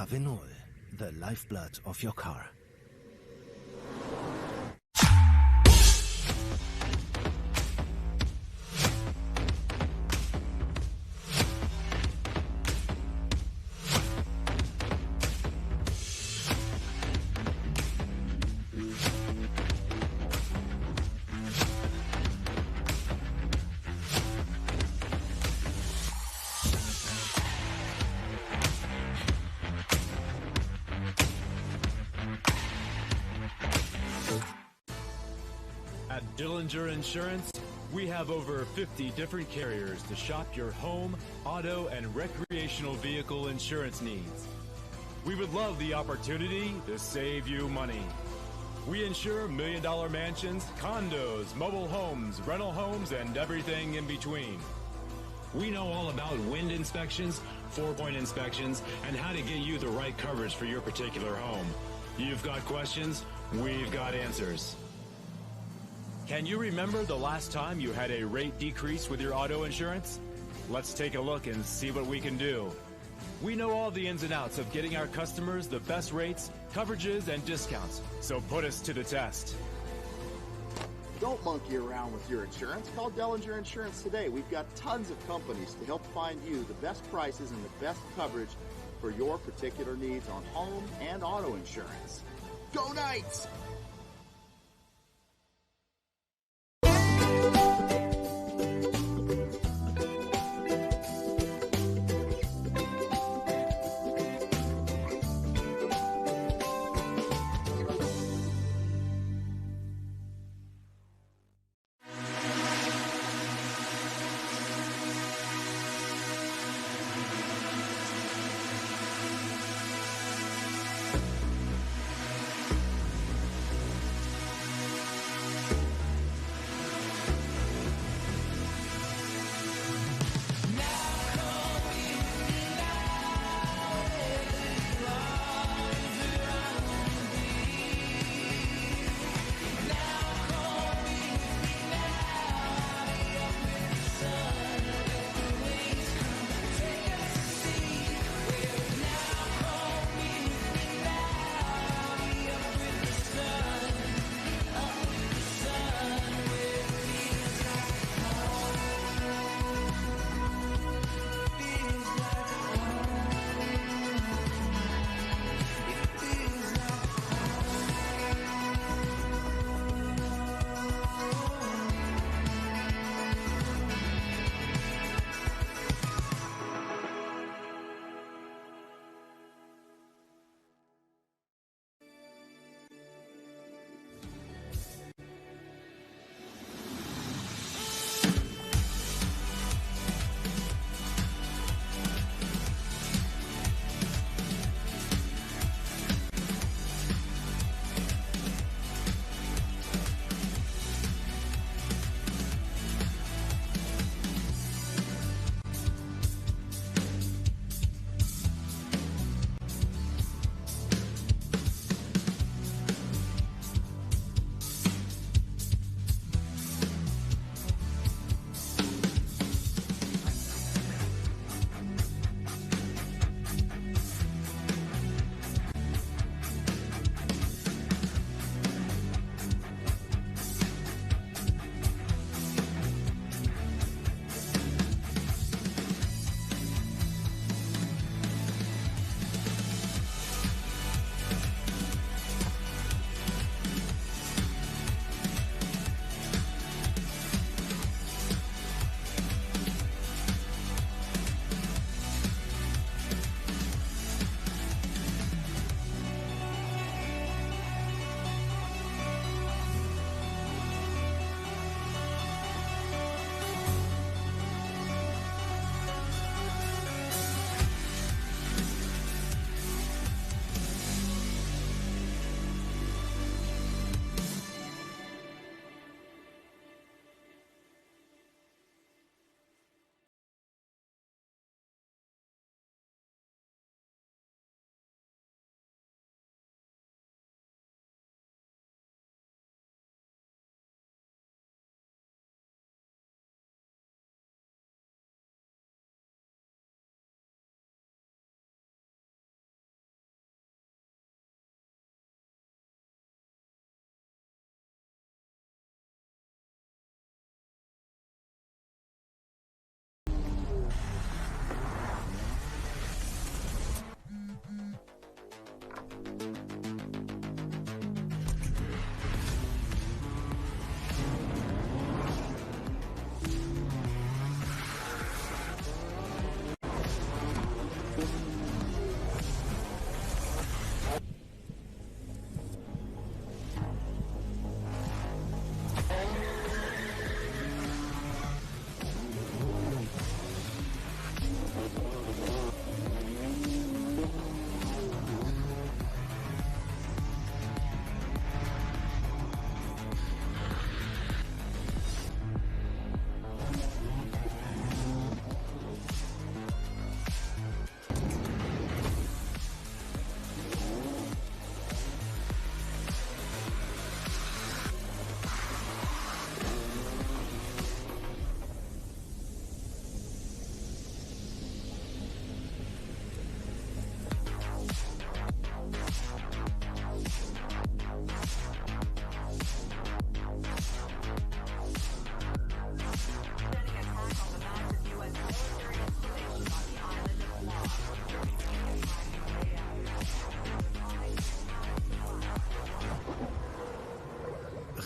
Avenol, the lifeblood of your car. At Dillinger Insurance, we have over 50 different carriers to shop your home, auto, and recreational vehicle insurance needs. We would love the opportunity to save you money. We insure million-dollar mansions, condos, mobile homes, rental homes, and everything in between. We know all about wind inspections, four-point inspections, and how to get you the right coverage for your particular home. You've got questions, we've got answers. Can you remember the last time you had a rate decrease with your auto insurance? Let's take a look and see what we can do. We know all the ins and outs of getting our customers the best rates, coverages, and discounts, so put us to the test. Don't monkey around with your insurance. Call Dillinger Insurance today. We've got tons of companies to help find you the best prices and the best coverage for your particular needs on home and auto insurance. Go Knights!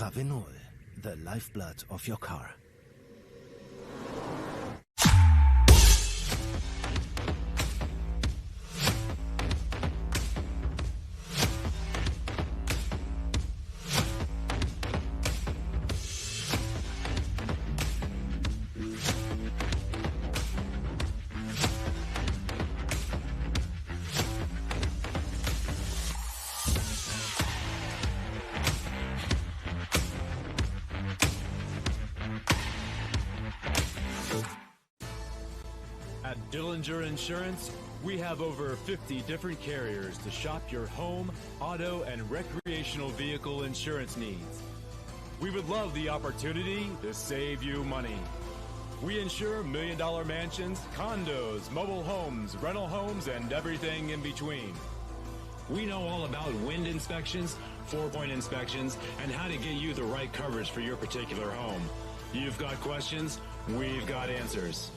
Ravenol, the lifeblood of your car. At Dillinger Insurance, we have over 50 different carriers to shop your home, auto, and recreational vehicle insurance needs. We would love the opportunity to save you money. We insure million-dollar mansions, condos, mobile homes, rental homes, and everything in between. We know all about wind inspections, four-point inspections, and how to get you the right coverage for your particular home. You've got questions, we've got answers.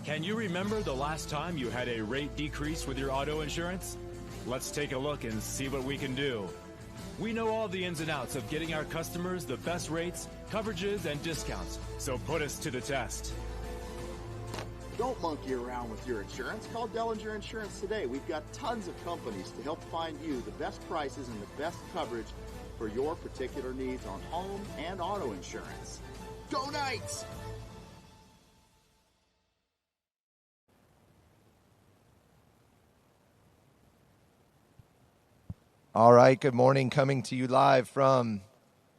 Can you remember the last time you had a rate decrease with your auto insurance? Let's take a look and see what we can do. We know all the ins and outs of getting our customers the best rates, coverages, and discounts, so put us to the test. Don't monkey around with your insurance. Call Dellinger Insurance today. We've got tons of companies to help find you the best prices and the best coverage for your particular needs on home and auto insurance. Go Knights! All right, good morning. Coming to you live from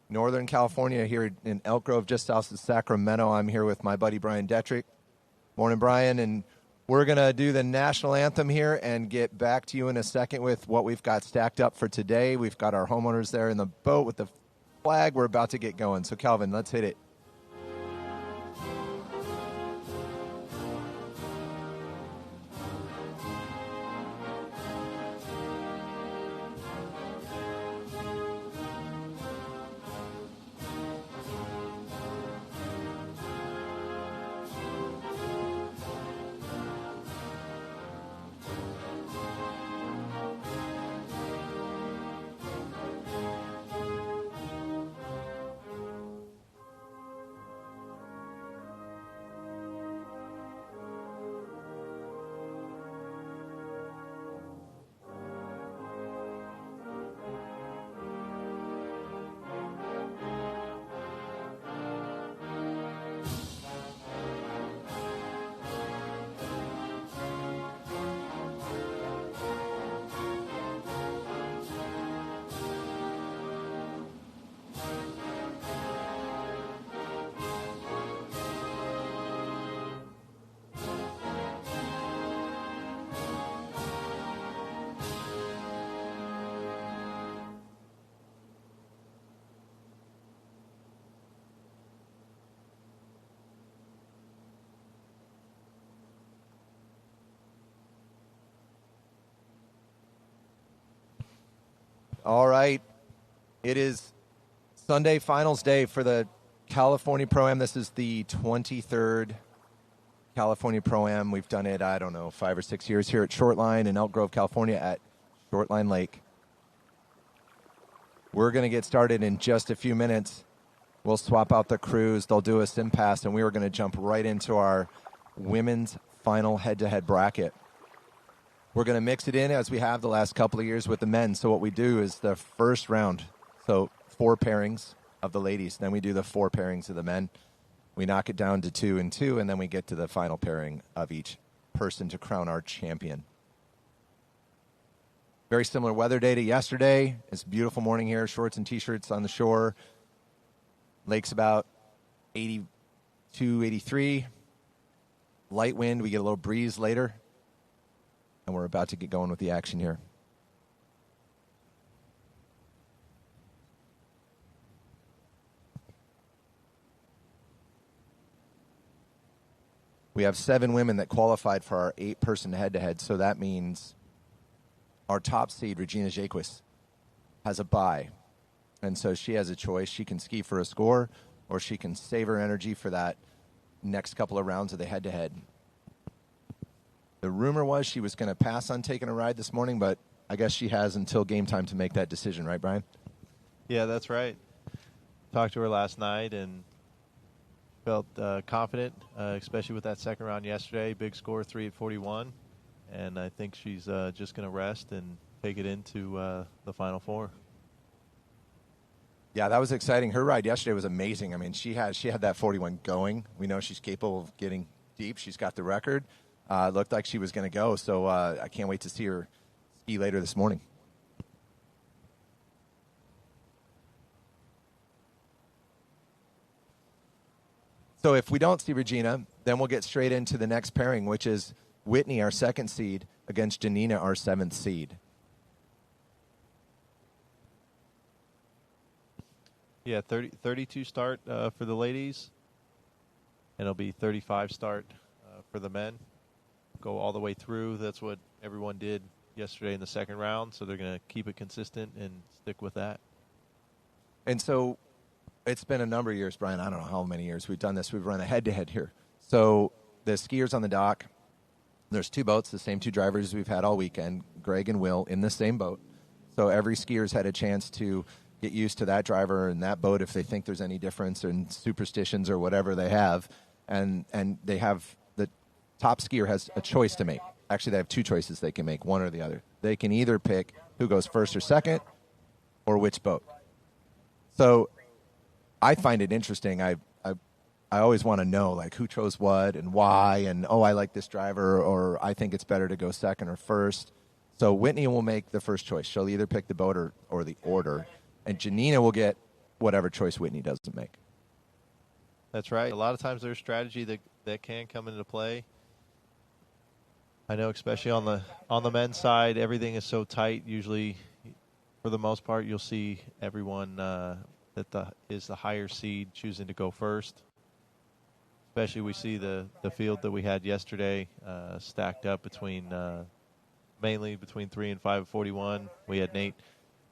Northern California here in Elk Grove, just south of Sacramento. I'm here with my buddy Brian Detrick. Morning, Brian. And we're going to do the national anthem here and get back to you in a second with what we've got stacked up for today. We've got our homeowners there in the boat with the flag. We're about to get going. So, Calvin, let's hit it. All right. It is Sunday finals day for the California Pro-Am. This is the 23rd California Pro-Am. We've done it, 5 or 6 years here at Shortline in Elk Grove, California at Shortline Lake. We're going to get started in just a few minutes. We'll swap out the crews. They'll do a sim pass, and we are going to jump right into our women's final head-to-head bracket. We're going to mix it in as we have the last couple of years with the men. So what we do is the first round, so 4 pairings of the ladies. Then we do the 4 pairings of the men. We knock it down to 2 and 2, and then we get to the final pairing of each person to crown our champion. Very similar weather day to yesterday. It's a beautiful morning here, shorts and T-shirts on the shore. Lake's about 82, 83. Light wind, we get a little breeze later. And we're about to get going with the action here. We have 7 women that qualified for our 8-person head-to-head, so that means our top seed, Regina Jaquist, has a bye. And so she has a choice. She can ski for a score, or she can save her energy for that next couple of rounds of the head-to-head. The rumor was she was going to pass on taking a ride this morning, but I guess she has until game time to make that decision, right, Brian? Yeah, that's right. talked to her last night and felt confident, especially with that second round yesterday. Big score, 3 at 41. And I think she's just going to rest and take it into the Final Four. Yeah, that was exciting. Her ride yesterday was amazing. I mean, she had that 41 going. We know she's capable of getting deep. She's got the record. Looked like she was going to go. So I can't wait to see her ski later this morning. So if we don't see Regina, then we'll get straight into the next pairing, which is Whitney, our 2nd seed, against Janina, our 7th seed. Yeah, 32 start for the ladies, and it'll be 35 start for the men. Go all the way through. That's what everyone did yesterday in the second round, so they're going to keep it consistent and stick with that. And so it's been a number of years, Brian. I don't know how many years we've done this. We've run a head-to-head here. So the skiers on the dock, there's 2 boats, the same 2 drivers we've had all weekend, Greg and Will, in the same boat. So every skier's had a chance to get used to that driver and that boat if they think there's any difference in superstitions or whatever they have. And they have the top skier has a choice to make. Actually, they have 2 choices they can make, one or the other. They can either pick who goes first or second or which boat. So I find it interesting. I always want to know, like, who chose what and why, and, I like this driver, or I think it's better to go second or first. So Whitney will make the first choice. She'll either pick the boat or the order. And Janina will get whatever choice Whitney doesn't make. That's right. A lot of times there's strategy that can come into play. I know, especially on the men's side, everything is so tight. Usually, for the most part, you'll see everyone that is the higher seed choosing to go first. Especially we see the field that we had yesterday stacked up mainly between 3 and 5 at 41. We had Nate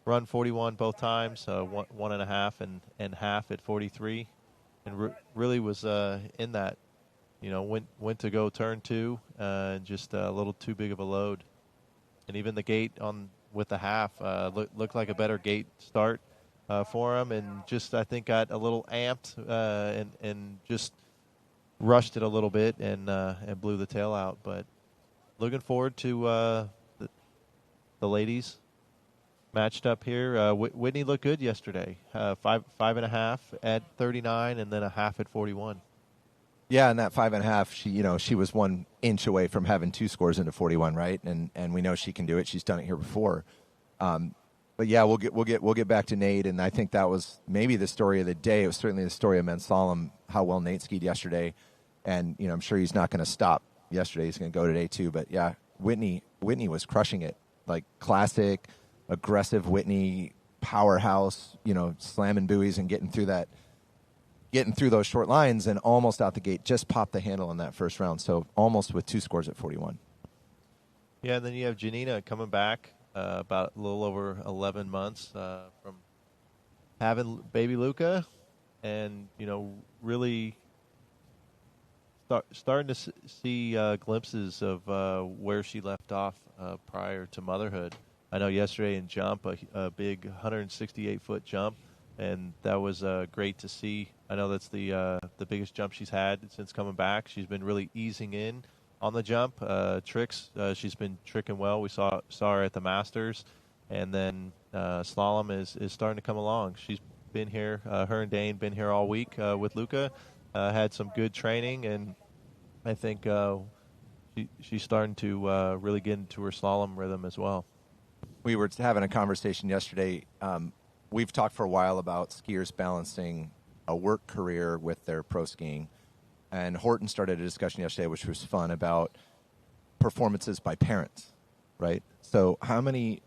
run 41 both times, 1.5 and half at 43, and really was in that, went to go turn 2, just a little too big of a load. And even the gate with the half looked like a better gate start for him, and just I think got a little amped and just rushed it a little bit and blew the tail out. But looking forward to the ladies matched up here. Whitney looked good yesterday. 5.5 at 39, and then a half at 41. Yeah, and that 5.5, she was 1 inch away from having 2 scores into 41, right? And we know she can do it. She's done it here before. But yeah, we'll get back to Nate, and I think that was maybe the story of the day. It was certainly the story of men's slalom, how well Nate skied yesterday, and I'm sure he's not going to stop yesterday. He's going to go today too. But yeah, Whitney was crushing it, like classic, aggressive Whitney powerhouse. Slamming buoys and getting through those short lines, and almost out the gate, just popped the handle on that first round. So almost with 2 scores at 41. Yeah, and then you have Janina coming back. About a little over 11 months from having baby Luca, and really starting to see glimpses of where she left off prior to motherhood. I know yesterday in jump, a big 168-foot jump, and that was great to see. I know that's the biggest jump she's had since coming back. She's been really easing in on the jump, tricks. She's been tricking well. We saw her at the Masters, and then slalom is starting to come along. She's been here. Her and Dane been here all week with Luca. Had some good training, and I think she's starting to really get into her slalom rhythm as well. We were having a conversation yesterday. We've talked for a while about skiers balancing a work career with their pro skiing. And Horton started a discussion yesterday, which was fun, about performances by parents, right? So how many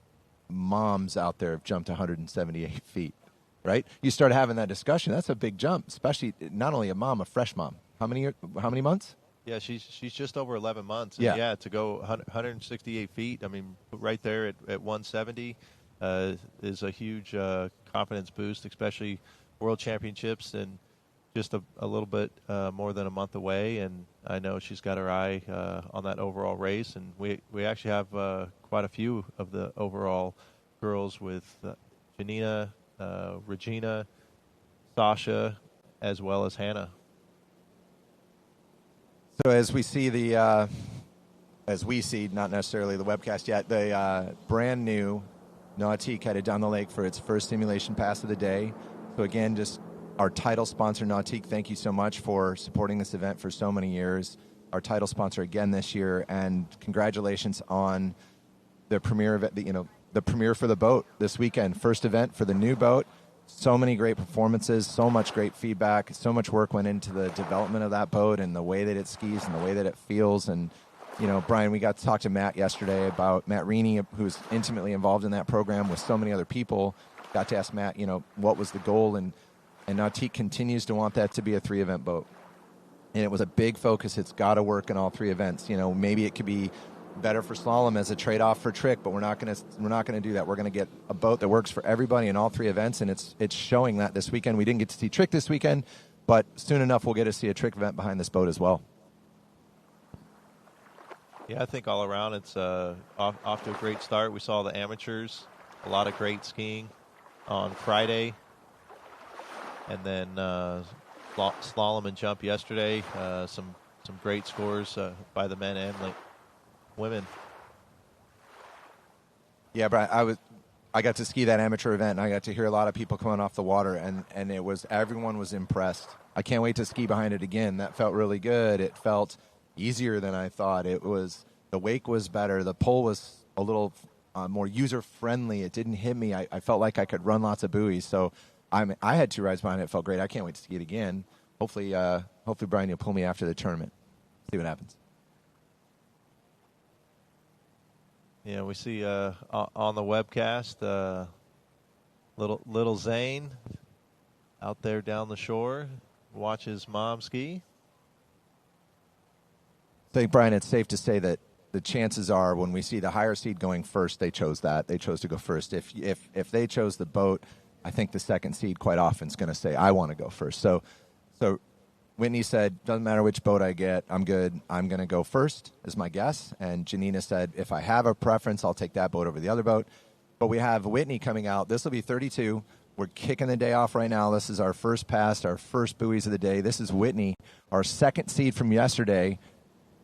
moms out there have jumped 178 feet, right? You start having that discussion. That's a big jump, especially not only a mom, a fresh mom. How many months? Yeah, she's just over 11 months. And yeah, to go 168 feet, I mean, right there at 170 is a huge confidence boost, especially World Championships, and just a little bit more than a month away, and I know she's got her eye on that overall race, and we actually have quite a few of the overall girls with Janina, Regina, Sasha, as well as Hannah. So as we see not necessarily the webcast yet, the brand new Nautique headed down the lake for its first simulation pass of the day. So again, just our title sponsor, Nautique, thank you so much for supporting this event for so many years. Our title sponsor again this year, and congratulations on the premiere event, the premiere for the boat this weekend. First event for the new boat. So many great performances, so much great feedback, so much work went into the development of that boat and the way that it skis and the way that it feels. And, Brian, we got to talk to Matt yesterday about Matt Reaney, who's intimately involved in that program with so many other people. Got to ask Matt, what was the goal? And Nautique continues to want that to be a 3-event boat. And it was a big focus. It's got to work in all 3 events. Maybe it could be better for slalom as a trade-off for trick, but we're not going to do that. We're going to get a boat that works for everybody in all 3 events, and it's showing that this weekend. We didn't get to see trick this weekend, but soon enough we'll get to see a trick event behind this boat as well. Yeah, I think all around it's off to a great start. We saw the amateurs, a lot of great skiing on Friday, and then slalom and jump yesterday. Some great scores by the men and women. Yeah, Brian, I got to ski that amateur event, and I got to hear a lot of people coming off the water, and everyone was impressed. I can't wait to ski behind it again. That felt really good. It felt easier than I thought. The wake was better. The pole was a little more user-friendly. It didn't hit me. I felt like I could run lots of buoys. So I had 2 rides behind it. It felt great. I can't wait to ski it again. Hopefully, Brian, you'll pull me after the tournament. See what happens. Yeah, we see on the webcast little Zane out there down the shore, watches mom ski. I think, Brian, it's safe to say that the chances are when we see the higher seed going first, they chose that. They chose to go first. If they chose the boat, I think the second seed quite often is going to say, I want to go first. So Whitney said, doesn't matter which boat I get, I'm good. I'm going to go first is my guess. And Janina said, if I have a preference, I'll take that boat over the other boat. But we have Whitney coming out. This will be 32. We're kicking the day off right now. This is our first pass, our first buoys of the day. This is Whitney, our second seed from yesterday,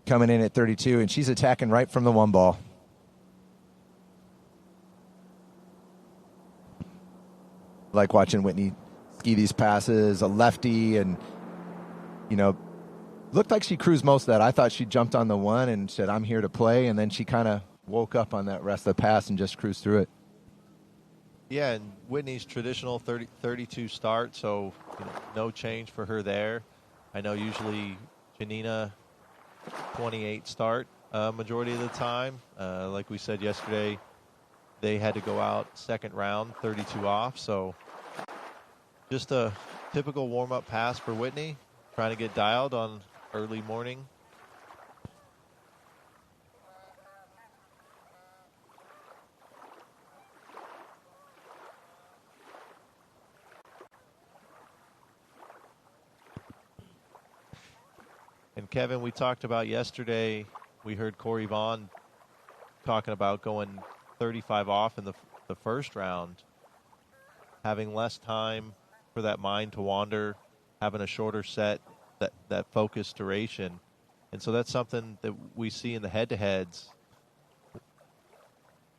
coming in at 32, and she's attacking right from the 1 ball. Like watching Whitney ski these passes, a lefty, and looked like she cruised most of that. I thought she jumped on the 1 and said, I'm here to play, and then she kind of woke up on that rest of the pass and just cruised through it. Yeah, and Whitney's traditional 32 start, so no change for her there. I know usually Janina 28 start majority of the time. Like we said yesterday, they had to go out second round, 32 off, so just a typical warm-up pass for Whitney. Trying to get dialed on early morning. And Kevin, we talked about yesterday, we heard Corey Vaughn talking about going 35 off in the first round, having less time for that mind to wander, having a shorter set, that focused duration. And so that's something that we see in the head-to-heads.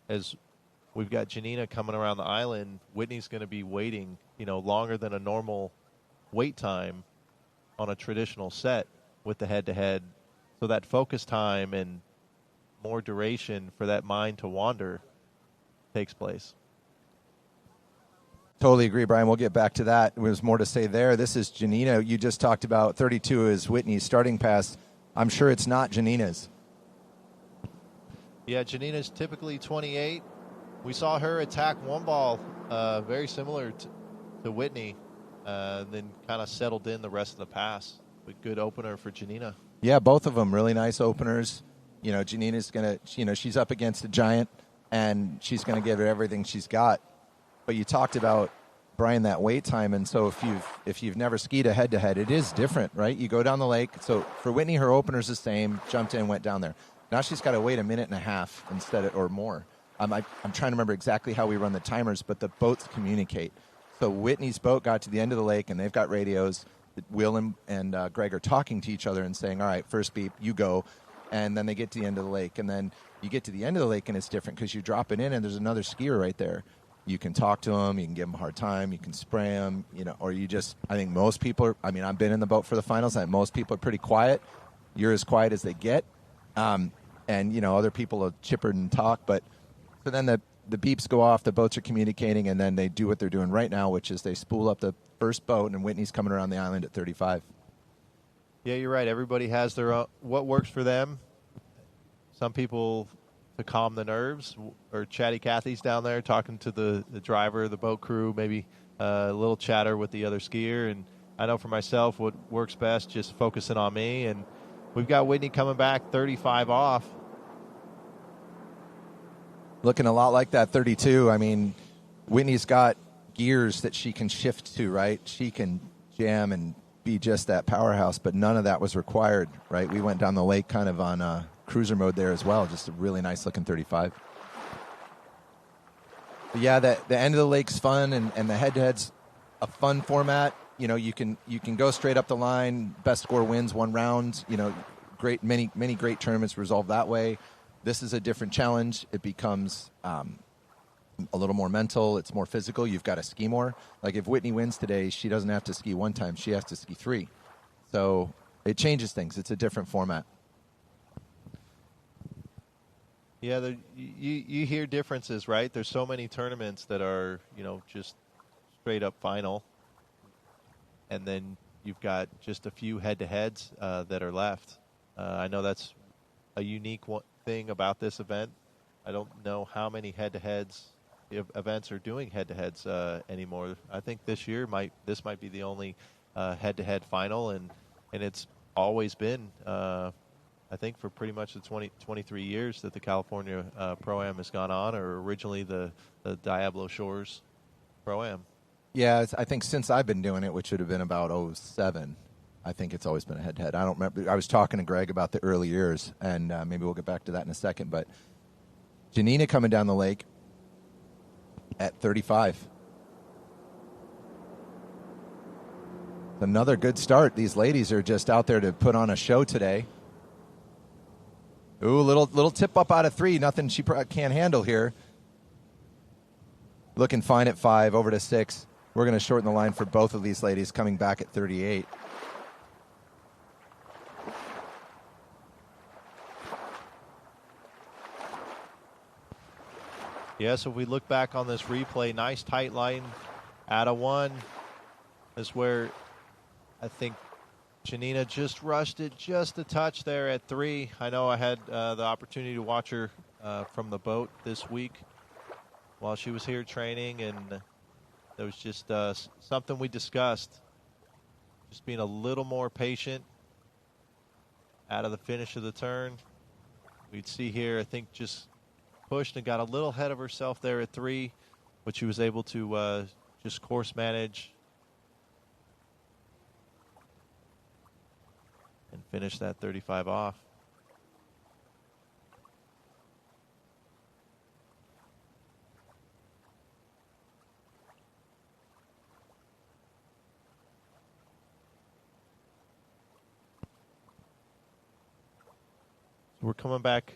As we've got Janina coming around the island, Whitney's going to be waiting, longer than a normal wait time on a traditional set with the head-to-head. So that focus time and more duration for that mind to wander takes place. Totally agree, Brian. We'll get back to that. There's more to say there. This is Janina. You just talked about 32 is Whitney's starting pass. I'm sure it's not Janina's. Yeah, Janina's typically 28. We saw her attack 1 ball, very similar to Whitney, then kind of settled in the rest of the pass. A good opener for Janina. Yeah, both of them really nice openers. Janina's going to, she's up against a giant, and she's going to give it everything she's got. But you talked about, Brian, that wait time, and so if you've never skied a head-to-head, it is different, right? You go down the lake. So for Whitney, her opener's the same, jumped in, went down there. Now she's got to wait a minute and a half instead of, or more. I'm trying to remember exactly how we run the timers, but the boats communicate. So Whitney's boat got to the end of the lake, and they've got radios. Will and Greg are talking to each other and saying, all right, first beep, you go. And then they get to the end of the lake. And then you get to the end of the lake, and it's different because you drop it in, and there's another skier right there. You can talk to them. You can give them a hard time. You can spray them, or you just – I think most people are – I mean, I've been in the boat for the finals. I think most people are pretty quiet. You're as quiet as they get. And, other people will chipper and talk. But so then the beeps go off. The boats are communicating, and then they do what they're doing right now, which is they spool up the first boat, and Whitney's coming around the island at 35. Yeah, you're right. Everybody has their own, what works for them. Some people to calm the nerves, or Chatty Cathy's down there talking to the driver, the boat crew, maybe a little chatter with the other skier. And I know for myself what works best, just focusing on me. And we've got Whitney coming back 35 off. Looking a lot like that 32. I mean, Whitney's got gears that she can shift to, right? She can jam and be just that powerhouse, but none of that was required, right? We went down the lake kind of on cruiser mode there as well. Just a really nice looking 35. But yeah, the end of the lake's fun, and the head-to-head's a fun format. You can go straight up the line. Best score wins one round. Great many great tournaments resolve that way. This is a different challenge. It becomes a little more mental. It's more physical. You've got to ski more. Like if Whitney wins today, she doesn't have to ski one time. She has to ski 3. So it changes things. It's a different format. Yeah, you hear differences, right? There's so many tournaments that are, just straight up final. And then you've got just a few head-to-heads that are left. I know that's a unique thing about this event. I don't know how many head-to-heads events are doing head-to-heads anymore. I think this year this might be the only head-to-head final, and it's always been, I think, for pretty much the 23 years that the California Pro-Am has gone on, or originally the Diablo Shores Pro-Am. Yeah, I think since I've been doing it, which would have been about 07, I think it's always been a head-to-head. I don't remember. I was talking to Greg about the early years, and maybe we'll get back to that in a second. But Janina coming down the lake at 35. Another good start. These ladies are just out there to put on a show today. Ooh, little tip up out of 3. Nothing she can't handle here. Looking fine at 5, over to 6. We're going to shorten the line for both of these ladies coming back at 38. Yeah, so if we look back on this replay, nice tight line out of 1 is where I think Janina just rushed it just a touch there at 3. I know I had the opportunity to watch her from the boat this week while she was here training, and there was just something we discussed, just being a little more patient out of the finish of the turn. We'd see here, I think, just pushed and got a little ahead of herself there at 3, but she was able to just course manage and finish that 35 off. We're coming back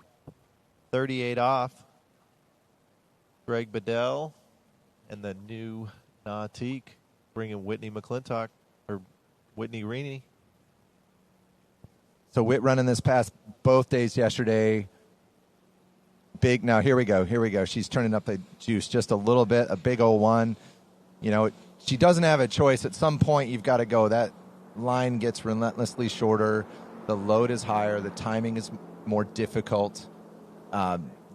38 off. Greg Bedell and the new Nautique bringing Whitney McClintock, or Whitney Reaney. So Whit running this past both days yesterday. Big, now here we go. She's turning up the juice just a little bit, a big old 1. She doesn't have a choice. At some point, you've got to go. That line gets relentlessly shorter. The load is higher. The timing is more difficult.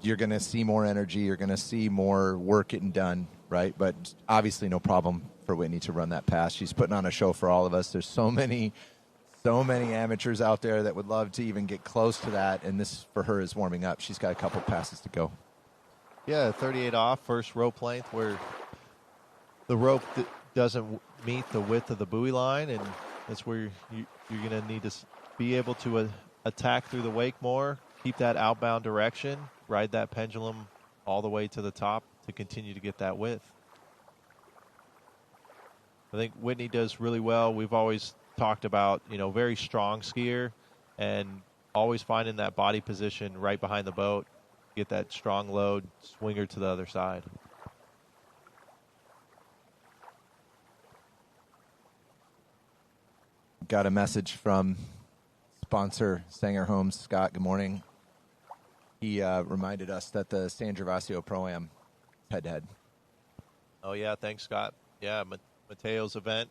You're going to see more energy. You're going to see more work getting done, right? But obviously no problem for Whitney to run that pass. She's putting on a show for all of us. There's so many amateurs out there that would love to even get close to that, and this, for her, is warming up. She's got a couple passes to go. Yeah, 38 off, first rope length, where the rope doesn't meet the width of the buoy line, and that's where you're going to need to be able to attack through the wake more, keep that outbound direction, ride that pendulum all the way to the top to continue to get that width. I think Whitney does really well. We've always talked about, very strong skier and always finding that body position right behind the boat, get that strong load, swing her to the other side. Got a message from sponsor Sanger Homes, Scott. Good morning. He reminded us that the San Gervasio Pro-Am head-to-head. Oh, yeah, thanks, Scott. Yeah, Mateo's event.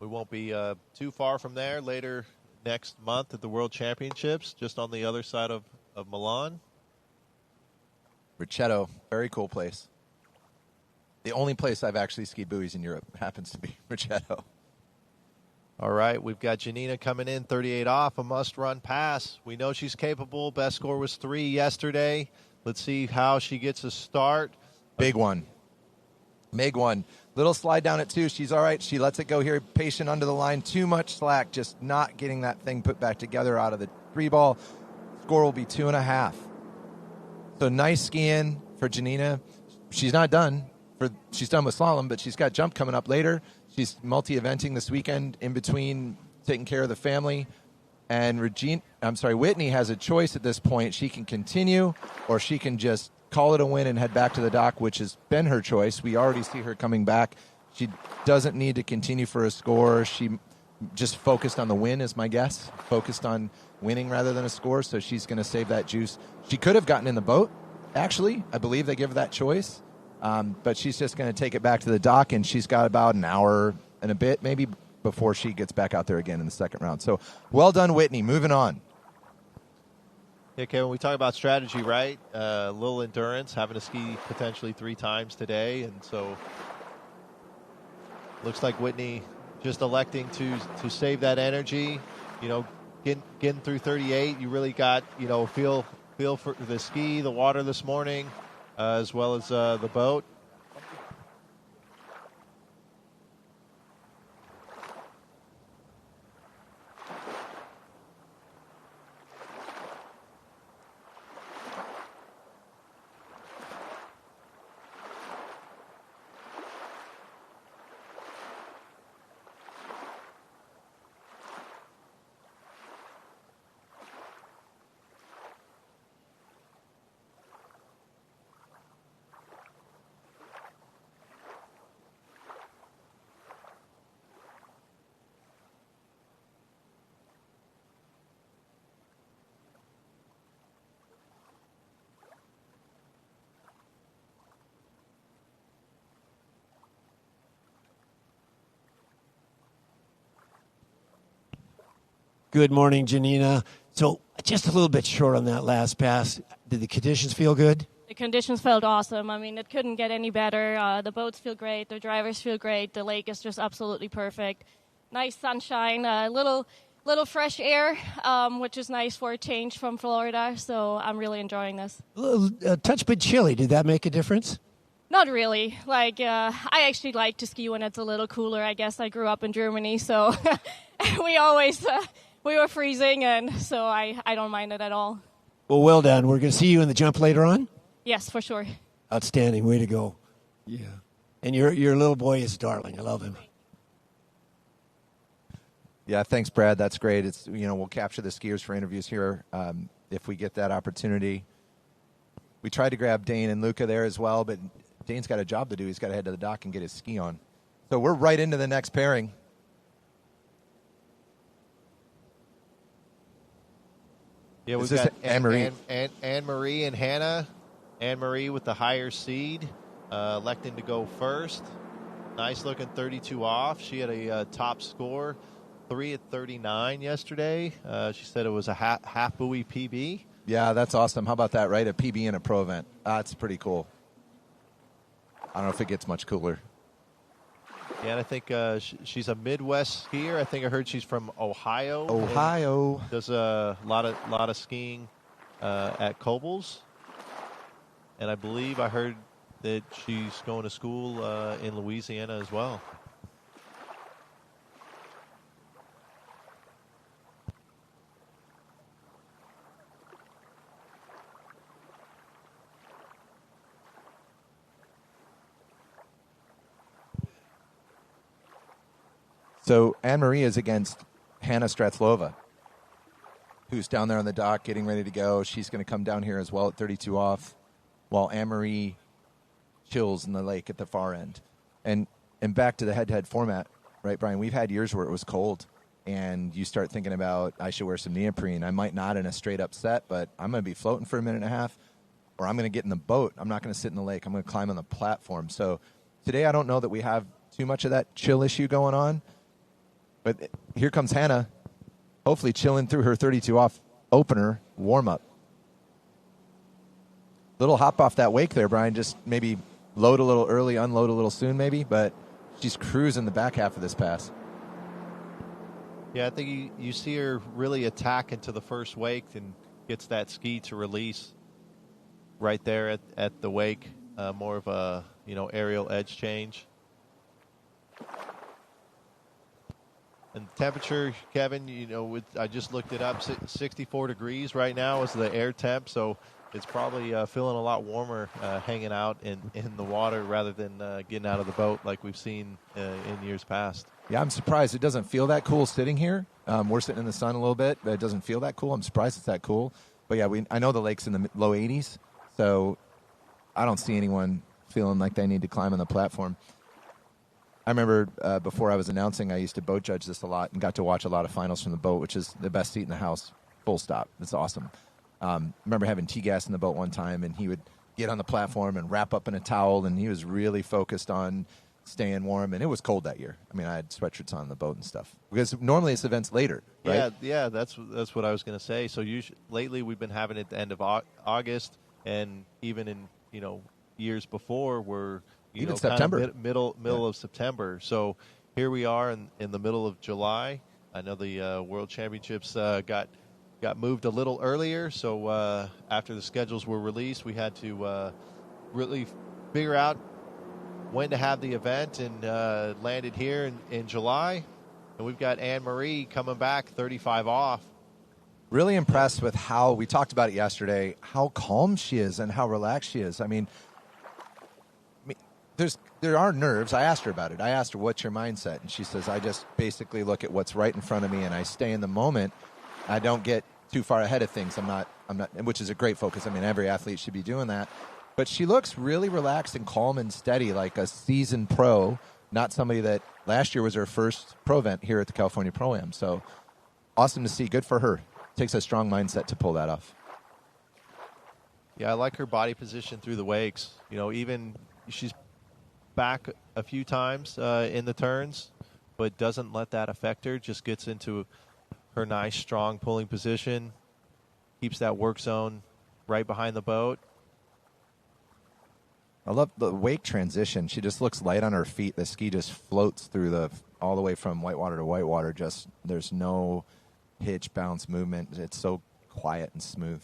We won't be too far from there later next month at the World Championships, just on the other side of Milan. Ricetto, very cool place. The only place I've actually skied buoys in Europe happens to be Ricetto. All right, we've got Janina coming in, 38 off, a must-run pass. We know she's capable. Best score was 3 yesterday. Let's see how she gets a start. Big one. Big one. Little slide down at 2. She's all right. She lets it go here. Patient under the line. Too much slack. Just not getting that thing put back together out of the 3-ball. Score will be 2.5. So nice skiing for Janina. She's not done. She's done with slalom, but she's got jump coming up later. She's multi-eventing this weekend in between taking care of the family. And Whitney has a choice at this point. She can continue, or she can just call it a win and head back to the dock, which has been her choice. We already see her coming back. She doesn't need to continue for a score. She just focused on the win, is my guess. Focused on winning rather than a score, so she's going to save that juice. She could have gotten in the boat, actually. I believe they give her that choice. But she's just going to take it back to the dock, and she's got about an hour and a bit maybe before she gets back out there again in the second round. So well done, Whitney. Moving on. Yeah, Kevin, we talk about strategy, right? A little endurance, having to ski potentially 3 times today. And so looks like Whitney just electing to save that energy. Getting through 38, you really got, feel for the ski, the water this morning. As well as the boat. Good morning, Janina. So just a little bit short on that last pass. Did the conditions feel good? The conditions felt awesome. I mean, it couldn't get any better. The boats feel great. The drivers feel great. The lake is just absolutely perfect. Nice sunshine, a little fresh air, which is nice for a change from Florida. So I'm really enjoying this. A touch bit chilly. Did that make a difference? Not really. I actually like to ski when it's a little cooler. I guess I grew up in Germany, so we were freezing, and so I don't mind it at all. Well done. We're going to see you in the jump later on? Yes, for sure. Outstanding. Way to go. Yeah. And your little boy is darling. I love him. Yeah, thanks, Brad. That's great. It's we'll capture the skiers for interviews here if we get that opportunity. We tried to grab Dane and Luca there as well, but Dane's got a job to do. He's got to head to the dock and get his ski on. So we're right into the next pairing. Yeah, we've got Anne-Marie and Hannah. Anne-Marie with the higher seed, electing to go first. Nice looking 32 off. She had a top score, 3 at 39 yesterday. She said it was a half buoy PB. Yeah, that's awesome. How about that, right? A PB in a pro event. That's pretty cool. I don't know if it gets much cooler. Yeah, and I think she's a Midwest skier. I think I heard she's from Ohio. Does a lot of skiing at Cobbles. And I believe I heard that she's going to school in Louisiana as well. So Anne-Marie is against Hannah Stratzlova, who's down there on the dock getting ready to go. She's going to come down here as well at 32 off, while Anne-Marie chills in the lake at the far end. And back to the head-to-head format, right, Brian? We've had years where it was cold, and you start thinking about, I should wear some neoprene. I might not in a straight-up set, but I'm going to be floating for a minute and a half, or I'm going to get in the boat. I'm not going to sit in the lake. I'm going to climb on the platform. So today I don't know that we have too much of that chill issue going on, but here comes Hannah, hopefully chilling through her 32 off opener warm-up. Little hop off that wake there, Brian. Just maybe load a little early, unload a little soon maybe, but she's cruising the back half of this pass. Yeah, I think you see her really attack into the first wake and gets that ski to release right there at the wake. More of a, aerial edge change. And temperature, Kevin, I just looked it up, 64 degrees right now is the air temp, so it's probably feeling a lot warmer hanging out in the water rather than getting out of the boat like we've seen in years past. Yeah, I'm surprised it doesn't feel that cool sitting here. We're sitting in the sun a little bit, but it doesn't feel that cool. I'm surprised it's that cool. But yeah, I know the lake's in the low 80s, so I don't see anyone feeling like they need to climb on the platform. I remember before I was announcing, I used to boat judge this a lot and got to watch a lot of finals from the boat, which is the best seat in the house, full stop. It's awesome. Remember having T-Gas in the boat one time, and he would get on the platform and wrap up in a towel, and he was really focused on staying warm, and it was cold that year. I mean, I had sweatshirts on the boat and stuff. Because normally this event's later, right? Yeah, that's what I was going to say. So lately we've been having it at the end of August, and even in, years before we're even September, kind of middle of September. So here we are in the middle of July. I know the World Championships got moved a little earlier. So after the schedules were released, we had to really figure out when to have the event, and landed here in July. And we've got Anne-Marie coming back 35 off. Really impressed with how, we talked about it yesterday, how calm she is and how relaxed she is. I mean, there are nerves. I asked her about it. I asked her, what's your mindset? And she says, I just basically look at what's right in front of me and I stay in the moment. I don't get too far ahead of things. I'm not, which is a great focus. I mean, every athlete should be doing that. But she looks really relaxed and calm and steady, like a seasoned pro, not somebody that last year was her first pro event here at the California Pro-Am. So awesome to see. Good for her. Takes a strong mindset to pull that off. Yeah, I like her body position through the wakes. Even she's back a few times in the turns, but doesn't let that affect her. Just gets into her nice, strong pulling position, keeps that work zone right behind the boat. I love the wake transition. She just looks light on her feet. The ski just floats through all the way from whitewater to whitewater. Just there's no hitch, bounce, movement. It's so quiet and smooth.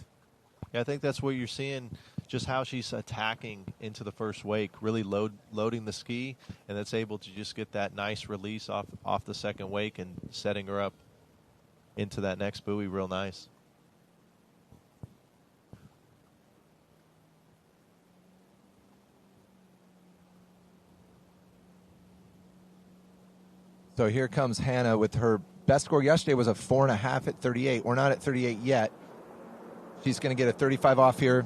Yeah, I think that's what you're seeing, just how she's attacking into the first wake, really loading the ski, and that's able to just get that nice release off the second wake and setting her up into that next buoy real nice. So here comes Hannah with her best score yesterday was a 4.5 at 38. We're not at 38 yet. She's going to get a 35 off here.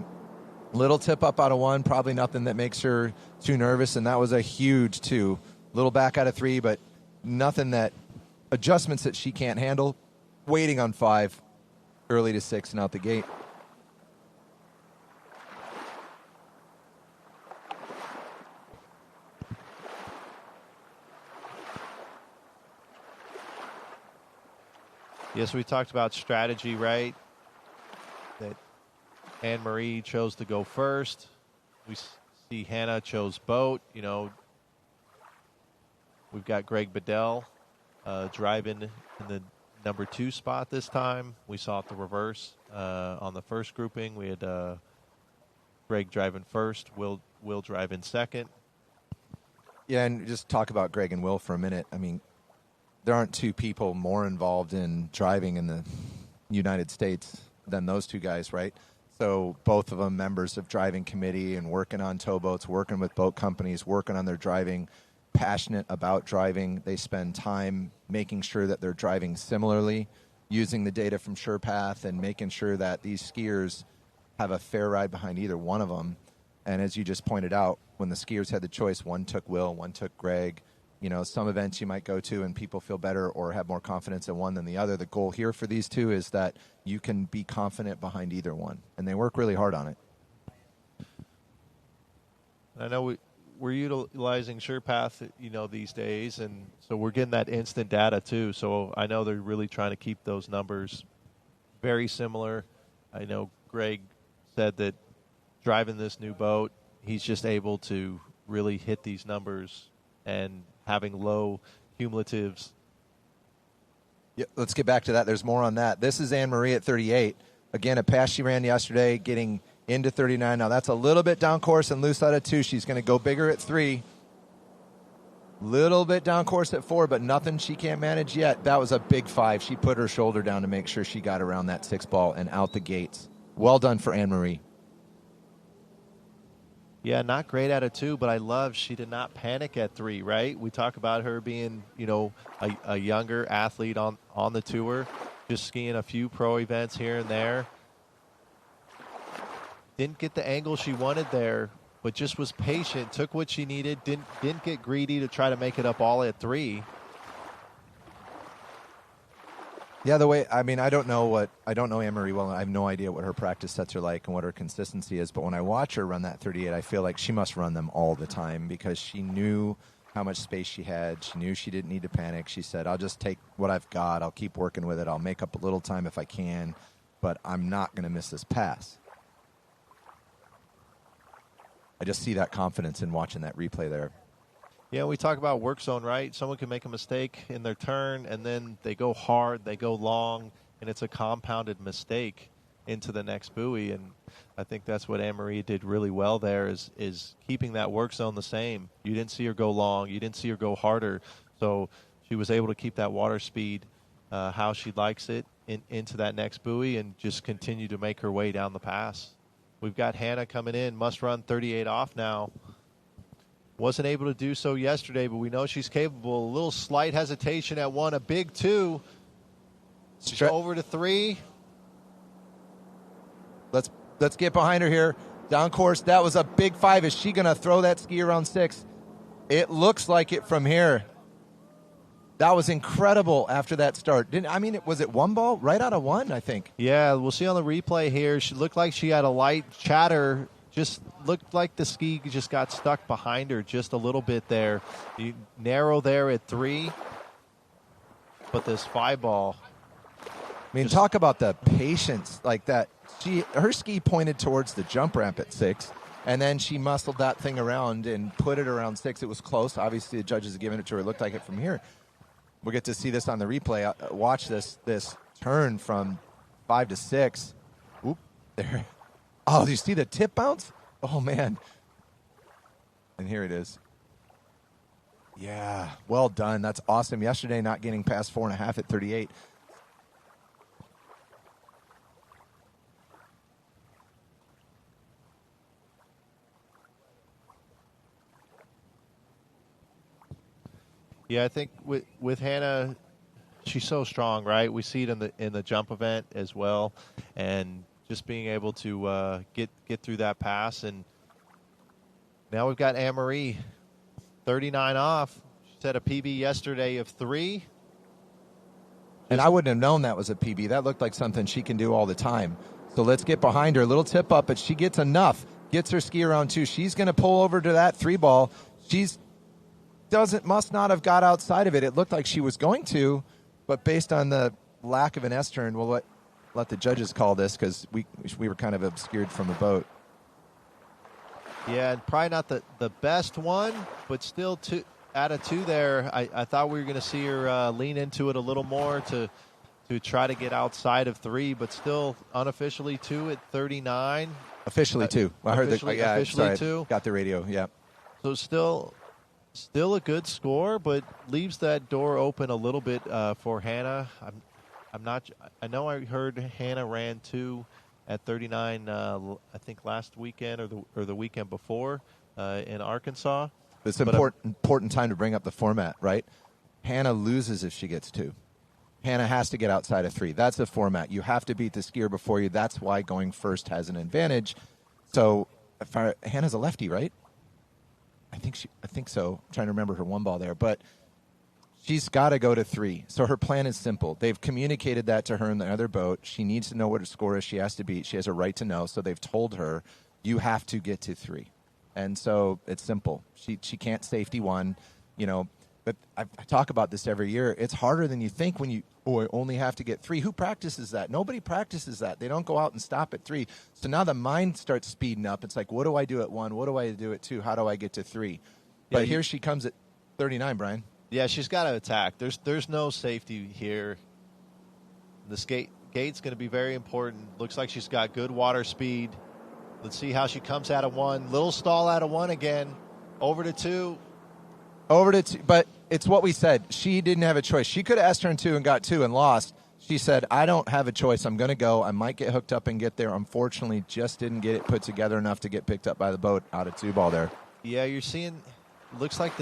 Little tip up out of 1, probably nothing that makes her too nervous, and that was a huge 2. Little back out of 3, but nothing that adjustments that she can't handle. Waiting on 5, early to 6 and out the gate. Yes, we talked about strategy, right? That Anne-Marie chose to go first. We see Hannah chose boat. We've got Greg Bedell driving in the number 2 spot this time. We saw it the reverse on the first grouping. We had Greg driving first, Will driving second. Yeah, and just talk about Greg and Will for a minute. I mean, there aren't 2 people more involved in driving in the United States than those 2 guys, right? So both of them members of driving committee and working on towboats, working with boat companies, working on their driving. passionate about driving. They spend time making sure that they're driving similarly, using the data from SurePath and making sure that these skiers have a fair ride behind either one of them. And as you just pointed out, when the skiers had the choice, one took Will, one took Greg. You know, some events you might go to and people feel better or have more confidence in one than the other. The goal here for these two is that you can be confident behind either one. And they work really hard on it. I know we're utilizing SurePath, you know, these days, and so we're getting that instant data too. So I know they're really trying to keep those numbers very similar. I know Greg said that driving this new boat, he's just able to really hit these numbers and having low cumulatives. Yeah, let's get back to that. There's more on that. This is Anne-Marie at 38. Again, a pass she ran yesterday, getting into 39. Now, that's a little bit down course and loose out of 2. She's going to go bigger at 3. Little bit down course at 4, but nothing she can't manage yet. That was a big 5. She put her shoulder down to make sure she got around that 6 ball and out the gates. Well done for Anne-Marie. Yeah, not great out of 2, but I love she did not panic at 3, right? We talk about her being, you know, a younger athlete on the tour, just skiing a few pro events here and there. Didn't get the angle she wanted there, but just was patient, took what she needed, didn't get greedy to try to make it up all at 3. Yeah, the way, I mean, I don't know Anne-Marie well. I have no idea what her practice sets are like and what her consistency is. But when I watch her run that 38, I feel like she must run them all the time because she knew how much space she had. She knew she didn't need to panic. She said, I'll just take what I've got. I'll keep working with it. I'll make up a little time if I can, but I'm not going to miss this pass. I just see that confidence in watching that replay there. Yeah, we talk about work zone, right? Someone can make a mistake in their turn, and then they go hard, they go long, and it's a compounded mistake into the next buoy. And I think that's what Anne-Marie did really well there is keeping that work zone the same. You didn't see her go long. You didn't see her go harder. So she was able to keep that water speed how she likes it into that next buoy and just continue to make her way down the pass. We've got Hannah coming in, must run 38 off now. Wasn't able to do so yesterday, but we know she's capable. A little slight hesitation at 1, a big 2. She's over to 3. Let's get behind her here. Down course, that was a big 5. Is she going to throw that ski around 6? It looks like it from here. That was incredible after that start. Was it 1 ball? Right out of 1, I think. Yeah, we'll see on the replay here. She looked like she had a light chatter. Just looked like the ski just got stuck behind her just a little bit there. You narrow there at 3, but this 5 ball. I mean, talk about the patience like that. Her ski pointed towards the jump ramp at 6, and then she muscled that thing around and put it around 6. It was close. Obviously, the judges have given it to her. It looked like it from here. We'll get to see this on the replay. Watch this turn from 5 to 6. Oop, there. Oh, do you see the tip bounce? Oh, man. And here it is. Yeah, well done. That's awesome. Yesterday, not getting past 4.5 at 38. Yeah, I think with Hannah, she's so strong, right? We see it in the jump event as well, and just being able to get through that pass. And now we've got Anne-Marie, 39 off. She set a PB yesterday of 3. And I wouldn't have known that was a PB. That looked like something she can do all the time. So let's get behind her. A little tip up, but she gets enough. Gets her ski around 2. She's going to pull over to that 3 ball. Must not have got outside of it. It looked like she was going to, but based on the lack of an S turn, we'll let the judges call this because we were kind of obscured from the boat. Yeah, and probably not the best one, but still out of 2 there. I thought we were going to see her lean into it a little more to try to get outside of 3, but still unofficially 2 at 39. Officially 2. I heard officially 2. Got the radio, yeah. So still a good score, but leaves that door open a little bit for Hannah. I'm not. I know I heard Hannah ran 2 at 39. I think last weekend or the weekend before in Arkansas. It's an important time to bring up the format, right? Hannah loses if she gets 2. Hannah has to get outside of 3. That's the format. You have to beat the skier before you. That's why going first has an advantage. So Hannah's a lefty, right? I think so. I'm trying to remember her one ball there, but she's got to go to 3. So her plan is simple. They've communicated that to her in the other boat. She needs to know what her score is. She has to beat. She has a right to know. So they've told her, you have to get to 3. And so it's simple. She can't safety 1, But I talk about this every year. It's harder than you think when you only have to get 3. Who practices that? Nobody practices that. They don't go out and stop at 3. So now the mind starts speeding up. It's like, what do I do at 1? What do I do at 2? How do I get to 3? But here she comes at 39, Brian. Yeah, she's got to attack. There's no safety here. The gate's going to be very important. Looks like she's got good water speed. Let's see how she comes out of 1. Little stall out of 1 again. Over to 2. But it's what we said. She didn't have a choice. She could have asked her in 2 and got 2 and lost. She said, I don't have a choice. I'm going to go. I might get hooked up and get there. Unfortunately, just didn't get it put together enough to get picked up by the boat out of 2 ball there. Yeah, you're seeing, looks like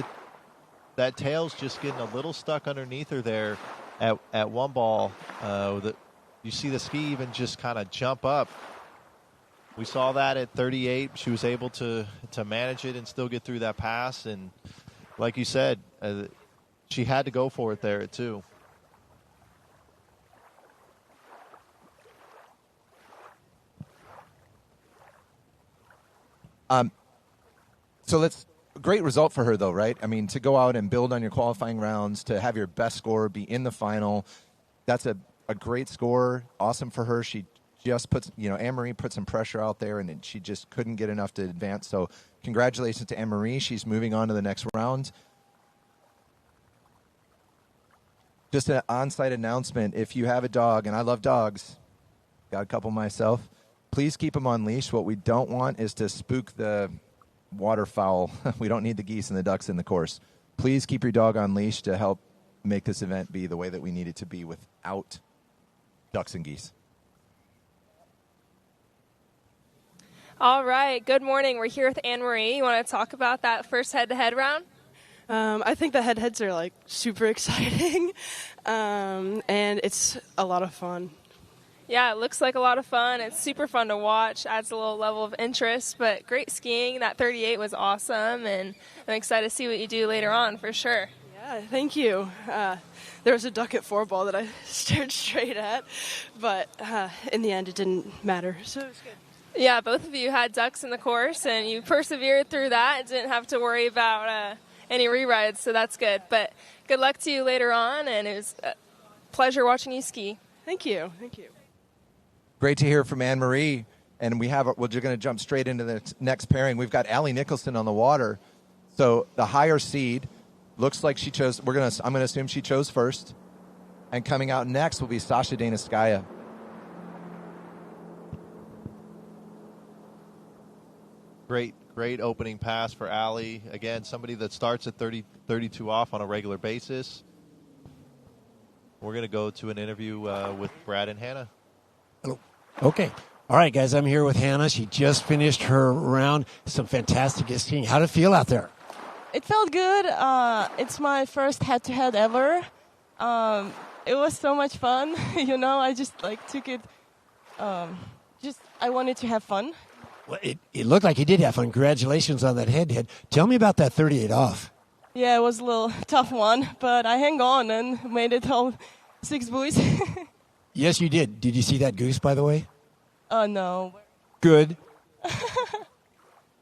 that tail's just getting a little stuck underneath her there at 1 ball. You see the ski even just kind of jump up. We saw that at 38. She was able to manage it and still get through that pass. And like you said, she had to go for it there at 2. So great result for her, though, right? I mean, to go out and build on your qualifying rounds, to have your best score, be in the final, that's a great score. Awesome for her. She just puts, Anne-Marie put some pressure out there, and she just couldn't get enough to advance. So congratulations to Anne-Marie. She's moving on to the next round. Just an on-site announcement. If you have a dog, and I love dogs, got a couple myself, please keep them on leash. What we don't want is to spook the waterfowl. We don't need the geese and the ducks in the course. Please keep your dog on leash to help make this event be the way that we need it to be without ducks and geese. All right. Good morning. We're here with Anne-Marie. You want to talk about that first head-to-head round? I think the head-to-heads are super exciting, and it's a lot of fun. Yeah, it looks like a lot of fun. It's super fun to watch. Adds a little level of interest, but great skiing. That 38 was awesome, and I'm excited to see what you do later on for sure. Yeah, thank you. There was a duck at 4 ball that I stared straight at, but in the end it didn't matter, so it was good. Yeah, both of you had ducks in the course, and you persevered through that and didn't have to worry about any rerides, so that's good. But good luck to you later on, and it was a pleasure watching you ski. Thank you. Thank you. Great to hear from Anne-Marie. And we're going to jump straight into the next pairing. We've got Allie Nicholson on the water. So the higher seed looks like she chose. I'm going to assume she chose first. And coming out next will be Sasha Danaskaya. Great opening pass for Allie. Again, somebody that starts at 32 off on a regular basis. We're going to go to an interview with Brad and Hannah. Hello. Okay. All right, guys, I'm here with Hannah. She just finished her round. Some fantastic skiing. How did it feel out there? It felt good. It's my first head-to-head ever. It was so much fun. I just took it. I wanted to have fun. Well, it looked like you did have fun. Congratulations on that head-to-head. Tell me about that 38 off. Yeah, it was a little tough one, but I hang on and made it all 6 buoys. Yes, you did. Did you see that goose, by the way? No. Good.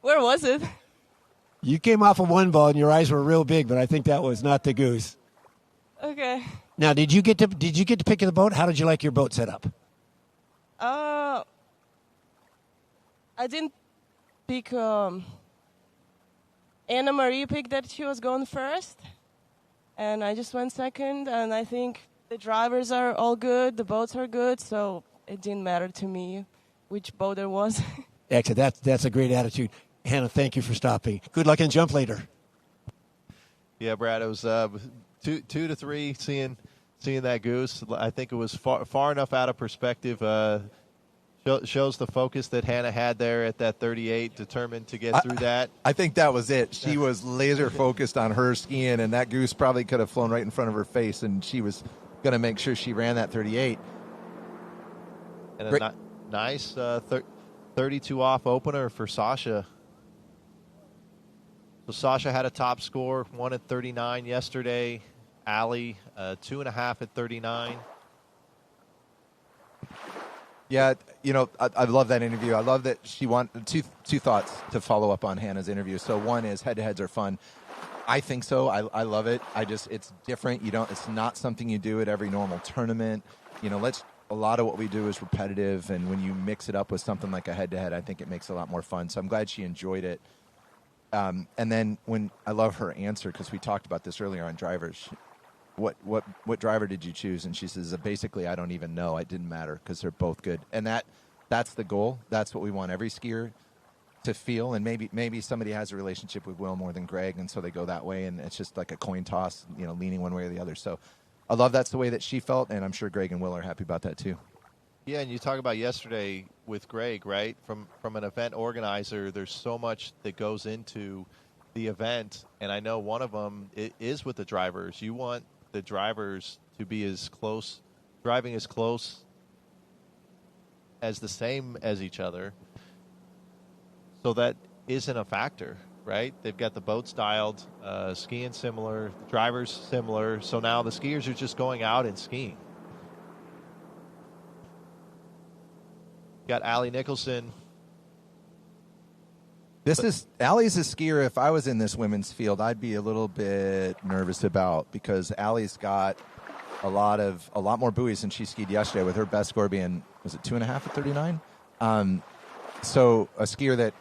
Where was it? You came off of 1 ball and your eyes were real big, but I think that was not the goose. Okay. Now, did you get to pick the boat? How did you like your boat set up? I didn't pick. Anna-Marie picked that she was going first, and I just went second. And I think the drivers are all good, the boats are good, so it didn't matter to me which boat there was. Excellent. That's a great attitude. Hannah, thank you for stopping. Good luck and jump later. Yeah, Brad, it was 2 to 3 seeing that goose. I think it was far enough out of perspective Shows the focus that Hannah had there at that 38, determined to get through that. I think that was it. She was laser focused on her skiing, and that goose probably could have flown right in front of her face, and she was going to make sure she ran that 38. And a nice 32 off opener for Sasha. So Sasha had a top score, 1 at 39 yesterday. Allie, 2.5 at 39. Yeah, I love that interview. I love that she wanted two thoughts to follow up on Hannah's interview. So one is head-to-heads are fun. I think so. I love it. It's different. It's not something you do at every normal tournament. A lot of what we do is repetitive, and when you mix it up with something like a head-to-head, I think it makes it a lot more fun. So I'm glad she enjoyed it. And then when I love her answer, because we talked about this earlier on drivers. What driver did you choose? And she says, basically, I don't even know. It didn't matter because they're both good. And that's the goal. That's what we want every skier to feel. And maybe somebody has a relationship with Will more than Greg, and so they go that way, and it's just like a coin toss, leaning one way or the other. So I love that's the way that she felt, and I'm sure Greg and Will are happy about that too. Yeah, and you talk about yesterday with Greg, right? From an event organizer, there's so much that goes into the event, and I know one of them is with the drivers. You want the drivers to be driving as close as the same as each other, so that isn't a factor, right? They've got the boats dialed, skiing similar, drivers similar, so now the skiers are just going out and skiing. Got Allie Nicholson. Allie's a skier. If I was in this women's field, I'd be a little bit nervous about, because Allie's got a lot more buoys than she skied yesterday, with her best score being, was it 2.5 at 39? So a skier that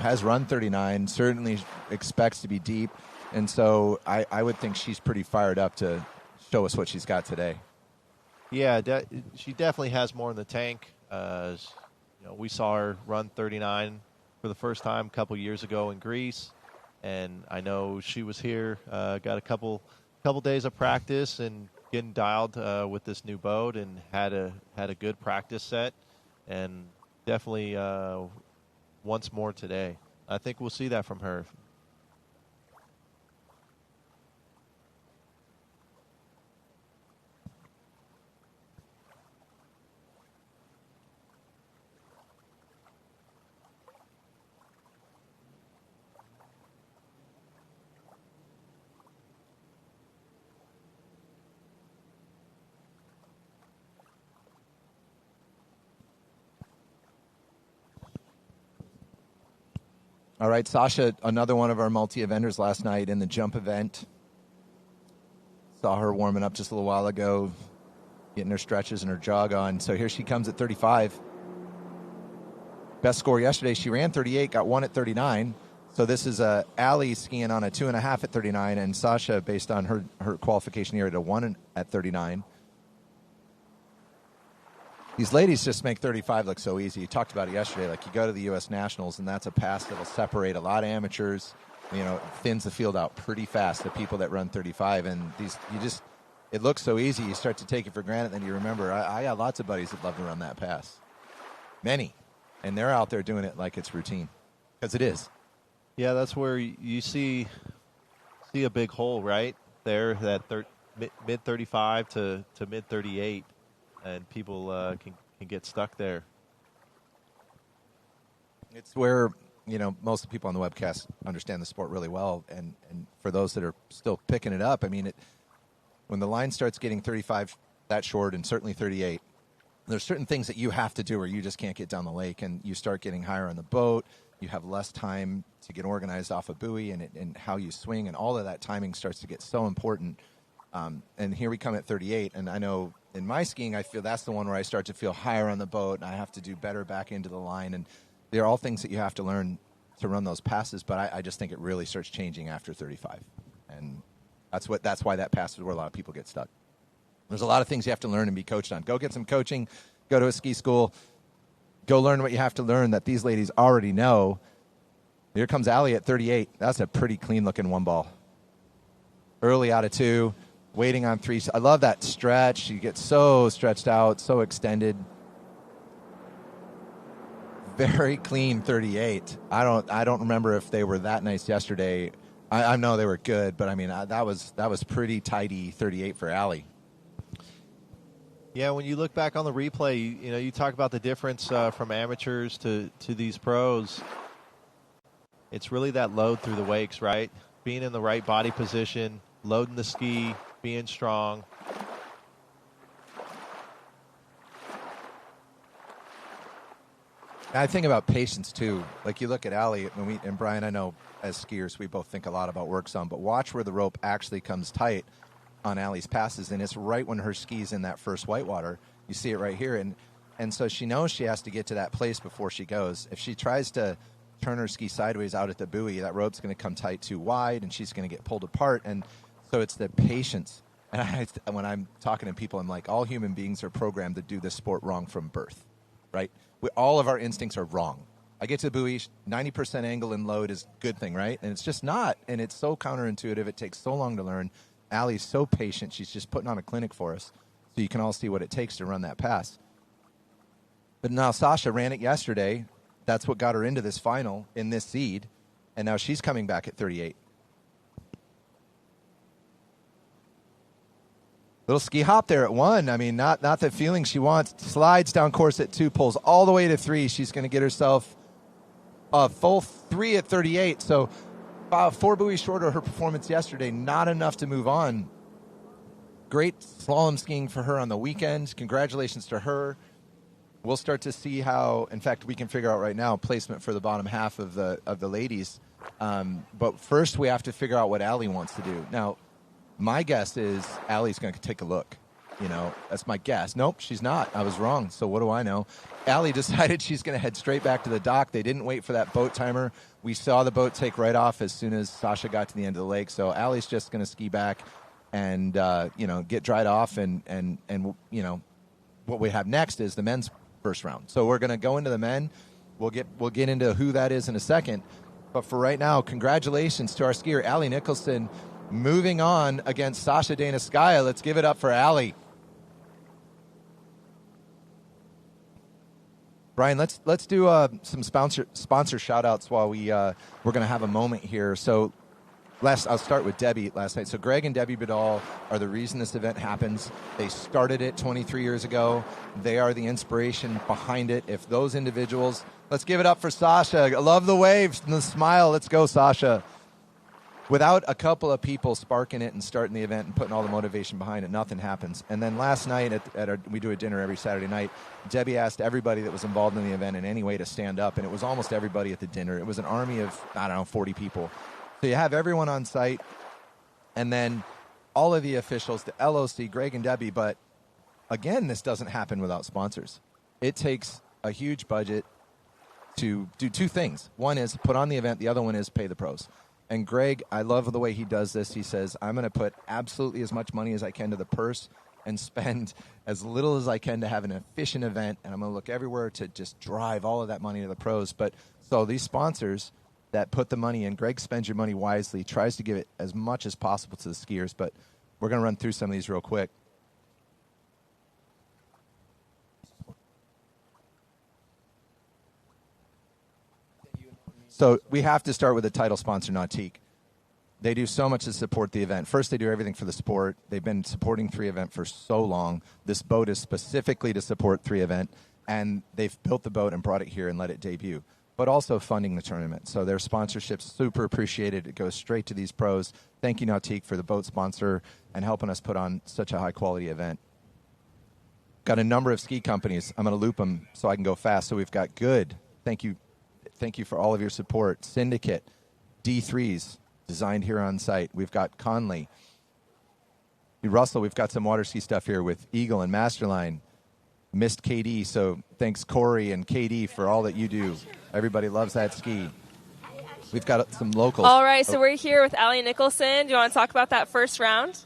has run 39 certainly expects to be deep, and so I would think she's pretty fired up to show us what she's got today. Yeah, she definitely has more in the tank. We saw her run 39 for the first time a couple years ago in Greece, and I know she was here, got a couple days of practice and getting dialed with this new boat, and had a good practice set, and definitely once more today. I think we'll see that from her. All right, Sasha, another one of our multi-eventers last night in the jump event. Saw her warming up just a little while ago, getting her stretches and her jog on. So here she comes at 35. Best score yesterday, she ran 38, got 1 at 39. So this is Allie skiing on a 2.5 at 39, and Sasha, based on her qualification here, at a 1 at 39. These ladies just make 35 look so easy. You talked about it yesterday. Like, you go to the U.S. Nationals, and that's a pass that'll separate a lot of amateurs. Thins the field out pretty fast, the people that run 35. And it looks so easy. You start to take it for granted, then you remember, I got lots of buddies that love to run that pass. Many. And they're out there doing it like it's routine, because it is. Yeah, that's where you see a big hole right there, that mid 35 to mid 38. And people can get stuck there. It's where, most of the people on the webcast understand the sport really well. And for those that are still picking it up, when the line starts getting 35 that short, and certainly 38, there's certain things that you have to do, or you just can't get down the lake. And you start getting higher on the boat. You have less time to get organized off a buoy, and how you swing, and all of that timing starts to get so important. And here we come at 38, and I know in my skiing, I feel that's the one where I start to feel higher on the boat, and I have to do better back into the line. And they're all things that you have to learn to run those passes, but I just think it really starts changing after 35. And that's why that pass is where a lot of people get stuck. There's a lot of things you have to learn and be coached on. Go get some coaching, go to a ski school, go learn what you have to learn that these ladies already know. Here comes Allie at 38. That's a pretty clean-looking one ball. Early out of 2. Waiting on 3. I love that stretch. She gets so stretched out, so extended. very clean 38. I don't remember if they were that nice yesterday. I know they were good, but I mean that was pretty tidy 38 for Allie. Yeah, when you look back on the replay, you talk about the difference from amateurs to these pros. It's really that load through the wakes, right? Being in the right body position, loading the ski, being strong. I think about patience too. Like you look at Allie and Brian, I know as skiers we both think a lot about work zone, but watch where the rope actually comes tight on Allie's passes, and it's right when her ski's in that first whitewater. You see it right here, and so she knows she has to get to that place before she goes. If she tries to turn her ski sideways out at the buoy, that rope's going to come tight too wide, and she's going to get pulled apart. And so it's the patience. And when I'm talking to people, I'm like, all human beings are programmed to do this sport wrong from birth, right? All of our instincts are wrong. I get to the buoy, 90% angle and load is a good thing, right? And it's just not. And it's so counterintuitive. It takes so long to learn. Allie's so patient. She's just putting on a clinic for us. So you can all see what it takes to run that pass. But now Sasha ran it yesterday. That's what got her into this final in this seed. And now she's coming back at 38. Little ski hop there at 1. I mean, not the feeling she wants. Slides down course at 2, pulls all the way to 3. She's going to get herself a full 3 at 38. So about 4 buoys short of her performance yesterday. Not enough to move on. Great slalom skiing for her on the weekend. Congratulations to her. We'll start to see how, in fact, we can figure out right now placement for the bottom half of the ladies. But first we have to figure out what Allie wants to do. Now, my guess is Allie's going to take a look. That's my guess. Nope, she's not. I was wrong. So what do I know? Allie decided she's going to head straight back to the dock. They didn't wait for that boat timer. We saw the boat take right off as soon as Sasha got to the end of the lake. So Allie's just going to ski back and, get dried off. And what we have next is the men's first round. So we're going to go into the men. We'll get into who that is in a second. But for right now, congratulations to our skier, Allie Nicholson, moving on against Sasha Danaskaya. Let's give it up for Allie. Brian, let's do some sponsor shout-outs while we're going to have a moment here. So I'll start with Debbie last night. So Greg and Debbie Badal are the reason this event happens. They started it 23 years ago. They are the inspiration behind it. If those individuals, let's give it up for Sasha. I love the waves and the smile. Let's go, Sasha. Without a couple of people sparking it and starting the event and putting all the motivation behind it, nothing happens. And then last night, we do a dinner every Saturday night, Debbie asked everybody that was involved in the event in any way to stand up, and it was almost everybody at the dinner. It was an army of, 40 people. So you have everyone on site, and then all of the officials, the LOC, Greg and Debbie, but again, this doesn't happen without sponsors. It takes a huge budget to do two things. One is put on the event, the other one is pay the pros. And Greg, I love the way he does this. He says, I'm going to put absolutely as much money as I can to the purse and spend as little as I can to have an efficient event, and I'm going to look everywhere to just drive all of that money to the pros. But so these sponsors that put the money in, Greg spends your money wisely, tries to give it as much as possible to the skiers, but we're going to run through some of these real quick. So we have to start with the title sponsor, Nautique. They do so much to support the event. First, they do everything for the sport. They've been supporting 3Event for so long. This boat is specifically to support 3Event, and they've built the boat and brought it here and let it debut, but also funding the tournament. So their sponsorship's super appreciated. It goes straight to these pros. Thank you, Nautique, for the boat sponsor and helping us put on such a high-quality event. Got a number of ski companies. I'm going to loop them so I can go fast. So we've got Good. Thank you for all of your support. Syndicate, D3s, designed here on site. We've got Conley. Russell, we've got some water ski stuff here with Eagle and Masterline. Missed KD, so thanks Corey and KD for all that you do. Everybody loves that ski. We've got some locals. All right, so we're here with Allie Nicholson. Do you want to talk about that first round?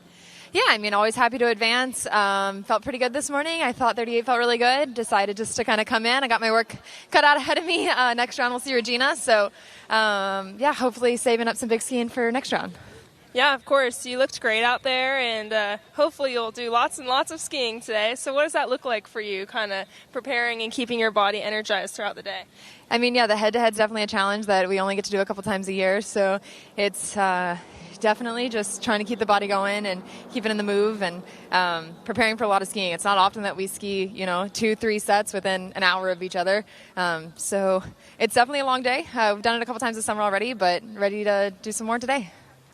Yeah, I mean, always happy to advance. Felt pretty good this morning. I thought 38 felt really good. Decided just to kind of come in. I got my work cut out ahead of me. Next round we'll see Regina. So, hopefully saving up some big skiing for next round. Yeah, of course. You looked great out there, and hopefully you'll do lots and lots of skiing today. So what does that look like for you, kind of preparing and keeping your body energized throughout the day? I mean, yeah, the head-to-head's definitely a challenge that we only get to do a couple times a year. So it's definitely just trying to keep the body going and keep it in the move and preparing for a lot of skiing. It's not often that we ski, 2-3 sets within an hour of each other. So it's definitely a long day. We've done it a couple times this summer already, but ready to do some more today.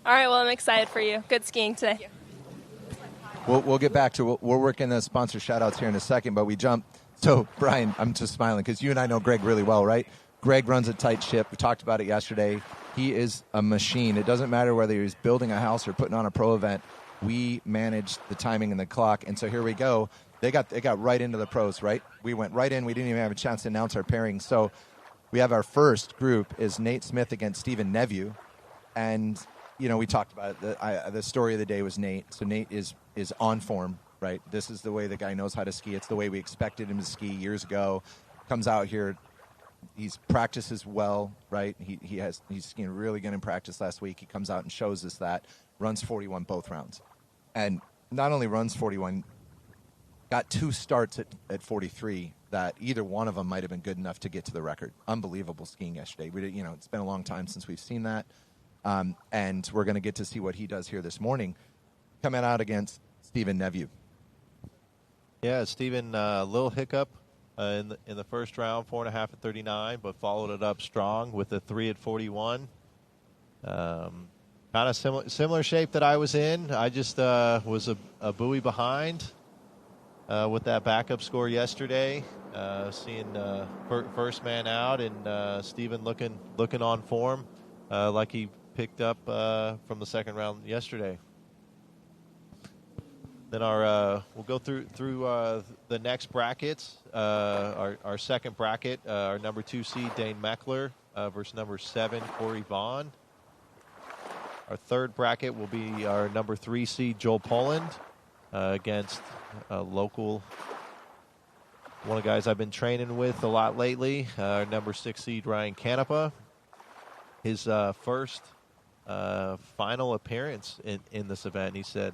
All right, well, I'm excited for you. Good skiing today. We'll get back to we're working the sponsor shout-outs here in a second, but we jump. So, Brian, I'm just smiling because you and I know Greg really well, right? Greg runs a tight ship. We talked about it yesterday. He is a machine. It doesn't matter whether he's building a house or putting on a pro event. We manage the timing and the clock, and so here we go. They got right into the pros, right? We went right in. We didn't even have a chance to announce our pairing. So we have our first group is Nate Smith against Stephen Neveu, and we talked about it. The story of the day was Nate. So Nate is on form, right? This is the way the guy knows how to ski. It's the way we expected him to ski years ago. Comes out here. He's practices well, right? He's skiing really good in practice last week. He comes out and shows us that. Runs 41 both rounds. And not only runs 41, got 2 starts at 43 that either one of them might have been good enough to get to the record. Unbelievable skiing yesterday. It's been a long time since we've seen that. And we're going to get to see what he does here this morning, coming out against Stephen Neveu. Yeah, Stephen, a little hiccup in the first round, 4.5 at 39, but followed it up strong with a 3 at 41. Kind of similar shape that I was in. I just was a buoy behind with that backup score yesterday. Seeing first man out and Stephen looking on form like he picked up from the second round yesterday. Then we'll go through the next brackets. Our second bracket, our number 2 seed Dane Meckler versus number 7 Corey Vaughn. Our third bracket will be our number 3 seed Joel Poland against a local, one of the guys I've been training with a lot lately, our number 6 seed Ryan Canepa. His first final appearance in this event. He said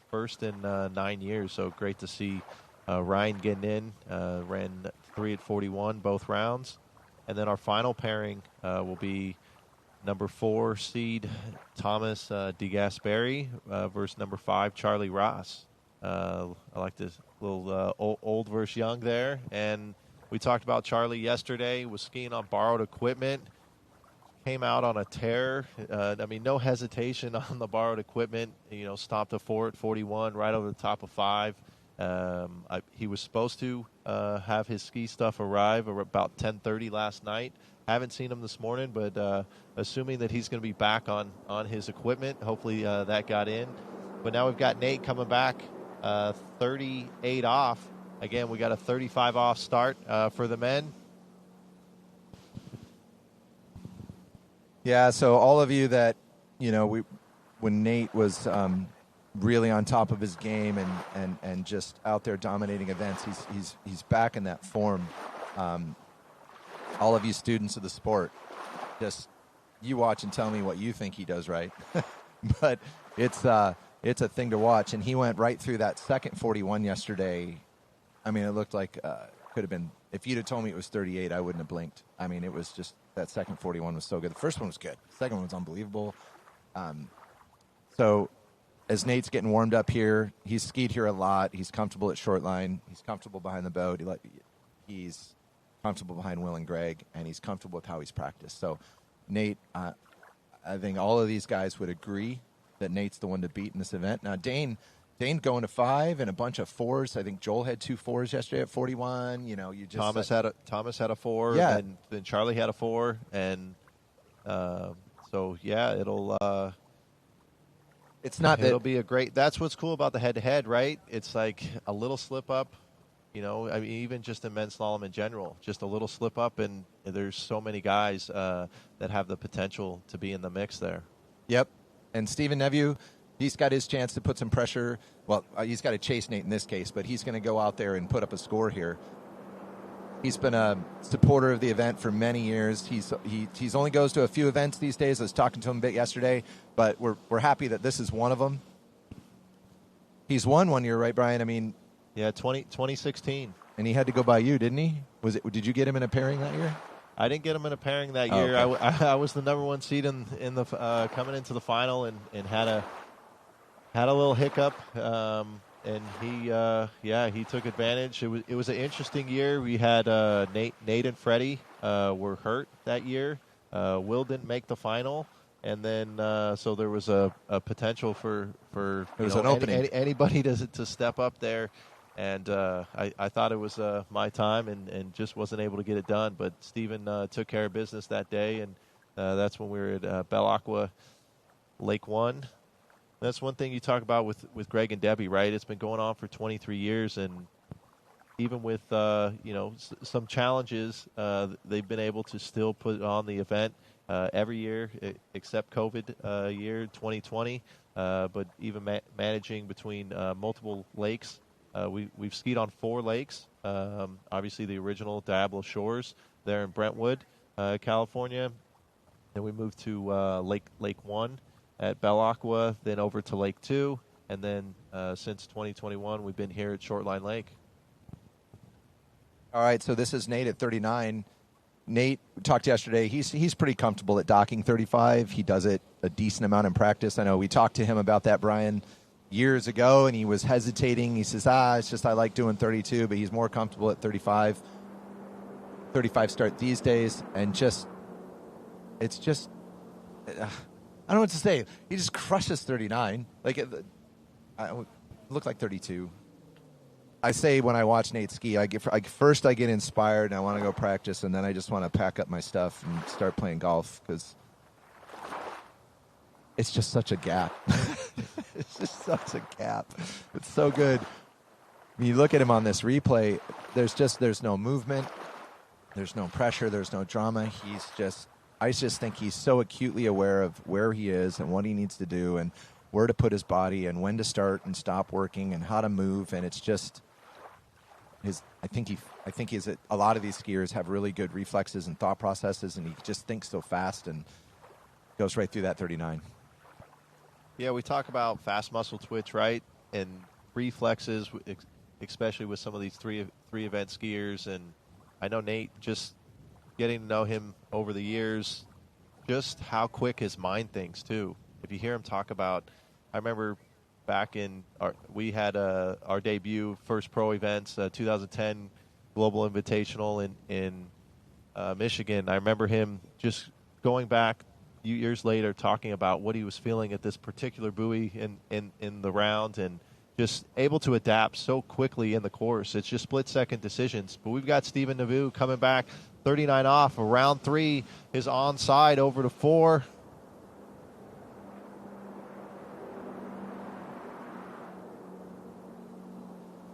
first in 9 years, so great to see Ryan getting in. Ran 3 at 41 both rounds. And then our final pairing will be number 4 seed Thomas DeGasperi versus number 5 Charlie Ross. I like this little old versus young there. And we talked about Charlie yesterday, was skiing on borrowed equipment. Came out on a tear. No hesitation on the borrowed equipment. Stopped a 4 at 41 right over the top of 5. He was supposed to have his ski stuff arrive about 10:30 last night. Haven't seen him this morning, but assuming that he's going to be back on his equipment, hopefully that got in. But now we've got Nate coming back 38 off. Again, we got a 35 off start for the men. Yeah, so all of you that, when Nate was really on top of his game and just out there dominating events, he's back in that form. All of you students of the sport, just you watch and tell me what you think he does right. But it's a thing to watch, and he went right through that second 41 yesterday. It looked like could have been, if you'd have told me it was 38, I wouldn't have blinked. It was just, that second 41 was so good. The first one was good. The second one was unbelievable. So as Nate's getting warmed up here, he's skied here a lot. He's comfortable at Shortline. He's comfortable behind the boat. He's comfortable behind Will and Greg, and he's comfortable with how he's practiced. So Nate, I think all of these guys would agree that Nate's the one to beat in this event. Now, Dane going to 5 and a bunch of 4s. I think Joel had 2 4s yesterday at 41. Thomas had a 4. Yeah. And then Charlie had a 4, and so yeah, it'll. It's not it'll be a great. That's what's cool about the head-to-head, right? It's like a little slip up. Even just in men's slalom in general, just a little slip up, and there's so many guys that have the potential to be in the mix there. Yep, and Stephen Neveu. He's got his chance to put some pressure. Well, he's got to chase Nate in this case, but he's going to go out there and put up a score here. He's been a supporter of the event for many years. He's only goes to a few events these days. I was talking to him a bit yesterday, but we're happy that this is one of them. He's won one year, right, Brian? I mean, yeah, 2016. And he had to go by you, didn't he? Did you get him in a pairing that year? I didn't get him in a pairing that year. Okay. I was the number one seed in the coming into the final and had a little hiccup. And he took advantage. It was an interesting year. We had Nate and Freddie were hurt that year. Will didn't make the final, and then so there was a potential for there was an opening. Anybody to step up there, and I thought it was my time and just wasn't able to get it done. But Steven took care of business that day, and that's when we were at Belle Aqua Lake 1. That's one thing you talk about with Greg and Debbie, right? It's been going on for 23 years, and even with some challenges, they've been able to still put on the event every year, except COVID year 2020. But even managing between multiple lakes, we've skied on 4 lakes. Obviously, the original Diablo Shores there in Brentwood, California. Then we moved to Lake 1. At Belle Aqua, then over to Lake 2, and then since 2021, we've been here at Shortline Lake. All right, so this is Nate at 39. Nate, we talked yesterday. He's pretty comfortable at docking 35. He does it a decent amount in practice. I know we talked to him about that, Brian, years ago, and he was hesitating. He says, it's just I like doing 32, but he's more comfortable at 35. 35 start these days, and it's just... I don't know what to say. He just crushes 39. I look like 32. I say when I watch Nate ski, first I get inspired and I want to go practice, and then I just want to pack up my stuff and start playing golf because it's just such a gap. It's just such a gap. It's so good. When you look at him on this replay, there's no movement, there's no pressure, there's no drama. I just think he's so acutely aware of where he is and what he needs to do and where to put his body and when to start and stop working and how to move. And it's just I think a lot of these skiers have really good reflexes and thought processes, and he just thinks so fast and goes right through that 39. Yeah, we talk about fast muscle twitch, right? And reflexes, especially with some of these three event skiers. And I know Nate, just getting to know him over the years, just how quick his mind thinks too. If you hear him talk about, I remember back in we had our debut first pro events, 2010 Global Invitational in Michigan. I remember him just going back a few years later talking about what he was feeling at this particular buoy in the round, and just able to adapt so quickly in the course. It's just split-second decisions. But we've got Steven Navu coming back, 39 off. Round 3 is onside over to 4.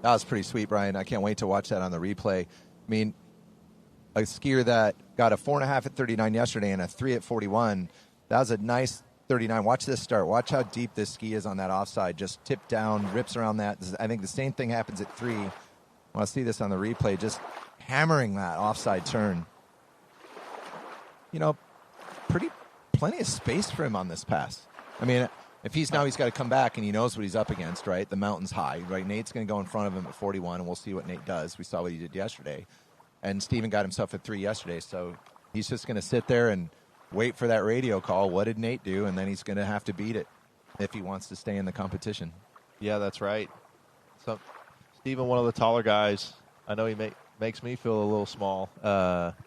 That was pretty sweet, Brian. I can't wait to watch that on the replay. I mean, a skier that got a 4.5 at 39 yesterday and a 3 at 41, that was a nice 39. Watch this start. Watch how deep this ski is on that offside. Just tipped down, rips around that. I think the same thing happens at 3. I want to see this on the replay. Just hammering that offside turn. You know, plenty of space for him on this pass. I mean, if he's got to come back and he knows what he's up against, right? The mountain's high, right? Nate's going to go in front of him at 41, and we'll see what Nate does. We saw what he did yesterday. And Steven got himself at 3 yesterday, so he's just going to sit there and wait for that radio call. What did Nate do? And then he's going to have to beat it if he wants to stay in the competition. Yeah, that's right. So, Steven, one of the taller guys, I know he makes me feel a little small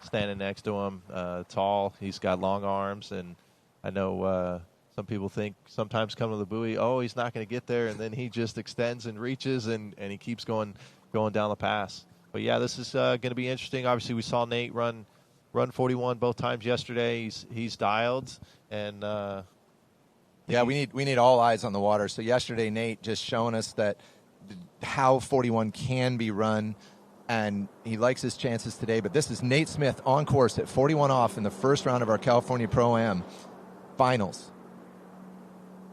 standing next to him. Tall, he's got long arms, and I know some people think sometimes coming to the buoy, he's not going to get there, and then he just extends and reaches, and he keeps going down the pass. But, yeah, this is going to be interesting. Obviously, we saw Nate run 41 both times yesterday. He's dialed, and yeah, we need all eyes on the water. So yesterday, Nate just showing us that how 41 can be run, and he likes his chances today. But this is Nate Smith on course at 41 off in the first round of our California Pro-Am finals.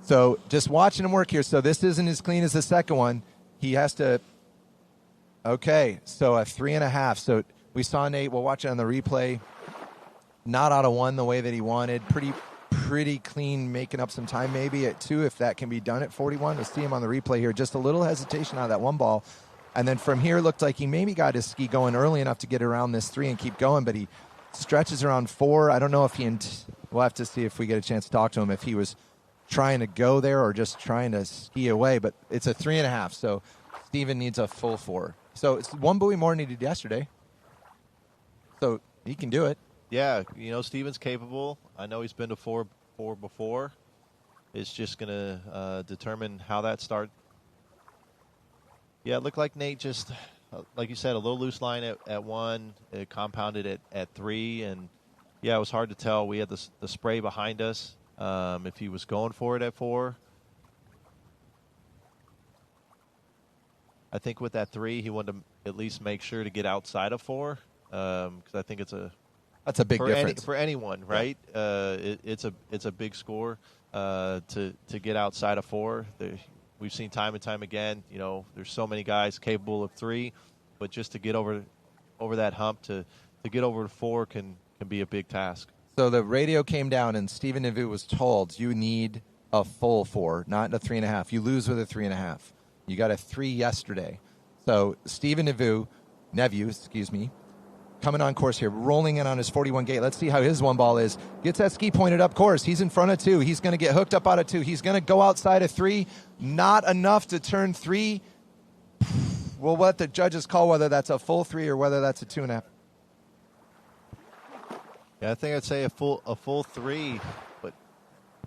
So just watching him work here. So this isn't as clean as the second one. He has to. Okay, so a 3.5. So We saw Nate. We'll watch it on the replay. Not out of 1 the way that he wanted. Pretty clean, making up some time maybe at 2 if that can be done at 41. We'll see him on the replay here. Just a little hesitation out of that 1 ball. And then from here, looked like he maybe got his ski going early enough to get around this 3 and keep going, but he stretches around 4. I don't know if we'll have to see if we get a chance to talk to him, if he was trying to go there or just trying to ski away, but it's a 3.5, so Steven needs a full 4. So it's 1 buoy more needed yesterday. So he can do it. Yeah, Steven's capable. I know he's been to 4 before. It's just going to determine how that start. Yeah, it looked like Nate just, like you said, a little loose line at 1. It compounded at 3. And, yeah, it was hard to tell. We had the spray behind us if he was going for it at 4. I think with that 3, he wanted to at least make sure to get outside of 4 because I think that's a big difference for anyone, right? Yeah. It's a big score to get outside of 4. We've seen time and time again. There's so many guys capable of 3, but just to get over that hump to get over to 4 can be a big task. So the radio came down, and Steven Navu was told you need a full 4, not a 3.5. You lose with a 3.5. You got a 3 yesterday. So Steven Navu, coming on course here, rolling in on his 41 gate. Let's see how his 1 ball is. Gets that ski pointed up course. He's in front of 2. He's going to get hooked up out of 2. He's going to go outside of 3. Not enough to turn 3. We'll let the judges call whether that's a full 3 or whether that's a 2.5. Yeah, I think I'd say a full 3, but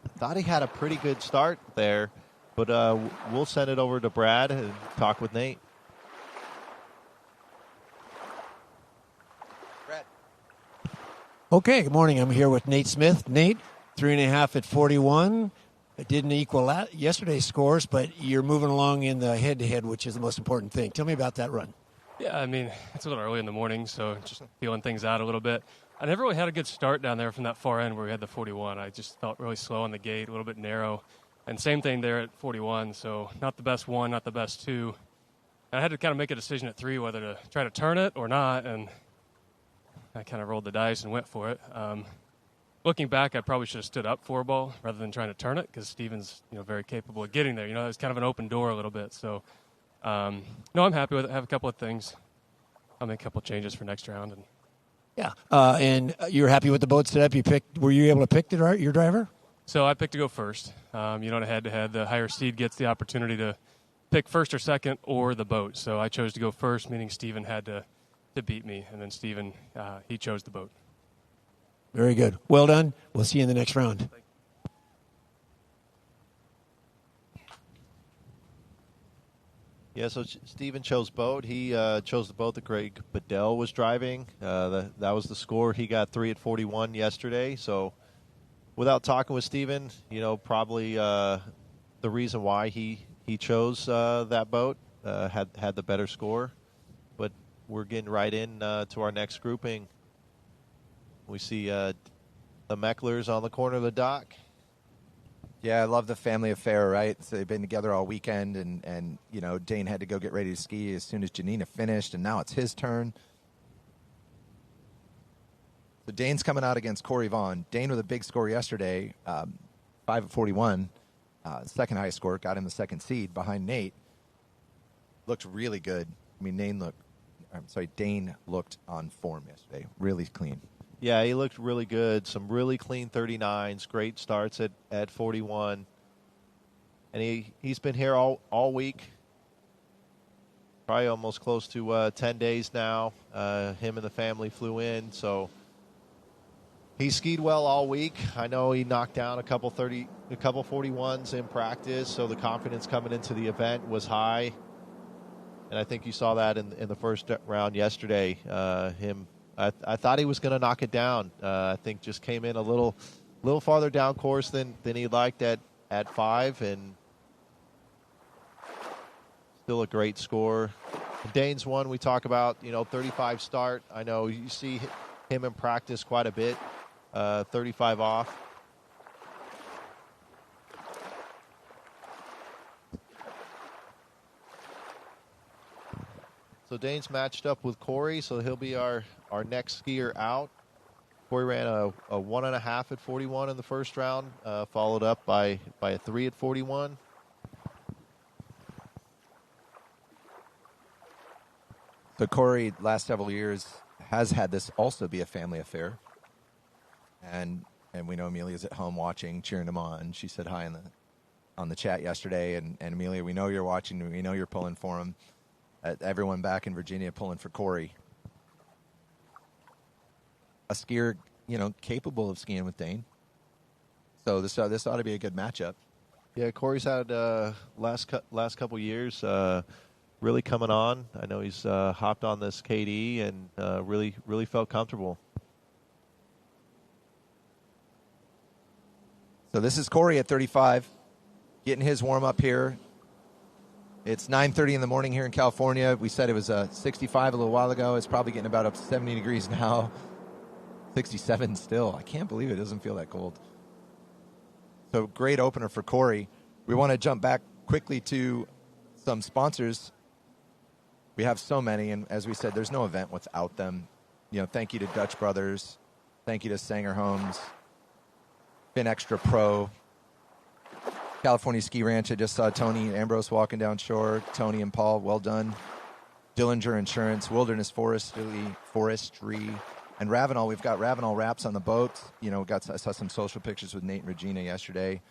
I thought he had a pretty good start there. But we'll send it over to Brad and talk with Nate. Okay, good morning. I'm here with Nate Smith. Nate, 3.5 at 41. It didn't equal yesterday's scores, but you're moving along in the head-to-head, which is the most important thing. Tell me about that run. Yeah, I mean, it's a little early in the morning, so just feeling things out a little bit. I never really had a good start down there from that far end where we had the 41. I just felt really slow on the gate, a little bit narrow. And same thing there at 41, so not the best 1, not the best 2. And I had to kind of make a decision at 3 whether to try to turn it or not, and I kind of rolled the dice and went for it. Looking back, I probably should have stood up 4 ball rather than trying to turn it because Steven's very capable of getting there. It was kind of an open door a little bit. So, no, I'm happy with it. I have a couple of things. I'll make a couple of changes for next round. Yeah, and you're happy with the boat setup you picked. Were you able to pick your driver? So I picked to go first. In a head-to-head, the higher seed gets the opportunity to pick first or second or the boat. So I chose to go first, meaning Steven had to beat me, and then Steven, he chose the boat. Very good. Well done. We'll see you in the next round. Yeah, so Steven chose boat. He chose the boat that Greg Bedell was driving. That was the score. He got 3 at 41 yesterday. So without talking with Steven, probably the reason why he chose that boat had the better score. But we're getting right in to our next grouping. We see the Mecklers on the corner of the dock. Yeah, I love the family affair, right? So they've been together all weekend, and Dane had to go get ready to ski as soon as Janina finished, and now it's his turn. So Dane's coming out against Corey Vaughn. Dane with a big score yesterday, 5 at 41, second highest score, got him the second seed behind Nate. Looked really good. I mean, Dane looked on form yesterday, really clean. Yeah, he looked really good. Some really clean 39s, great starts at 41. And he's been here all week, probably almost close to 10 days now. Him and the family flew in, so he skied well all week. I know he knocked down a couple 41s in practice, so the confidence coming into the event was high. And I think you saw that in the first round yesterday. I thought he was going to knock it down. I think just came in a little farther down course than he liked at 5, and still a great score. Dane's one we talk about, 35 start. I know you see him in practice quite a bit, 35 off. So Dane's matched up with Corey, so he'll be our next skier out. Corey ran a 1.5 at 41 in the first round, followed up by a 3 at 41. So Corey, last several years, has had this also be a family affair. And we know Amelia's at home watching, cheering him on. She said hi on the chat yesterday. And Amelia, we know you're watching. We know you're pulling for him. Everyone back in Virginia pulling for Corey. A skier, capable of skiing with Dane. So this ought to be a good matchup. Yeah, Corey's had last couple years really coming on. I know he's hopped on this KD and really felt comfortable. So this is Corey at 35, getting his warm up here. It's 9:30 in the morning here in California. We said it was 65 a little while ago. It's probably getting about up to 70 degrees now. 67 still. I can't believe it doesn't feel that cold. So great opener for Corey. We want to jump back quickly to some sponsors. We have so many, and as we said, there's no event without them. Thank you to Dutch Brothers. Thank you to Sanger Homes. Fin Extra Pro. California Ski Ranch. I just saw Tony and Ambrose walking down shore. Tony and Paul, well done. Dillinger Insurance, Wilderness Forestry, and Ravenel. We've got Ravenel wraps on the boat. I saw some social pictures with Nate and Regina yesterday.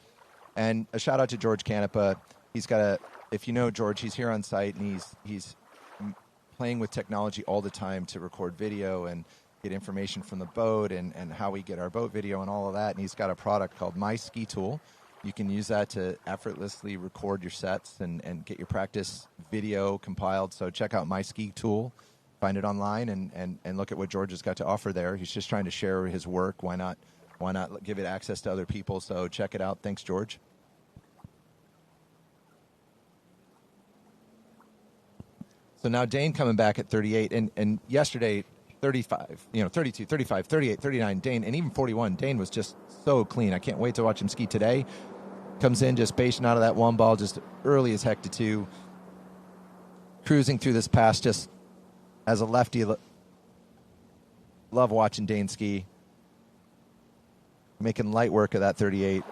And a shout out to George Canepa. He's got if you know George, he's here on site, and he's playing with technology all the time to record video and get information from the boat and how we get our boat video and all of that. And he's got a product called My Ski Tool. You can use that to effortlessly record your sets and get your practice video compiled. So check out My Ski Tool. Find it online and look at what George has got to offer there. He's just trying to share his work. Why not give it access to other people? So check it out. Thanks, George. So now Dane coming back at 38, and yesterday 35, 32, 35, 38, 39, Dane, and even 41. Dane was just so clean. I can't wait to watch him ski today. Comes in just basing out of that one ball, just early as heck to 2. Cruising through this pass just as a lefty. Love watching Dane ski. Making light work of that 38.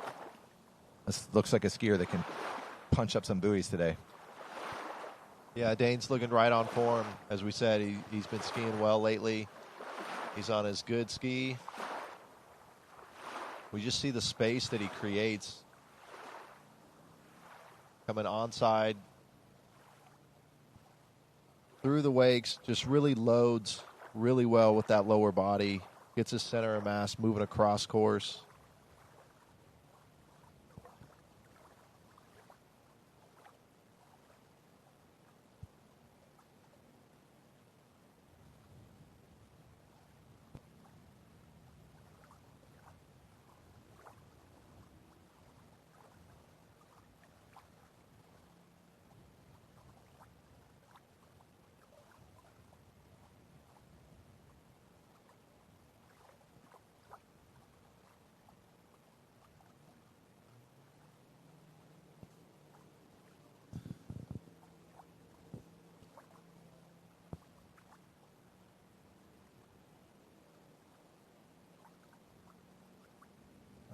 This looks like a skier that can punch up some buoys today. Yeah, Dane's looking right on form. As we said, he's been skiing well lately. He's on his good ski. We just see the space that he creates. Coming onside. Through the wakes, just really loads really well with that lower body. Gets his center of mass moving across course.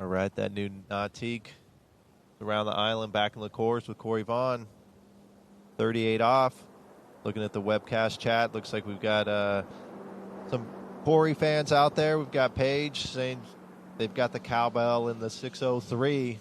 All right, that new Nautique around the island, back in the course with Corey Vaughn. 38 off. Looking at the webcast chat, looks like we've got some Corey fans out there. We've got Paige saying they've got the cowbell in the 603.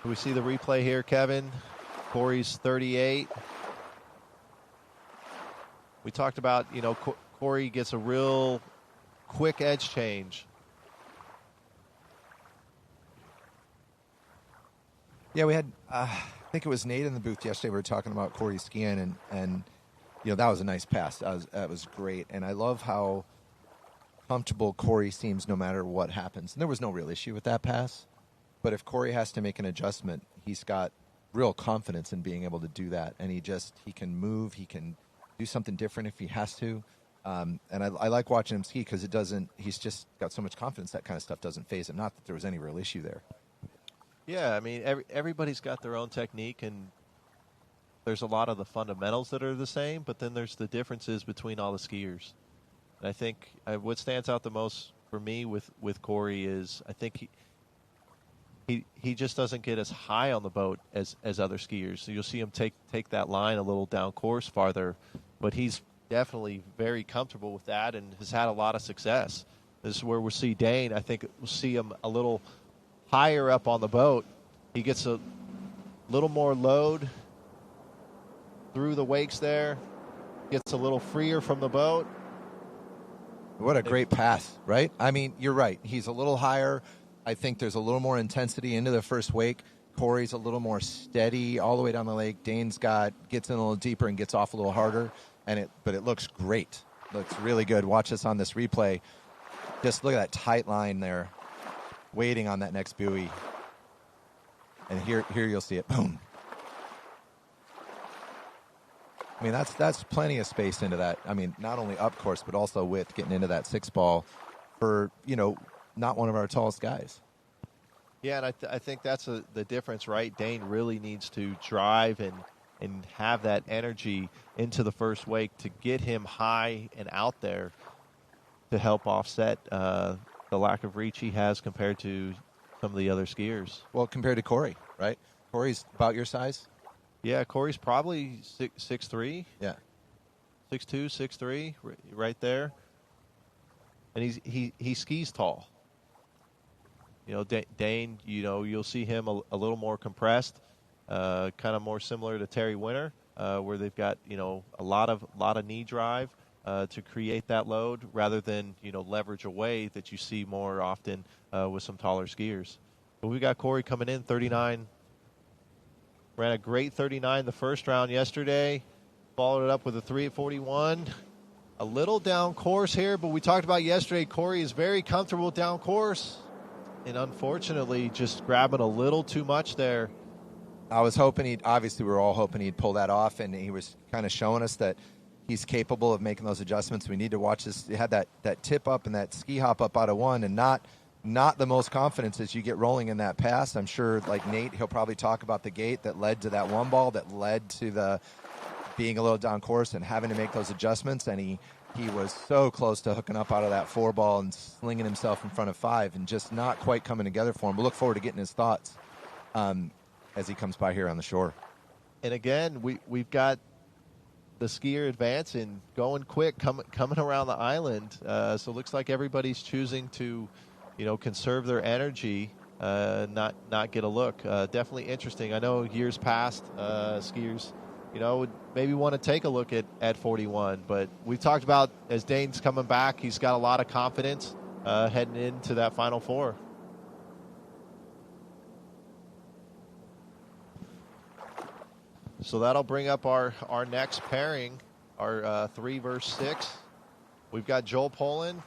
We see the replay here, Kevin. Corey's 38. We talked about, Corey gets a real quick edge change. Yeah, we had, I think it was Nate in the booth yesterday. We were talking about Corey skiing, and that was a nice pass. That was great. And I love how comfortable Corey seems no matter what happens. And there was no real issue with that pass. But if Corey has to make an adjustment, he's got real confidence in being able to do that. And he can move. He can do something different if he has to. And I like watching him ski because he's just got so much confidence that kind of stuff doesn't phase him. Not that there was any real issue there. Yeah, I mean, everybody's got their own technique, and there's a lot of the fundamentals that are the same, but then there's the differences between all the skiers. And I think what stands out the most for me with Corey is I think he just doesn't get as high on the boat as other skiers. So you'll see him take that line a little down course farther, but he's definitely very comfortable with that and has had a lot of success. This is where we'll see Dane. I think we'll see him a little higher up on the boat. He gets a little more load through the wakes there, gets a little freer from the boat. What a great pass, right? I mean, you're right. He's a little higher. I think there's a little more intensity into the first wake. Corey's a little more steady all the way down the lake. Dane's gets in a little deeper and gets off a little harder, but it looks great. Looks really good. Watch this on this replay. Just look at that tight line there, waiting on that next buoy. And here you'll see it. Boom. I mean, that's plenty of space into that. I mean, not only up course, but also width, getting into that 6-ball for, not one of our tallest guys. Yeah, and I think that's the difference, right? Dane really needs to drive and have that energy into the first wake to get him high and out there to help offset the lack of reach he has compared to some of the other skiers. Well, compared to Corey, right? Corey's about your size? Yeah, Corey's probably 6'3". Yeah. 6'2", 6'3", right there. And he skis tall. Dane, you'll see him a little more compressed, kind of more similar to Terry Winter, where they've got, a lot of knee drive to create that load rather than, leverage away that you see more often with some taller skiers. But we got Corey coming in, 39. Ran a great 39 the first round yesterday. Followed it up with a 3 at 41. A little down course here, but we talked about yesterday, Corey is very comfortable down course. And unfortunately, just grabbing a little too much there. I was hoping obviously we were all hoping he'd pull that off, and he was kind of showing us that he's capable of making those adjustments. We need to watch this. He had that tip up and that ski hop up out of one, and not the most confidence as you get rolling in that pass. I'm sure, like Nate, he'll probably talk about the gate that led to that one ball, that led to the being a little down course and having to make those adjustments. And he was so close to hooking up out of that 4 ball and slinging himself in front of 5 and just not quite coming together for him. But look forward to getting his thoughts as he comes by here on the shore. And again, we've got the skier advancing, going quick, coming around the island. So it looks like everybody's choosing to, conserve their energy, not get a look. Definitely interesting. I know years past, skiers, would maybe want to take a look at 41. But we've talked about, as Dane's coming back, he's got a lot of confidence heading into that Final Four. So that'll bring up our next pairing, our 3 versus 6. We've got Joel Poland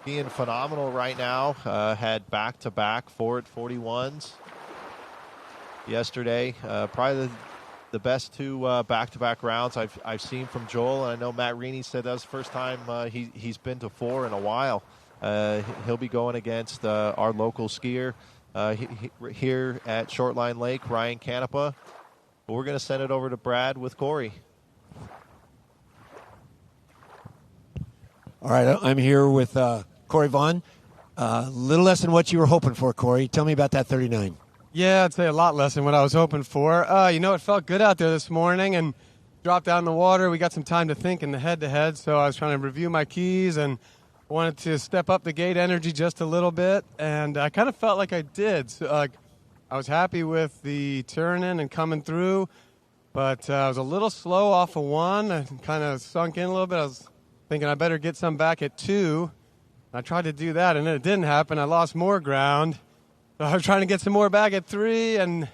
skiing phenomenal right now. Had back-to-back 4 at 41s yesterday. Probably the best 2 back-to-back rounds I've seen from Joel. And I know Matt Reaney said that was the first time he's been to 4 in a while. He'll be going against our local skier here at Shortline Lake, Ryan Canepa. But we're going to send it over to Brad with Corey. All right, I'm here with Corey Vaughn. A little less than what you were hoping for, Corey. Tell me about that 39. Yeah, I'd say a lot less than what I was hoping for. It felt good out there this morning and dropped out in the water. We got some time to think in the head-to-head, so I was trying to review my keys and wanted to step up the gate energy just a little bit, and I kind of felt like I did. So, I was happy with the turning and coming through, but I was a little slow off of 1. I kind of sunk in a little bit. I was thinking I better get some back at 2. I tried to do that, and it didn't happen. I lost more ground. So I was trying to get some more back at 3 and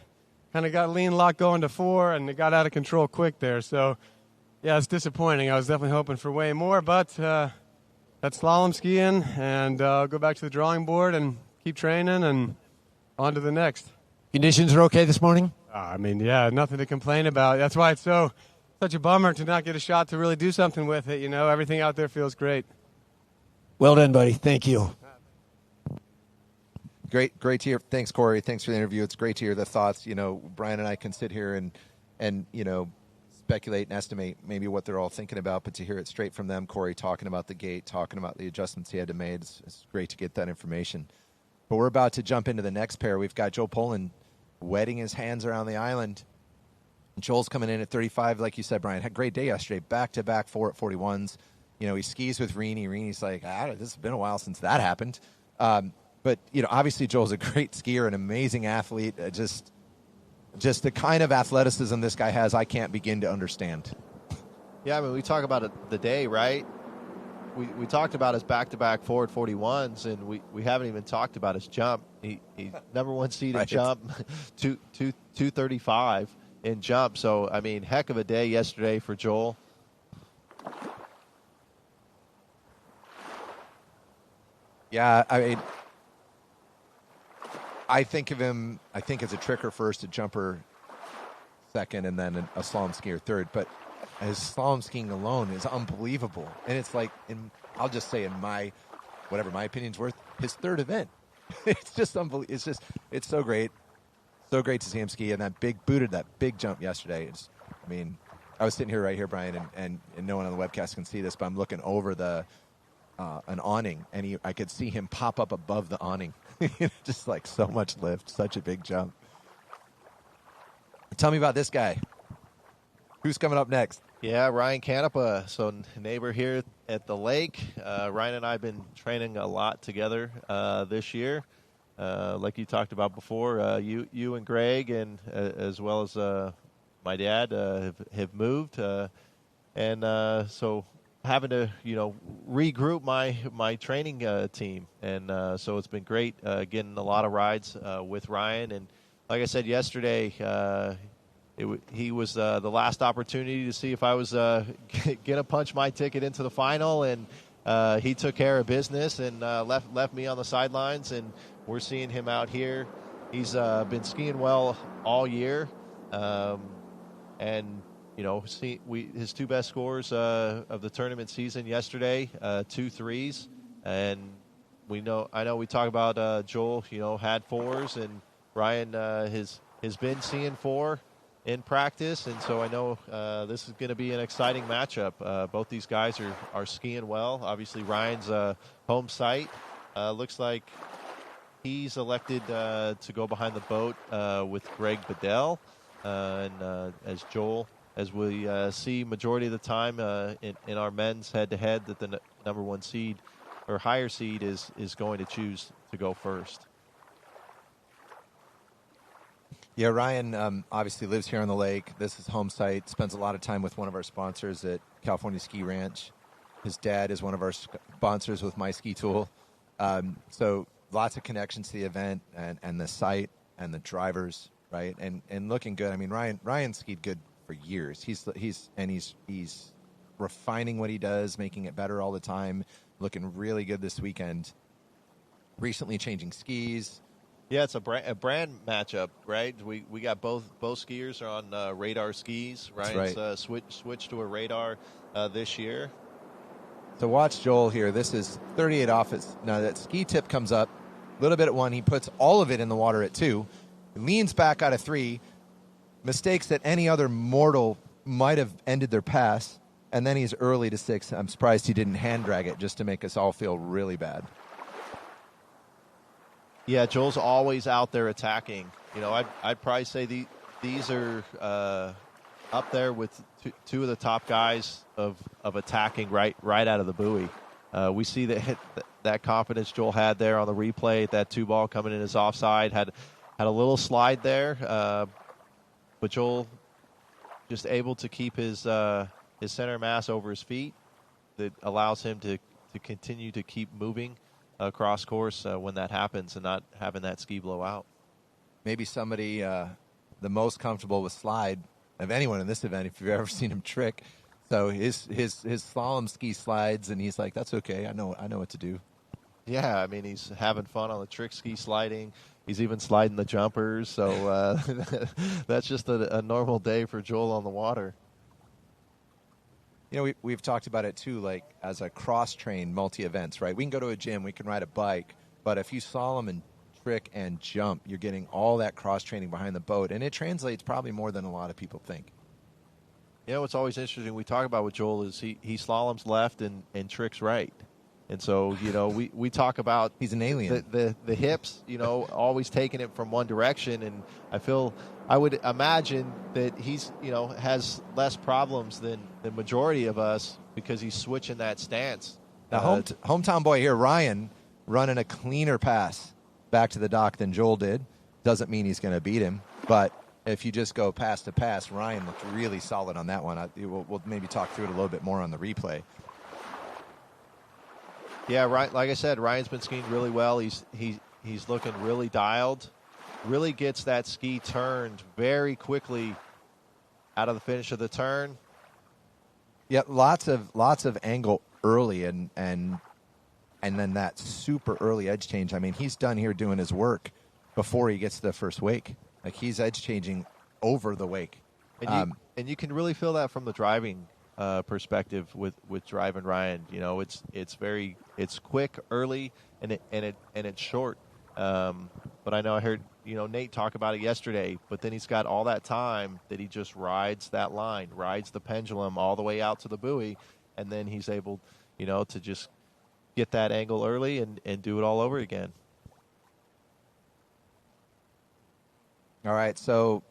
kind of got lean lock going to 4, and it got out of control quick there. So, yeah, it's disappointing. I was definitely hoping for way more, but that's slalom skiing, and go back to the drawing board and keep training and on to the next. Conditions are okay this morning? Yeah, nothing to complain about. That's why it's so such a bummer to not get a shot to really do something with it. Everything out there feels great. Well done, buddy. Thank you. Great to hear. Thanks, Corey. Thanks for the interview. It's great to hear the thoughts. Brian and I can sit here and speculate and estimate maybe what they're all thinking about, but to hear it straight from them, Corey talking about the gate, talking about the adjustments he had to make, it's great to get that information. But we're about to jump into the next pair. We've got Joel Poland wetting his hands around the island. Joel's coming in at 35, like you said, Brian. Had a great day yesterday. Back-to-back 4 at 41s. He skis with Rini. Rini's like, this has been a while since that happened. But, obviously Joel's a great skier, an amazing athlete. Just the kind of athleticism this guy has, I can't begin to understand. Yeah, I mean, we talk about the day, right? We talked about his back-to-back 4 at 41s, and we haven't even talked about his jump. He number one seed in jump, 235 in jump. So, I mean, heck of a day yesterday for Joel. Yeah, I mean, I think of him, I think as a tricker first, a jumper second, and then a slalom skier third. But his slalom skiing alone is unbelievable. And it's like, I'll just say in my, whatever my opinion's worth, his third event. It's just unbelievable. It's so great. So great to see him ski. And that big jump yesterday. I was sitting here right here, Brian, and no one on the webcast can see this, but I'm looking over an awning, and I could see him pop up above the awning. Just like so much lift, such a big jump. Tell me about this guy. Who's coming up next? Yeah, Ryan Canepa, so neighbor here at the lake. Ryan and I have been training a lot together this year. Like you talked about before, you and Greg, and as well as my dad have moved, and so having to regroup my training team, and so it's been great getting a lot of rides with Ryan. And like I said yesterday, he was the last opportunity to see if I was gonna punch my ticket into the final, and he took care of business and left me on the sidelines. And we're seeing him out here. He's been skiing well all year, and his two best scores of the tournament season yesterday, 2 3s, and I know we talk about Joel, had 4s, and Ryan has been seeing 4 in practice, and so I know this is going to be an exciting matchup. Both these guys are skiing well. Obviously, Ryan's home site looks like he's elected to go behind the boat with Greg Bedell, and as Joel, as we see majority of the time in our men's head-to-head, that the number one seed or higher seed is going to choose to go first. Yeah, Ryan obviously lives here on the lake. This is home site. Spends a lot of time with one of our sponsors at California Ski Ranch. His dad is one of our sponsors with My Ski Tool. So lots of connections to the event and the site and the drivers, right? And looking good. I mean, Ryan skied good for years. He's refining what he does, making it better all the time. Looking really good this weekend. Recently changing skis. Yeah, it's a brand matchup, right? We got both skiers are on Radar skis. Ryan's right. Switched to a Radar this year. So watch Joel here. This is 38 off. Now that ski tip comes up a little bit at 1. He puts all of it in the water at 2. He leans back out of 3. Mistakes that any other mortal might have ended their pass. And then he's early to 6. I'm surprised he didn't hand drag it just to make us all feel really bad. Yeah, Joel's always out there attacking. I'd probably say these are up there with two of the top guys of attacking right out of the buoy. We see that confidence Joel had there on the replay. That 2-ball coming in his offside had a little slide there, but Joel just able to keep his center mass over his feet. That allows him to continue to keep moving across course when that happens and not having that ski blow out. Maybe somebody the most comfortable with slide of anyone in this event, if you've ever seen him trick. So his slalom ski slides, and he's like, that's okay. I know what to do. Yeah, I mean, he's having fun on the trick ski sliding. He's even sliding the jumpers. So that's just a normal day for Joel on the water. we've talked about it too, like as a cross-train multi-events, right? We can go to a gym, we can ride a bike, but if you slalom and trick and jump, you're getting all that cross-training behind the boat, and it translates probably more than a lot of people think. What's always interesting we talk about with Joel is he slaloms left and tricks right. And so, we talk about he's an alien. The hips, always taking it from one direction. And I would imagine that he's, has less problems than the majority of us because he's switching that stance. Now, hometown boy here, Ryan, running a cleaner pass back to the dock than Joel did. Doesn't mean he's going to beat him, but if you just go pass to pass, Ryan looked really solid on that one. We'll maybe talk through it a little bit more on the replay. Yeah, right. Like I said, Ryan's been skiing really well. He's looking really dialed. Really gets that ski turned very quickly out of the finish of the turn. Yeah, lots of angle early and then that super early edge change. I mean, he's done here doing his work before he gets to the first wake. Like he's edge changing over the wake. And you can really feel that from the driving perspective with driving Ryan. It's quick early and it's short. But I know I heard Nate talk about it yesterday. But then he's got all that time that he just rides that line, rides the pendulum all the way out to the buoy, and then he's able to just get that angle early and do it all over again. All right, so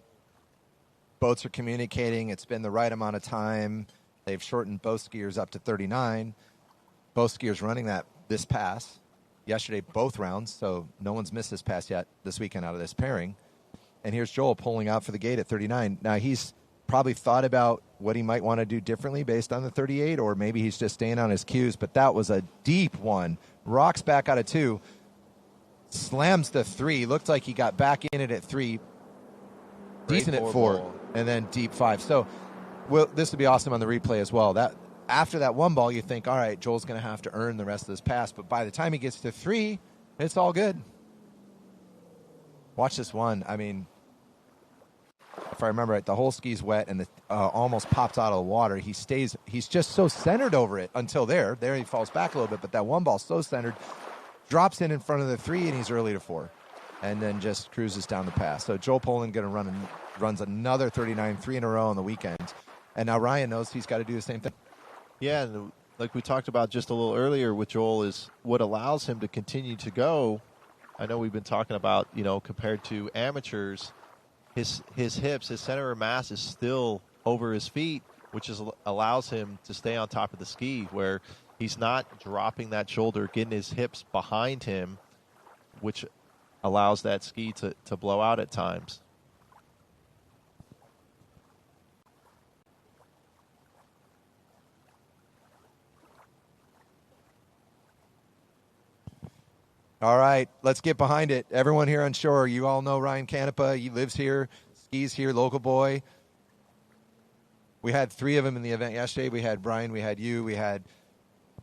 boats are communicating. It's been the right amount of time. They've shortened both skiers up to 39. Both skiers running this pass. Yesterday, both rounds, so no one's missed this pass yet this weekend out of this pairing. And here's Joel pulling out for the gate at 39. Now, he's probably thought about what he might want to do differently based on the 38, or maybe he's just staying on his cues, but that was a deep one. Rocks back out of 2. Slams the 3. Looked like he got back in it at 3. Decent at 4, and then deep 5. So this would be awesome on the replay as well. That after that one ball, you think, all right, Joel's going to have to earn the rest of this pass. But by the time he gets to 3, it's all good. Watch this one. I mean, if I remember right, the whole ski's wet and almost pops out of the water. He's just so centered over it until there. There he falls back a little bit, but that one ball's so centered, drops in front of the 3, and he's early to 4. And then just cruises down the pass. So Joel Poland going to runs another 39, 3 in a row on the weekend. And now Ryan knows he's got to do the same thing. Yeah, and like we talked about just a little earlier with Joel is what allows him to continue to go. I know we've been talking about, compared to amateurs, his hips, his center of mass is still over his feet, which allows him to stay on top of the ski where he's not dropping that shoulder, getting his hips behind him, which allows that ski to blow out at times. All right, let's get behind it. Everyone here on shore, you all know Ryan Canepa. He lives here, skis here, local boy. We had 3 of them in the event yesterday. We had Brian, we had you, we had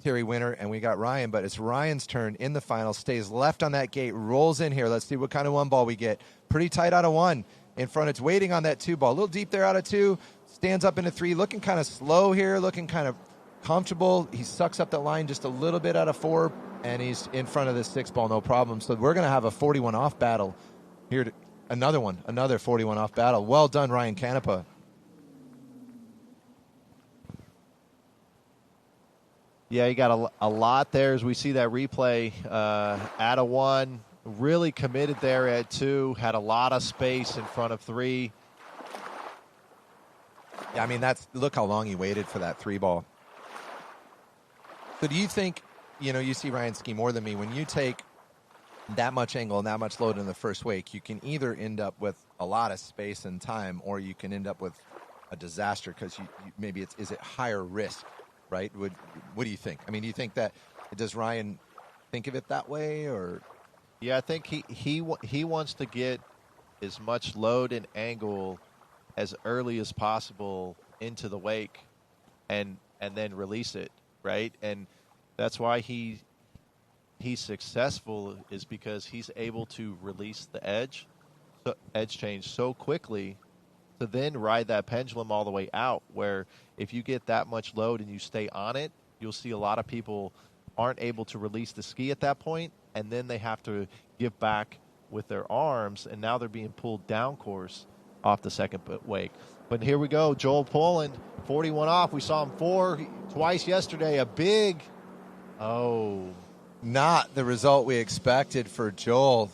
Terry Winter, and we got Ryan, but it's Ryan's turn in the final. Stays left on that gate, rolls in here. Let's see what kind of 1 ball we get. Pretty tight out of 1 in front. It's waiting on that 2 ball. A little deep there out of 2. Stands up into 3. Looking kind of slow here, looking kind of comfortable. He sucks up the line just a little bit out of 4, and he's in front of this 6 ball, no problem. So we're going to have a 41 off battle here. Another 41 off battle. Well done, Ryan Canepa. Yeah, you got a lot there as we see that replay. At a 1, really committed there at 2, had a lot of space in front of 3. Yeah, I mean, look how long he waited for that 3 ball. So do you think, you see Ryan ski more than me, when you take that much angle and that much load in the first wake, you can either end up with a lot of space and time, or you can end up with a disaster because maybe is it higher risk? Right? What do you think? I mean, do you think that does Ryan think of it that way, or? Yeah, I think he wants to get as much load and angle as early as possible into the wake, and then release it, right? And that's why he's successful, is because he's able to release the edge change so quickly to then ride that pendulum all the way out, where if you get that much load and you stay on it, you'll see a lot of people aren't able to release the ski at that point, and then they have to give back with their arms, and now they're being pulled down course off the second wake. But here we go, Joel Poland, 41 off. We saw him 4 twice yesterday. A big, not the result we expected for Joel.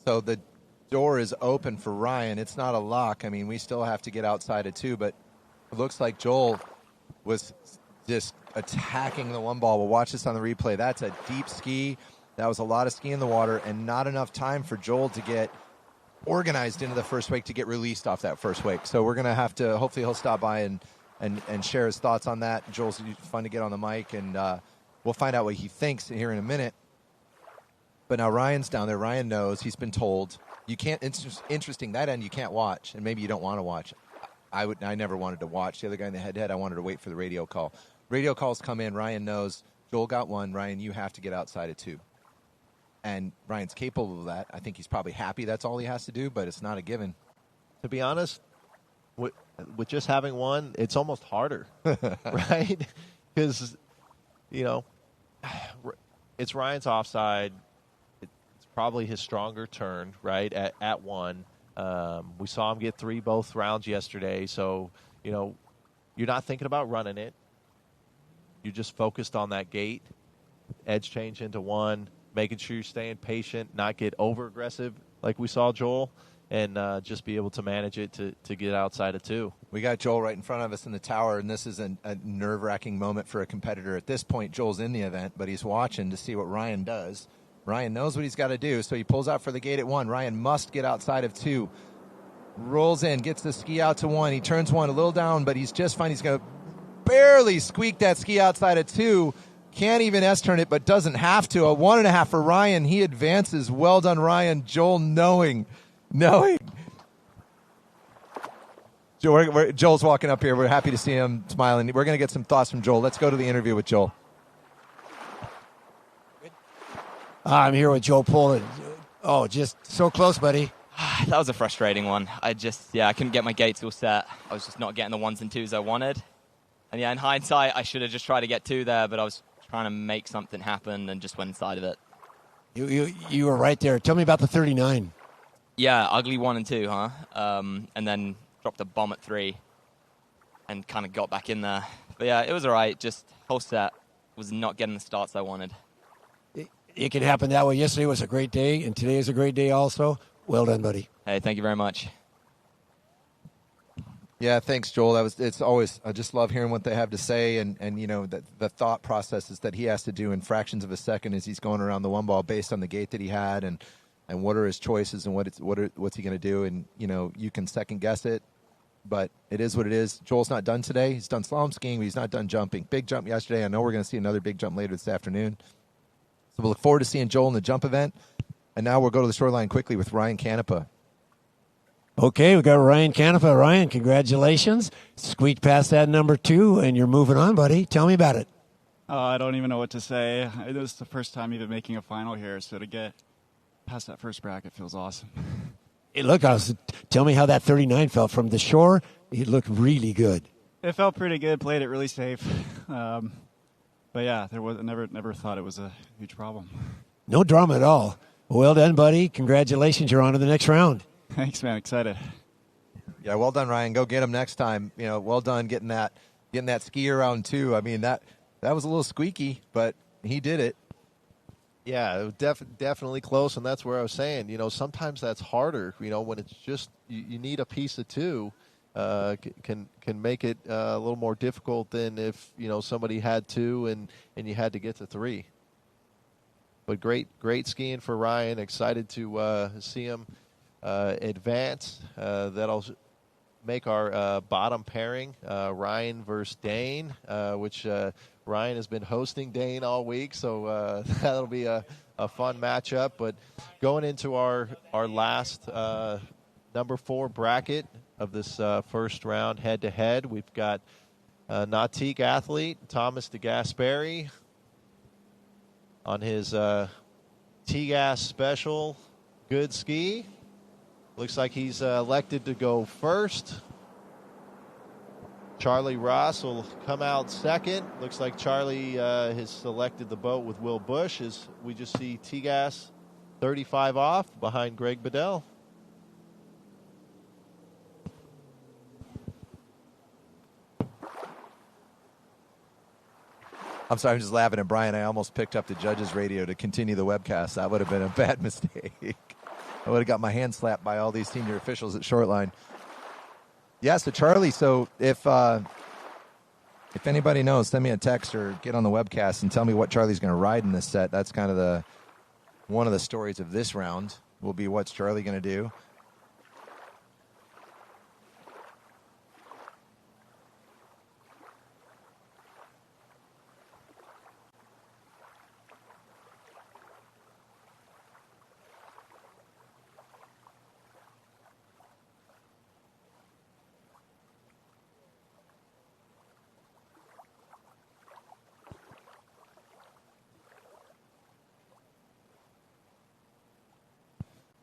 So the door is open for Ryan. It's not a lock. I mean, we still have to get outside of 2, but it looks like Joel was just attacking the one ball. We'll watch this on the replay. That's a deep ski. That was a lot of ski in the water and not enough time for Joel to get organized into the first wake to get released off that first wake. So we're going to have to, hopefully he'll stop by and share his thoughts on that. Joel's fun to get on the mic, and we'll find out what he thinks here in a minute. But now Ryan's down there. Ryan knows. He's been told. You can't, interesting, that end you can't watch, and maybe you don't want to watch. I never wanted to watch. The other guy in the head-to-head, I wanted to wait for the radio call. Radio calls come in. Ryan knows. Joel got 1. Ryan, you have to get outside of 2. And Ryan's capable of that. I think he's probably happy that's all he has to do, but it's not a given. To be honest, with just having 1, it's almost harder, right? Because, it's Ryan's offside. It's probably his stronger turn, right, at 1. We saw him get 3 both rounds yesterday. So, you're not thinking about running it. You're just focused on that gate, edge change into 1, making sure you're staying patient, not get over-aggressive like we saw Joel, and just be able to manage it to get outside of 2. We got Joel right in front of us in the tower, and this is a nerve-wracking moment for a competitor. At this point, Joel's in the event, but he's watching to see what Ryan does. Ryan knows what he's got to do, so he pulls out for the gate at 1. Ryan must get outside of 2. Rolls in, gets the ski out to 1. He turns 1 a little down, but he's just fine. He's going to barely squeak that ski outside of 2. Can't even S-turn it, but doesn't have to. A 1.5 for Ryan. He advances. Well done, Ryan. Joel knowing. Joel's walking up here. We're happy to see him smiling. We're going to get some thoughts from Joel. Let's go to the interview with Joel. I'm here with Joel Poland. Oh, just so close, buddy. That was a frustrating one. I couldn't get my gates all set. I was just not getting the 1s and 2s I wanted. And in hindsight, I should have just tried to get 2 there, but I was trying to make something happen and just went inside of it. You were right there. Tell me about the 39. Yeah, ugly 1 and 2, huh? And then dropped a bomb at 3 and kind of got back in there. But yeah, it was all right. Just whole set was not getting the starts I wanted. It can happen that way. Yesterday was a great day, and today is a great day also. Well done, buddy. Hey, thank you very much. Yeah, thanks, Joel. It's always, I just love hearing what they have to say, and the thought processes that he has to do in fractions of a second as he's going around the one ball based on the gate that he had, and what are his choices and what's he going to do, and you can second guess it, but it is what it is. Joel's not done today. He's done slalom skiing, but he's not done jumping. Big jump yesterday. I know we're going to see another big jump later this afternoon. So we'll look forward to seeing Joel in the jump event, and now we'll go to the Shortline quickly with Ryan Canepa. Okay, we got Ryan Canepa. Ryan, congratulations. Squeaked past that number 2, and you're moving on, buddy. Tell me about it. I don't even know what to say. It was the first time even making a final here, so to get past that first bracket feels awesome. Hey, look, tell me how that 39 felt from the shore. It looked really good. It felt pretty good. Played it really safe. But yeah, never thought it was a huge problem. No drama at all. Well done, buddy. Congratulations. You're on to the next round. Thanks, man. Excited. Yeah, well done, Ryan. Go get him next time. Well done getting that ski around too. I mean, that was a little squeaky, but he did it. Yeah, it was definitely close, and that's where I was saying, sometimes that's harder, when it's just you need a piece of 2, can make it a little more difficult than if, somebody had 2 and you had to get to 3. But great skiing for Ryan. Excited to see him advance. That'll make our bottom pairing, Ryan versus Dane, which Ryan has been hosting Dane all week, so that'll be a fun matchup. But going into our last number 4 bracket of this first round head-to-head, we've got Nautique athlete Thomas DeGasperi on his T-Gas special good ski. Looks like he's elected to go first. Charlie Ross will come out second. Looks like Charlie has selected the boat with Will Bush as we just see T-Gas 35 off behind Greg Bedell. I'm sorry, I'm just laughing at Brian. I almost picked up the judge's radio to continue the webcast. That would have been a bad mistake. I would have got my hand slapped by all these senior officials at Shortline. Yeah, so Charlie, so if anybody knows, send me a text or get on the webcast and tell me what Charlie's going to ride in this set. That's kind of one of the stories of this round will be what's Charlie going to do.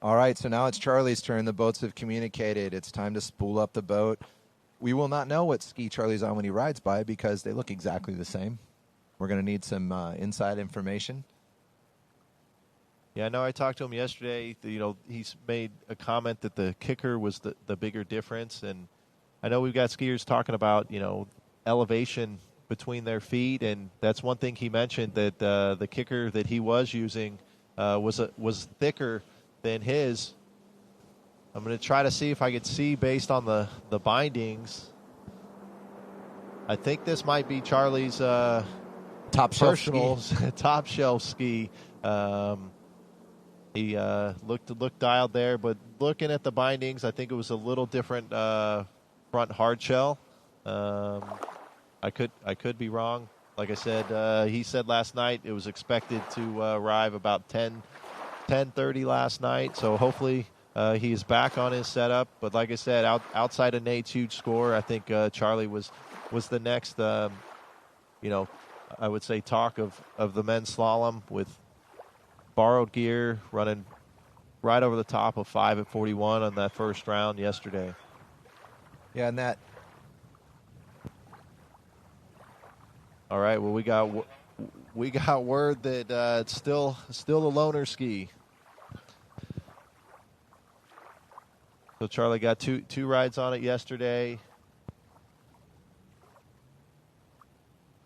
All right, so now it's Charlie's turn. The boats have communicated. It's time to spool up the boat. We will not know what ski Charlie's on when he rides by because they look exactly the same. We're going to need some inside information. Yeah, I know I talked to him yesterday. He's made a comment that the kicker was the bigger difference. And I know we've got skiers talking about, elevation between their feet. And that's one thing he mentioned, that the kicker that he was using was thicker than his. I'm going to try to see if I could see based on the bindings. I think this might be Charlie's top shelf ski. He looked dialed there, but looking at the bindings, I think it was a little different front hard shell. I could be wrong. Like I said, he said last night it was expected to arrive about 10:30 last night, so hopefully he is back on his setup. But like I said, outside of Nate's huge score, I think Charlie was the next, I would say talk of the men's slalom with borrowed gear, running right over the top of 5 at 41 on that first round yesterday. Yeah, and that. All right, well, we got word that it's still a loaner ski. So Charlie got two rides on it yesterday.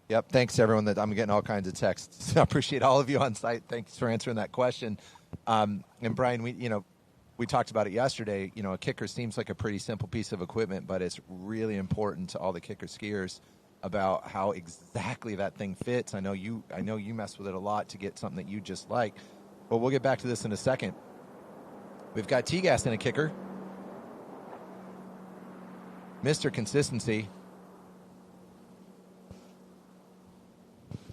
Yep, thanks to everyone. I'm getting all kinds of texts. I appreciate all of you on site. Thanks for answering that question. And Brian, we talked about it yesterday. A kicker seems like a pretty simple piece of equipment, but it's really important to all the kicker skiers about how exactly that thing fits. I know you mess with it a lot to get something that you just like. But we'll get back to this in a second. We've got T-Gas in a kicker. Mr. Consistency.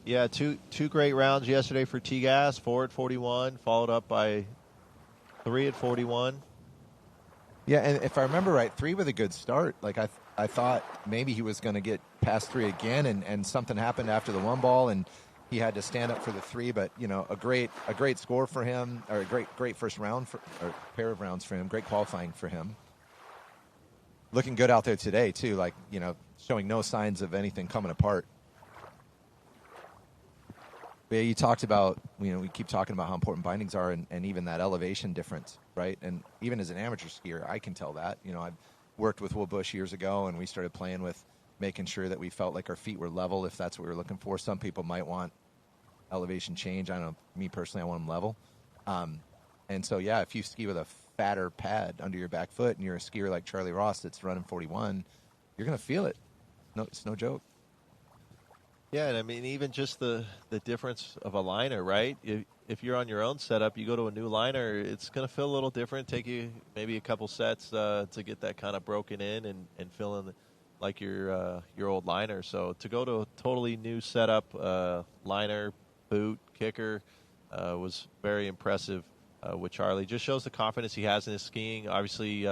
Yeah, two great rounds yesterday for T-Gas. 4 at 41, followed up by 3 at 41. Yeah, and if I remember right, 3 with a good start. Like I thought maybe he was going to get past 3 again, and something happened after the one ball, and he had to stand up for the 3. But a great score for him, or a great first round or pair of rounds for him. Great qualifying for him. Looking good out there today too, showing no signs of anything coming apart. But yeah, you talked about, we keep talking about how important bindings are and even that elevation difference, right? And even as an amateur skier, I can tell that. I've worked with Will Bush years ago, and we started playing with making sure that we felt like our feet were level if that's what we were looking for. Some people might want elevation change. I don't know. Me personally, I want them level. And so, yeah, if you ski with a fatter pad under your back foot and you're a skier like Charlie Ross that's running 41, you're going to feel it. No, it's no joke. Yeah, and I mean, even just the difference of a liner, right? If you're on your own setup, you go to a new liner, it's going to feel a little different. Take you maybe a couple sets to get that kind of broken in and feeling like your old liner. So to go to a totally new setup, liner, boot, kicker, was very impressive with Charlie. Just shows the confidence he has in his skiing. Obviously,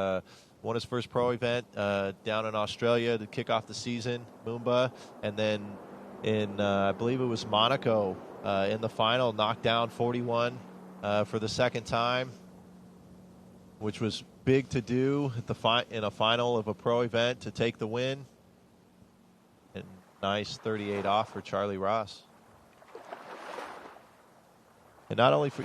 won his first pro event down in Australia to kick off the season, Moomba, and then in I believe it was Monaco in the final, knocked down 41 for the second time, which was big to do at in a final of a pro event to take the win. nice 38 off for Charlie Ross. And not only for,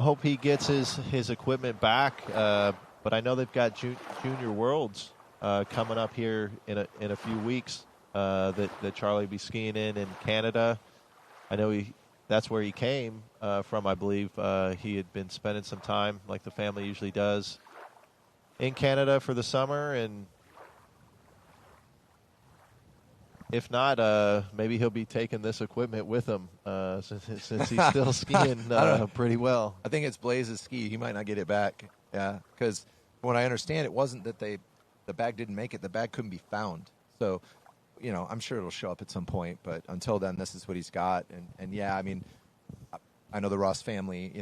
hope he gets his equipment back, but I know they've got Junior Worlds coming up here in a few weeks that Charlie will be skiing in Canada. I know that's where he came from, I believe. He had been spending some time, like the family usually does, in Canada for the summer, and if not, maybe he'll be taking this equipment with him since he's still skiing pretty well. I think it's Blaze's ski. He might not get it back. Yeah, because from what I understand, it wasn't that the bag didn't make it. The bag couldn't be found. So, I'm sure it'll show up at some point. But until then, this is what he's got. And yeah, I mean, I know the Ross family.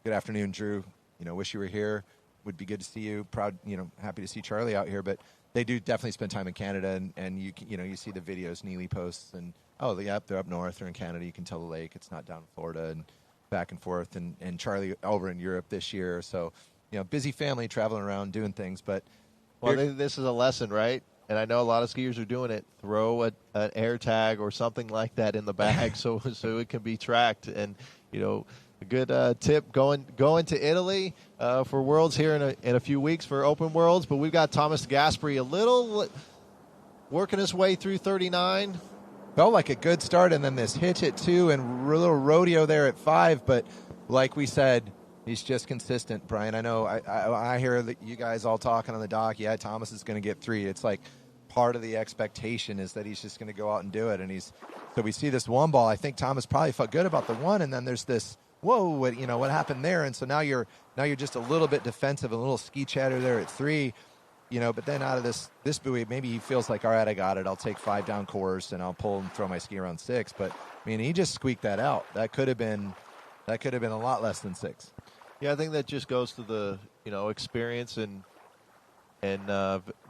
Good afternoon, Drew. Wish you were here. Would be good to see you. Proud, happy to see Charlie out here. But they do definitely spend time in Canada, and you see the videos Neely posts, and they're up north or in Canada. You can tell the lake. It's not down in Florida, and back and forth. And Charlie over in Europe this year. So, busy family traveling around doing things. But this is a lesson, right? And I know a lot of skiers are doing it. Throw an air tag or something like that in the bag so it can be tracked. And a good tip going to Italy for Worlds here in a few weeks for Open Worlds. But we've got Thomas Gasperi a little working his way through 39. Felt like a good start, and then this hitch at 2 and a little rodeo there at 5. But like we said, he's just consistent, Brian. I know I hear that you guys all talking on the dock. Yeah, Thomas is going to get 3. It's like part of the expectation is that he's just going to go out and do it. And so we see this one ball. I think Thomas probably felt good about the one, and then there's this, whoa, what happened there? And so now you're just a little bit defensive, a little ski chatter there at 3. But then out of this buoy, maybe he feels like, all right, I got it. I'll take 5 down course and I'll pull and throw my ski around 6. But I mean, he just squeaked that out. That could have been a lot less than 6. Yeah, I think that just goes to the experience and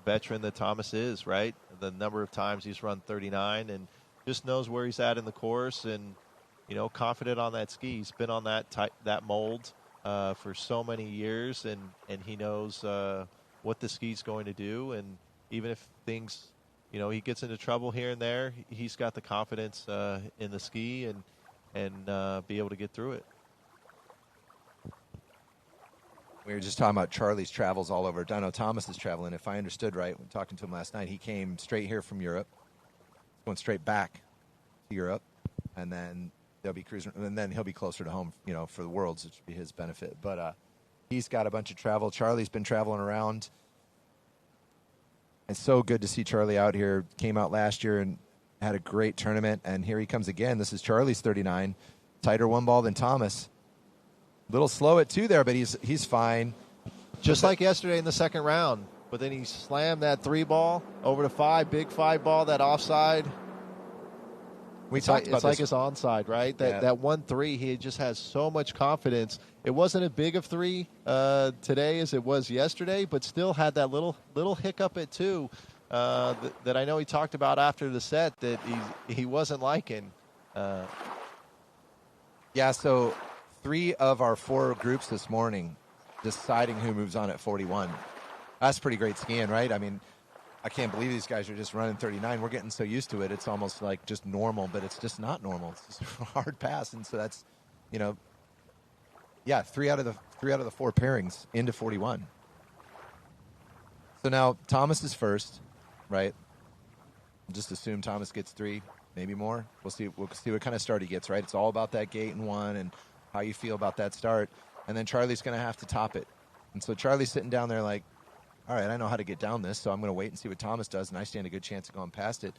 veteran that Thomas is, right? The number of times he's run 39 and just knows where he's at in the course, and confident on that ski. He's been on that mold for so many years, and he knows what the ski's going to do. And even if things, he gets into trouble here and there, he's got the confidence in the ski and be able to get through it. We were just talking about Charlie's travels all over. I know Thomas is traveling. If I understood right, when talking to him last night, he came straight here from Europe, going straight back to Europe, and then they'll be cruising, and then he'll be closer to home, for the Worlds, which would be his benefit. But he's got a bunch of travel. Charlie's been traveling around. It's so good to see Charlie out here. Came out last year and had a great tournament, and here he comes again. This is Charlie's 39, tighter one ball than Thomas. Little slow at 2 there, but he's fine. Just like yesterday in the second round. But then he slammed that 3 ball over to 5, big 5 ball, that offside. It's like his onside, right? That 1-3, he just has so much confidence. It wasn't as big of 3 today as it was yesterday, but still had that little hiccup at 2 that I know he talked about after the set that he wasn't liking. So 3 of our 4 groups this morning deciding who moves on at 41. That's pretty great skiing, right? I mean, I can't believe these guys are just running 39. We're getting so used to it. It's almost like just normal, but it's just not normal. It's just a hard pass. And so that's, 3 out of the 4 pairings into 41. So now Thomas is first, right? Just assume Thomas gets 3, maybe more. We'll see what kind of start he gets, right? It's all about that gate and 1 and how you feel about that start. And then Charlie's going to have to top it. And so Charlie's sitting down there like, all right, I know how to get down this, so I'm going to wait and see what Thomas does, and I stand a good chance of going past it.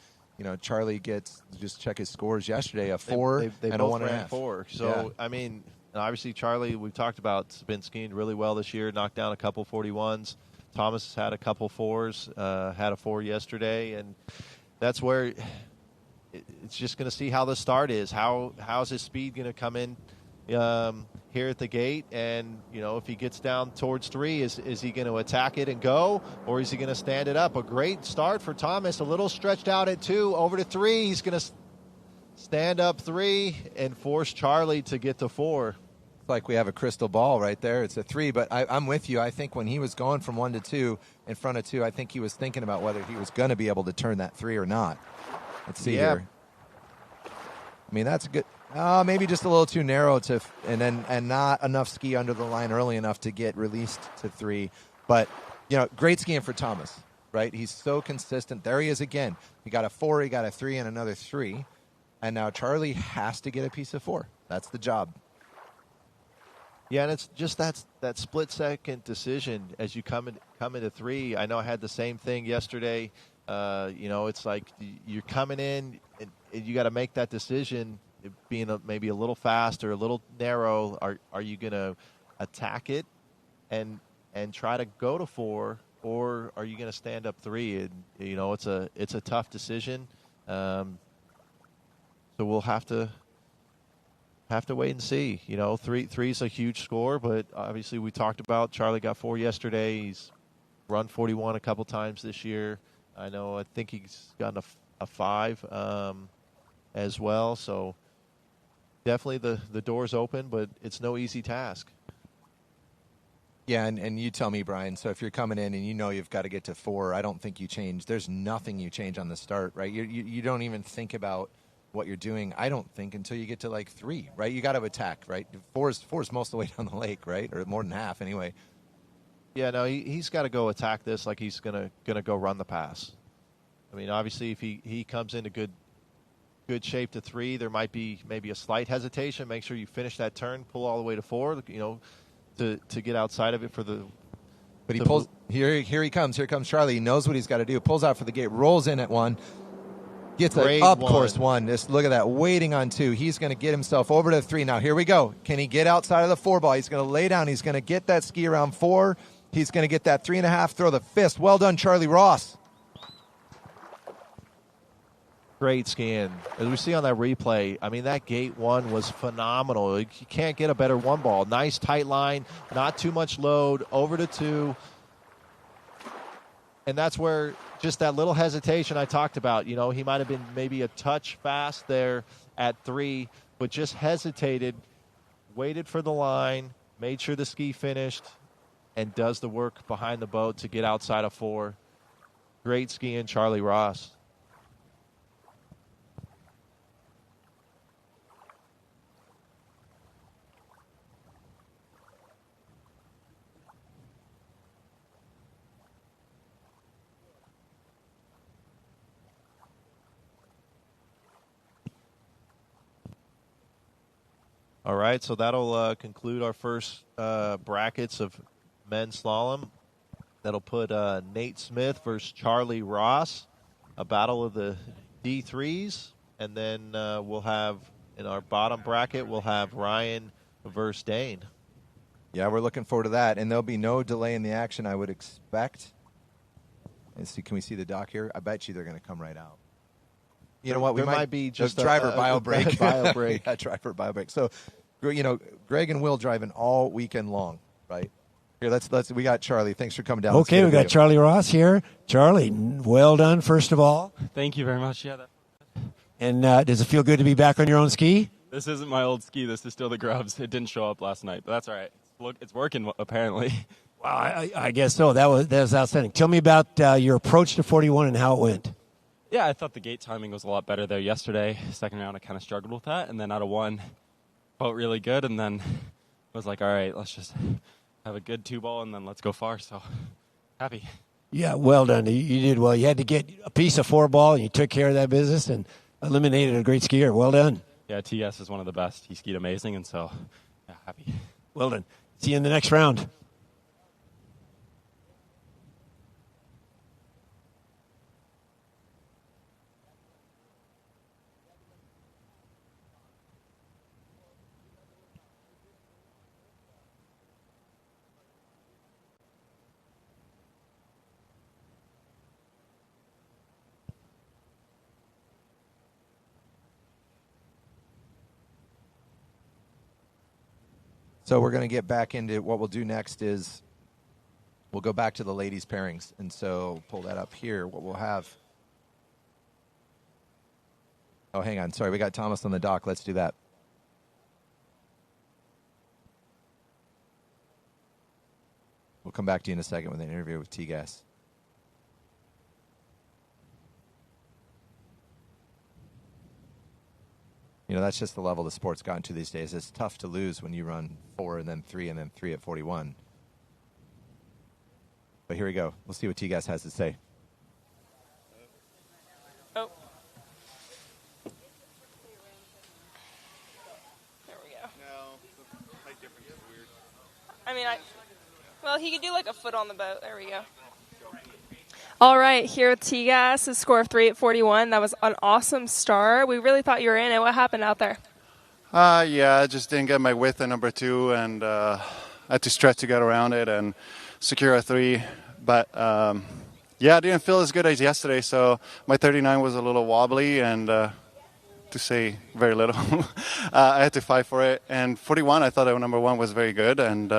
Charlie gets, just check his scores yesterday, a 4 they and both a 1.5. ran 4. So, yeah. I mean, obviously Charlie, we've talked about, has been skiing really well this year, knocked down a couple 41s. Thomas has had a couple 4s, had a 4 yesterday, and that's where it's just going to see how the start is. How's his speed going to come in here at the gate, and if he gets down towards 3, is he going to attack it and go, or is he going to stand it up? A great start for Thomas, a little stretched out at 2, over to 3. He's going to stand up 3 and force Charlie to get to 4. like we have a crystal ball right there. It's a 3, but I'm with you. I think when he was going from 1 to 2 in front of 2, I think he was thinking about whether he was going to be able to turn that 3 or not. Let's see here. I mean, that's a good. Maybe just a little too narrow and not enough ski under the line early enough to get released to 3. But great skiing for Thomas, right? He's so consistent. There he is again. He got a 4, he got a 3, and another 3, and now Charlie has to get a piece of 4. That's the job. Yeah, and it's just that split-second decision as you come into 3. I know I had the same thing yesterday. It's like you're coming in, and you got to make that decision, being maybe a little fast or a little narrow. Are you going to attack it and try to go to 4, or are you going to stand up 3? And it's a tough decision. So we'll have to wait and see. 3 is a huge score, but obviously we talked about Charlie got 4 yesterday. He's run 41 a couple times this year. I think he's gotten a 5 as well. So definitely the door's open, but it's no easy task. Yeah, and you tell me, Brian, so if you're coming in and you've got to get to 4, I don't think you change. There's nothing you change on the start, right? You don't even think about what you're doing, I don't think, until you get to 3, right? You got to attack, right? 4 is most of the way down the lake, right? Or more than half anyway. Yeah, no, he's got to go attack this like he's gonna go run the pass. I mean, obviously, if he comes into good shape to 3, there might be maybe a slight hesitation. Make sure you finish that turn, pull all the way to 4, to get outside of it for the. But he pulls. Here he comes. Here comes Charlie. He knows what he's got to do. Pulls out for the gate. Rolls in at 1. Gets an up course 1. Just look at that. Waiting on 2. He's going to get himself over to 3. Now here we go. Can he get outside of the 4 ball? He's going to lay down. He's going to get that ski around 4. He's going to get that 3.5. Throw the fist. Well done, Charlie Ross. Great skiing. As we see on that replay, I mean, that gate 1 was phenomenal. You can't get a better 1 ball. Nice tight line, not too much load, over to 2. And that's where just that little hesitation I talked about. He might have been maybe a touch fast there at 3, but just hesitated, waited for the line, made sure the ski finished, and does the work behind the boat to get outside of 4. Great skiing, Charlie Ross. All right, so that'll conclude our first brackets of men's slalom. That'll put Nate Smith versus Charlie Ross, a battle of the D3s. And then we'll have, in our bottom bracket, we'll have Ryan versus Dane. Yeah, we're looking forward to that. And there'll be no delay in the action, I would expect. Let's see, can we see the dock here? I bet you they're going to come right out. You know what? We might be just a driver bio break. Bio break. Yeah, driver bio break. So, Greg and Will driving all weekend long, right? Here, let's. We got Charlie. Thanks for coming down. Okay, we got Charlie Ross here. Charlie, well done, first of all. Thank you very much. Yeah. And does it feel good to be back on your own ski? This isn't my old ski. This is still the Grubs. It didn't show up last night, but that's all right. It's working apparently. Wow, I guess so. That was outstanding. Tell me about your approach to 41 and how it went. Yeah, I thought the gate timing was a lot better there yesterday. Second round, I kind of struggled with that, and then out of 1, felt really good, and then was like, all right, let's just have a good 2-ball, and then let's go far. So happy. Yeah, well done. You did well. You had to get a piece of 4-ball, and you took care of that business and eliminated a great skier. Well done. Yeah, TS is one of the best. He skied amazing, and so yeah, happy. Well done. See you in the next round. So we're going to get back into what we'll do next is we'll go back to the ladies' pairings. And so pull that up here. What we'll have. Oh, hang on. Sorry, we got Thomas on the dock. Let's do that. come back to you in a second with an interview with T-Gas. You know, that's just the level the sport's gotten to these days. It's tough to lose when you run 4 and then 3 and then 3 at 41. But here we go. We'll see what T-Gas has to say. Oh. There we go. No, the height difference is weird. I mean, well, he could do like a foot on the boat. There we go. All right, here with T-Gas, a score of 3 at 41. That was an awesome start. We really thought you were in it. What happened out there? Yeah, I just didn't get my width at number 2, and I had to stretch to get around it and secure a 3. But, yeah, I didn't feel as good as yesterday, so my 39 was a little wobbly, and to say very little, I had to fight for it. And 41, I thought that number 1 was very good, and,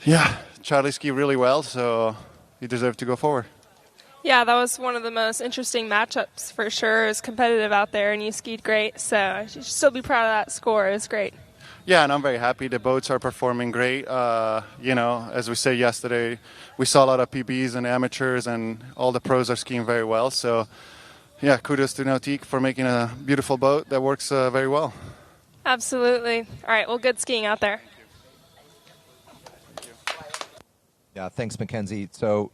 yeah, Charlie skied really well, so he deserved to go forward. Yeah, that was one of the most interesting matchups for sure. It was competitive out there, and you skied great. So you should still be proud of that score. It was great. Yeah, and I'm very happy. The boats are performing great. You know, as we said yesterday, we saw a lot of PBs and amateurs, and all the pros are skiing very well. So, yeah, kudos to Nautique for making a beautiful boat that works very well. Absolutely. All right, well, good skiing out there. Yeah, thanks, Mackenzie. So,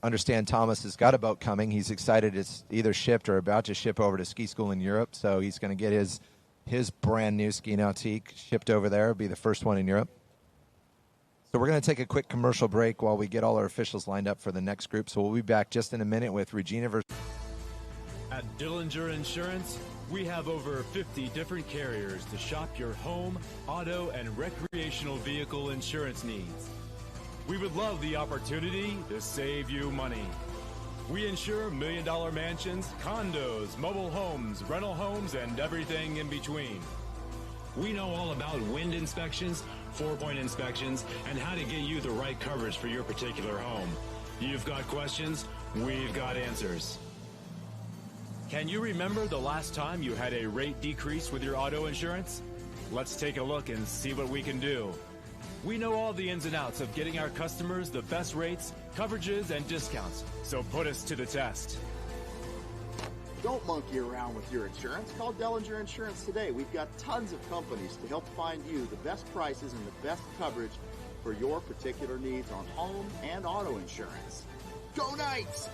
understand Thomas has got a boat coming. He's excited. It's either shipped or about to ship over to ski school in Europe. So he's going to get his brand new Ski Nautique shipped over there. It'll be the first one in Europe. So we're going to take a quick commercial break while we get all our officials lined up for the next group. So we'll be back just in a minute with Regina versus. At Dillinger Insurance, we have over 50 different carriers to shop your home, auto, and recreational vehicle insurance needs. We would love the opportunity to save you money. We insure million-dollar mansions, condos, mobile homes, rental homes, and everything in between. We know all about wind inspections, 4-point inspections, and how to get you the right coverage for your particular home. You've got questions, we've got answers. Can you remember the last time you had a rate decrease with your auto insurance? Let's take a look and see what we can do. We know all the ins and outs of getting our customers the best rates, coverages, and discounts, so put us to the test. Don't monkey around with your insurance. Call Dellinger Insurance today. We've got tons of companies to help find you the best prices and the best coverage for your particular needs on home and auto insurance. Go Knights!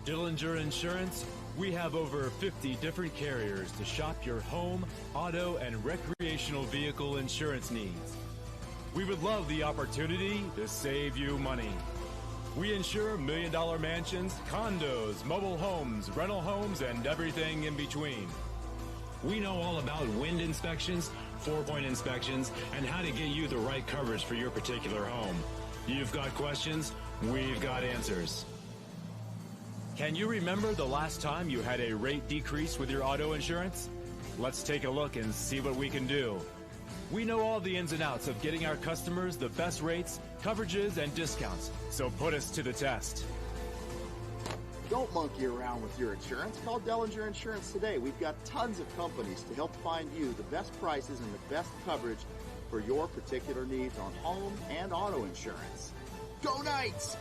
Dillinger Insurance, we have over 50 different carriers to shop your home, auto, and recreational vehicle insurance needs. We would love the opportunity to save you money. We insure million-dollar mansions, condos, mobile homes, rental homes, and everything in between. We know all about wind inspections, 4-point inspections, and how to get you the right coverage for your particular home. You've got questions, we've got answers. Can you remember the last time you had a rate decrease with your auto insurance? Let's take a look and see what we can do. We know all the ins and outs of getting our customers the best rates, coverages, and discounts, so put us to the test. Don't monkey around with your insurance. Call Dellinger Insurance today. We've got tons of companies to help find you the best prices and the best coverage for your particular needs on home and auto insurance. Go Knights!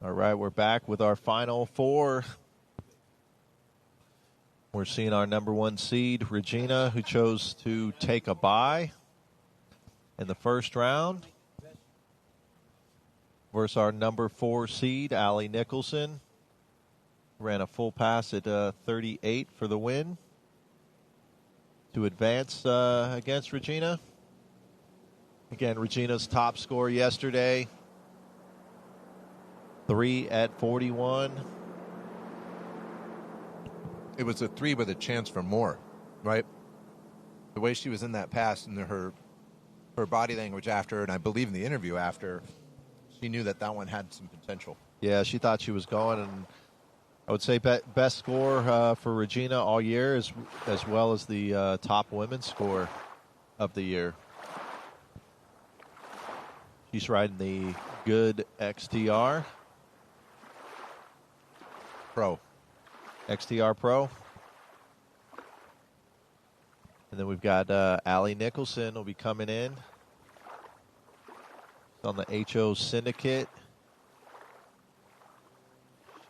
All right, we're back with our final four. We're seeing our number one seed, Regina, who chose to take a bye in the first round, versus our number 4 seed, Allie Nicholson. Ran a full pass at 38 for the win to advance against Regina. Again, Regina's top score yesterday, 3 at 41. It was a 3 with a chance for more, right? The way she was in that pass and her body language after, and I believe in the interview after, she knew that one had some potential. Yeah, she thought she was going, and I would say best score for Regina all year, as well as the top women's score of the year. She's riding the good XTR Pro. XTR Pro. And then we've got Allie Nicholson will be coming in on the HO Syndicate.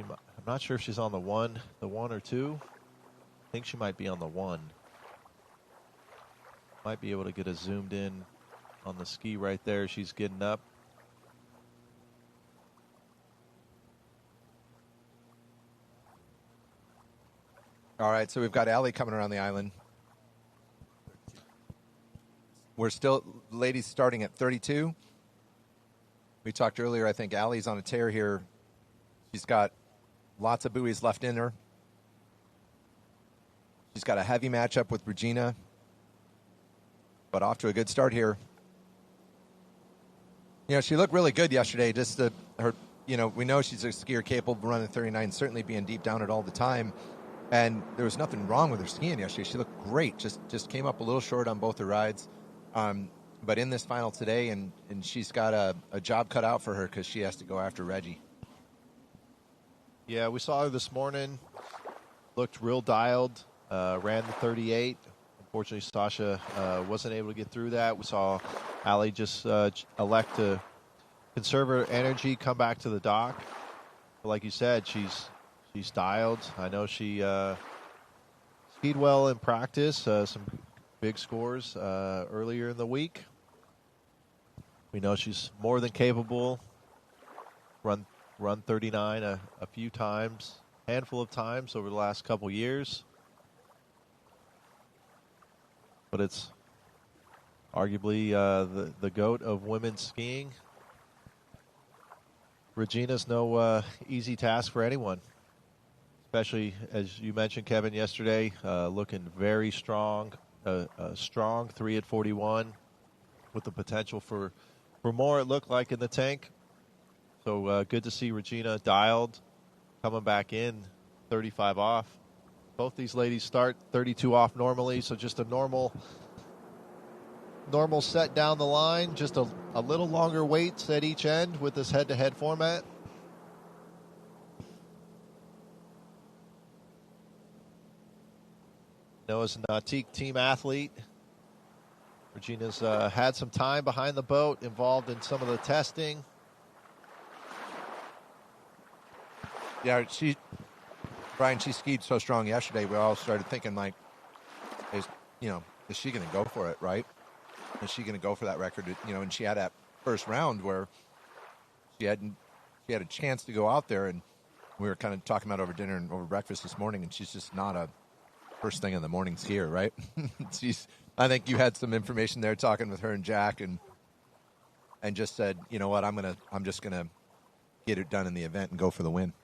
I'm not sure if she's on the one or two. I think she might be on the 1. Might be able to get a zoomed in on the ski right there. She's getting up. All right, so we've got Allie coming around the island. We're still, ladies, starting at 32. We talked earlier, I think Allie's on a tear here. She's got lots of buoys left in her. She's got a heavy matchup with Regina, but off to a good start here. You know, she looked really good yesterday. Just her, you know, we know she's a skier capable of running 39, certainly being deep down it all the time. And there was nothing wrong with her skiing yesterday. She looked great. Just came up a little short on both her rides. But in this final today, and she's got a job cut out for her because she has to go after Reggie. Yeah, we saw her this morning. Looked real dialed. Ran the 38. Unfortunately, Sasha wasn't able to get through that. We saw Allie just elect to conserve her energy, come back to the dock. But like you said, she's dialed. I know she skied well in practice. Some big scores earlier in the week. We know she's more than capable. Run 39 a few times, handful of times over the last couple years. But it's arguably the GOAT of women's skiing. Regina's no easy task for anyone, especially as you mentioned, Kevin, yesterday, looking very strong, a strong 3 at 41 with the potential for more, it looked like, in the tank. So good to see Regina dialed, coming back in 35 off. Both these ladies start 32 off normally, so just a normal set down the line, just a little longer weights at each end with this head-to-head format. Noah's Nautique team athlete. Regina's had some time behind the boat, involved in some of the testing. Yeah, Brian, she skied so strong yesterday, we all started thinking, like, is she going to go for it, right? Is she going to go for that record? And she had that first round where she had a chance to go out there, and we were kind of talking about over dinner and over breakfast this morning, and she's just not a first thing in the morning skier, right? I think you had some information there talking with her and Jack, and just said, you know what, I'm just gonna get it done in the event and go for the win.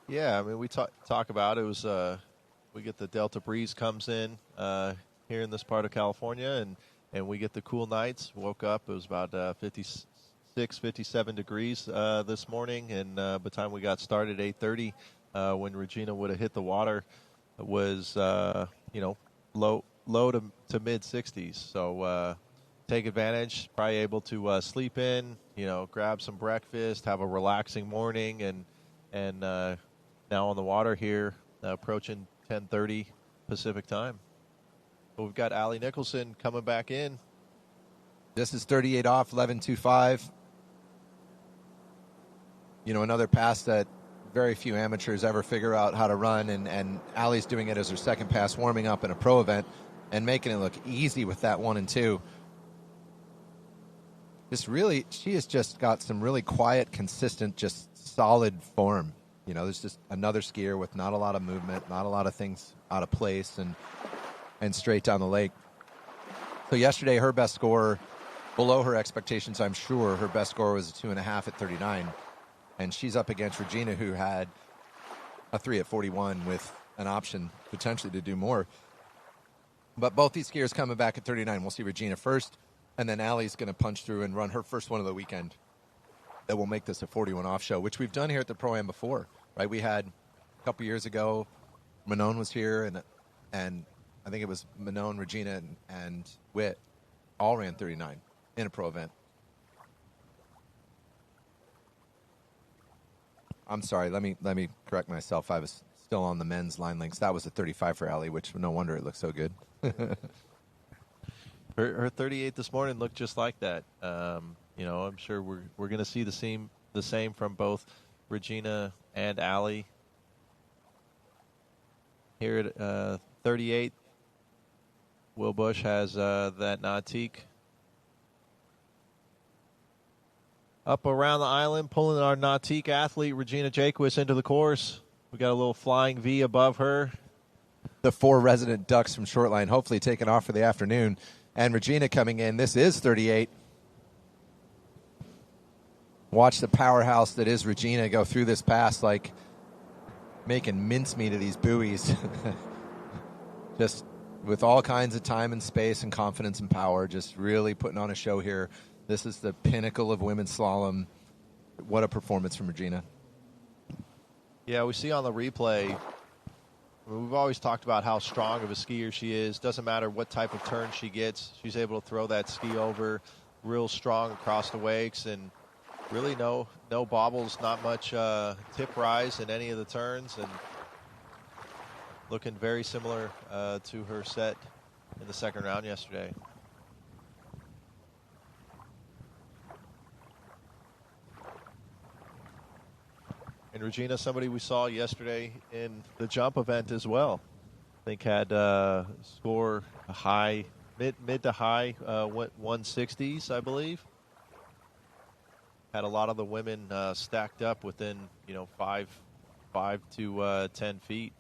Yeah, I mean, we talk about it. Was we get the Delta breeze comes in here in this part of California, and we get the cool nights. Woke up, it was about 56, 57 degrees this morning, and by the time we got started at 8:30, when Regina would have hit the water, it was low to mid 60s. So take advantage. Probably able to sleep in, grab some breakfast, have a relaxing morning, and now on the water here, approaching 10:30 Pacific time. But we've got Allie Nicholson coming back in. This is 38 off, 11.25. Another pass that very few amateurs ever figure out how to run, and Allie's doing it as her second pass, warming up in a pro event and making it look easy with that 1 and 2. She has just got some really quiet, consistent, just solid form. There's just another skier with not a lot of movement, not a lot of things out of place, and straight down the lake. So yesterday, her best score, below her expectations, I'm sure. Her best score was a 2.5 at 39. And she's up against Regina, who had a 3 at 41 with an option potentially to do more. But both these skiers coming back at 39. We'll see Regina first, and then Allie's going to punch through and run her first one of the weekend. That will make this a 41 off show, which we've done here at the Pro-Am before, right? We had a couple years ago, Manon was here, and I think it was Manon, Regina, and Witt all ran 39 in a pro event. I'm sorry, let me correct myself. I was still on the men's line links. That was a 35 for Allie, which no wonder it looked so good. Her 38 this morning looked just like that. I'm sure we're going to see the same from both Regina and Allie. Here at 38, Will Bush has that Nautique. Up around the island, pulling our Nautique athlete, Regina Jaquist, into the course. We got a little flying V above her. The 4 resident ducks from Shortline, hopefully taking off for the afternoon. And Regina coming in. This is 38. Watch the powerhouse that is Regina go through this pass like making mincemeat of these buoys. Just with all kinds of time and space and confidence and power, just really putting on a show here. This is the pinnacle of women's slalom. What a performance from Regina. Yeah, we see on the replay, we've always talked about how strong of a skier she is. Doesn't matter what type of turn she gets. She's able to throw that ski over real strong across the wakes, and really no bobbles, not much tip rise in any of the turns, and looking very similar to her set in the second round yesterday. And Regina, somebody we saw yesterday in the jump event as well. I think had score a high, mid to high 160s, I believe. Had a lot of the women stacked up within 5 to 10 feet.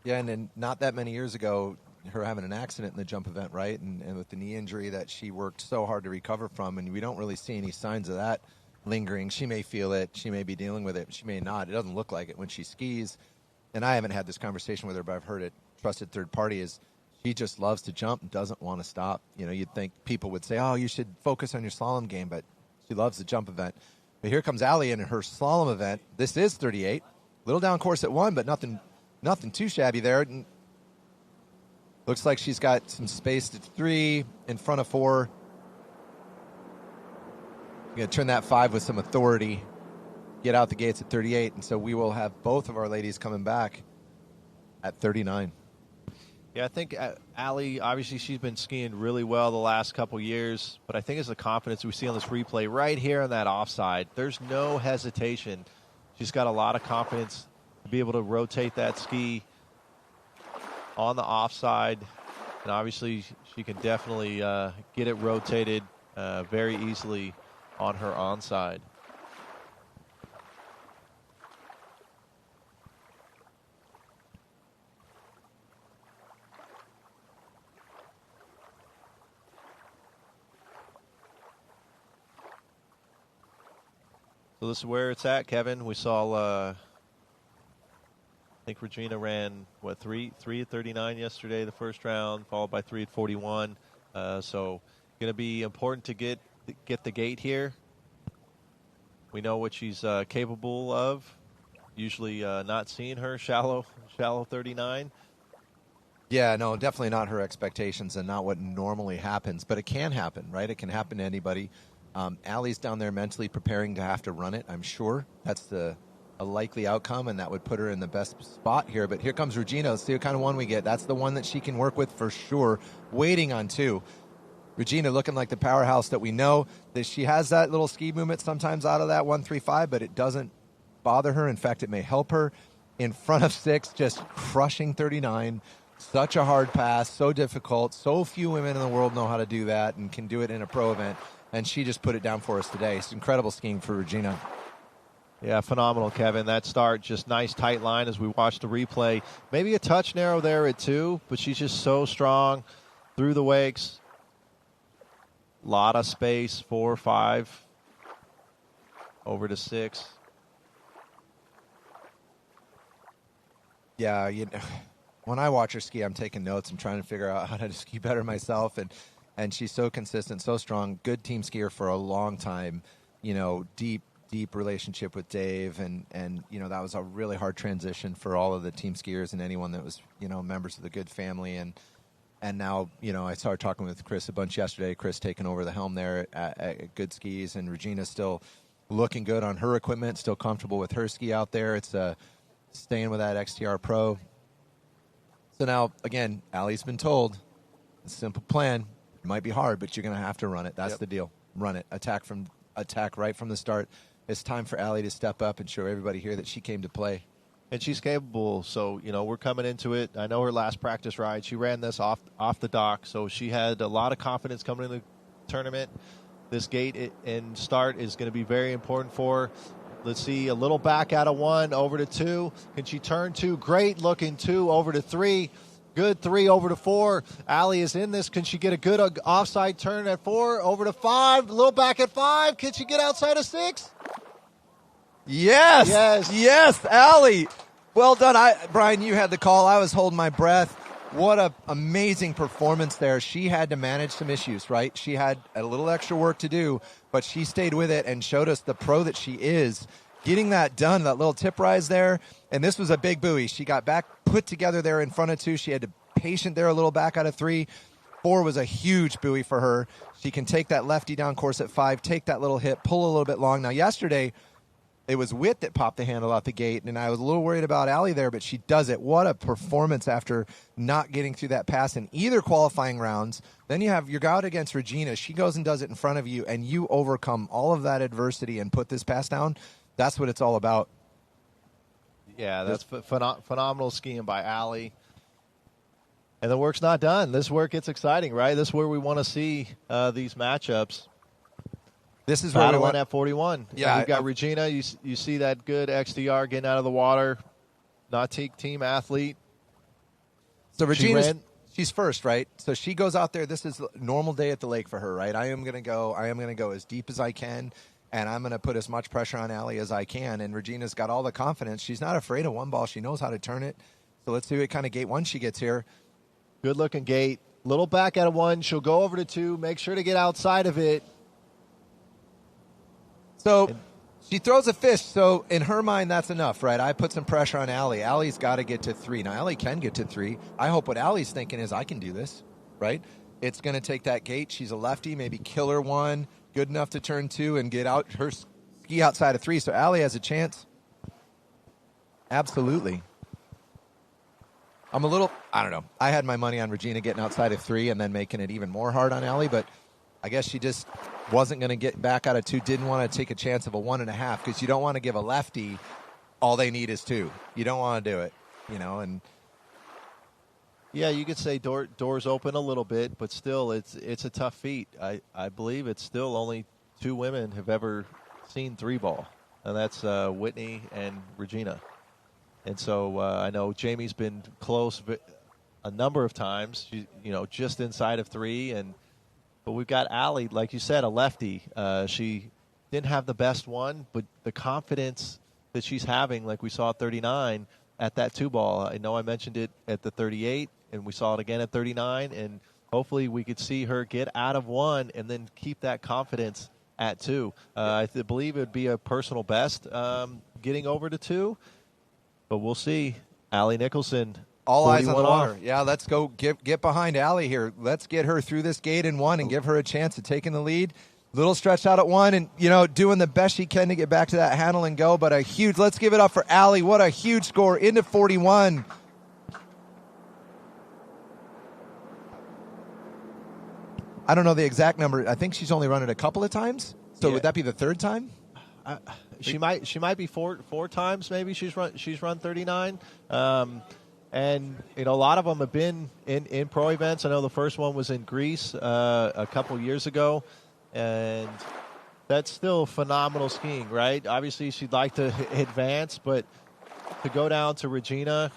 Yeah, and then not that many years ago, her having an accident in the jump event, right? And with the knee injury that she worked so hard to recover from, and we don't really see any signs of that lingering. She may feel it. She may be dealing with it. She may not. It doesn't look like it when she skis. And I haven't had this conversation with her, but I've heard it. Trusted third party is she just loves to jump and doesn't want to stop. You know, you'd think people would say, oh, you should focus on your slalom game, but she loves the jump event. But here comes Allie in her slalom event. This is 38. Little down course at 1, but nothing too shabby there. And looks like she's got some space at 3 in front of 4. Going to turn that 5 with some authority, get out the gates at 38, and so we will have both of our ladies coming back at 39. Yeah, I think Allie, obviously she's been skiing really well the last couple years, but I think it's the confidence we see on this replay right here on that offside. There's no hesitation. She's got a lot of confidence to be able to rotate that ski on the offside, and obviously she can definitely get it rotated very easily on her onside. So this is where it's at, Kevin. We saw, I think Regina ran, 3 at 39 yesterday, the first round, followed by 3 at 41. So going to be important to get the gate here. We know what she's capable of. Usually not seeing her shallow 39. Yeah, no, definitely not her expectations and not what normally happens. But it can happen, right? It can happen to anybody. Allie's down there mentally preparing to have to run it, I'm sure. That's a likely outcome, and that would put her in the best spot here. But here comes Regina. Let's see what kind of one we get. That's the one that she can work with for sure. Waiting on 2. Regina looking like the powerhouse that we know. That she has that little ski movement sometimes out of that 135, but it doesn't bother her. In fact, it may help her. In front of 6, just crushing 39. Such a hard pass, so difficult. So few women in the world know how to do that and can do it in a pro event. And she just put it down for us today. It's incredible skiing for Regina. Yeah, phenomenal, Kevin. That start, just nice, tight line as we watch the replay. Maybe a touch narrow there at 2, but she's just so strong through the wakes. Lot of space, 4, 5, over to 6. Yeah, when I watch her ski, I'm taking notes. I'm trying to figure out how to ski better myself. And she's so consistent, so strong, good team skier for a long time, deep relationship with Dave. And that was a really hard transition for all of the team skiers and anyone that was, members of the good family. And now, I started talking with Chris a bunch yesterday. Chris taking over the helm there at Good Skis, and Regina's still looking good on her equipment, still comfortable with her ski out there. It's staying with that XTR Pro. So now, again, Allie's been told, a simple plan. It might be hard, but you're going to have to run it. That's the deal. Run it. Attack right from the start. It's time for Allie to step up and show everybody here that she came to play. And she's capable, so, we're coming into it. I know her last practice ride, she ran this off the dock, so she had a lot of confidence coming into the tournament. This gate and start is going to be very important for her. Let's see, a little back out of 1, over to 2. Can she turn 2? Great looking 2, over to 3. Good 3, over to 4. Allie is in this. Can she get a good offside turn at 4? Over to 5. A little back at 5. Can she get outside of 6? Yes, Allie. Well done. Brian, you had the call. I was holding my breath. What an amazing performance there. She had to manage some issues, right? She had a little extra work to do, but she stayed with it and showed us the pro that she is. Getting that done, that little tip rise there, and this was a big buoy. She got back put together there in front of 2. She had to patient there a little back out of 3. 4 was a huge buoy for her. She can take that lefty down course at 5, take that little hit, pull a little bit long. Now, yesterday, it was Witt that popped the handle out the gate, and I was a little worried about Allie there, but she does it. What a performance after not getting through that pass in either qualifying rounds. Then you have your out against Regina. She goes and does it in front of you, and you overcome all of that adversity and put this pass down. That's what it's all about. Yeah, that's phenomenal skiing by Allie. And the work's not done. This work gets exciting, right? This is where we want to see these matchups. This is where we want at 41. Yeah, we've got Regina. You see that good XDR getting out of the water. Not team athlete. So Regina, she's first, right? So she goes out there. This is a normal day at the lake for her, right? I am going to go as deep as I can and I'm going to put as much pressure on Allie as I can. And Regina's got all the confidence. She's not afraid of one ball. She knows how to turn it. So let's see what kind of gate one she gets here. Good looking gate. Little back out of one. She'll go over to two. Make sure to get outside of it. So she throws a fish. So in her mind, that's enough, right? I put some pressure on Allie. Allie's got to get to 3. Now, Allie can get to 3. I hope what Allie's thinking is I can do this, right? It's going to take that gate. She's a lefty, maybe killer 1, good enough to turn 2 and get out her ski outside of 3. So Allie has a chance. Absolutely. I'm a little, I don't know. I had my money on Regina getting outside of 3 and then making it even more hard on Allie, but I guess she just wasn't going to get back out of 2, didn't want to take a chance of a 1.5 because you don't want to give a lefty all they need is 2. You don't want to do it, and yeah, you could say doors open a little bit, but still it's a tough feat. I believe it's still only 2 women have ever seen 3 ball, and that's Whitney and Regina. And so I know Jamie's been close a number of times, just inside of 3. But we've got Allie, like you said, a lefty. She didn't have the best one, but the confidence that she's having, like we saw at 39, at that 2 ball. I know I mentioned it at the 38, and we saw it again at 39. And hopefully we could see her get out of 1 and then keep that confidence at 2. I believe it would be a personal best getting over to 2. But we'll see. Allie Nicholson. All eyes on the water. Off. Yeah, let's go get behind Allie here. Let's get her through this gate in 1 and give her a chance of taking the lead. Little stretched out at 1 and, doing the best she can to get back to that handle and go. But let's give it up for Allie. What a huge score into 41. I don't know the exact number. I think she's only run it a couple of times. So would that be the 3rd time? She might be four times maybe she's run 39. And, a lot of them have been in pro events. I know the first one was in Greece a couple years ago. And that's still phenomenal skiing, right? Obviously, she'd like to advance, but to go down to Regina,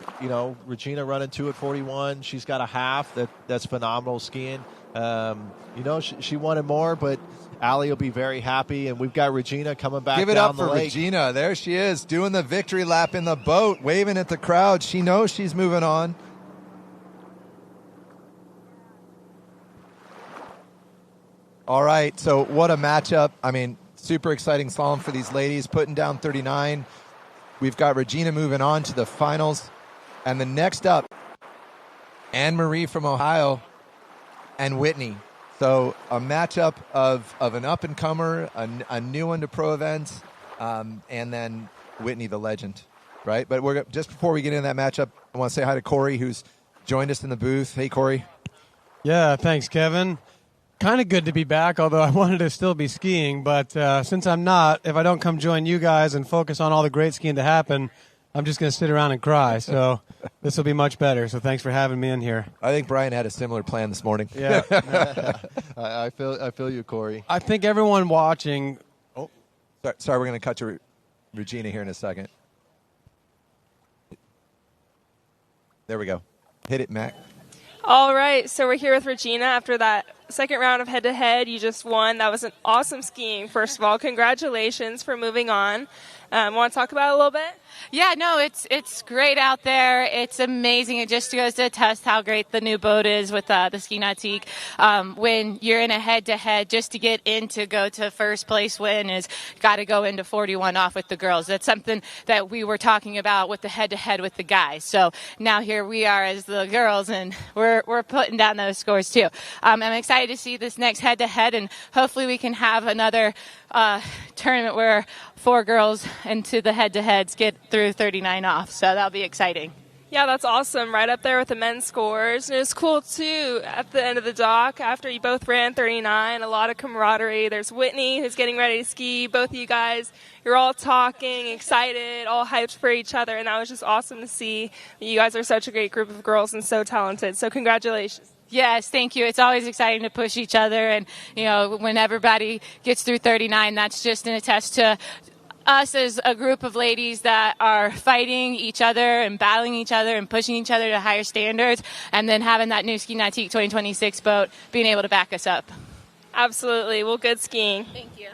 Regina running 2 at 41. She's got a half. That's phenomenal skiing. She wanted more, but Allie will be very happy. And we've got Regina coming back Give it down up the for lake. Regina. There she is, doing the victory lap in the boat, waving at the crowd. She knows she's moving on. All right, so what a matchup. I mean, super exciting slalom for these ladies, putting down 39. We've got Regina moving on to the finals. And the next up, Anne-Marie from Ohio and Whitney. So a matchup of an up-and-comer, a new one to pro events, and then Whitney, the legend, right? But just before we get into that matchup, I want to say hi to Corey, who's joined us in the booth. Hey, Corey. Yeah, thanks, Kevin. Kind of good to be back, although I wanted to still be skiing. But since I'm not, if I don't come join you guys and focus on all the great skiing to happen, I'm just going to sit around and cry. So this will be much better. So thanks for having me in here. I think Brian had a similar plan this morning. Yeah. I feel you, Corey. I think everyone watching. Oh, sorry, we're going to cut to Regina here in a second. There we go. Hit it, Mac. All right, so we're here with Regina after that second round of head-to-head. You just won. That was an awesome skiing, first of all. Congratulations for moving on. Want to talk about it a little bit? Yeah, no, it's great out there. It's amazing. It just goes to test how great the new boat is with the Ski Nautique. When you're in a head-to-head, just to get in to go to first place win is got to go into 41 off with the girls. That's something that we were talking about with the head-to-head with the guys. So now here we are as the girls, and we're putting down those scores too. I'm excited to see this next head-to-head, and hopefully we can have another tournament where 4 girls into the head-to-heads get through 39 off. So that'll be exciting. Yeah, that's awesome. Right up there with the men's scores. And it was cool, too, at the end of the dock, after you both ran 39, a lot of camaraderie. There's Whitney, who's getting ready to ski. Both of you guys, you're all talking, excited, all hyped for each other. And that was just awesome to see. You guys are such a great group of girls and so talented. So congratulations. Yes, thank you. It's always exciting to push each other. And, when everybody gets through 39, that's just an attest to us as a group of ladies that are fighting each other and battling each other and pushing each other to higher standards, and then having that new Ski Nautique 2026 boat being able to back us up. Absolutely. Well, good skiing. Thank you.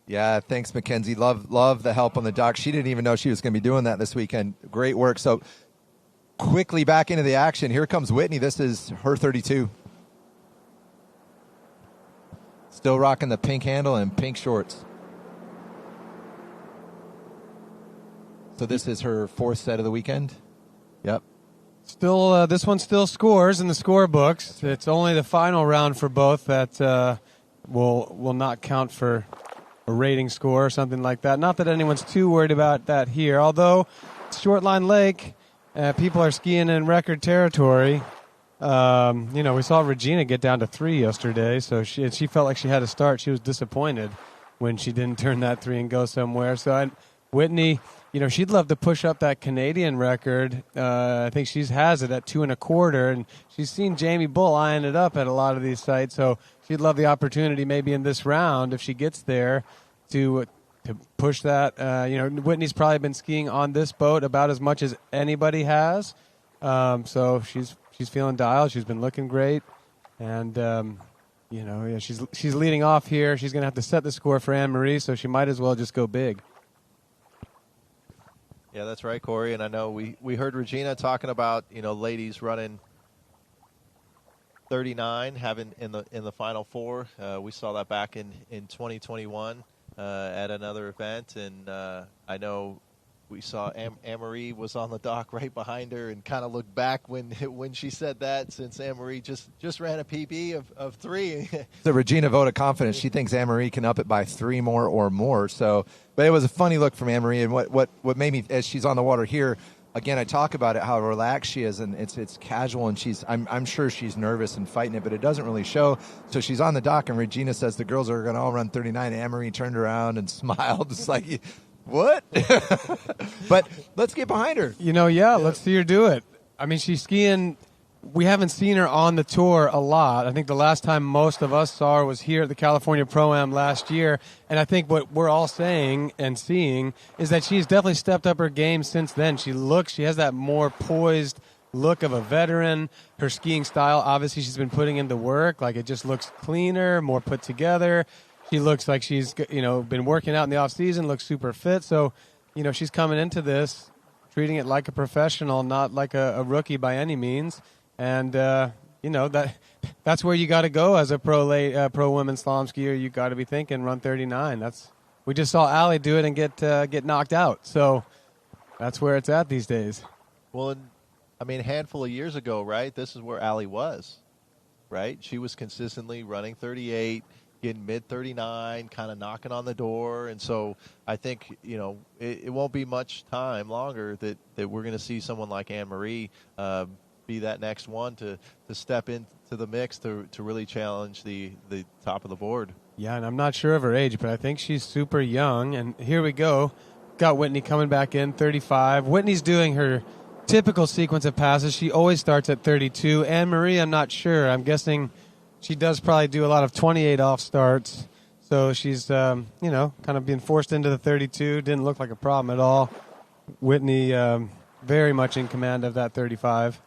Yeah, thanks, Mackenzie. Love the help on the dock. She didn't even know she was going to be doing that this weekend. Great work. So quickly back into the action. Here comes Whitney. This is her 32. Still rocking the pink handle and pink shorts. So this is her fourth set of the weekend. Yep. Still, this one still scores in the scorebooks. Right. It's only the final round for both that will not count for a rating score or something like that. Not that anyone's too worried about that here. Although Shortline Lake, people are skiing in record territory. We saw Regina get down to 3 yesterday, so she felt like she had to start. She was disappointed when she didn't turn that 3 and go somewhere. So Whitney, she'd love to push up that Canadian record. I think she has it at 2 1/4, and she's seen Jamie Bull eyeing it up at a lot of these sites. So she'd love the opportunity, maybe in this round, if she gets there, to push that. Whitney's probably been skiing on this boat about as much as anybody has. So she's feeling dialed. She's been looking great, and she's leading off here. She's going to have to set the score for Anne-Marie, so she might as well just go big. Yeah, that's right, Corey. And I know we heard Regina talking about ladies running 39, having in the final 4. We saw that back in 2021 at another event, and I know we saw Anne-Marie was on the dock right behind her and kind of looked back when she said that, since Anne-Marie just ran a PB of 3. The Regina vote of confidence. She thinks Anne-Marie can up it by 3 more or more. So, but it was a funny look from Anne-Marie, and what made me, as she's on the water here, again, I talk about it, how relaxed she is, and it's casual, and I'm sure she's nervous and fighting it, but it doesn't really show. So she's on the dock, and Regina says the girls are going to all run 39. Anne-Marie turned around and smiled. It's like, what? But let's get behind her. Let's see her do it. I mean, she's skiing. We haven't seen her on the tour a lot. I think the last time most of us saw her was here at the California Pro-Am last year. And I think what we're all saying and seeing is that she's definitely stepped up her game since then. She has that more poised look of a veteran. Her skiing style, obviously, she's been putting in the work. Like, it just looks cleaner, more put together. She looks like she's, been working out in the off season, looks super fit. So, she's coming into this, treating it like a professional, not like a rookie by any means. And, that's where you got to go as a pro women's slalom skier. You got to be thinking run 39. We just saw Allie do it and get knocked out. So that's where it's at these days. Well, a handful of years ago, right, this is where Allie was, right? She was consistently running 38, getting mid-39, kind of knocking on the door. And so I think, it won't be much time longer that we're going to see someone like Anne-Marie be that next one to step into the mix to really challenge the top of the board. Yeah, and I'm not sure of her age, but I think she's super young. And here we go. Got Whitney coming back in, 35. Whitney's doing her typical sequence of passes. She always starts at 32. Anne-Marie, I'm not sure. I'm guessing she does probably do a lot of 28 off starts. So she's, kind of being forced into the 32. Didn't look like a problem at all. Whitney very much in command of that 35.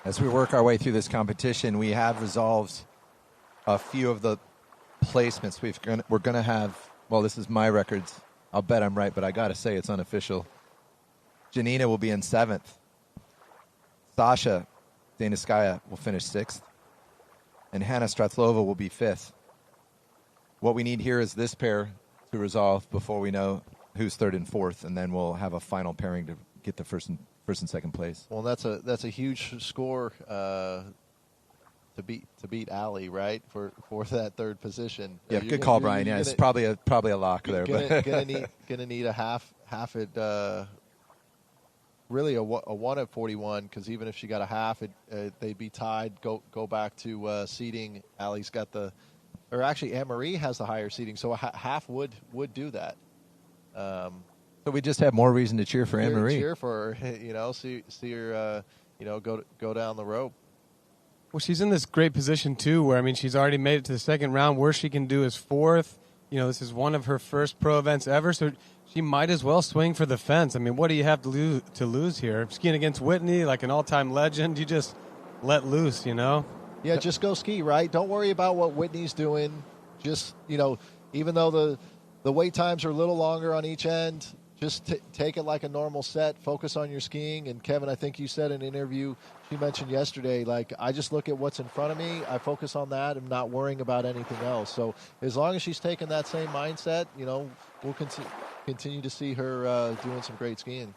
As we work our way through this competition, we have resolved a few of the placements. We're going to have, well, this is my records. I'll bet I'm right, but I got to say it's unofficial. Janina will be in 7th. Sasha Daniskaya will finish 6th. And Hannah Stratlova will be 5th. What we need here is this pair to resolve before we know who's 3rd and 4th, and then we'll have a final pairing to get the first and 2nd place. Well, that's a huge score to beat Allie, right, for that 3rd position. Yeah, good call, Brian. Yeah, it's probably a lock there. Gonna need a half at really a 1 at 41, because even if she got a half, they'd be tied. Go back to seeding. Allie's got actually Anne-Marie has the higher seeding, so a half would do that. So we just have more reason to cheer for Anne-Marie. Cheer for her, see her, go down the rope. Well, she's in this great position too, where she's already made it to the 2nd round. Worst she can do is 4th. This is one of her first pro events ever, so she might as well swing for the fence. What do you have to lose here? Skiing against Whitney, like an all-time legend, you just let loose, Yeah, just go ski, right? Don't worry about what Whitney's doing. Just, even though the wait times are a little longer on each end, just take it like a normal set. Focus on your skiing. And, Kevin, I think you said in an interview you mentioned yesterday, I just look at what's in front of me. I focus on that. I'm not worrying about anything else. So as long as she's taking that same mindset, we'll continue to see her doing some great skiing.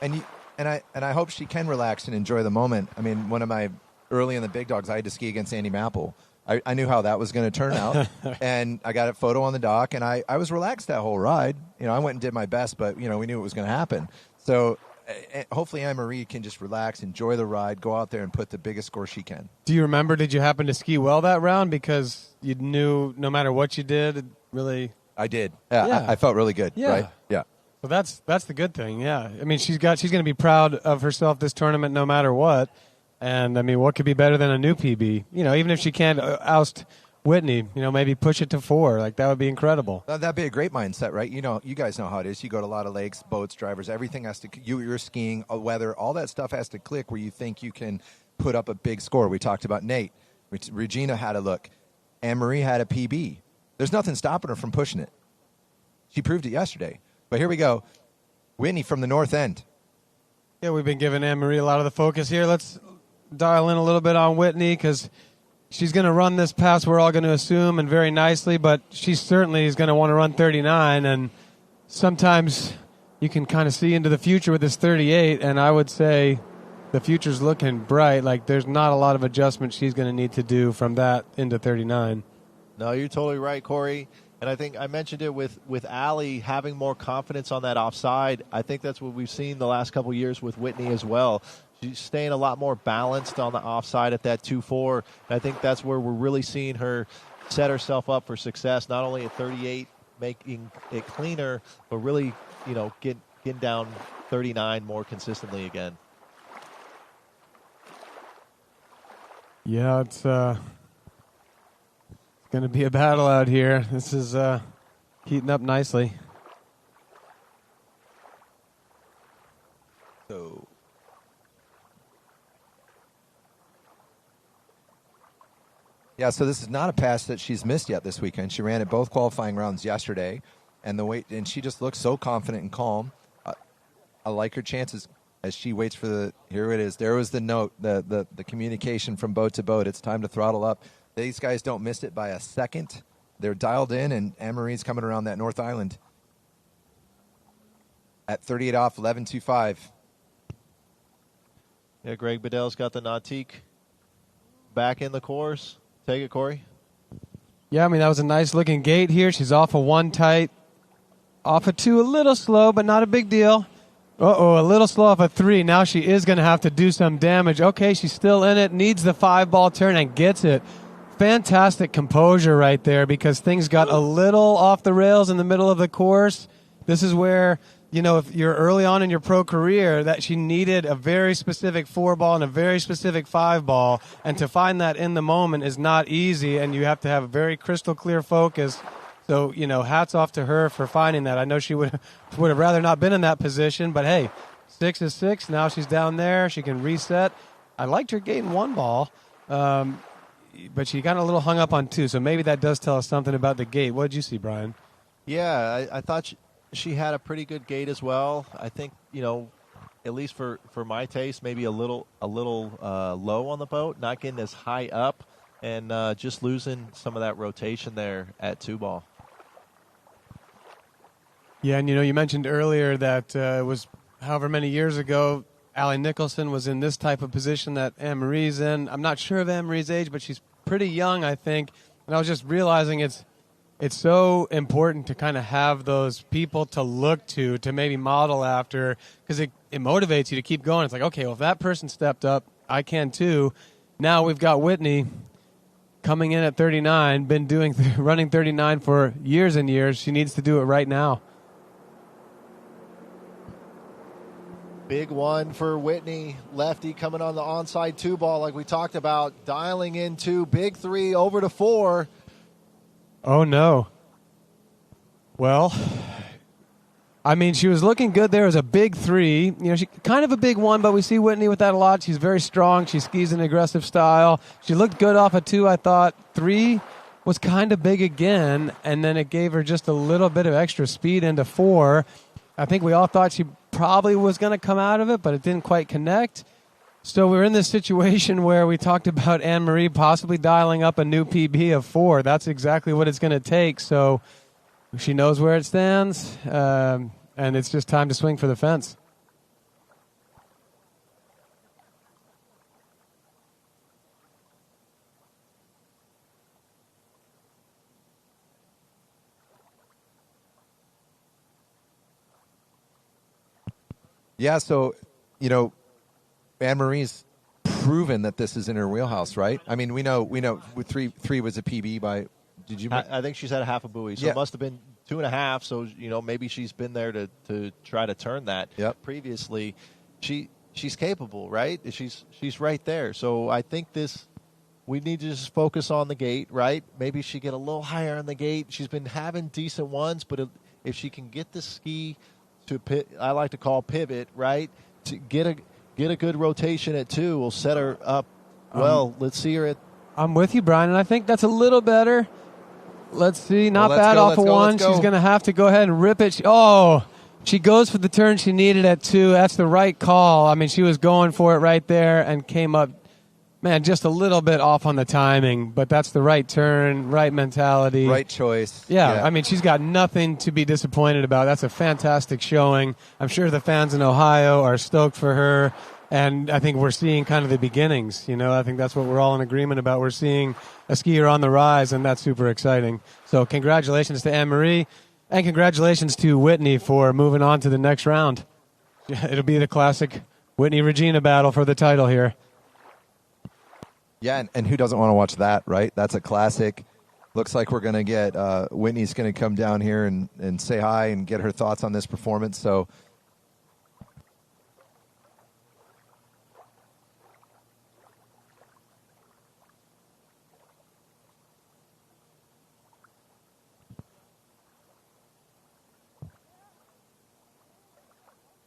And I hope she can relax and enjoy the moment. I mean, one of my early in the big dogs, I had to ski against Andy Mapple. I knew how that was going to turn out, and I got a photo on the dock, and I was relaxed that whole ride. I went and did my best, but, we knew it was going to happen. So hopefully Anne-Marie can just relax, enjoy the ride, go out there and put the biggest score she can. Do you remember, did you happen to ski well that round? Because you knew no matter what you did, it really... I did. Yeah. I felt really good, right? Yeah. So that's the good thing, yeah. I mean, she's going to be proud of herself this tournament no matter what. And, I mean, what could be better than a new PB? Even if she can't oust Whitney, maybe push it to 4. That would be incredible. That'd be a great mindset, right? You guys know how it is. You go to a lot of lakes, boats, drivers, everything has to, you're skiing, weather, all that stuff has to click where you think you can put up a big score. We talked about Nate. Regina had a look. Anne-Marie had a PB. There's nothing stopping her from pushing it. She proved it yesterday. But here we go. Whitney from the north end. Yeah, we've been giving Anne-Marie a lot of the focus here. Let's dial in a little bit on Whitney because she's going to run this pass, we're all going to assume, and very nicely, but she certainly is going to want to run 39, and sometimes you can kind of see into the future with this 38, and I would say the future's looking bright. There's not a lot of adjustment she's going to need to do from that into 39. No, you're totally right, Corey. And I think I mentioned it with Allie having more confidence on that offside. I think that's what we've seen the last couple of years with Whitney as well. She's staying a lot more balanced on the offside at that 2-4. And I think that's where we're really seeing her set herself up for success, not only at 38, making it cleaner, but really, getting down 39 more consistently again. Yeah, it's going to be a battle out here. This is heating up nicely. So... Yeah, so this is not a pass that she's missed yet this weekend. She ran at both qualifying rounds yesterday, and she just looks so confident and calm. I like her chances as she waits for here it is. There was the note, the communication from boat to boat. It's time to throttle up. These guys don't miss it by a second. They're dialed in, and Anne-Marie's coming around that North Island at 38 off, 11.25. Yeah, Greg Bedell's got the Nautique back in the course. Take it, Corey. Yeah, I mean, that was a nice-looking gate here. She's off a 1 tight, off a 2 a little slow, but not a big deal. Uh-oh, a little slow off a 3. Now she is going to have to do some damage. Okay, she's still in it, needs the 5-ball turn, and gets it. Fantastic composure right there because things got a little off the rails in the middle of the course. This is where, if you're early on in your pro career, that she needed a very specific 4-ball and a very specific 5-ball, and to find that in the moment is not easy, and you have to have a very crystal clear focus. So, hats off to her for finding that. I know she would have rather not been in that position, but hey, 6 is 6. Now she's down there. She can reset. I liked her gate in 1 ball, but she got a little hung up on 2, so maybe that does tell us something about the gate. What did you see, Brian? Yeah, I thought she had a pretty good gate as well. I think, at least for my taste, maybe a little low on the boat, not getting as high up, and just losing some of that rotation there at 2-ball. Yeah, and you mentioned earlier that it was however many years ago, Allie Nicholson was in this type of position that Anne-Marie's in. I'm not sure of Anne-Marie's age, but she's pretty young, I think. And I was just realizing it's so important to kind of have those people to look to maybe model after, because it motivates you to keep going. It's like, okay, well, if that person stepped up, I can too. Now we've got Whitney coming in at 39, been running 39 for years and years. She needs to do it right now. Big one for Whitney. Lefty coming on the onside 2-ball like we talked about. Dialing into big 3 over to 4. Oh, no. Well, I mean, she was looking good. There was a big 3. You know, she kind of a big 1, but we see Whitney with that a lot. She's very strong. She skis in an aggressive style. She looked good off a 2, I thought. 3 was kind of big again, and then it gave her just a little bit of extra speed into 4. I think we all thought she probably was going to come out of it, but it didn't quite connect. So we're in this situation where we talked about Anne-Marie possibly dialing up a new PB of 4. That's exactly what it's going to take. So she knows where it stands, and it's just time to swing for the fence. Yeah, so, you know, Anne-Marie's proven that this is in her wheelhouse, right? I mean, we know three was a PB by. Did you? I think she's at a half a buoy, so it must have been 2.5. So maybe she's been there to try to turn that. Previously, she's capable, right? She's right there. So I think we need to just focus on the gate, right? Maybe she get a little higher on the gate. She's been having decent ones, but if she can get the ski to I like to call pivot, right? To get a good rotation at 2 will set her up well. Let's see her at. I'm with you, Brian, and I think that's a little better. Let's see, not bad off of 1. She's going to have to go ahead and rip it. She goes for the turn she needed at 2. That's the right call. I mean, she was going for it right there and came up, man, just a little bit off on the timing, but that's the right turn, right mentality. Right choice. Yeah, I mean, she's got nothing to be disappointed about. That's a fantastic showing. I'm sure the fans in Ohio are stoked for her, and I think we're seeing kind of the beginnings. I think that's what we're all in agreement about. We're seeing a skier on the rise, and that's super exciting. So congratulations to Anne-Marie, and congratulations to Whitney for moving on to the next round. It'll be the classic Whitney-Regina battle for the title here. Yeah, and who doesn't want to watch that, right? That's a classic. Looks like we're going to get Whitney's going to come down here and say hi and get her thoughts on this performance. So,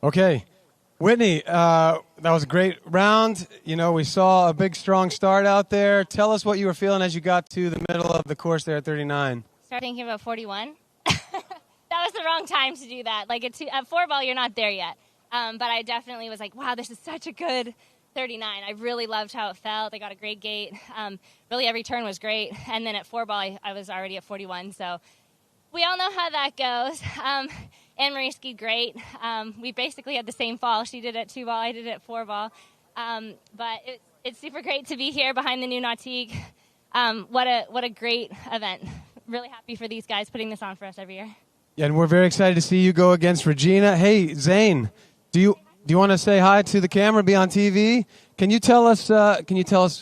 okay. Whitney, that was a great round. We saw a big, strong start out there. Tell us what you were feeling as you got to the middle of the course there at 39. Start thinking about 41. That was the wrong time to do that. Like at 4-ball, you're not there yet. But I definitely was like, wow, this is such a good 39. I really loved how it felt. They got a great gate. Really, every turn was great. And then at 4-ball, I was already at 41. So we all know how that goes. Anne-Marie skied great. We basically had the same fall. She did it at 2-ball, I did it at 4-ball. But it's super great to be here behind the new Nautique. What a great event. Really happy for these guys putting this on for us every year. Yeah, and we're very excited to see you go against Regina. Hey, Zane, do you want to say hi to the camera, be on TV? Can you tell us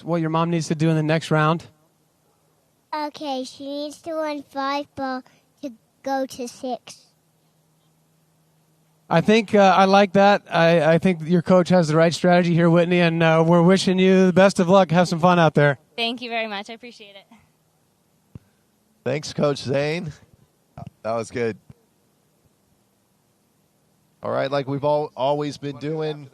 what your mom needs to do in the next round? Okay, she needs to win 5-ball to go to 6. I think I like that. I think your coach has the right strategy here, Whitney, and we're wishing you the best of luck. Have some fun out there. Thank you very much. I appreciate it. Thanks, Coach Zane. That was good. All right, like we've always been doing,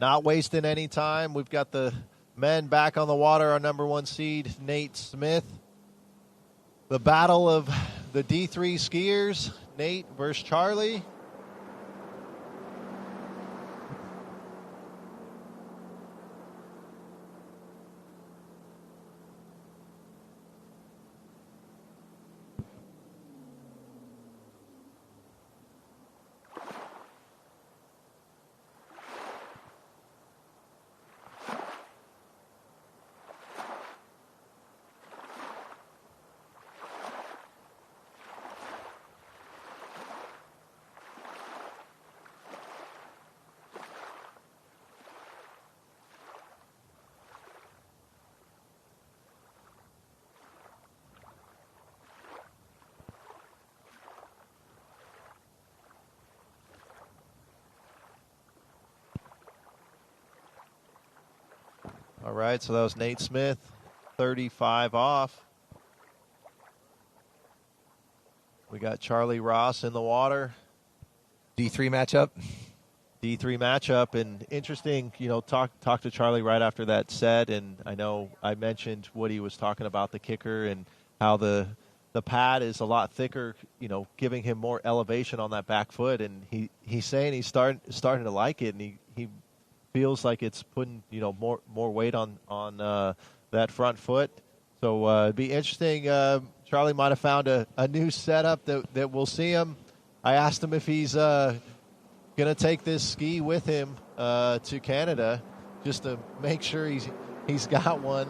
not wasting any time. We've got the men back on the water, our number 1 seed, Nate Smith. The battle of the D3 skiers, Nate versus Charlie. All right, so that was Nate Smith, 35 off. We got Charlie Ross in the water, D3 matchup. D3 matchup, and interesting, talk to Charlie right after that set, and I know I mentioned what he was talking about, the kicker, and how the pad is a lot thicker, giving him more elevation on that back foot, and he's saying he's starting to like it, and he feels like it's putting, more weight on that front foot. So it'd be interesting. Charlie might have found a new setup that we'll see him. I asked him if he's going to take this ski with him to Canada just to make sure he's got one,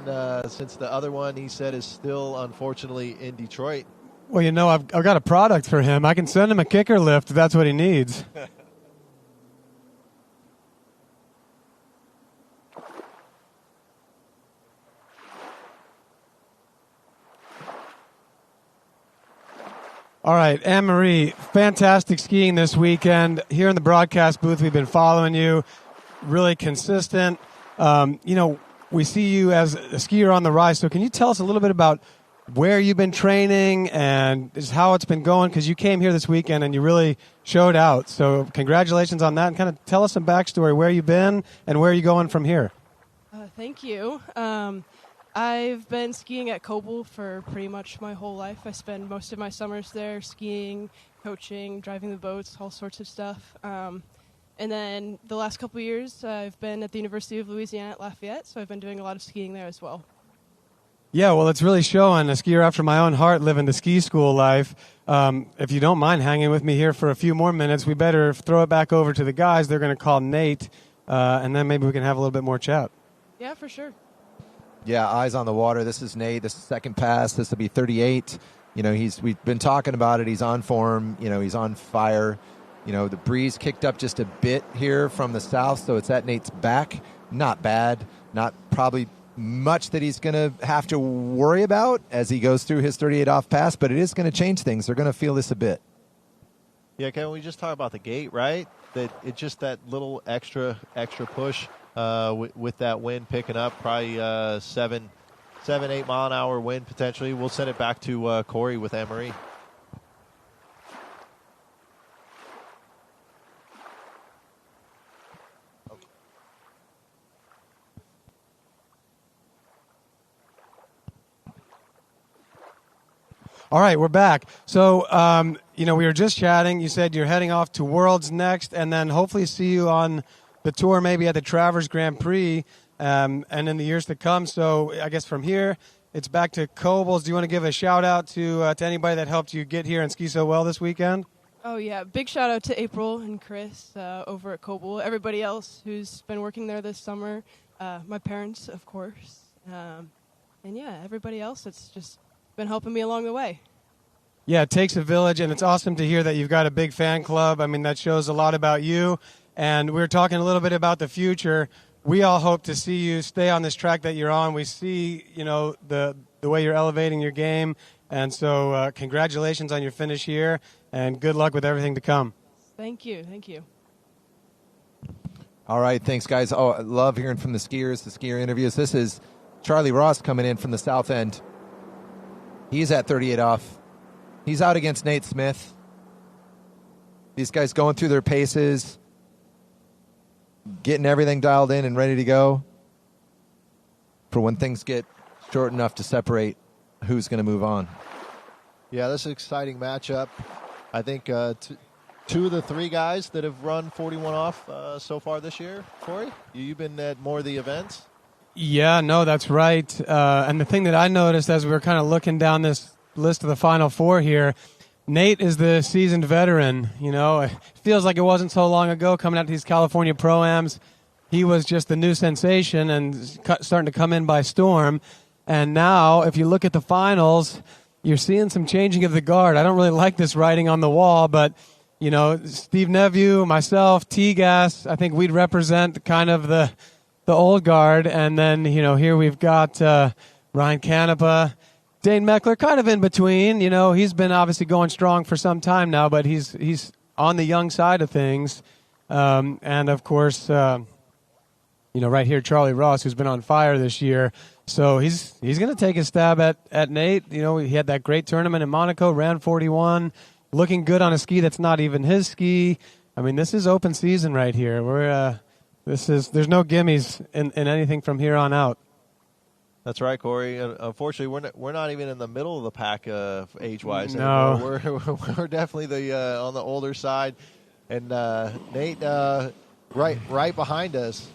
since the other one he said is still unfortunately in Detroit. Well, I've got a product for him. I can send him a kicker lift if that's what he needs. All right, Anne-Marie, fantastic skiing this weekend. Here in the broadcast booth, we've been following you, really consistent. We see you as a skier on the rise, so can you tell us a little bit about where you've been training and just how it's been going? Because you came here this weekend and you really showed out. So congratulations on that, and kind of tell us some backstory, where you've been and where you're going from here. Thank you. I've been skiing at Koble for pretty much my whole life. I spend most of my summers there skiing, coaching, driving the boats, all sorts of stuff. And then the last couple of years, I've been at the University of Louisiana at Lafayette, so I've been doing a lot of skiing there as well. Yeah, well, it's really showing. A skier after my own heart, living the ski school life. If you don't mind hanging with me here for a few more minutes, we better throw it back over to the guys. They're going to call Nate, and then maybe we can have a little bit more chat. Yeah, for sure. Yeah, eyes on the water. This is Nate. This is second pass. This will be 38. We've been talking about it. He's on form. He's on fire. The breeze kicked up just a bit here from the south, so it's at Nate's back. Not bad. Not probably much that he's going to have to worry about as he goes through his 38 off pass, but it is going to change things. They're going to feel this a bit. Yeah, can we just talk about the gate, right? That it's just that little extra push. With that wind picking up, probably 7, 8 mile an hour wind potentially. We'll send it back to Corey with Anne-Marie. All right, we're back. So, we were just chatting. You said you're heading off to Worlds next, and then hopefully see you on the tour, maybe at the Travers Grand Prix, and in the years to come. So I guess from here, it's back to Kobles. Do you want to give a shout-out to anybody that helped you get here and ski so well this weekend? Oh, yeah. Big shout-out to April and Chris over at Koble. Everybody else who's been working there this summer. My parents, of course. And, yeah, everybody else that's just been helping me along the way. Yeah, it takes a village, and it's awesome to hear that you've got a big fan club. I mean, that shows a lot about you. And we were talking a little bit about the future. We all hope to see you stay on this track that you're on. We see, the way you're elevating your game. And so congratulations on your finish here, and good luck with everything to come. Thank you. Thank you. All right, thanks, guys. Oh, I love hearing from the skier interviews. This is Charlie Ross coming in from the south end. He's at 38 off. He's out against Nate Smith. These guys going through their paces, getting everything dialed in and ready to go for when things get short enough to separate who's going to move on. Yeah, this is an exciting matchup. I think two of the three guys that have run 41 off so far this year. Corey, you've been at more of the events? Yeah, no, that's right. And the thing that I noticed as we were kind of looking down this list of the Final Four here, Nate is the seasoned veteran. It feels like it wasn't so long ago coming out to these California Pro-Ams. He was just the new sensation and starting to come in by storm. And now, if you look at the finals, you're seeing some changing of the guard. I don't really like this writing on the wall, but, Steve Neveu, myself, T-Gas, I think we'd represent kind of the old guard. And then, here we've got Ryan Canepa, Dane Meckler, kind of in between. He's been obviously going strong for some time now, but he's on the young side of things. And, of course, right here, Charlie Ross, who's been on fire this year. So he's going to take a stab at Nate. He had that great tournament in Monaco, ran 41, looking good on a ski that's not even his ski. I mean, this is open season right here. There's no gimmies in anything from here on out. That's right, Corey. Unfortunately, we're not even in the middle of the pack age-wise No. anymore. We're definitely on the older side, and Nate right behind us.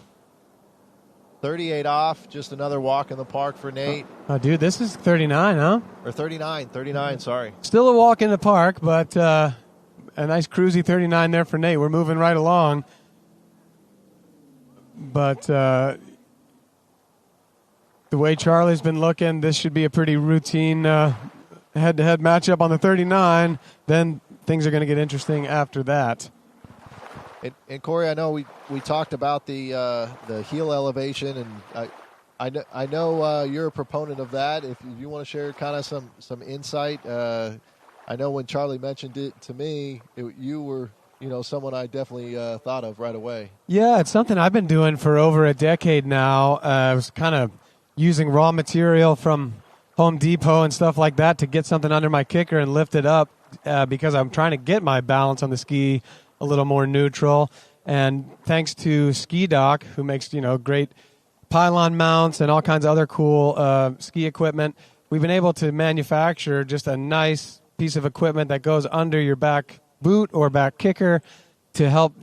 38 off, just another walk in the park for Nate. Oh, dude, this is 39, huh? Or 39, sorry. Still a walk in the park, but a nice cruisy 39 there for Nate. We're moving right along. But the way Charlie's been looking, this should be a pretty routine head-to-head matchup on the 39. Then things are going to get interesting after that. And Corey, I know we talked about the heel elevation, and I know you're a proponent of that. If you want to share kind of some insight, I know when Charlie mentioned it to me, you were someone I definitely thought of right away. Yeah, it's something I've been doing for over a decade now. I was kind of using raw material from Home Depot and stuff like that to get something under my kicker and lift it up because I'm trying to get my balance on the ski a little more neutral. And thanks to Ski Doc, who makes great pylon mounts and all kinds of other cool ski equipment, we've been able to manufacture just a nice piece of equipment that goes under your back boot or back kicker to help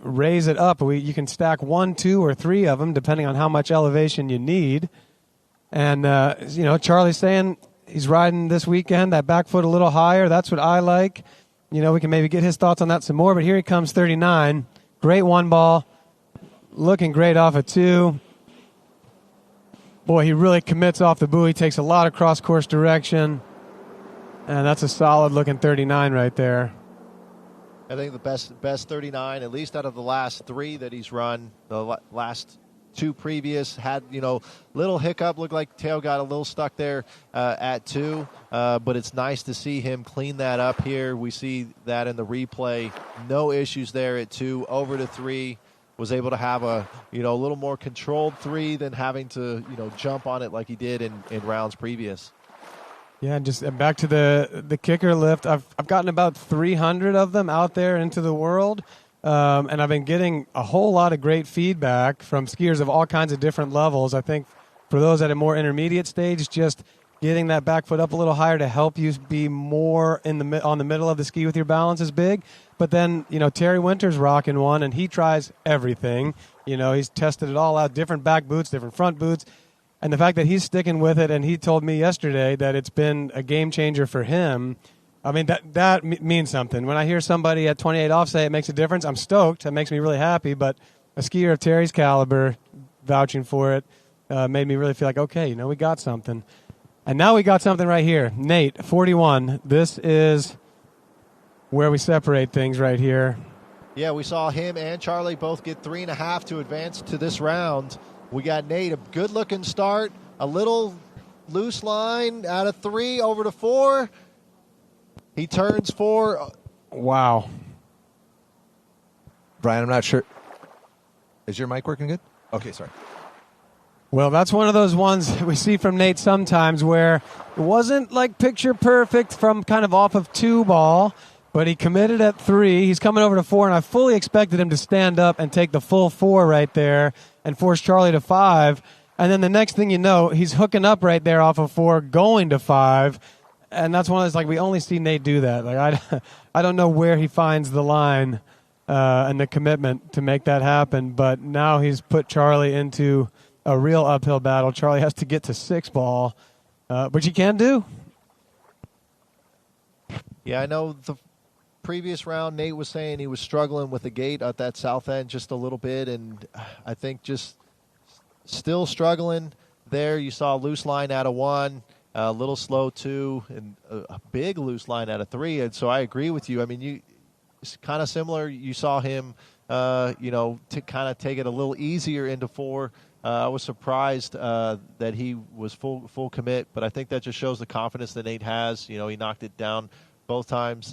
raise it up. You can stack 1, 2, or 3 of them depending on how much elevation you need. And Charlie's saying he's riding this weekend that back foot a little higher. That's what I like. We can maybe get his thoughts on that some more. But here he comes, 39. Great one ball. Looking great off a 2. Boy, he really commits off the buoy. Takes a lot of cross-course direction. And that's a solid-looking 39 right there. I think the best 39, at least out of the last 3 that he's run. The last 2 previous had, little hiccup. Looked like tail got a little stuck there at 2. But it's nice to see him clean that up here. We see that in the replay. No issues there at 2. Over to 3. Was able to have a little more controlled 3 than having to jump on it like he did in rounds previous. Yeah, just back to the kicker lift. I've gotten about 300 of them out there into the world, and I've been getting a whole lot of great feedback from skiers of all kinds of different levels. I think for those at a more intermediate stage, just getting that back foot up a little higher to help you be more on the middle of the ski with your balance is big. But then, Terry Winter's rocking one, and he tries everything. He's tested it all out, different back boots, different front boots. And the fact that he's sticking with it, and he told me yesterday that it's been a game changer for him, I mean, that means something. When I hear somebody at 28 off say it makes a difference, I'm stoked. That makes me really happy. But a skier of Terry's caliber vouching for it made me really feel like, okay, we got something. And now we got something right here. Nate, 41. This is where we separate things right here. Yeah, we saw him and Charlie both get 3.5 to advance to this round. We got Nate, a good-looking start, a little loose line out of 3 over to 4. He turns 4. Wow. Brian, I'm not sure. Is your mic working good? Okay, sorry. Well, that's one of those ones we see from Nate sometimes where it wasn't like picture perfect from kind of off of 2 ball, but he committed at 3. He's coming over to 4, and I fully expected him to stand up and take the full 4 right there and force Charlie to 5. And then the next thing you know, he's hooking up right there off of 4, going to 5. And that's one of those, we only see Nate do that. I don't know where he finds the line and the commitment to make that happen, but now he's put Charlie into a real uphill battle. Charlie has to get to 6 ball, which he can do. Yeah, I know the previous round, Nate was saying he was struggling with the gate at that south end just a little bit, and I think just still struggling there. You saw a loose line out of 1, a little slow 2, and a big loose line out of 3. And so I agree with you. I mean, it's kind of similar. You saw him, to kind of take it a little easier into 4. I was surprised that he was full commit, but I think that just shows the confidence that Nate has. He knocked it down both times,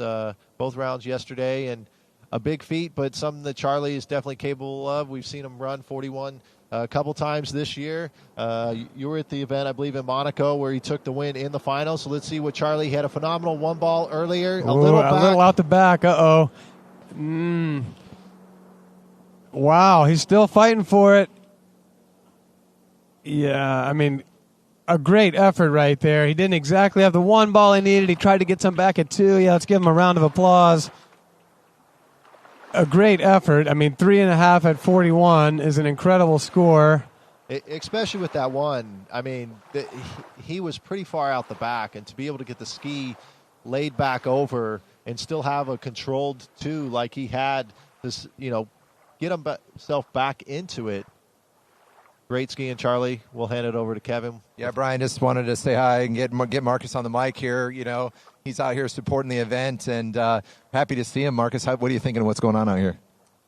both rounds yesterday, and a big feat, but something that Charlie is definitely capable of. We've seen him run 41 a couple times this year. You were at the event, I believe, in Monaco where he took the win in the final. So let's see what Charlie had. A phenomenal 1 ball earlier. A little out the back. Uh-oh. Wow, he's still fighting for it. Yeah, I mean, a great effort right there. He didn't exactly have the one ball he needed. He tried to get some back at 2. Yeah, let's give him a round of applause. A great effort. I mean, 3.5 at 41 is an incredible score. Especially with that one. I mean, he was pretty far out the back, and to be able to get the ski laid back over and still have a controlled 2 like he had, this, get himself back into it. Great skiing, Charlie. We'll hand it over to Kevin. Yeah, Brian, just wanted to say hi and get Marcus on the mic here. He's out here supporting the event, and happy to see him. Marcus, what are you thinking of what's going on out here?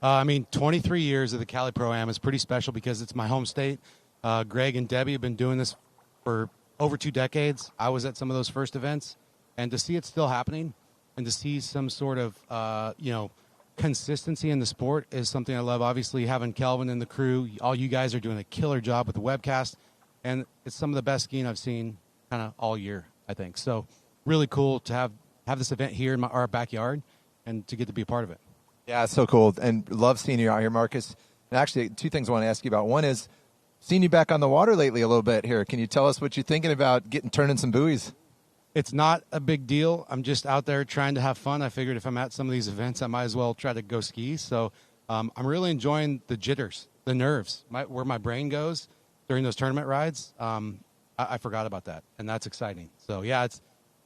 23 years of the Cali Pro-Am is pretty special because it's my home state. Greg and Debbie have been doing this for over 2 decades. I was at some of those first events, and to see it still happening and to see some sort of, consistency in the sport is something I love. Obviously, having Kelvin and the crew, all you guys are doing a killer job with the webcast, and it's some of the best skiing I've seen kind of all year, I think. So really cool to have this event here in our backyard and to get to be a part of it. Yeah, it's so cool, and love seeing you out here, Marcus. And actually, 2 things I want to ask you about. One is, seen you back on the water lately a little bit here. Can you tell us what you're thinking about turning some buoys? It's not a big deal. I'm just out there trying to have fun. I figured if I'm at some of these events, I might as well try to go ski. So I'm really enjoying the jitters, the nerves, where my brain goes during those tournament rides. I forgot about that, and that's exciting. So, yeah,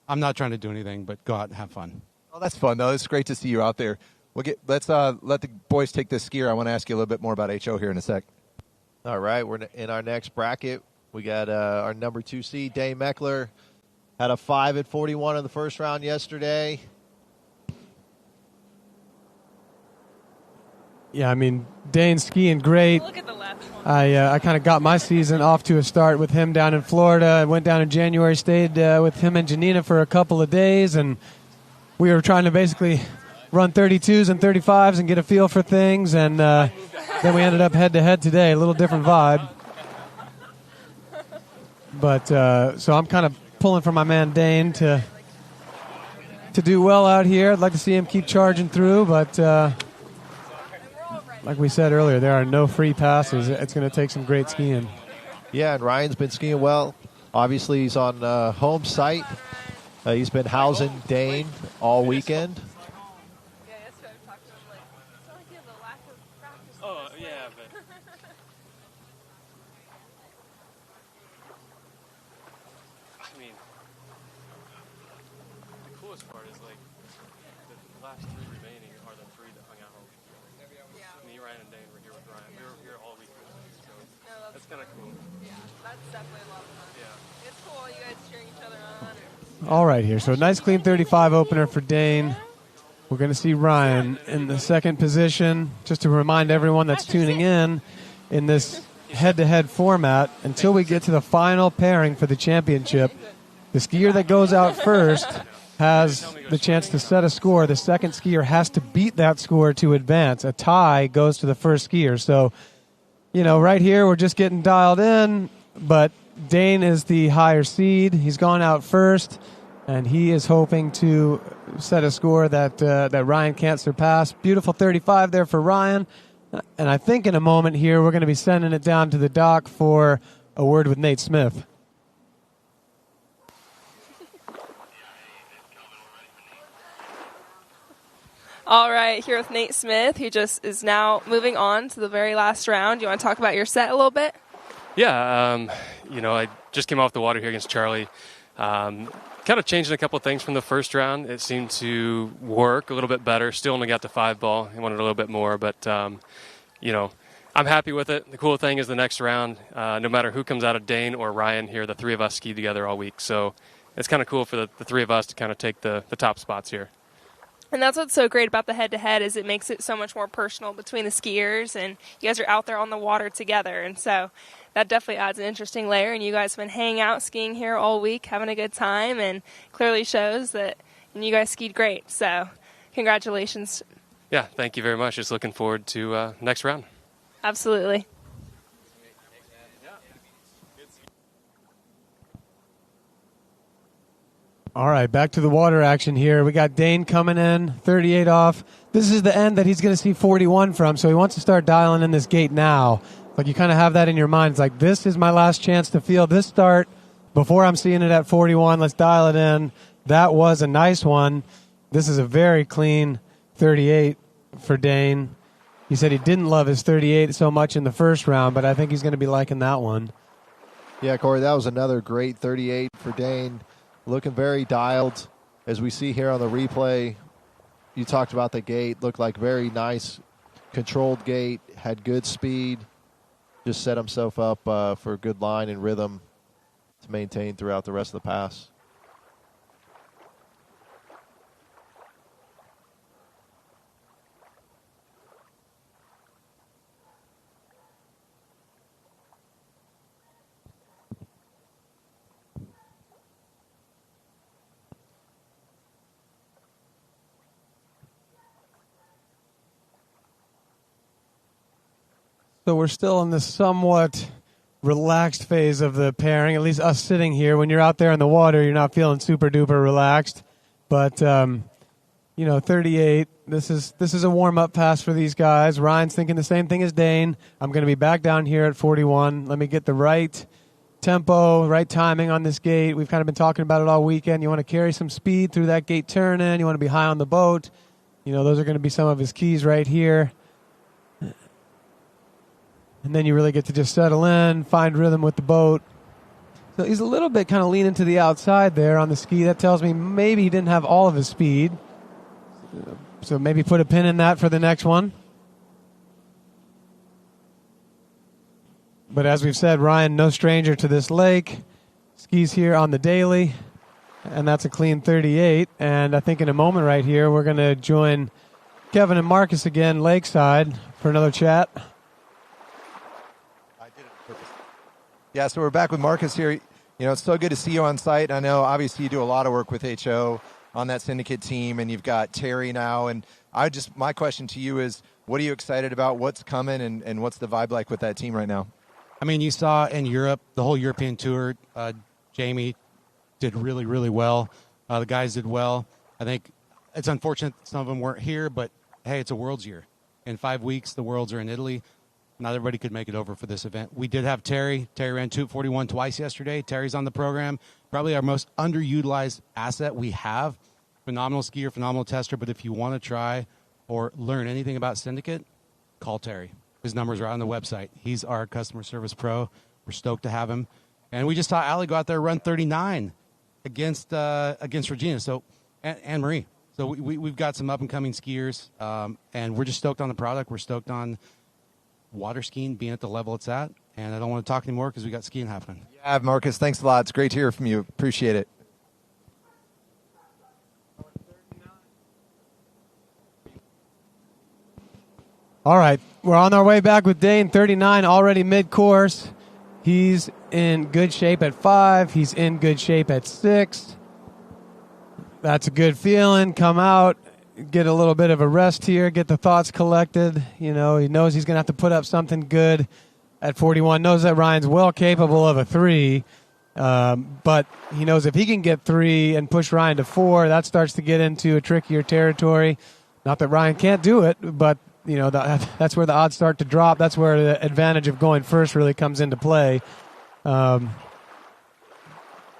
I'm not trying to do anything but go out and have fun. Oh, that's fun, though. It's great to see you out there. Let's let the boys take this skier. I want to ask you a little bit more about HO here in a sec. All right, we're in our next bracket. We got our number 2 seed, Dane Meckler. Had a 5 at 41 in the first round yesterday. Yeah, I mean, Dane's skiing great. Look at the left one. I kind of got my season off to a start with him down in Florida. I went down in January, stayed with him and Janina for a couple of days, and we were trying to basically run 32s and 35s and get a feel for things, and then we ended up head-to-head today. A little different vibe. But so I'm kind of pulling for my man Dane to do well out here. I'd like to see him keep charging through, but like we said earlier, there are no free passes. It's going to take some great skiing. Yeah, and Ryan's been skiing well. Obviously, he's on home site. He's been housing Dane all weekend. Oh, yeah, but... I mean, the coolest part is, like, the last 3 remaining are the 3 that hung out all week together. Me, Ryan, and Dane were here with Ryan. We were here all week with him, so that's kind of cool. Yeah, that's definitely a lot of fun. Yeah. It's cool, you guys cheering each other on. All right here. So nice clean 35 opener for Dane. We're going to see Ryan in the second position. Just to remind everyone that's tuning in this head-to-head format, until we get to the final pairing for the championship, the skier that goes out first has the chance to set a score. The second skier has to beat that score to advance. A tie goes to the first skier. So, right here we're just getting dialed in, but Dane is the higher seed. He's gone out first, and he is hoping to set a score that Ryan can't surpass. Beautiful 35 there for Ryan. And I think in a moment here we're going to be sending it down to the dock for a word with Nate Smith. All right, here with Nate Smith, who just is now moving on to the very last round. You want to talk about your set a little bit? Yeah, I just came off the water here against Charlie. Kind of changing a couple of things from the first round. It seemed to work a little bit better. Still only got the 5 ball. I wanted a little bit more, but, I'm happy with it. The cool thing is the next round, no matter who comes out of Dane or Ryan here, the 3 of us ski together all week. So it's kind of cool for the 3 of us to kind of take the top spots here. And that's what's so great about the head-to-head is it makes it so much more personal between the skiers, and you guys are out there on the water together. And so that definitely adds an interesting layer, and you guys have been hanging out skiing here all week, having a good time, and clearly shows that you guys skied great. So congratulations. Yeah, thank you very much. Just looking forward to next round. Absolutely. All right, back to the water action here. We got Dane coming in, 38 off. This is the end that he's going to see 41 from, so he wants to start dialing in this gate now. Like, you kind of have that in your mind. It's like, this is my last chance to feel this start before I'm seeing it at 41. Let's dial it in. That was a nice one. This is a very clean 38 for Dane. He said he didn't love his 38 so much in the first round, but I think he's going to be liking that one. Yeah, Corey, that was another great 38 for Dane. Looking very dialed, as we see here on the replay. You talked about the gate. Looked like very nice, controlled gate. Had good speed. Just set himself up for a good line and rhythm to maintain throughout the rest of the pass. So we're still in this somewhat relaxed phase of the pairing, at least us sitting here. When you're out there in the water, you're not feeling super duper relaxed. But, 38, this is a warm-up pass for these guys. Ryan's thinking the same thing as Dane. I'm going to be back down here at 41. Let me get the right tempo, right timing on this gate. We've kind of been talking about it all weekend. You want to carry some speed through that gate turn-in. You want to be high on the boat. Those are going to be some of his keys right here. And then you really get to just settle in, find rhythm with the boat. So he's a little bit kind of leaning to the outside there on the ski. That tells me maybe he didn't have all of his speed. So maybe put a pin in that for the next one. But as we've said, Ryan, no stranger to this lake. Skis here on the daily. And that's a clean 38. And I think in a moment right here, we're going to join Kevin and Marcus again lakeside for another chat. Yeah, so we're back with Marcus here. It's so good to see you on site. I know, obviously, you do a lot of work with HO on that syndicate team, and you've got Terry now. And my question to you is, what are you excited about? What's coming, and what's the vibe like with that team right now? I mean, you saw in Europe, the whole European tour, Jamie did really, really well. The guys did well. I think it's unfortunate some of them weren't here, but, hey, it's a World's year. In 5 weeks, the Worlds are in Italy. Not everybody could make it over for this event. We did have Terry. Terry ran 2:41 twice yesterday. Terry's on the program. Probably our most underutilized asset we have. Phenomenal skier, phenomenal tester. But if you want to try or learn anything about Syndicate, call Terry. His numbers are on the website. He's our customer service pro. We're stoked to have him. And we just saw Allie go out there run 39 against Regina. So and Marie. So we've got some up-and-coming skiers. And we're just stoked on the product. We're stoked on water skiing being at the level it's at, and I don't want to talk anymore because we got skiing happening. Yeah, Marcus, thanks a lot. It's great to hear from you. Appreciate it. All right, we're on our way back with Dane, 39, already mid-course. He's in good shape at 5. He's in good shape at 6. That's a good feeling. Come out, get a little bit of a rest here, get the thoughts collected. He knows he's going to have to put up something good at 41. Knows that Ryan's well capable of a 3, but he knows if he can get 3 and push Ryan to 4, that starts to get into a trickier territory. Not that Ryan can't do it, but that's where the odds start to drop. That's where the advantage of going first really comes into play.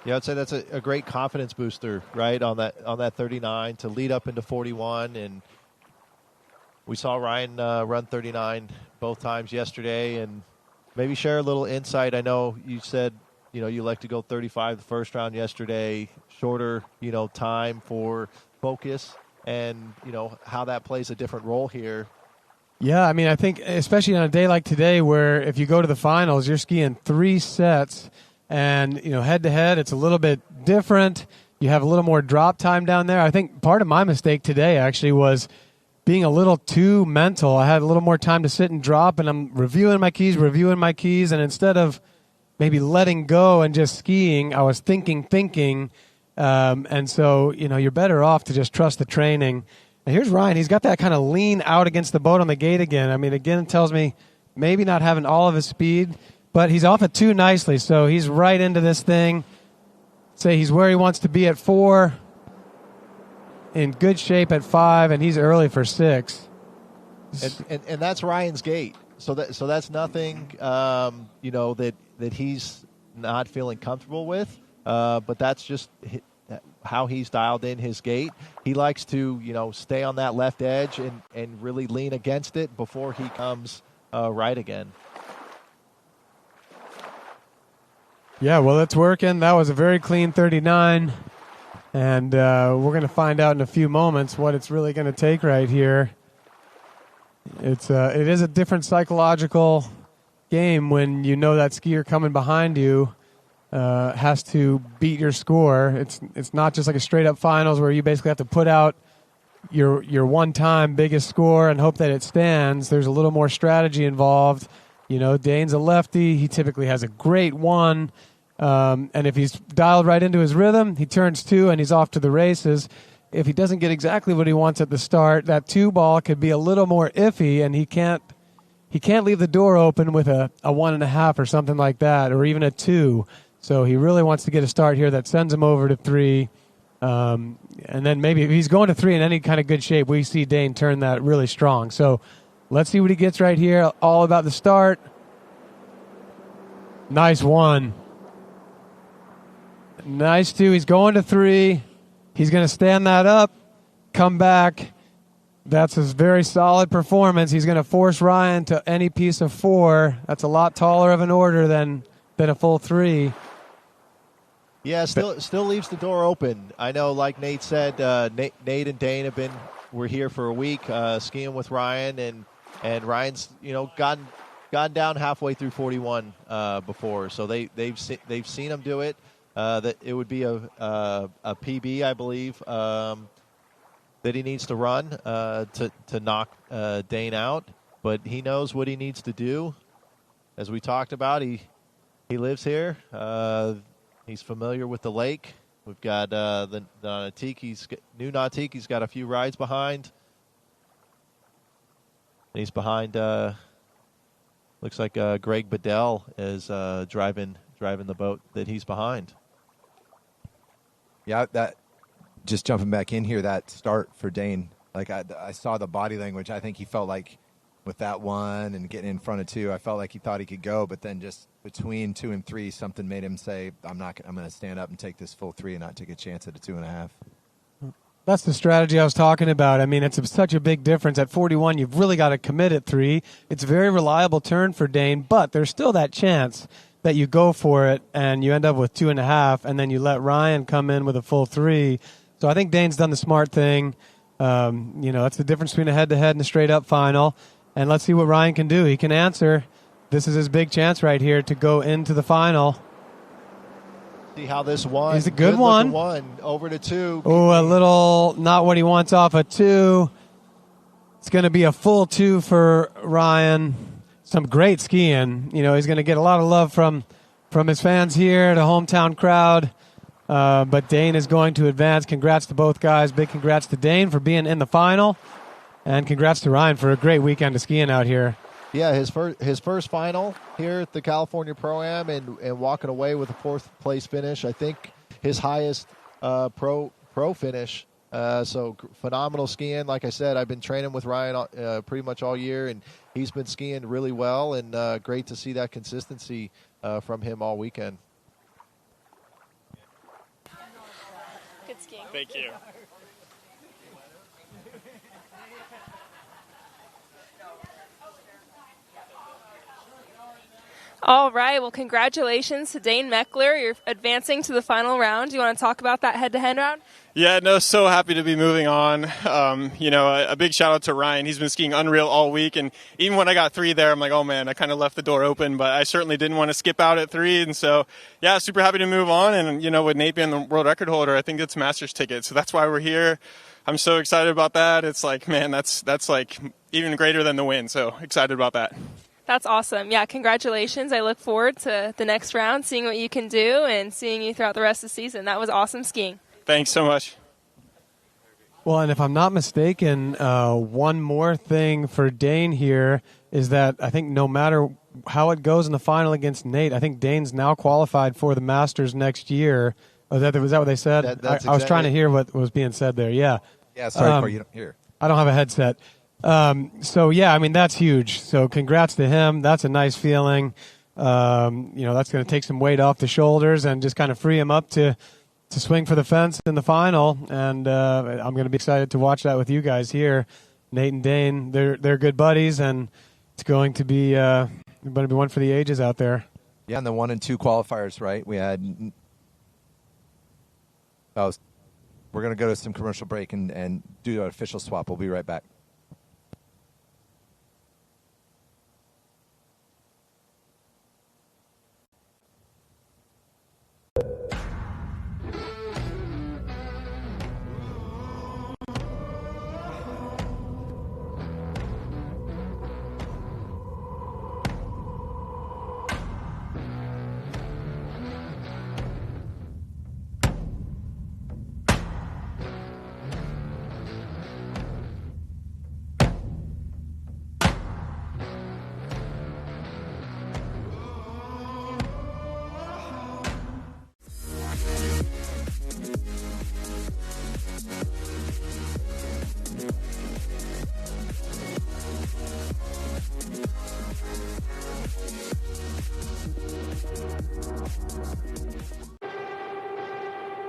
Yeah, I'd say that's a great confidence booster, right, on that 39 to lead up into 41. And we saw Ryan run 39 both times yesterday. And maybe share a little insight. I know you said, you like to go 35 the first round yesterday, shorter, time for focus, and, how that plays a different role here. Yeah, I mean, I think especially on a day like today where if you go to the finals, you're skiing 3 sets. And, head-to-head, it's a little bit different. You have a little more drop time down there. I think part of my mistake today actually was being a little too mental. I had a little more time to sit and drop, and I'm reviewing my keys, and instead of maybe letting go and just skiing, I was thinking. And so, you're better off to just trust the training. And here's Ryan. He's got that kind of lean out against the boat on the gate again. I mean, again, it tells me maybe not having all of his speed, but he's off at 2 nicely, so he's right into this thing. say he's where he wants to be at 4, in good shape at 5, and he's early for 6. And that's Ryan's gait. So that's nothing that he's not feeling comfortable with. But that's just how he's dialed in his gait. He likes to stay on that left edge and really lean against it before he comes right again. Yeah, well, it's working. That was a very clean 39. And we're going to find out in a few moments what it's really going to take right here. It is a different psychological game when you know that skier coming behind you has to beat your score. It's not just like a straight-up finals where you basically have to put out your one-time biggest score and hope that it stands. There's a little more strategy involved. Dane's a lefty. He typically has a great 1. And if he's dialed right into his rhythm, he turns 2 and he's off to the races. If he doesn't get exactly what he wants at the start, that 2 ball could be a little more iffy, and he can't leave the door open with a 1.5 or something like that, or even a 2. So he really wants to get a start here that sends him over to 3. And then maybe if he's going to 3 in any kind of good shape, we see Dane turn that really strong. So let's see what he gets right here. All about the start. Nice 1. Nice 2. He's going to 3. He's going to stand that up, come back. That's his very solid performance. He's going to force Ryan to any piece of 4. That's a lot taller of an order than a full 3. Yeah, still leaves the door open. I know, like Nate said, Nate and Dane were here for a week skiing with Ryan, and Ryan's gotten down halfway through 41 before, so they've seen him do it. That it would be a PB, I believe, that he needs to run to knock Dane out. But he knows what he needs to do. As we talked about, he lives here. He's familiar with the lake. We've got the Nautique. New Nautique. He's got a few rides behind. And he's behind. Looks like Greg Bedell is driving the boat that he's behind. Yeah, that just jumping back in here, that start for Dane, like I saw the body language. I think he felt like with that 1 and getting in front of 2, I felt like he thought he could go, but then just between 2 and 3, something made him say, I'm going to stand up and take this full 3 and not take a chance at a 2.5. That's the strategy I was talking about. I mean, it's such a big difference. At 41, you've really got to commit at 3. It's a very reliable turn for Dane, but there's still that chance that you go for it and you end up with 2.5, and then you let Ryan come in with a full 3. So I think Dane's done the smart thing. That's the difference between a head-to-head and a straight-up final. And let's see what Ryan can do. He can answer. This is his big chance right here to go into the final. See how this one. He's a good one. Over to 2. Oh, a little not what he wants off a 2. It's going to be a full 2 for Ryan. Some great skiing. He's going to get a lot of love from his fans here, the hometown crowd. But Dane is going to advance. Congrats to both guys. Big congrats to Dane for being in the final. And congrats to Ryan for a great weekend of skiing out here. Yeah, his first final here at the California Pro-Am and walking away with a 4th place finish. I think his highest pro finish. So phenomenal skiing. Like I said, I've been training with Ryan pretty much all year, and he's been skiing really well, and great to see that consistency from him all weekend. Good skiing. Thank you. All right. Well, congratulations to Dane Meckler. You're advancing to the final round. Do you want to talk about that head-to-head round? Yeah, no, so happy to be moving on. A big shout out to Ryan. He's been skiing unreal all week, and even when I got 3 there, I'm like, oh man, I kind of left the door open, but I certainly didn't want to skip out at 3, and so yeah, super happy to move on. And with Nate being the world record holder, I think it's Masters ticket, so that's why we're here. I'm so excited about that. It's like, man, that's like even greater than the win. So excited about that. That's awesome. Yeah, congratulations. I look forward to the next round, seeing what you can do, and seeing you throughout the rest of the season. That was awesome skiing. Thanks so much. Well, and if I'm not mistaken, one more thing for Dane here is that I think no matter how it goes in the final against Nate, I think Dane's now qualified for the Masters next year. Was that what they said? That's I was trying to exactly- hear what was being said there. Yeah. Yeah, sorry, Corey, you don't hear. I don't have a headset. So, yeah, I mean, that's huge. So congrats to him. That's a nice feeling. That's going to take some weight off the shoulders and just kind of free him up to swing for the fence in the final. And I'm going to be excited to watch that with you guys here. Nate and Dane, they're good buddies, and it's going to be one for the ages out there. Yeah, and the 1 and 2 qualifiers, right? We had. We're going to go to some commercial break and do an official swap. We'll be right back.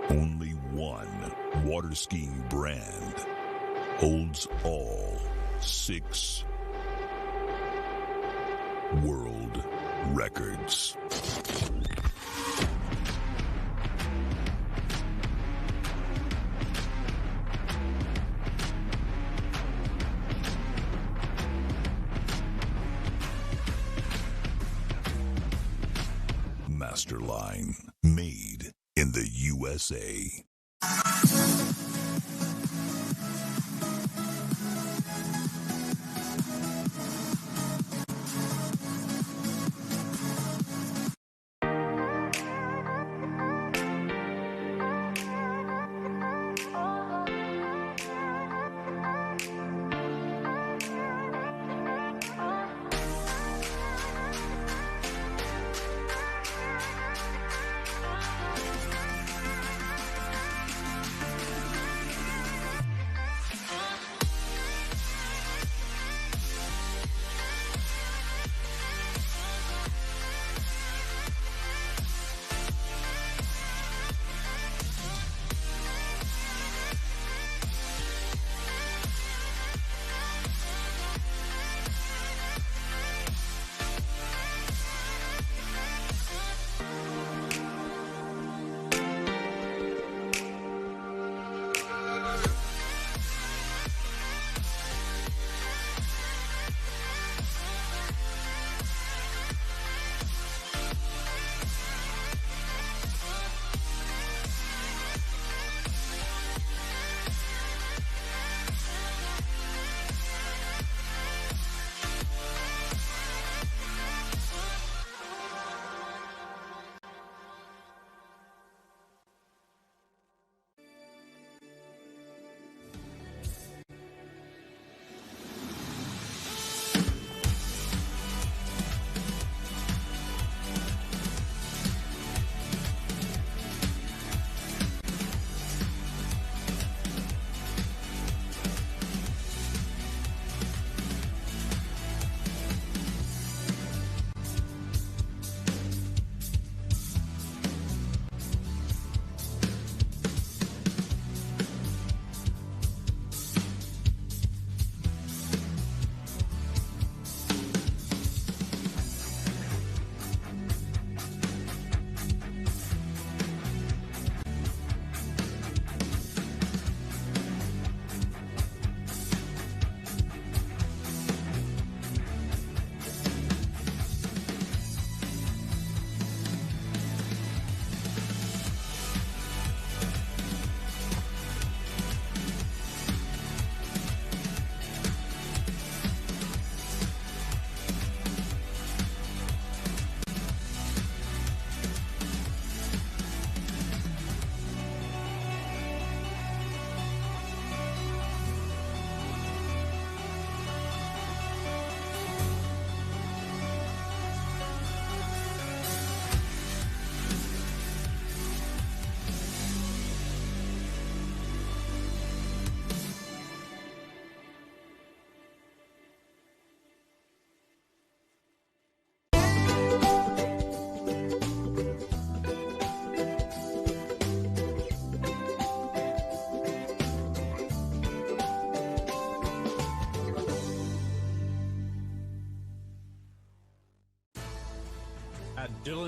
Only one water skiing brand holds all 6 world records. Masterline, made in the USA.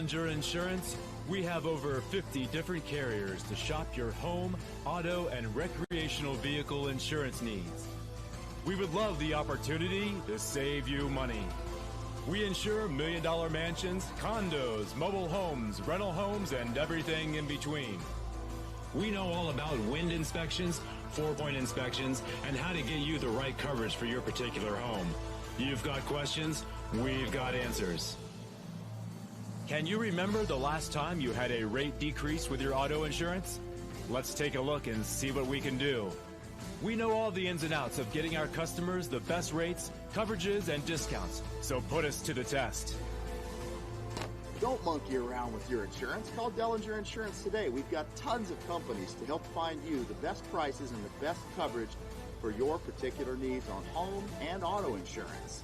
Dillinger Insurance, we have over 50 different carriers to shop your home, auto, and recreational vehicle insurance needs. We would love the opportunity to save you money. We insure million-dollar mansions, condos, mobile homes, rental homes, and everything in between. We know all about wind inspections, 4-point inspections, and how to get you the right coverage for your particular home. You've got questions, we've got answers. Can you remember the last time you had a rate decrease with your auto insurance? Let's take a look and see what we can do. We know all the ins and outs of getting our customers the best rates, coverages, and discounts, so put us to the test. Don't monkey around with your insurance. Call Dillinger Insurance today. We've got tons of companies to help find you the best prices and the best coverage for your particular needs on home and auto insurance.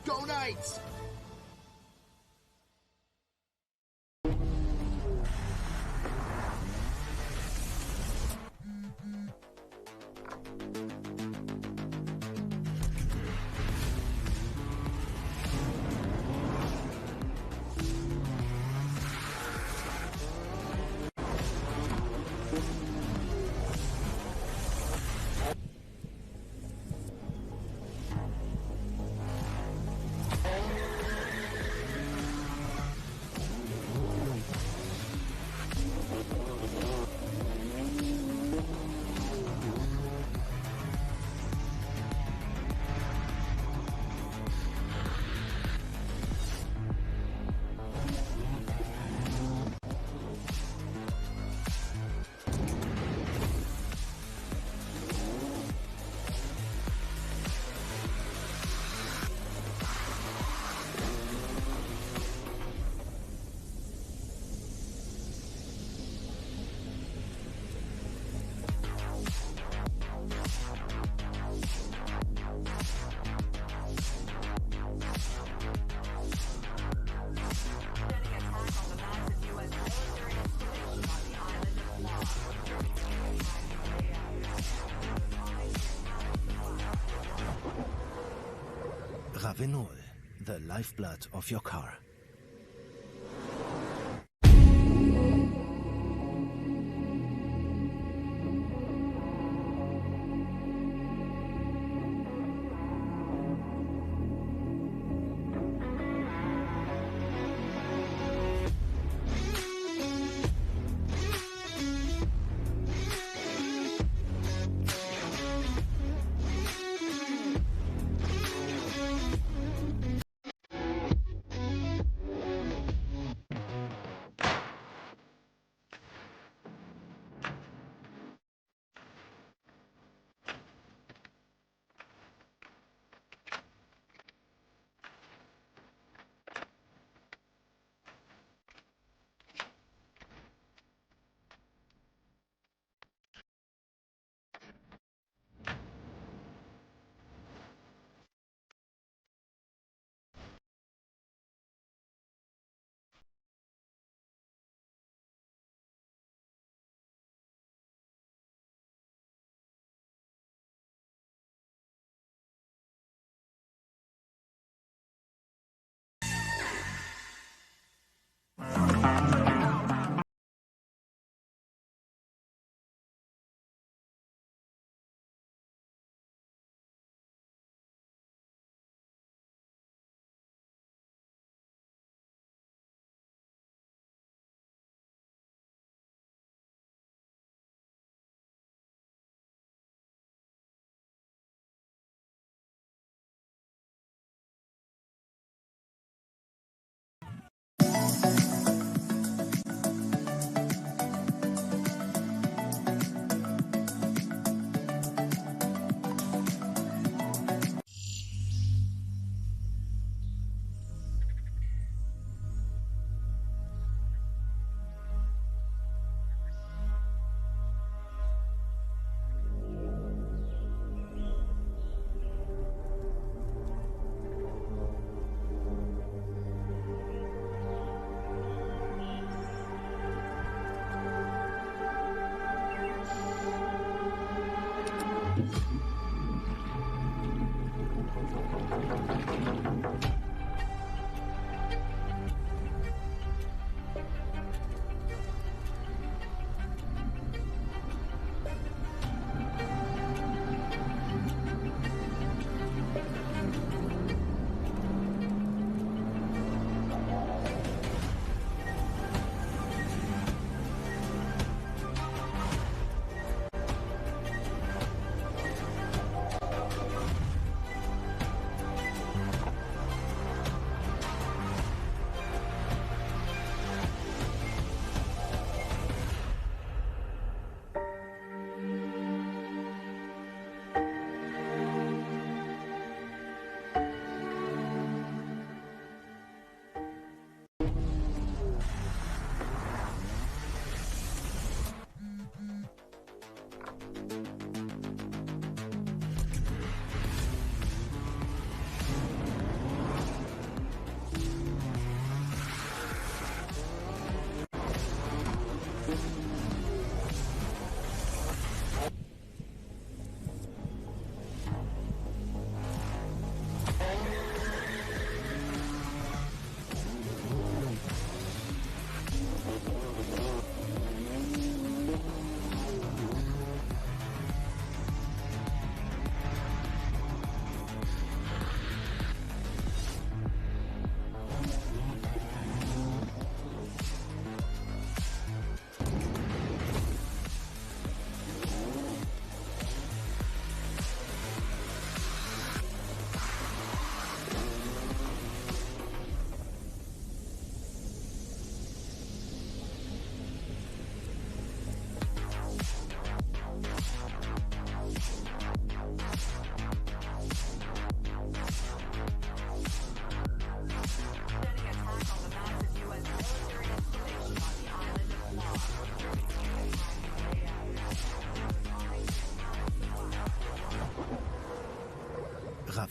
Go Knights! Ravenol, the lifeblood of your car.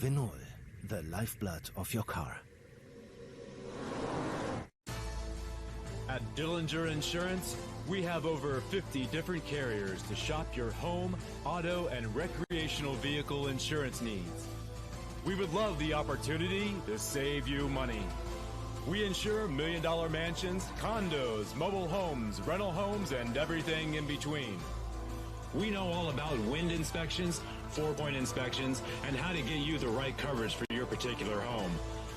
Avenol, the lifeblood of your car. At Dillinger Insurance, we have over 50 different carriers to shop your home, auto, and recreational vehicle insurance needs. We would love the opportunity to save you money. We insure million-dollar mansions, condos, mobile homes, rental homes, and everything in between. We know all about wind inspections, 4-point inspections, and how to get you the right coverage for your particular home.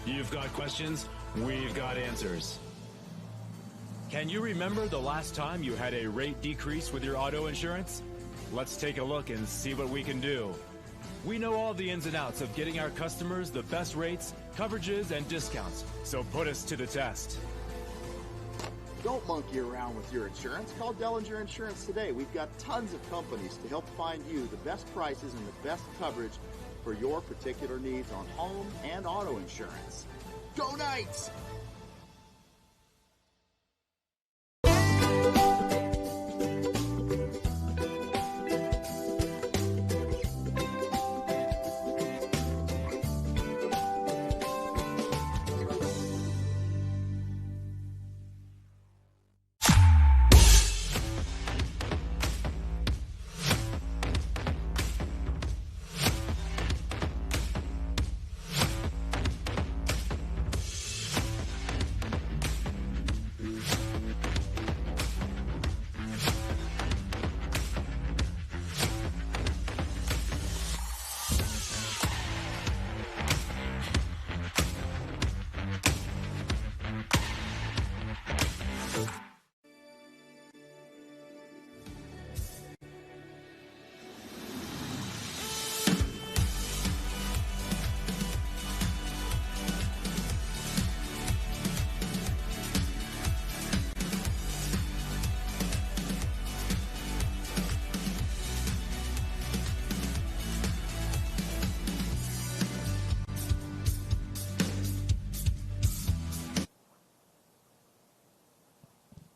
You've got questions, we've got answers. Can you remember the last time you had a rate decrease with your auto insurance? Let's take a look and see what we can do. We know all the ins and outs of getting our customers the best rates, coverages, and discounts, so put us to the test. Don't monkey around with your insurance. Call Dellinger Insurance today. We've got tons of companies to help find you the best prices and the best coverage for your particular needs on home and auto insurance. Go Knights!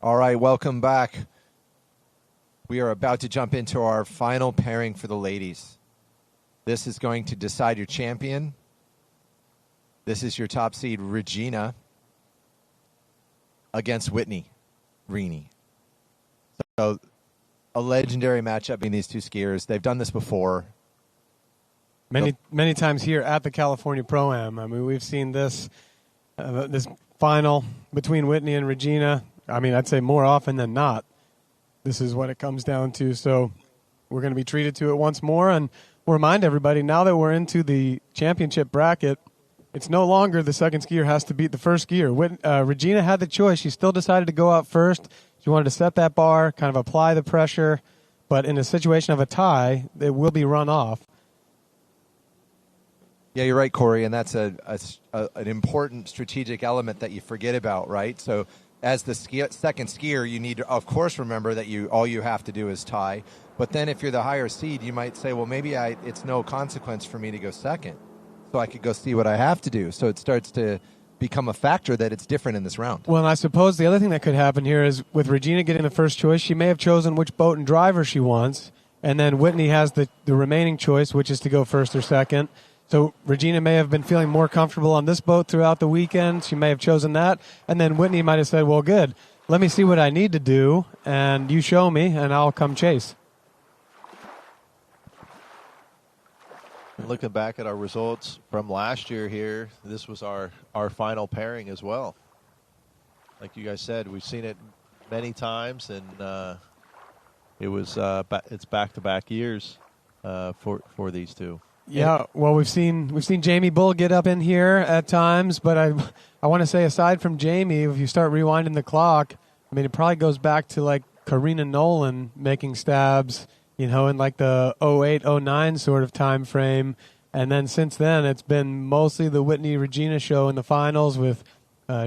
All right, welcome back. We are about to jump into our final pairing for the ladies. This is going to decide your champion. This is your top seed, Regina, against Whitney Reaney. So a legendary matchup between these two skiers. They've done this before. Many times here at the California Pro-Am. I mean, we've seen this final between Whitney and Regina. I mean, I'd say more often than not, this is what it comes down to. So we're going to be treated to it once more. And we'll remind everybody, now that we're into the championship bracket, it's no longer the second skier has to beat the first skier. Regina had the choice. She still decided to go out first. She wanted to set that bar, kind of apply the pressure. But in a situation of a tie, it will be run off. Yeah, you're right, Corey, and that's an important strategic element that you forget about, right? So as the second skier, you need to, of course, remember that all you have to do is tie. But then if you're the higher seed, you might say, well, maybe it's no consequence for me to go second, so I could go see what I have to do. So it starts to become a factor that it's different in this round. Well, and I suppose the other thing that could happen here is with Regina getting the first choice, she may have chosen which boat and driver she wants, and then Whitney has the remaining choice, which is to go first or second. So Regina may have been feeling more comfortable on this boat throughout the weekend. She may have chosen that. And then Whitney might have said, well, good. Let me see what I need to do, and you show me, and I'll come chase. Looking back at our results from last year here, this was our final pairing as well. Like you guys said, we've seen it many times, and it's back-to-back years for these two. Yeah, well, we've seen Jamie Bull get up in here at times, but I want to say, aside from Jamie, if you start rewinding the clock, I mean, it probably goes back to like Karina Nolan making stabs, in like the 08, 09 sort of time frame, and then since then it's been mostly the Whitney Regina show in the finals with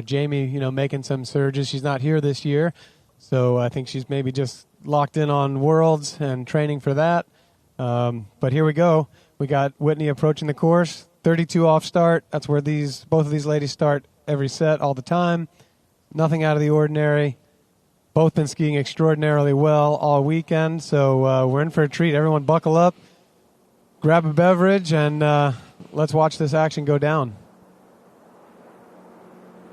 Jamie, making some surges. She's not here this year, so I think she's maybe just locked in on Worlds and training for that. But here we go. We got Whitney approaching the course, 32 off start. That's where both of these ladies start every set all the time. Nothing out of the ordinary. Both been skiing extraordinarily well all weekend, so we're in for a treat. Everyone buckle up, grab a beverage, and let's watch this action go down.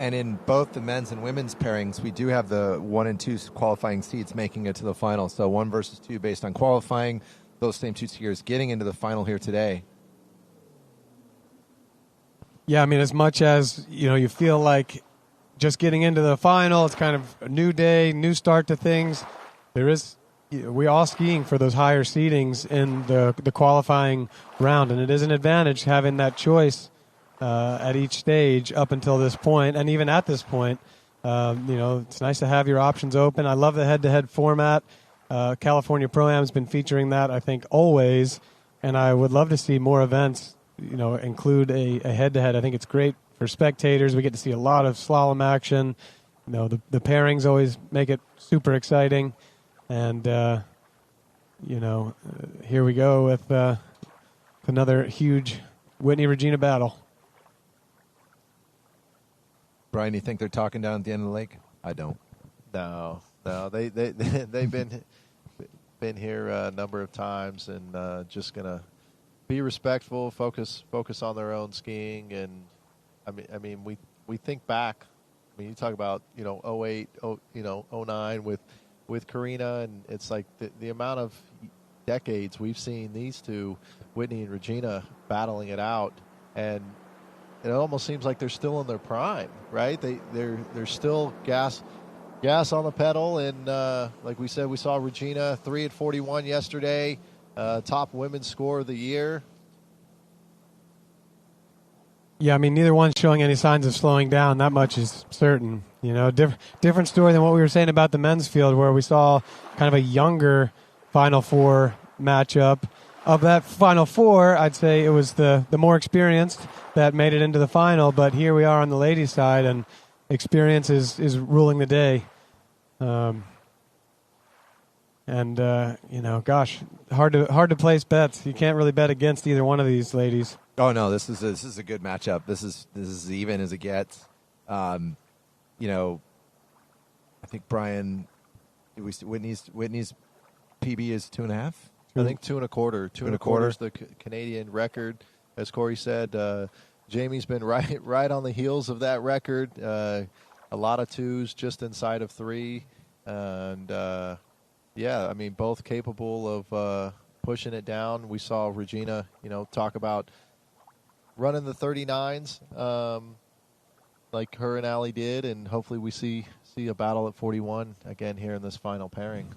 And in both the men's and women's pairings, we do have the 1 and 2 qualifying seeds making it to the final. So 1 versus 2 based on qualifying. Those same 2 skiers getting into the final here today. Yeah, I mean, as much as, you feel like just getting into the final, it's kind of a new day, new start to things. We're all skiing for those higher seedings in the qualifying round, and it is an advantage having that choice at each stage up until this point, and even at this point. It's nice to have your options open. I love the head-to-head format. California Pro-Am has been featuring that, I think, always, and I would love to see more events include a head-to-head. I think it's great for spectators. We get to see a lot of slalom action. The pairings always make it super exciting. And, here we go with another huge Whitney-Regina battle. Brian, you think they're talking down at the end of the lake? I don't. No. They've been here a number of times, and just gonna be respectful, focus on their own skiing, and I mean we think back. I mean, you talk about 08, 09 with Karina, and it's like the amount of decades we've seen these two, Whitney and Regina, battling it out, and it almost seems like they're still in their prime, right? They're still gas on the pedal, and like we said, we saw Regina 3 at 41 yesterday, top women's score of the year. Yeah, I mean, neither one's showing any signs of slowing down. That much is certain. Different story than what we were saying about the men's field, where we saw kind of a younger Final Four matchup. Of that Final Four, I'd say it was the more experienced that made it into the final. But here we are on the ladies' side, and experience is ruling the day. Gosh, hard to place bets. You can't really bet against either one of these ladies. Oh no, this is a good matchup. This is as even as it gets. I think Brian, Whitney's PB is 2.5. I think 2 1/4. 2 1/4 is the Canadian record, as Corey said. Jamie's been right on the heels of that record. A lot of 2s, just inside of 3, and I mean, both capable of pushing it down. We saw Regina, talk about running the 39s like her and Allie did, and hopefully we see a battle at 41 again here in this final pairing.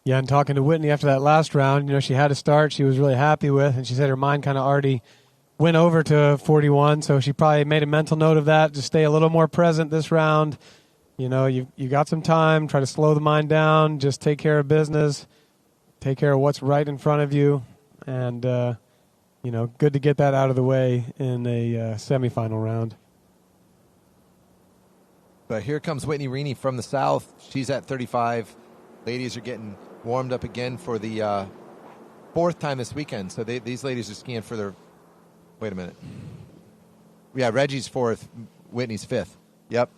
Yeah, and talking to Whitney after that last round, she had a start she was really happy with, and she said her mind kind of already went over to 41, so she probably made a mental note of that, to stay a little more present this round. You got some time, try to slow the mind down, just take care of business, take care of what's right in front of you, and, good to get that out of the way in a semifinal round. But here comes Whitney Reaney from the south. She's at 35. Ladies are getting warmed up again for the 4th time this weekend. So these ladies are skiing for their... Wait a minute. Yeah, Reggie's 4th, Whitney's 5th. Yep.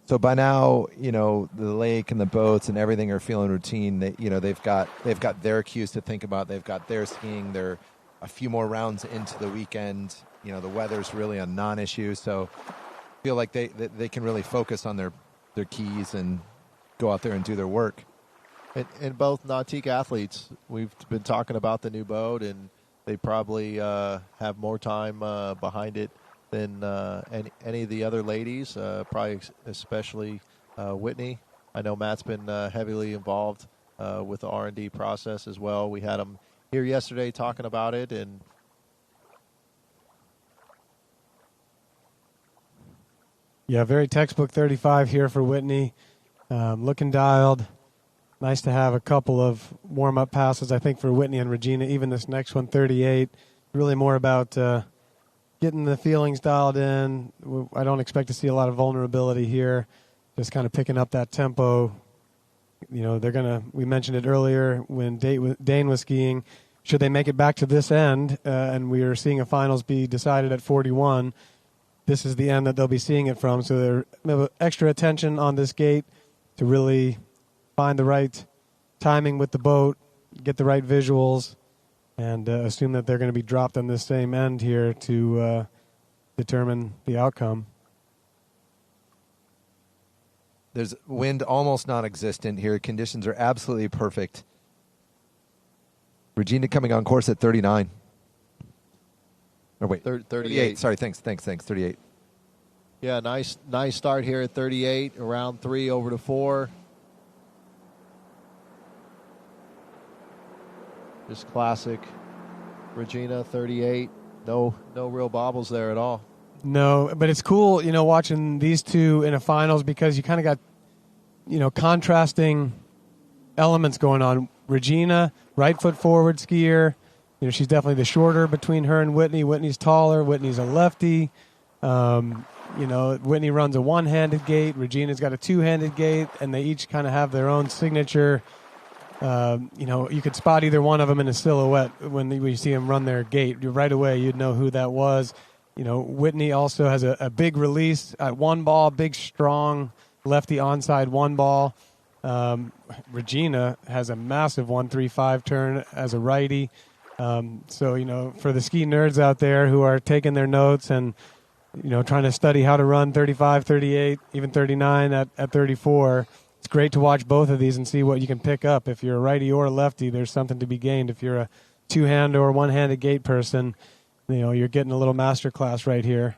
So by now, the lake and the boats and everything are feeling routine. They've got their cues to think about. They've got their skiing. They're a few more rounds into the weekend. The weather's really a non-issue. So I feel like they can really focus on their keys and go out there and do their work. And both Nautique athletes, we've been talking about the new boat, and they probably have more time behind it than any of the other ladies, probably especially Whitney. I know Matt's been heavily involved with the R&D process as well. We had him here yesterday talking about it, and yeah, very textbook 35 here for Whitney. Looking dialed. Nice to have a couple of warm-up passes, I think, for Whitney and Regina. Even this next one, 38. Really more about getting the feelings dialed in. I don't expect to see a lot of vulnerability here. Just kind of picking up that tempo. We mentioned it earlier when Dane was skiing. Should they make it back to this end, and we are seeing a finals be decided at 41, this is the end that they'll be seeing it from. So they have extra attention on this gate to really find the right timing with the boat, get the right visuals, and assume that they're going to be dropped on this same end here to determine the outcome. There's wind almost non-existent here. Conditions are absolutely perfect. Regina coming on course at 39. Or wait, 38. Sorry, thanks. 38. Yeah, nice start here at 38, around 3 over to 4. Just classic Regina, 38. No real bobbles there at all. No, but it's cool, watching these two in a finals because you kind of got, contrasting elements going on. Regina, right foot forward skier. She's definitely the shorter between her and Whitney. Whitney's taller. Whitney's a lefty. Whitney runs a one-handed gait. Regina's got a two-handed gait, and they each kind of have their own signature. You could spot either one of them in a silhouette when you see them run their gait. Right away, you'd know who that was. Whitney also has a big release at one ball, big, strong lefty onside one ball. Regina has a massive 1-3-5 turn as a righty. So, for the ski nerds out there who are taking their notes and, trying to study how to run 35, 38, even 39 at 34, it's great to watch both of these and see what you can pick up. If you're a righty or a lefty, there's something to be gained. If you're a two-hand or one-handed gait person, you're getting a little master class right here.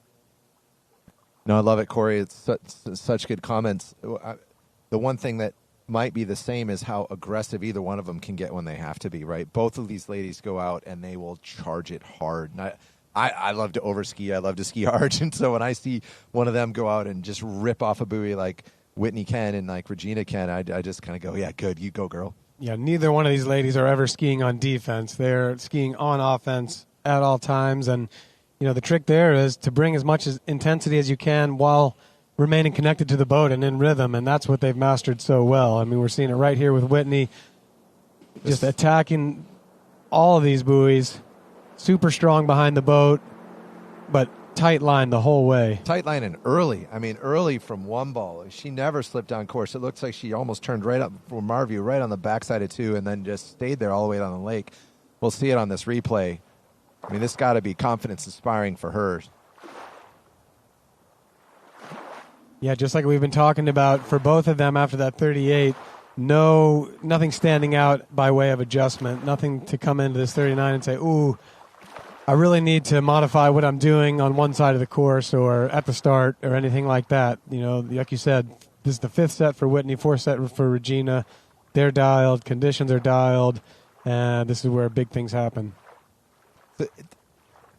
No, I love it, Corey. It's such good comments. The one thing that might be the same is how aggressive either one of them can get when they have to be, right? Both of these ladies go out and they will charge it hard. And I love to overski. I love to ski hard. And so when I see one of them go out and just rip off a buoy like Whitney can and like Regina can, I just kind of go, yeah, good. You go, girl. Yeah, neither one of these ladies are ever skiing on defense. They're skiing on offense at all times. And, the trick there is to bring as much intensity as you can while remaining connected to the boat and in rhythm, and that's what they've mastered so well. I mean, we're seeing it right here with Whitney, just attacking all of these buoys, super strong behind the boat, but tight line the whole way. Tight line and early. I mean, early from one ball. She never slipped on course. It looks like she almost turned right up from our view, right on the backside of 2, and then just stayed there all the way down the lake. We'll see it on this replay. I mean, this got to be confidence-inspiring for her. Yeah, just like we've been talking about for both of them after that 38, nothing standing out by way of adjustment, nothing to come into this 39 and say, ooh, I really need to modify what I'm doing on one side of the course or at the start or anything like that. Like you said, this is the 5th set for Whitney, 4th set for Regina. They're dialed, conditions are dialed, and this is where big things happen.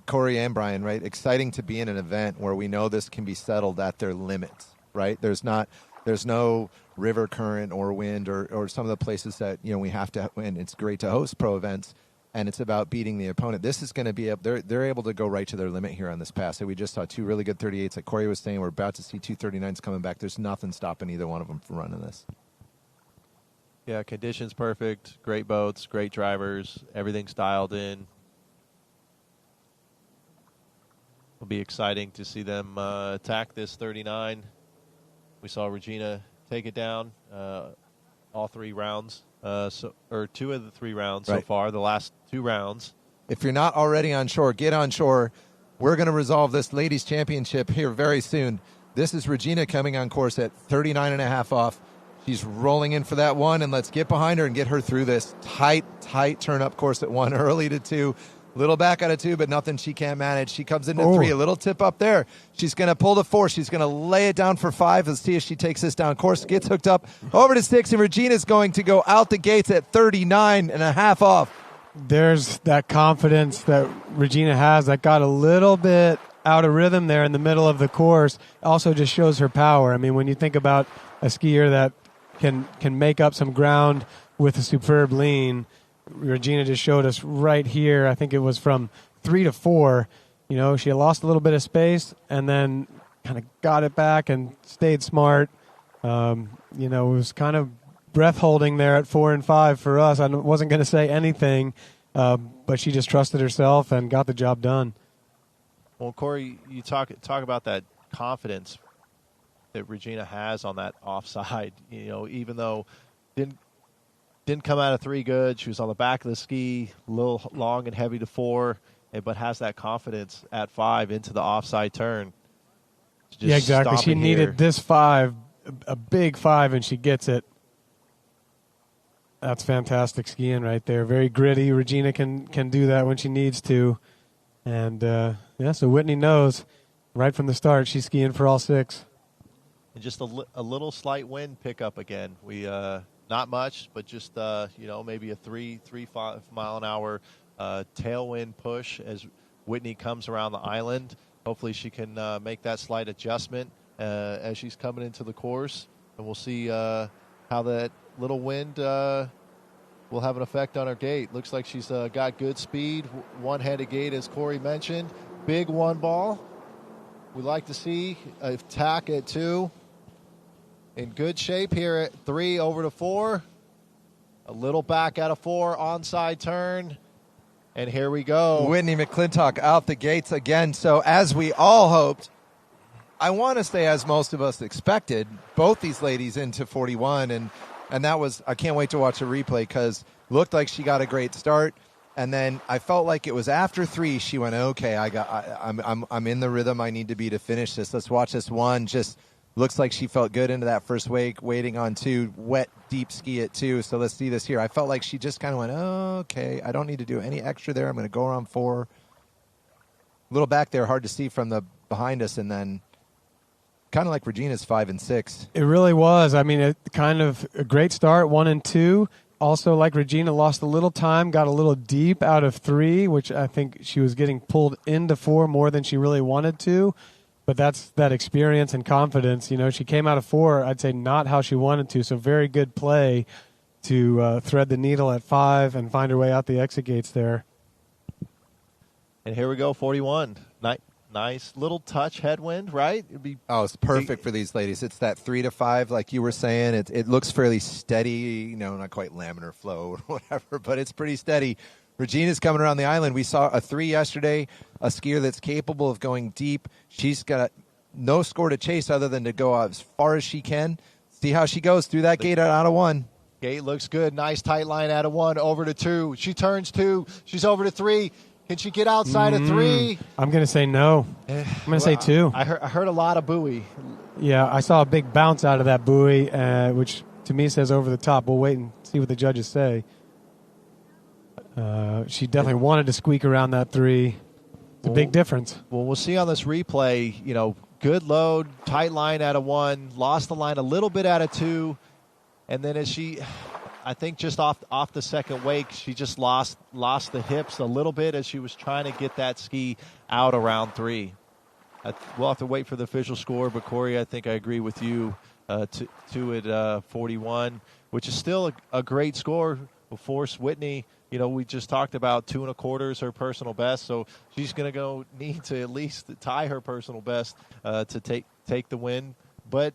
Corey and Brian, right? Exciting to be in an event where we know this can be settled at their limits, right? There's no river current or wind or some of the places that we have to. And it's great to host pro events, and it's about beating the opponent. This is going to be they're able to go right to their limit here on this pass. So we just saw 2 really good 38s. Like Corey was saying, we're about to see 2 39s coming back. There's nothing stopping either one of them from running this. Yeah, conditions perfect. Great boats, great drivers. Everything's dialed in. It'll be exciting to see them attack this 39. We saw Regina take it down all 3 rounds, or 2 of the 3 rounds so far, the last 2 rounds. If you're not already on shore, get on shore. We're going to resolve this ladies' championship here very soon. This is Regina coming on course at 39.5 off. She's rolling in for that 1, and let's get behind her and get her through this tight turn-up course at 1, early to 2. Little back out of 2, but nothing she can't manage. She comes into 3, a little tip up there. She's going to pull to 4. She's going to lay it down for 5. Let's see if she takes this down course. Gets hooked up over to 6, and Regina's going to go out the gates at 39.5 off. There's that confidence that Regina has that got a little bit out of rhythm there in the middle of the course. Also just shows her power. I mean, when you think about a skier that can make up some ground with a superb lean, Regina just showed us right here. I think it was from 3 to 4. She lost a little bit of space and then kind of got it back and stayed smart. It was kind of breath holding there at 4 and 5 for us. I wasn't going to say anything, but she just trusted herself and got the job done. Well, Corey, you talk about that confidence that Regina has on that offside. Even though didn't Didn't come out of 3 good. She was on the back of the ski, a little long and heavy to 4, but has that confidence at 5 into the offside turn. Just yeah, exactly. She needed here. this 5, a big 5, and she gets it. That's fantastic skiing right there. Very gritty. Regina can do that when she needs to. And, so Whitney knows right from the start she's skiing for all 6. And just a little slight wind pickup again. We not much, but just maybe a 3-5 mile an hour tailwind push as Whitney comes around the island. Hopefully she can make that slight adjustment as she's coming into the course, and we'll see how that little wind will have an effect on her gate. Looks like she's got good speed, one-handed gate as Corey mentioned. Big 1 ball. We like to see a tack at 2. In good shape here at 3 over to 4. A little back out of 4, onside turn. And here we go. Whitney McClintock out the gates again. So as we all hoped, I want to say as most of us expected, both these ladies into 41. And that was, I can't wait to watch a replay because looked like she got a great start. And then I felt like it was after 3, she went, okay, I'm in the rhythm I need to be to finish this. Let's watch this 1. Just looks like she felt good into that first wake, waiting on 2, wet, deep ski at 2. So let's see this here. I felt like she just kind of went, okay, I don't need to do any extra there. I'm going to go around 4. A little back there, hard to see from the behind us, and then kind of like Regina's 5 and 6. It really was. I mean, it kind of a great start, 1 and 2. Also, like Regina, lost a little time, got a little deep out of 3, which I think she was getting pulled into 4 more than she really wanted to. But that's that experience and confidence. You know, she came out of 4, I'd say not how she wanted to. So very good play to thread the needle at 5 and find her way out the exit gates there. And here we go, 41. Nice little touch headwind, right? It's perfect for these ladies. It's that 3 to 5, like you were saying. It looks fairly steady, not quite laminar flow or whatever, but it's pretty steady. Regina's coming around the island. We saw a 3 yesterday, a skier that's capable of going deep. She's got no score to chase other than to go as far as she can. See how she goes through that gate out of 1. Gate looks good. Nice tight line out of 1, over to 2. She turns 2. She's over to 3. Can she get outside of 3? I'm going to say no. I'm going to say 2. I heard a lot of buoy. Yeah, I saw a big bounce out of that buoy, which to me says over the top. We'll wait and see what the judges say. She definitely wanted to squeak around that 3. It's a big difference. Well, we'll see on this replay, good load, tight line out of 1, lost the line a little bit out of 2, and then as she, I think just off the second wake, she just lost the hips a little bit as she was trying to get that ski out around 3. We'll have to wait for the official score, but Corey, I think I agree with you, 2 at 41, which is still a great score. Will force Whitney. We just talked about 2 1/4 is her personal best, so she's going to need to at least tie her personal best to take the win. But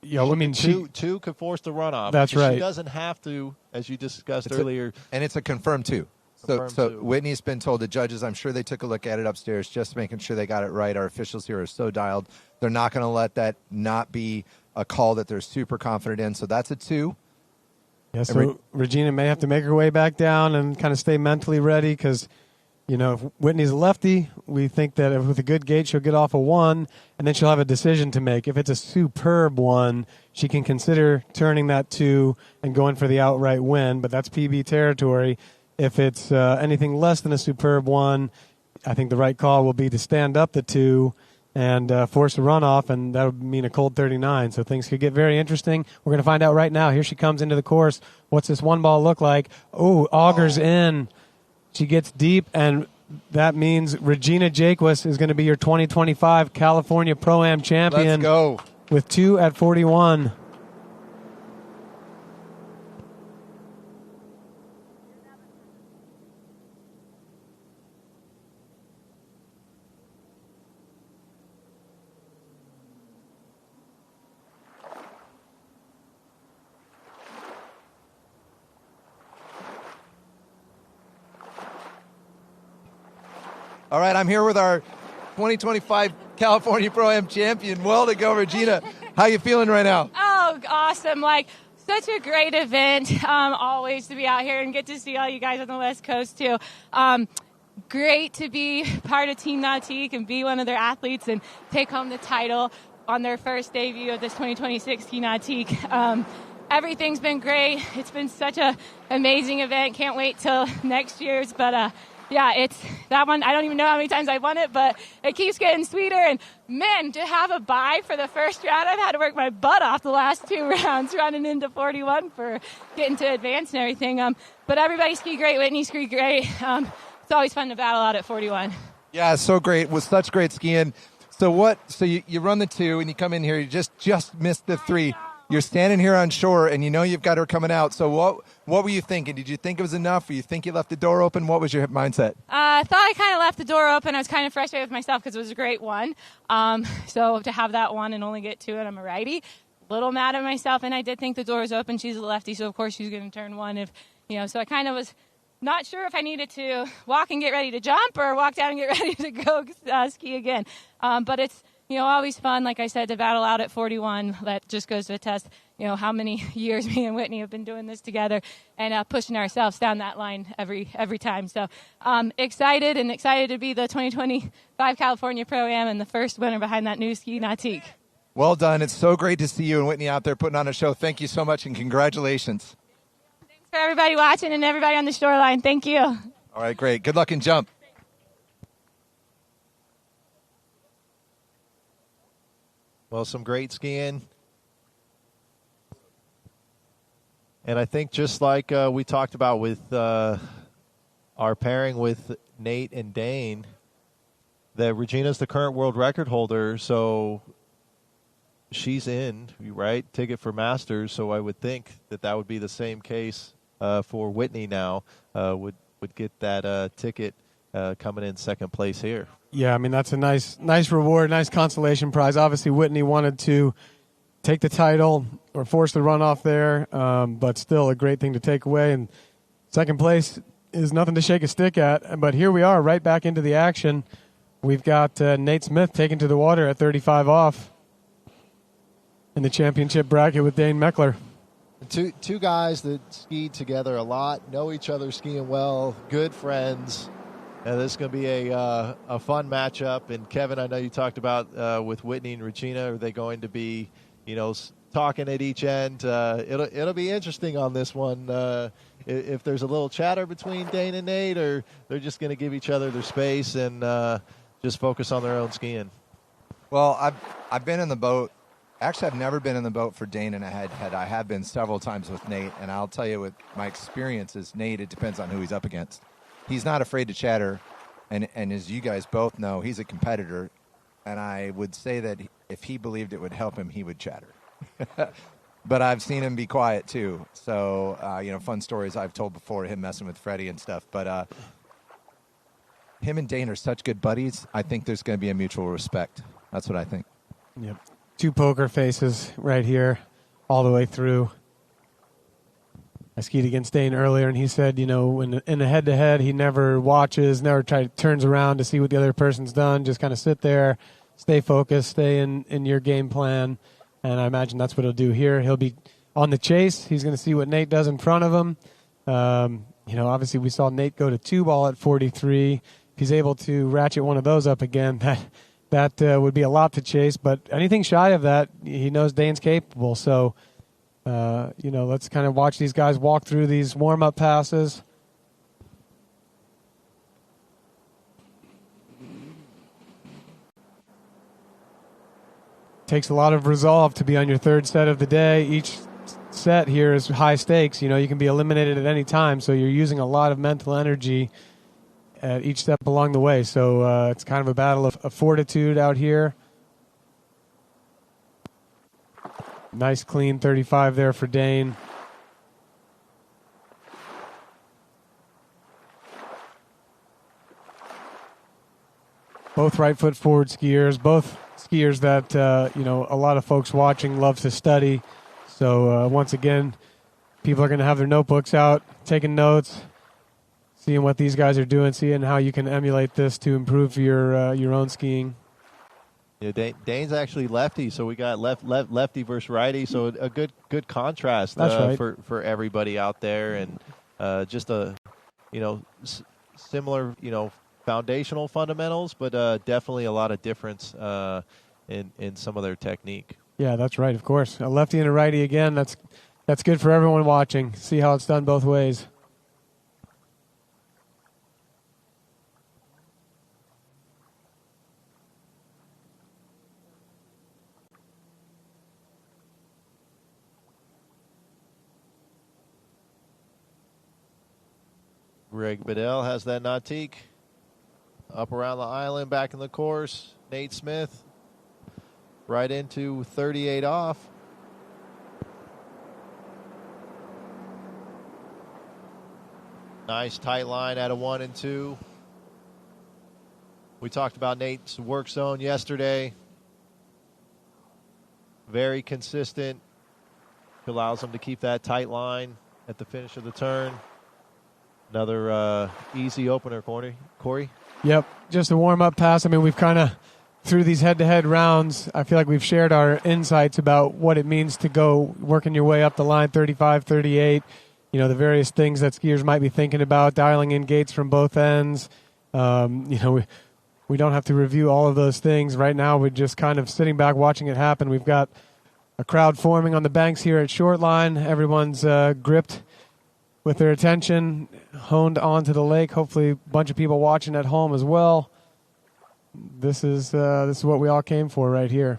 two could force the runoff. That's right. She doesn't have to, as you discussed earlier. And it's a confirmed 2. So Whitney's been told, the judges, I'm sure they took a look at it upstairs, just making sure they got it right. Our officials here are so dialed. They're not going to let that not be a call that they're super confident in. So that's a 2. Yeah, so Regina may have to make her way back down and kind of stay mentally ready because, if Whitney's a lefty, we think that with a good gate, she'll get off a 1, and then she'll have a decision to make. If it's a superb 1, she can consider turning that 2 and going for the outright win, but that's PB territory. If it's anything less than a superb 1, I think the right call will be to stand up the 2 and force a runoff, and that would mean a cold 39. So things could get very interesting. We're going to find out right now. Here she comes into the course. What's this 1 ball look like? Oh, augers in. She gets deep, and that means Regina Jaquess is going to be your 2025 California Pro-Am champion. Let's go. With 2 at 41. All right, I'm here with our 2025 California Pro-Am champion. Well to go, Regina. How you feeling right now? Oh, awesome. such a great event. Always to be out here and get to see all you guys on the West Coast too. Great to be part of Team Nautique and be one of their athletes and take home the title on their first debut of this 2026 Ski Nautique. Everything's been great. It's been such an amazing event. Can't wait till next year's. But, yeah, it's that one. I don't even know how many times I've won it, but it keeps getting sweeter. And, man, to have a bye for the first round, I've had to work my butt off the last 2 rounds running into 41 for getting to advance and everything. But everybody ski great. Whitney ski great. It's always fun to battle out at 41. Yeah, so great. It was such great skiing. So you run the 2 and you come in here, you just missed the 3. You're standing here on shore and you know you've got her coming out. So what were you thinking? Did you think it was enough? Or you think you left the door open? What was your mindset? I thought I kind of left the door open. I was kind of frustrated with myself because it was a great one. So to have that one and only get 2 and I'm a righty, a little mad at myself. And I did think the door was open. She's a lefty, so of course she's going to turn 1 so I kind of was not sure if I needed to walk and get ready to jump or walk down and get ready to go ski again. But it's, always fun, like I said, to battle out at 41. That just goes to attest, how many years me and Whitney have been doing this together and pushing ourselves down that line every time. So excited to be the 2025 California Pro-Am and the first winner behind that new ski Nautique. Well done. It's so great to see you and Whitney out there putting on a show. Thank you so much and congratulations. Thanks for everybody watching and everybody on the Shoreline. Thank you. All right, great. Good luck and jump. Well, some great skiing. And I think just like we talked about with our pairing with Nate and Dane, that Regina's the current world record holder, so she's in, right? Ticket for Masters, so I would think that would be the same case for Whitney now, would get that ticket coming in second place here. Yeah, I mean, that's a nice reward, nice consolation prize. Obviously, Whitney wanted to take the title or force the runoff there, but still a great thing to take away. And second place is nothing to shake a stick at. But here we are, right back into the action. We've got Nate Smith taken to the water at 35 off in the championship bracket with Dane Meckler. Two guys that skied together a lot, know each other skiing well, good friends. And this is going to be a fun matchup. And Kevin, I know you talked about with Whitney and Regina. Are they going to be, talking at each end? It'll be interesting on this one. If there's a little chatter between Dane and Nate, or they're just going to give each other their space and just focus on their own skiing. Well, I've been in the boat. Actually, I've never been in the boat for Dane in a head-to-head. I have been several times with Nate, and I'll tell you, with my experiences, Nate, it depends on who he's up against. He's not afraid to chatter, and as you guys both know, he's a competitor, and I would say that if he believed it would help him, he would chatter. But I've seen him be quiet, too. So, fun stories I've told before, him messing with Freddie and stuff. But him and Dane are such good buddies, I think there's going to be a mutual respect. That's what I think. Yep. 2 poker faces right here all the way through. I skied against Dane earlier, and he said, when in a head-to-head, he never watches, never turns around to see what the other person's done, just kind of sit there, stay focused, stay in your game plan, and I imagine that's what he'll do here. He'll be on the chase. He's going to see what Nate does in front of him. Obviously we saw Nate go to 2-ball at 43. If he's able to ratchet one of those up again, that would be a lot to chase, but anything shy of that, he knows Dane's capable, so... let's kind of watch these guys walk through these warm-up passes. Takes a lot of resolve to be on your third set of the day. Each set here is high stakes. You can be eliminated at any time, so you're using a lot of mental energy at each step along the way. So it's kind of a battle of fortitude out here. Nice clean 35 there for Dane. Both right foot forward skiers, both skiers that a lot of folks watching love to study. So once again, people are going to have their notebooks out, taking notes, seeing what these guys are doing, seeing how you can emulate this to improve your own skiing. Dane's actually lefty, so we got lefty versus righty, so a good contrast That's right. for everybody out there, and just a similar foundational fundamentals, but definitely a lot of difference in some of their technique. Yeah, that's right. Of course, a lefty and a righty again. That's good for everyone watching. See how it's done both ways. Greg Bedell has that nautique up around the island, back in the course. Nate Smith right into 38 off. Nice tight line at a 1 and 2. We talked about Nate's work zone yesterday. Very consistent. Allows him to keep that tight line at the finish of the turn. Another easy opener, Corey. Yep, just a warm-up pass. I mean, we've kind of, through these head-to-head rounds, I feel like we've shared our insights about what it means to go working your way up the line, 35, 38, the various things that skiers might be thinking about, dialing in gates from both ends. We don't have to review all of those things. Right now, we're just kind of sitting back watching it happen. We've got a crowd forming on the banks here at Shortline. Everyone's gripped with their attention honed onto the lake. Hopefully a bunch of people watching at home as well. This is what we all came for right here.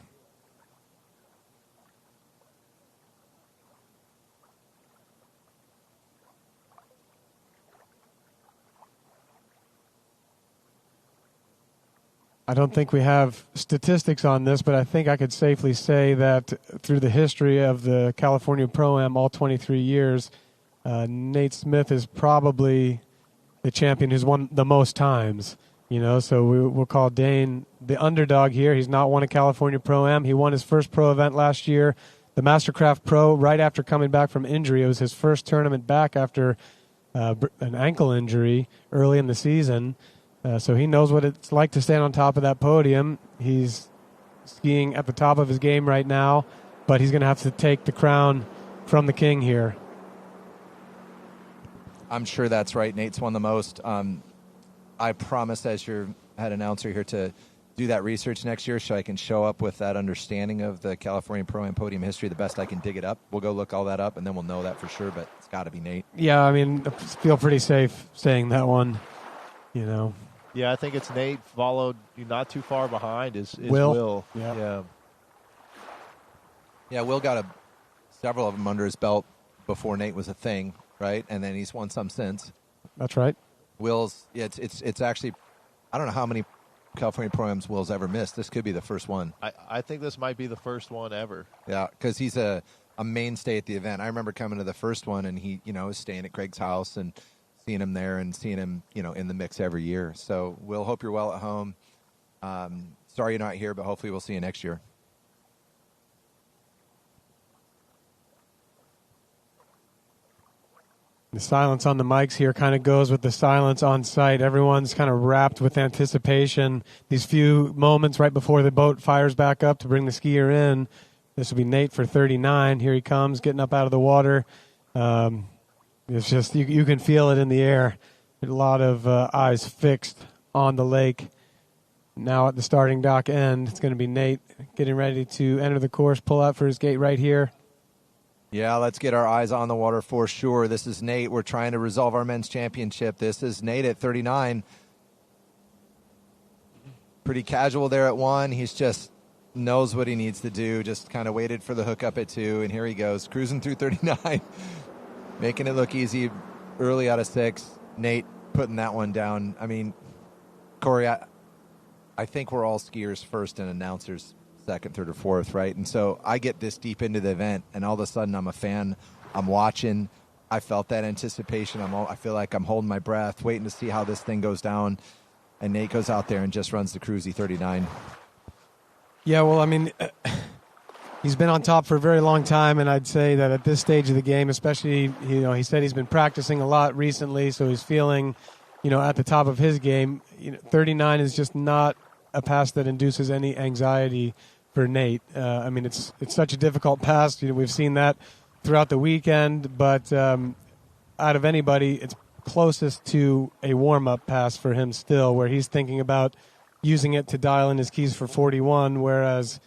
I don't think we have statistics on this, but I think I could safely say that through the history of the California Pro-Am, all 23 years, Nate Smith is probably the champion who's won the most times, so we'll call Dane the underdog here. He's not won a California Pro-Am. He won his first pro event last year, the Mastercraft Pro, right after coming back from injury. It was his first tournament back after an ankle injury early in the season, so he knows what it's like to stand on top of that podium. He's skiing at the top of his game right now, but he's going to have to take the crown from the king here. I'm sure that's right. Nate's won the most. I promise, as your head announcer here, to do that research next year so I can show up with that understanding of the California Pro-Am podium history the best I can dig it up. We'll go look all that up, and then we'll know that for sure, but it's got to be Nate. Yeah, I mean, I feel pretty safe saying that one, Yeah, I think it's Nate, followed not too far behind is Will. Yeah. Yeah, Will got several of them under his belt before Nate was a thing, right? And then he's won some since. That's right. Will's, it's actually, I don't know how many California Pro-Ams Will's ever missed. This could be the first one. I think this might be the first one ever. Yeah, because he's a mainstay at the event. I remember coming to the first one, and he, was staying at Craig's house and seeing him there and seeing him, in the mix every year. So, Will, hope you're well at home. Sorry you're not here, but hopefully we'll see you next year. The silence on the mics here kind of goes with the silence on site. Everyone's kind of wrapped with anticipation. These few moments right before the boat fires back up to bring the skier in. This will be Nate for 39. Here he comes, getting up out of the water. It's just, you can feel it in the air. A lot of eyes fixed on the lake. Now at the starting dock end, it's going to be Nate getting ready to enter the course, pull out for his gate right here. Yeah, let's get our eyes on the water for sure. This is Nate. We're trying to resolve our men's championship. This is Nate at 39. Pretty casual there at 1. He's just knows what he needs to do. Just kind of waited for the hookup at 2, and here he goes, cruising through 39, making it look easy early out of 6. Nate putting that one down. I mean, Corey, I think we're all skiers first and announcers second, third, or fourth, right? And so I get this deep into the event, and all of a sudden I'm a fan. I'm watching. I felt that anticipation. I feel like I'm holding my breath, waiting to see how this thing goes down. And Nate goes out there and just runs the cruisy 39. Yeah, well, I mean, he's been on top for a very long time, and I'd say that at this stage of the game, especially, he said he's been practicing a lot recently, so he's feeling, at the top of his game. 39 is just not a pass that induces any anxiety for Nate. I mean, it's such a difficult pass. We've seen that throughout the weekend, but out of anybody, it's closest to a warm-up pass for him still, where he's thinking about using it to dial in his keys for 41, whereas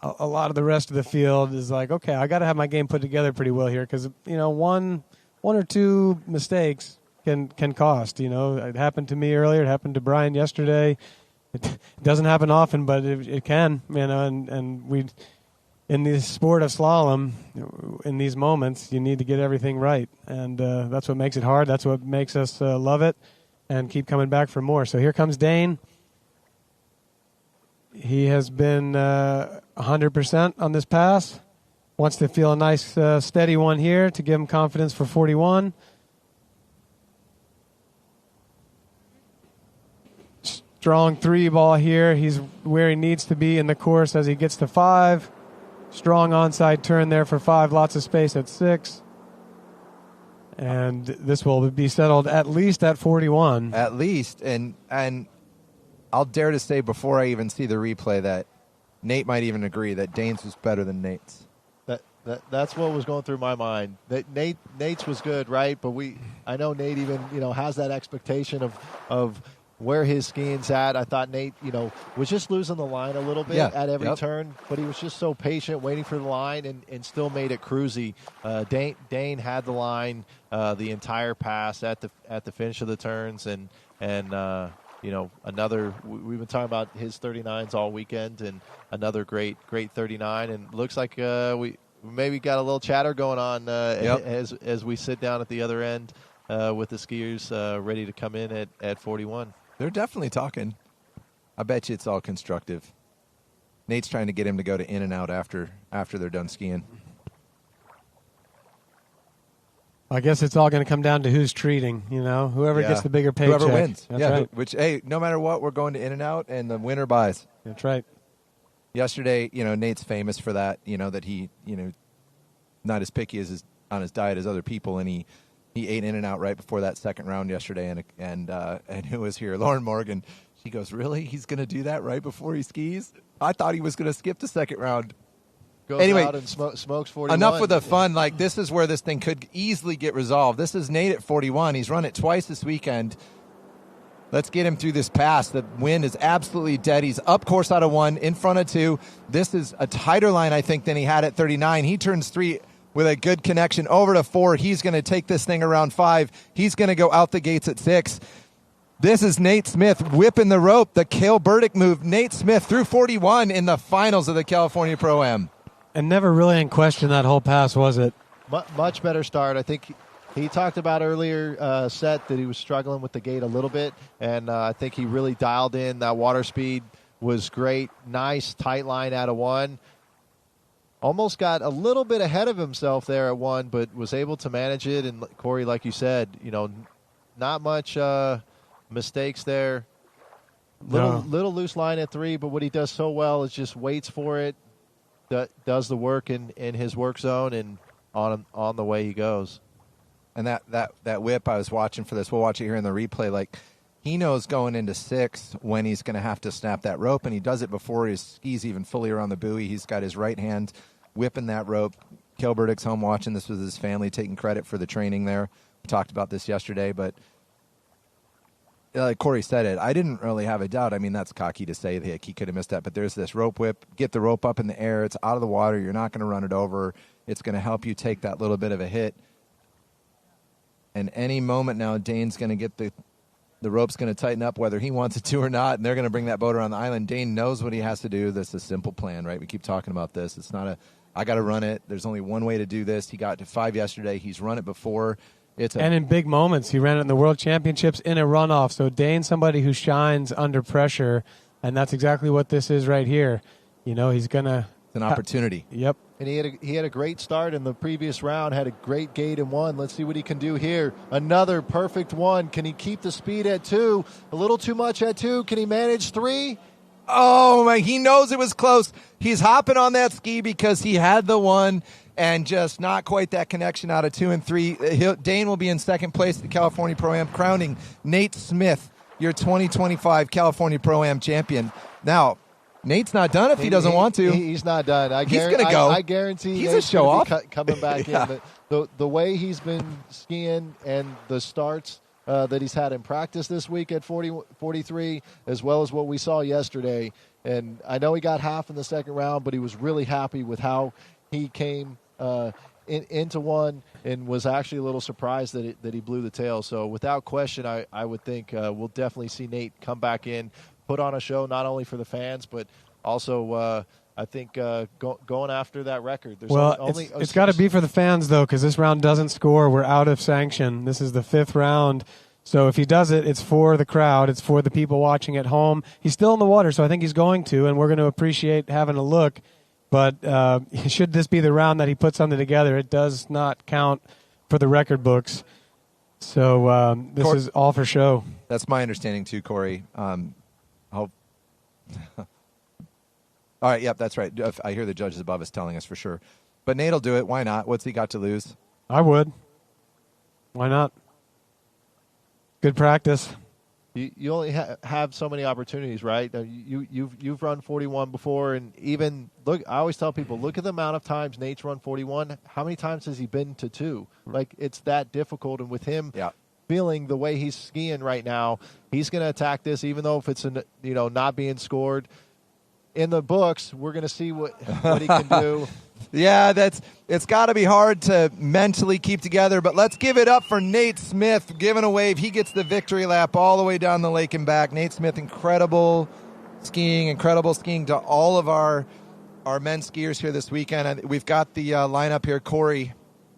a lot of the rest of the field is like, okay, I got to have my game put together pretty well here, because one or two mistakes can cost. It happened to me earlier. It happened to Brian yesterday. It doesn't happen often, but it can. And we, in the sport of slalom, in these moments, you need to get everything right, and that's what makes it hard. That's what makes us love it and keep coming back for more. So here comes Dane. He has been 100% on this pass. Wants to feel a nice, steady one here to give him confidence for 41. Strong 3 ball here. He's where he needs to be in the course as he gets to 5. Strong onside turn there for 5. Lots of space at 6. And this will be settled at least at 41. At least. And I'll dare to say before I even see the replay that Nate might even agree that Dane's was better than Nate's. That's what was going through my mind. That Nate's was good, right? But I know Nate even has that expectation of where his skiing's at. I thought Nate was just losing the line a little bit at every turn, but he was just so patient, waiting for the line, and still made it cruisy. Dane had the line the entire pass at the finish of the turns, and another. We've been talking about his 39s all weekend, and another great 39, and looks like we maybe got a little chatter going on as we sit down at the other end with the skiers ready to come in at 41. They're definitely talking. I bet you it's all constructive. Nate's trying to get him to go to in and out after they're done skiing. I guess it's all going to come down to who's treating, whoever gets the bigger paycheck. Whoever wins. That's right. Which, hey, no matter what, we're going to in and out, and the winner buys. That's right. Yesterday, Nate's famous for that, that he, not as picky on his diet as other people, and he ate in and out right before that second round yesterday, and who was here? Lauren Morgan. She goes, really? He's going to do that right before he skis? I thought he was going to skip the second round. Goes out and smokes 41. Enough with the fun. Like, this is where this thing could easily get resolved. This is Nate at 41. He's run it twice this weekend. Let's get him through this pass. The wind is absolutely dead. He's up course out of 1, in front of 2. This is a tighter line, I think, than he had at 39. He turns 3 with a good connection over to 4. He's going to take this thing around 5. He's going to go out the gates at 6. This is Nate Smith whipping the rope, the Cale Burdick move. Nate Smith through 41 in the finals of the California Pro-Am. And never really in question that whole pass, was it? Much better start. I think he talked about earlier set that he was struggling with the gate a little bit, and I think he really dialed in. That water speed was great. Nice tight line out of 1. Almost got a little bit ahead of himself there at 1, but was able to manage it. And Corey, like you said, not much mistakes there. Little loose line at 3, but what he does so well is just waits for it, does the work in his work zone, and on the way he goes. And that whip, I was watching for this. We'll watch it here in the replay. Like, he knows going into 6 when he's going to have to snap that rope, and he does it before his skis even fully around the buoy. He's got his right hand whipping that rope. Cale Burdick's home watching this with his family, taking credit for the training there. We talked about this yesterday, but like Corey said it, I didn't really have a doubt. I mean, that's cocky to say that he could have missed that, but there's this rope whip. Get the rope up in the air. It's out of the water. You're not going to run it over. It's going to help you take that little bit of a hit. And any moment now, Dane's going to get the rope's going to tighten up whether he wants it to or not, and they're going to bring that boat around the island. Dane knows what he has to do. This is a simple plan, right? We keep talking about this. It's not I got to run it. There's only one way to do this. He got to 5 yesterday. He's run it before. And in big moments. He ran it in the World Championships in a runoff. So Dane's somebody who shines under pressure, and that's exactly what this is right here. He's going to... It's an opportunity. Yep. And he had a great start in the previous round, had a great gate in 1. Let's see what he can do here. Another perfect 1. Can he keep the speed at 2? A little too much at 2. Can he manage 3? Oh, my, he knows it was close. He's hopping on that ski because he had the 1 and just not quite that connection out of 2 and 3. Dane will be in second place at the California Pro-Am, crowning Nate Smith your 2025 California Pro-Am champion. Now, Nate's not done if he doesn't want to. He's not done. He's going to go. I guarantee he's Nate's a show-off. Coming back Yeah. in. But the way he's been skiing and the starts that he's had in practice this week at 43, as well as what we saw yesterday. And I know he got half in the second round, but he was really happy with how he came into one and was actually a little surprised that he blew the tail. So without question, I would think we'll definitely see Nate come back in, put on a show not only for the fans, but also I think going after that record. There's it's got to be for the fans, though, because this round doesn't score. We're out of sanction. This is the 5th round. So if he does it, it's for the crowd. It's for the people watching at home. He's still in the water, so I think he's going to, and we're going to appreciate having a look. But should this be the round that he puts something together, it does not count for the record books. So this is all for show. That's my understanding too, Corey. All right, yep, that's right. I hear the judges above us telling us for sure. But Nate will do it. Why not? What's he got to lose? I would. Why not? Good practice. You only have so many opportunities, right? You've run 41 before, and even look. I always tell people, look at the amount of times Nate's run 41. How many times has he been to 2? Like, it's that difficult. And with him feeling the way he's skiing right now, he's going to attack this, even though if it's not being scored in the books. We're going to see what he can do. Yeah, it's got to be hard to mentally keep together, but let's give it up for Nate Smith, giving a wave. He gets the victory lap all the way down the lake and back. Nate Smith, incredible skiing to all of our men's skiers here this weekend. We've got the lineup here. Corey,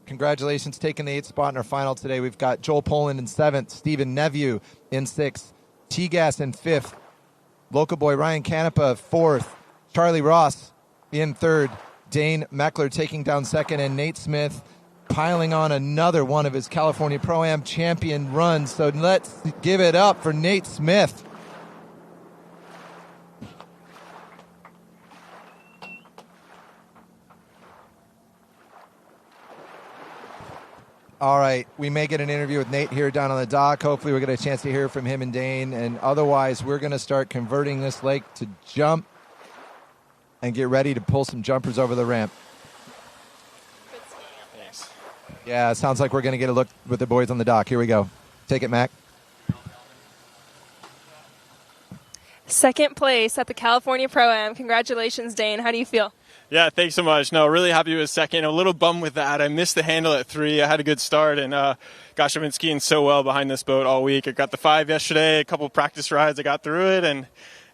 congratulations, taking the 8th spot in our final today. We've got Joel Poland in 7th, Stephen Neveu in 6th, T-Gas in 5th, local boy Ryan Canepa 4th, Charlie Ross in 3rd, Dane Meckler taking down 2nd, and Nate Smith piling on another one of his California Pro-Am champion runs. So let's give it up for Nate Smith. All right, we may get an interview with Nate here down on the dock. Hopefully we'll get a chance to hear from him and Dane. And otherwise, we're going to start converting this lake to jump and get ready to pull some jumpers over the ramp. Thanks. Yeah, it sounds like we're going to get a look with the boys on the dock. Here we go. Take it, Mac. Second place at the California Pro-Am. Congratulations, Dane. How do you feel? Yeah, thanks so much. No, really happy with 2nd. A little bummed with that. I missed the handle at 3. I had a good start, and gosh, I've been skiing so well behind this boat all week. I got the 5 yesterday, a couple of practice rides. I got through it, and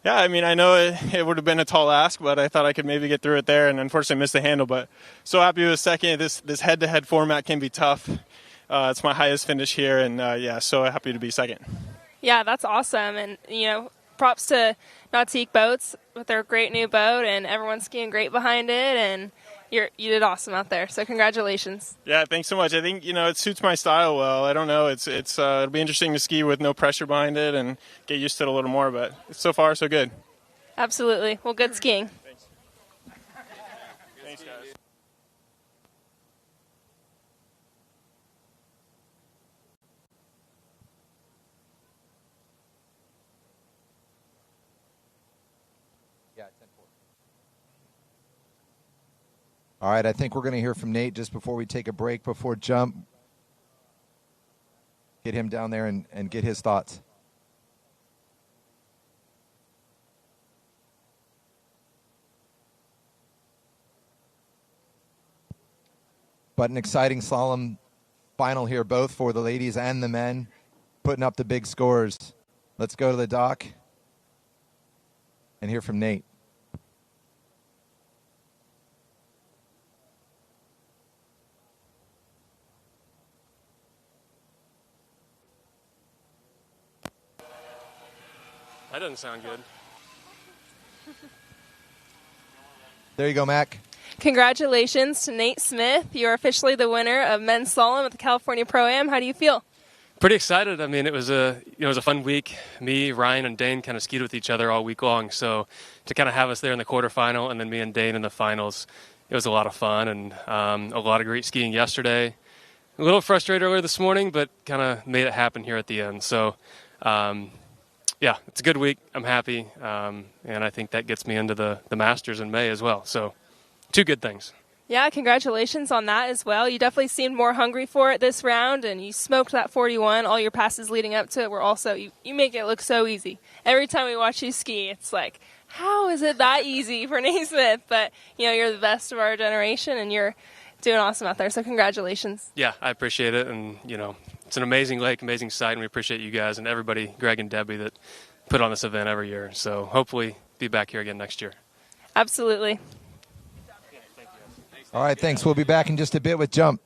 yeah, I mean, I know it would have been a tall ask, but I thought I could maybe get through it there, and unfortunately missed the handle. But so happy with 2nd. This head-to-head format can be tough. It's my highest finish here, and yeah, so happy to be 2nd. Yeah, that's awesome, and props to Nautique Boats with their great new boat, and everyone's skiing great behind it, and you did awesome out there. So congratulations. Yeah, thanks so much. I think it suits my style well. I don't know. It's it'll be interesting to ski with no pressure behind it and get used to it a little more. But so far so good. Absolutely. Well, good skiing. Thanks. Thanks, guys. All right, I think we're going to hear from Nate just before we take a break, before jump. Get him down there and get his thoughts. But an exciting slalom final here, both for the ladies and the men, putting up the big scores. Let's go to the dock and hear from Nate. That doesn't sound good. There you go, Mac. Congratulations to Nate Smith. You're officially the winner of men's slalom at the California Pro-Am. How do you feel? Pretty excited. I mean, it was a fun week. Me, Ryan, and Dane kind of skied with each other all week long. So to kind of have us there in the quarterfinal and then me and Dane in the finals, it was a lot of fun and a lot of great skiing yesterday. A little frustrated earlier this morning, but kind of made it happen here at the end. So yeah, it's a good week. I'm happy, and I think that gets me into the Masters in May as well. So 2 good things. Yeah, congratulations on that as well. You definitely seemed more hungry for it this round, and you smoked that 41. All your passes leading up to it were also, you make it look so easy. Every time we watch you ski, it's like, how is it that easy for Naismith? But, you're the best of our generation, and you're doing awesome out there, so congratulations. Yeah, I appreciate it, and, it's an amazing lake, amazing site, and we appreciate you guys and everybody, Greg and Debbie, that put on this event every year. So hopefully be back here again next year. Absolutely. All right, thanks. We'll be back in just a bit with Jump.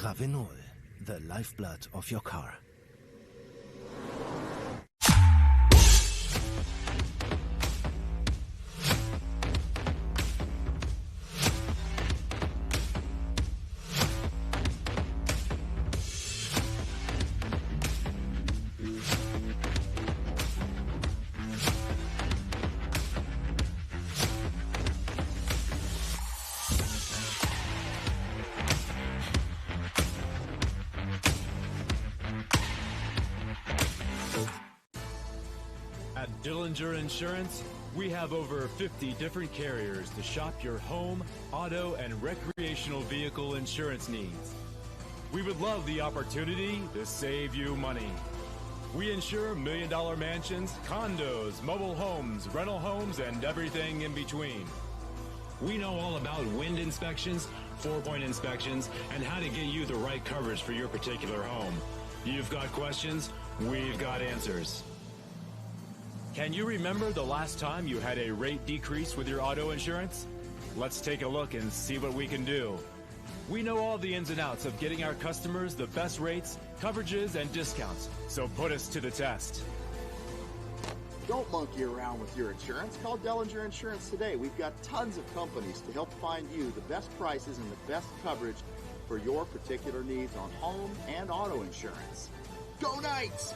Ravenol, the lifeblood of your car. At Dillinger Insurance, we have over 50 different carriers to shop your home, auto, and recreational vehicle insurance needs. We would love the opportunity to save you money. We insure million-dollar mansions, condos, mobile homes, rental homes, and everything in between. We know all about wind inspections, 4-point inspections, and how to get you the right coverage for your particular home. You've got questions, we've got answers. Can you remember the last time you had a rate decrease with your auto insurance? Let's take a look and see what we can do. We know all the ins and outs of getting our customers the best rates, coverages, and discounts, so put us to the test. Don't monkey around with your insurance. Call Dellinger Insurance today. We've got tons of companies to help find you the best prices and the best coverage for your particular needs on home and auto insurance. Go Knights!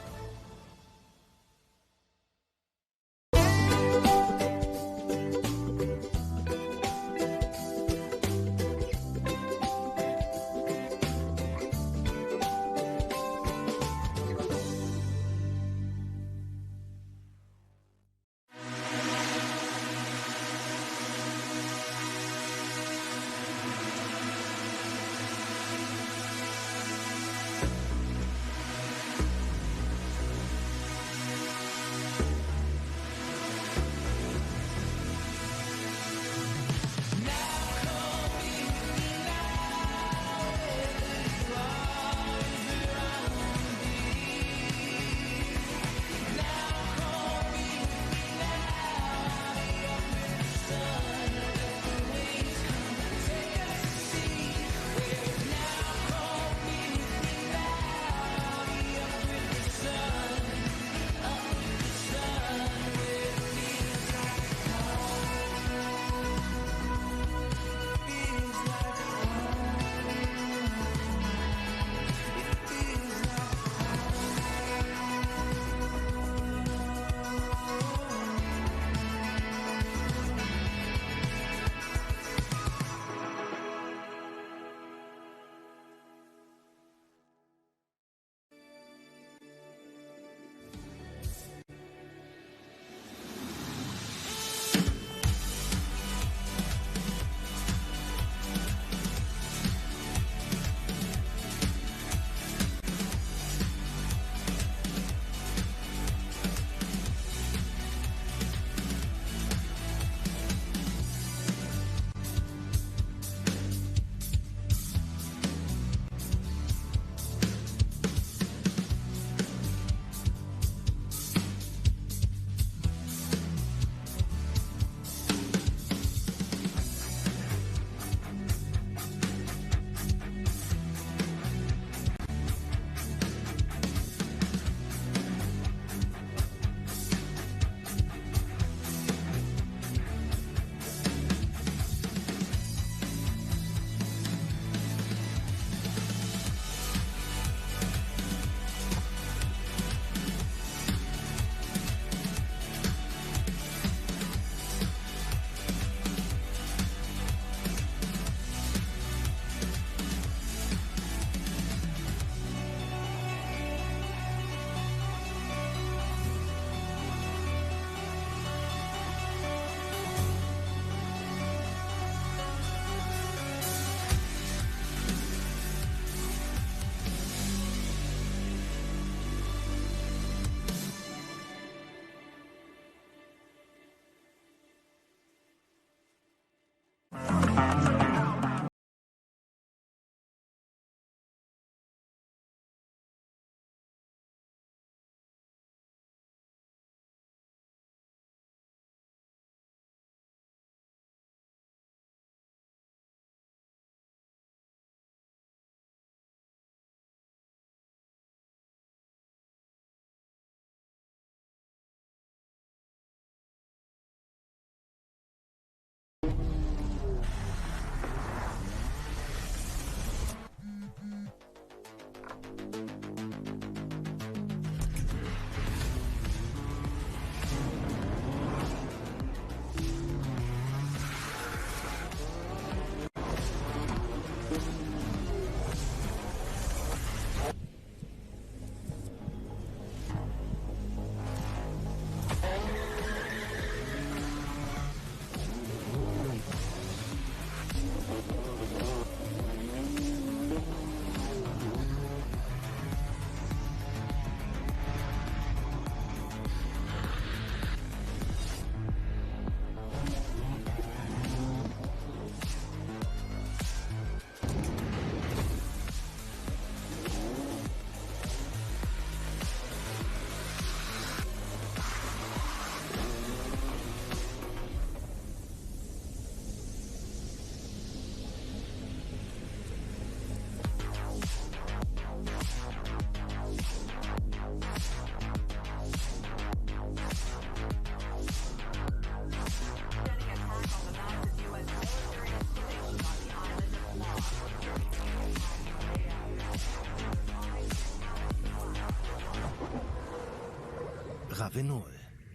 Ravenol,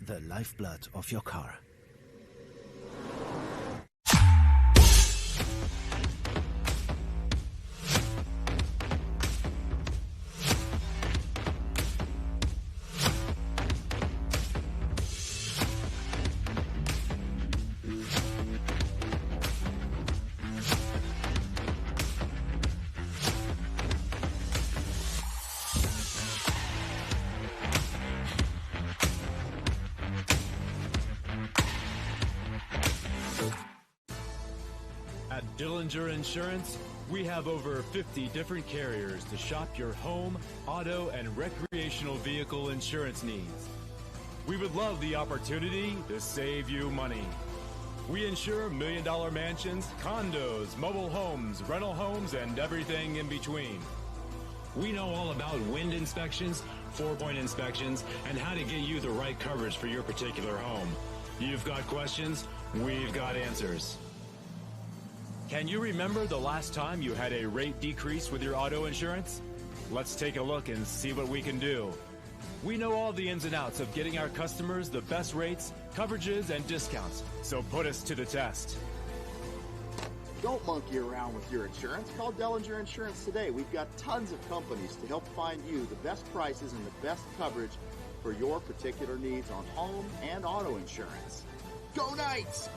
the lifeblood of your car. At Dillinger Insurance, we have over 50 different carriers to shop your home, auto, and recreational vehicle insurance needs. We would love the opportunity to save you money. We insure million-dollar mansions, condos, mobile homes, rental homes, and everything in between. We know all about wind inspections, 4-point inspections, and how to get you the right coverage for your particular home. You've got questions, we've got answers. Can you remember the last time you had a rate decrease with your auto insurance? Let's take a look and see what we can do. We know all the ins and outs of getting our customers the best rates, coverages, and discounts, so put us to the test. Don't monkey around with your insurance. Call Dellinger Insurance today. We've got tons of companies to help find you the best prices and the best coverage for your particular needs on home and auto insurance. Go Knights!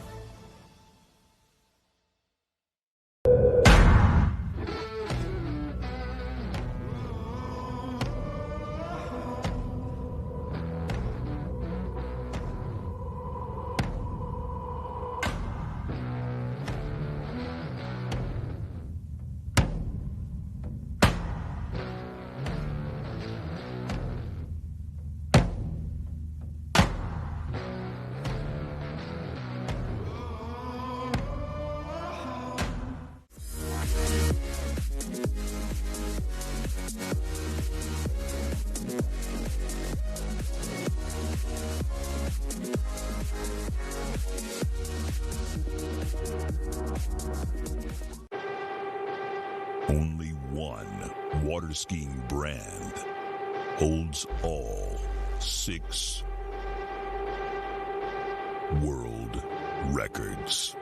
Only one water skiing brand holds all 6 world records.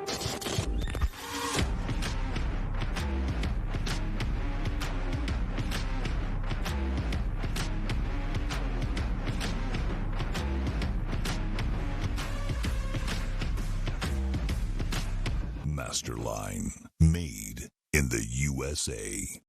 Masterline, made in the USA.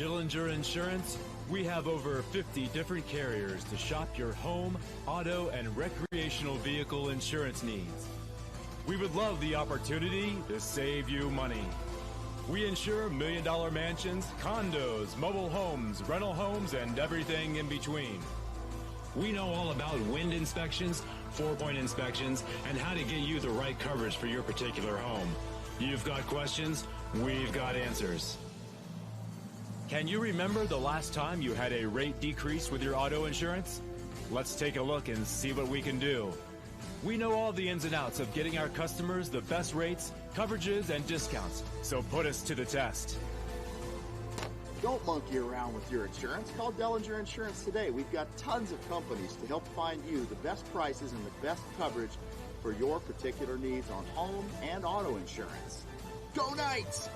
Dillinger Insurance, we have over 50 different carriers to shop your home, auto, and recreational vehicle insurance needs. We would love the opportunity to save you money. We insure million-dollar mansions, condos, mobile homes, rental homes, and everything in between. We know all about wind inspections, 4-point inspections, and how to get you the right coverage for your particular home. You've got questions, we've got answers. Can you remember the last time you had a rate decrease with your auto insurance? Let's take a look and see what we can do. We know all the ins and outs of getting our customers the best rates, coverages, and discounts, so put us to the test. Don't monkey around with your insurance. Call Dillinger Insurance today. We've got tons of companies to help find you the best prices and the best coverage for your particular needs on home and auto insurance. Go Knights!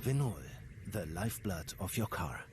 Ravenol, the lifeblood of your car.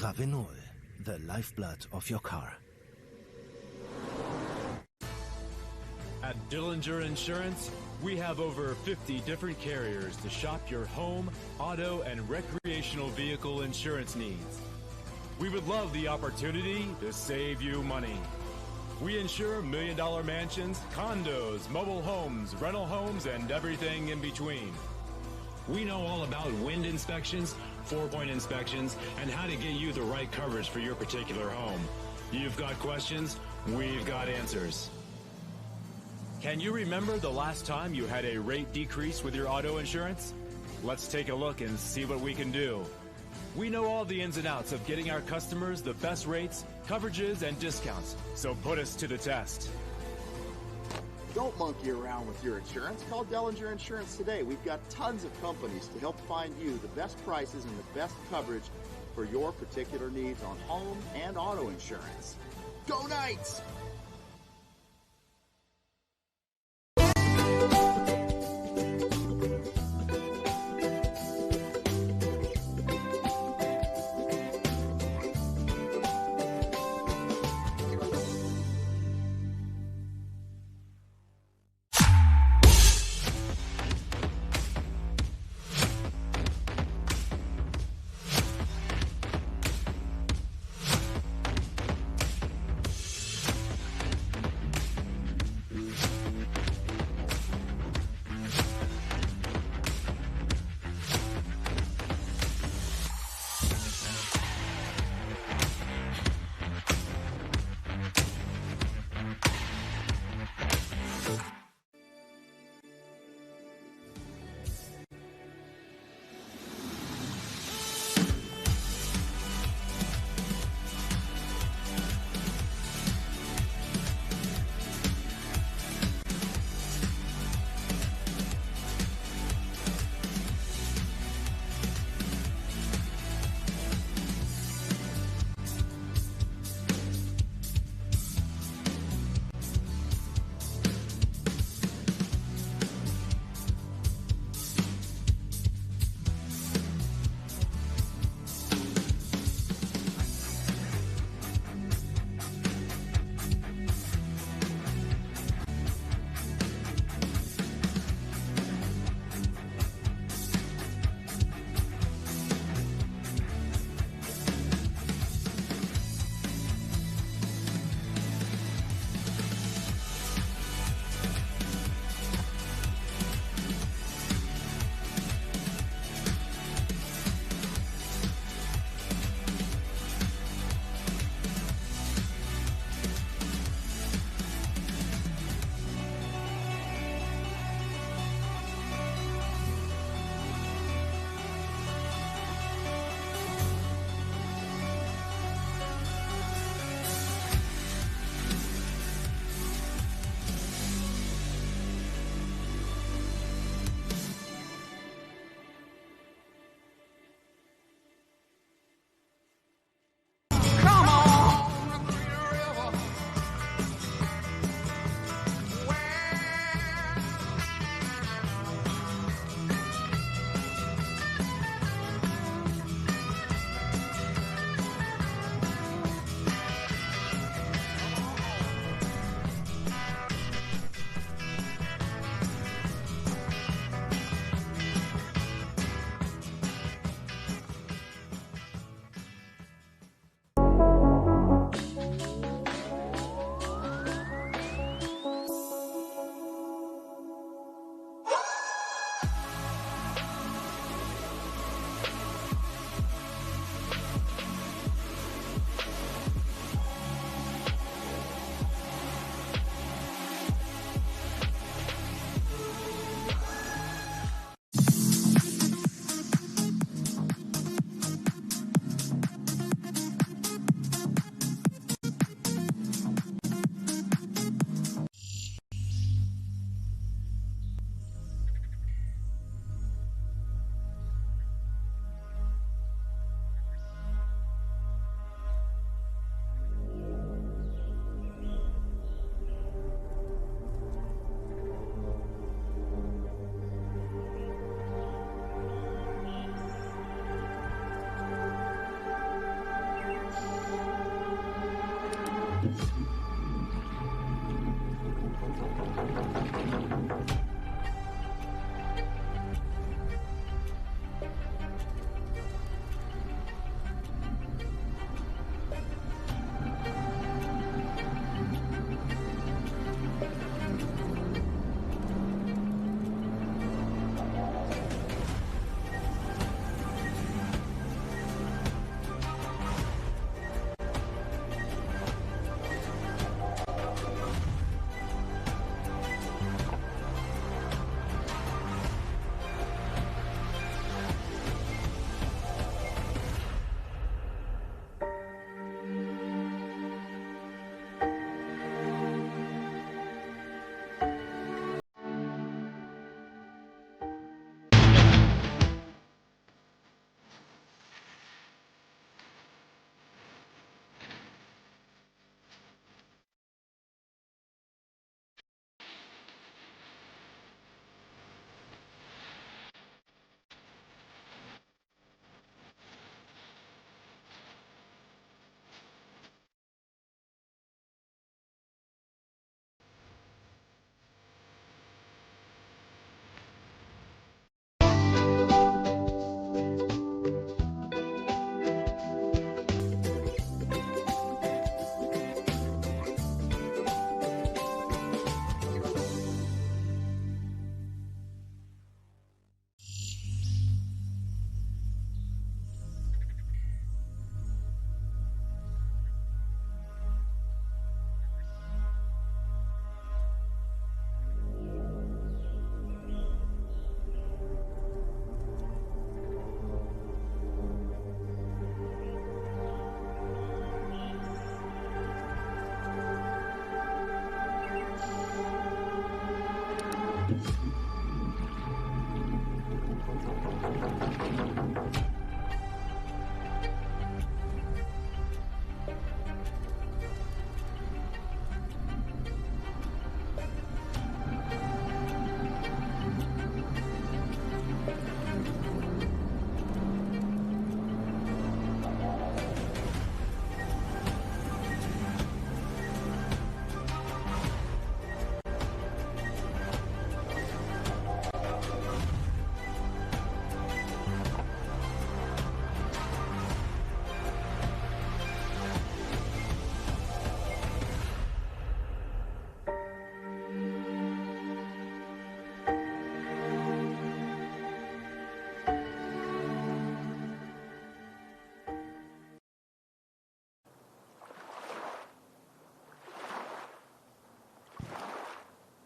Ravenol, the lifeblood of your car. At Dillinger Insurance, we have over 50 different carriers to shop your home, auto, and recreational vehicle insurance needs. We would love the opportunity to save you money. We insure million-dollar mansions, condos, mobile homes, rental homes, and everything in between. We know all about wind inspections, 4-point inspections, and how to get you the right coverage for your particular home. You've got questions, we've got answers. Can you remember the last time you had a rate decrease with your auto insurance? Let's take a look and see what we can do. We know all the ins and outs of getting our customers the best rates, coverages, and discounts, so put us to the test. Don't monkey around with your insurance. Call Dillinger Insurance today. We've got tons of companies to help find you the best prices and the best coverage for your particular needs on home and auto insurance. Go Knights!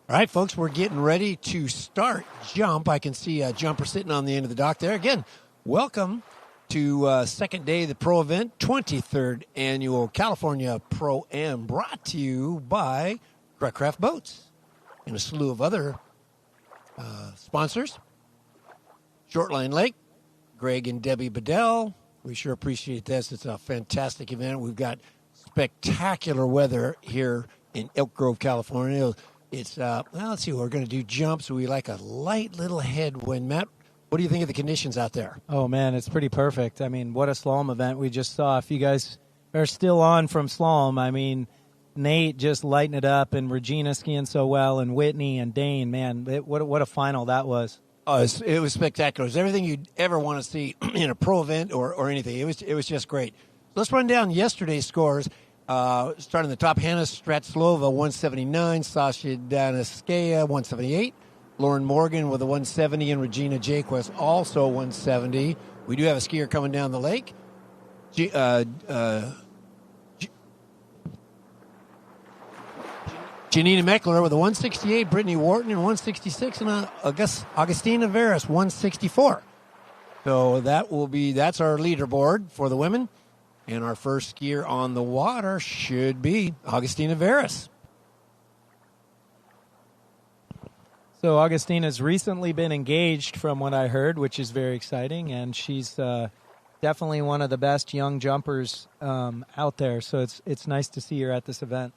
All right, folks, we're getting ready to start jump. I can see a jumper sitting on the end of the dock there. Again, welcome to second day of the pro event, 23rd annual California Pro-Am, brought to you by Craft Boats and a slew of other sponsors. Shortline Lake, Greg and Debbie Bedell. We sure appreciate this. It's a fantastic event. We've got spectacular weather here in Elk Grove, California. It's, let's see, we're going to do jumps. We like a light little headwind. Matt, what do you think of the conditions out there? Oh, man, it's pretty perfect. I mean, what a slalom event we just saw. If you guys are still on from slalom, I mean, Nate just lighting it up, and Regina skiing so well, and Whitney and Dane, man, what a final that was. Oh, it was spectacular. It was everything you'd ever want to see in a pro event or anything. It was just great. Let's run down yesterday's scores. Starting the top, Hannah Stratslova, 179. Sasha Danaskaya, 178. Lauren Morgan with a 170, and Regina Jaquist also 170. We do have a skier coming down the lake. Janina Meckler with a 168, Brittany Wharton in 166, and Augustina Veras 164. So that's our leaderboard for the women. And our first skier on the water should be Augustina Veras. So Augustina's recently been engaged, from what I heard, which is very exciting, and she's definitely one of the best young jumpers out there. So it's nice to see her at this event.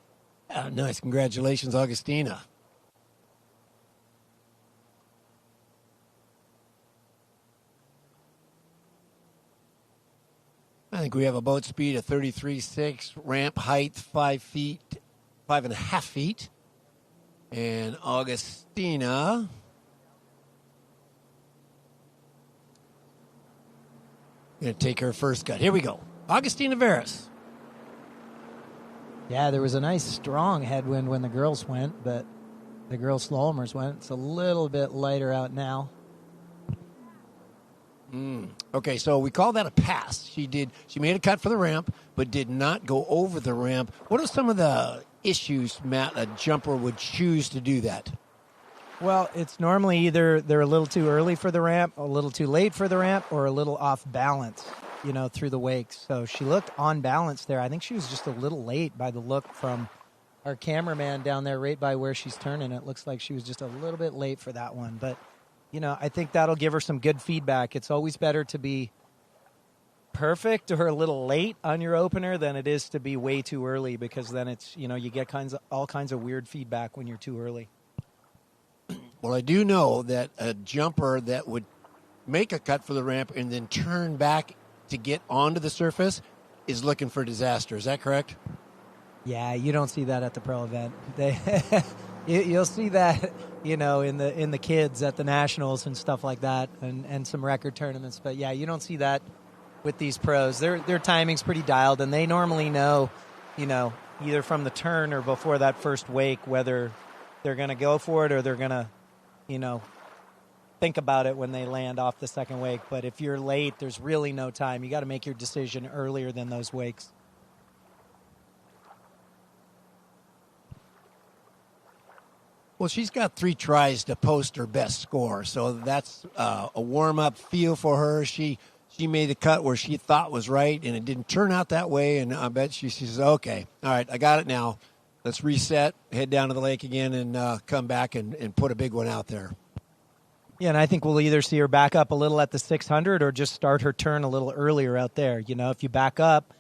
Nice. Congratulations, Augustina. I think we have a boat speed of 33.6, ramp height 5.5 feet. And Augustina going to take her first cut. Here we go. Augustina Veras. Yeah, there was a nice strong headwind when the girls went, but the girls slalomers went. It's a little bit lighter out now. Okay, so we call that a pass. She made a cut for the ramp, but did not go over the ramp. What are some of the issues, Matt, a jumper would choose to do that? Well, it's normally either they're a little too early for the ramp, a little too late for the ramp, or a little off balance, through the wakes. So she looked on balance there. I think she was just a little late by the look from our cameraman down there right by where she's turning. It looks like she was just a little bit late for that one. But, I think that'll give her some good feedback. It's always better to be perfect or a little late on your opener than it is to be way too early, because then it's, you get all kinds of weird feedback when you're too early. Well, I do know that a jumper that would make a cut for the ramp and then turn back to get onto the surface is looking for disaster. Is that correct? Yeah, you don't see that at the pro event. You'll see that, in the kids at the nationals and stuff like that, and some record tournaments. But yeah, you don't see that with these pros. Their timing's pretty dialed, and they normally know, either from the turn or before that first wake whether they're going to go for it or they're going to, think about it when they land off the second wake. But if you're late, there's really no time. You got to make your decision earlier than those wakes. Well, she's got 3 tries to post her best score, so that's a warm-up feel for her. She made a cut where she thought was right, and it didn't turn out that way, and I bet she says, okay, all right, I got it now. Let's reset, head down to the lake again, and come back and put a big one out there. Yeah, and I think we'll either see her back up a little at the 600 or just start her turn a little earlier out there. If you back up,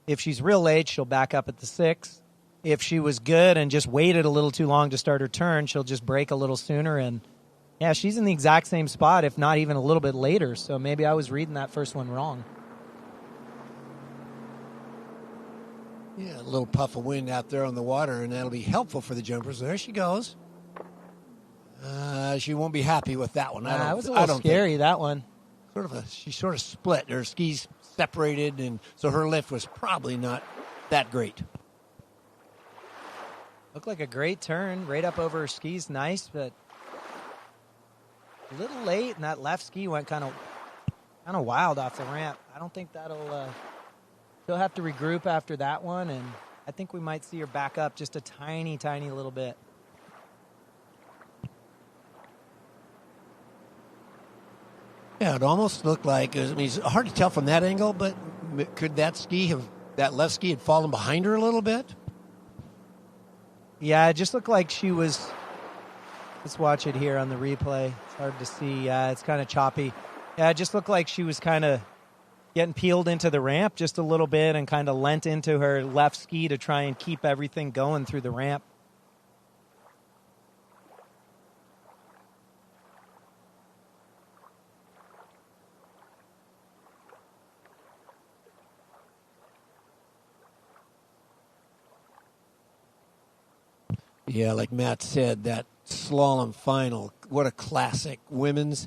if she's real late, she'll back up at the 6. If she was good and just waited a little too long to start her turn, she'll just break a little sooner. And, yeah, she's in the exact same spot, if not even a little bit later. So maybe I was reading that first one wrong. Yeah, a little puff of wind out there on the water, and that'll be helpful for the jumpers. There she goes. She won't be happy with that one. That was a little scary, that one. She sort of split. Her skis separated, and so her lift was probably not that great. Looked like a great turn, right up over her skis. Nice, but a little late, and that left ski went kind of wild off the ramp. I don't think that'll... she'll have to regroup after that one, and I think we might see her back up just a tiny, tiny little bit. Yeah, it almost looked like, it's hard to tell from that angle, but could that left ski have fallen behind her a little bit? Yeah, it just looked like she was. Let's watch it here on the replay. It's hard to see. Yeah, it's kind of choppy. Yeah, it just looked like she was kind of getting peeled into the ramp just a little bit and kind of leant into her left ski to try and keep everything going through the ramp. Yeah, like Matt said, that slalom final, what a classic. Women's,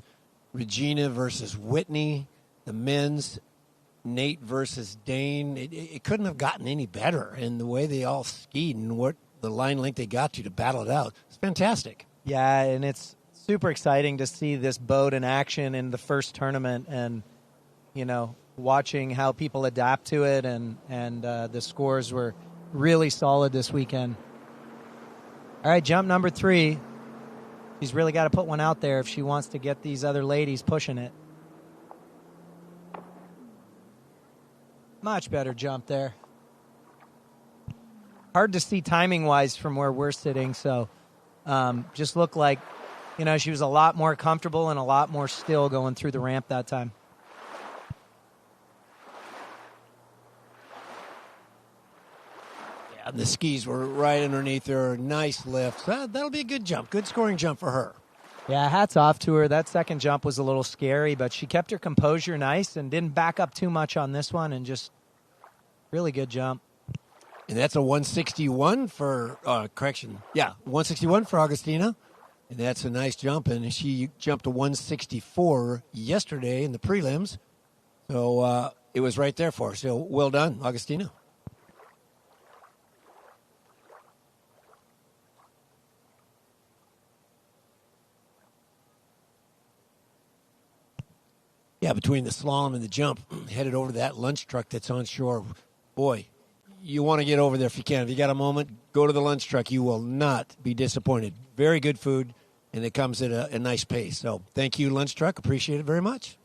Regina versus Whitney. The men's, Nate versus Dane. It couldn't have gotten any better in the way they all skied and what the line length they got to battle it out. It's fantastic. Yeah, and it's super exciting to see this boat in action in the first tournament and, watching how people adapt to it and the scores were really solid this weekend. All right, jump number 3. She's really got to put one out there if she wants to get these other ladies pushing it. Much better jump there. Hard to see timing-wise from where we're sitting, so just looked like, she was a lot more comfortable and a lot more still going through the ramp that time. Yeah, the skis were right underneath her. Nice lift. That'll be a good jump. Good scoring jump for her. Yeah, hats off to her. That second jump was a little scary, but she kept her composure nice and didn't back up too much on this one and just really good jump. And that's a 161 for, 161 for Augustina. And that's a nice jump. And she jumped a 164 yesterday in the prelims. So it was right there for her. So well done, Augustina. Yeah, between the slalom and the jump, headed over to that lunch truck that's on shore. Boy, you want to get over there if you can. If you got a moment, go to the lunch truck. You will not be disappointed. Very good food, and it comes at a nice pace. So thank you, lunch truck. Appreciate it very much.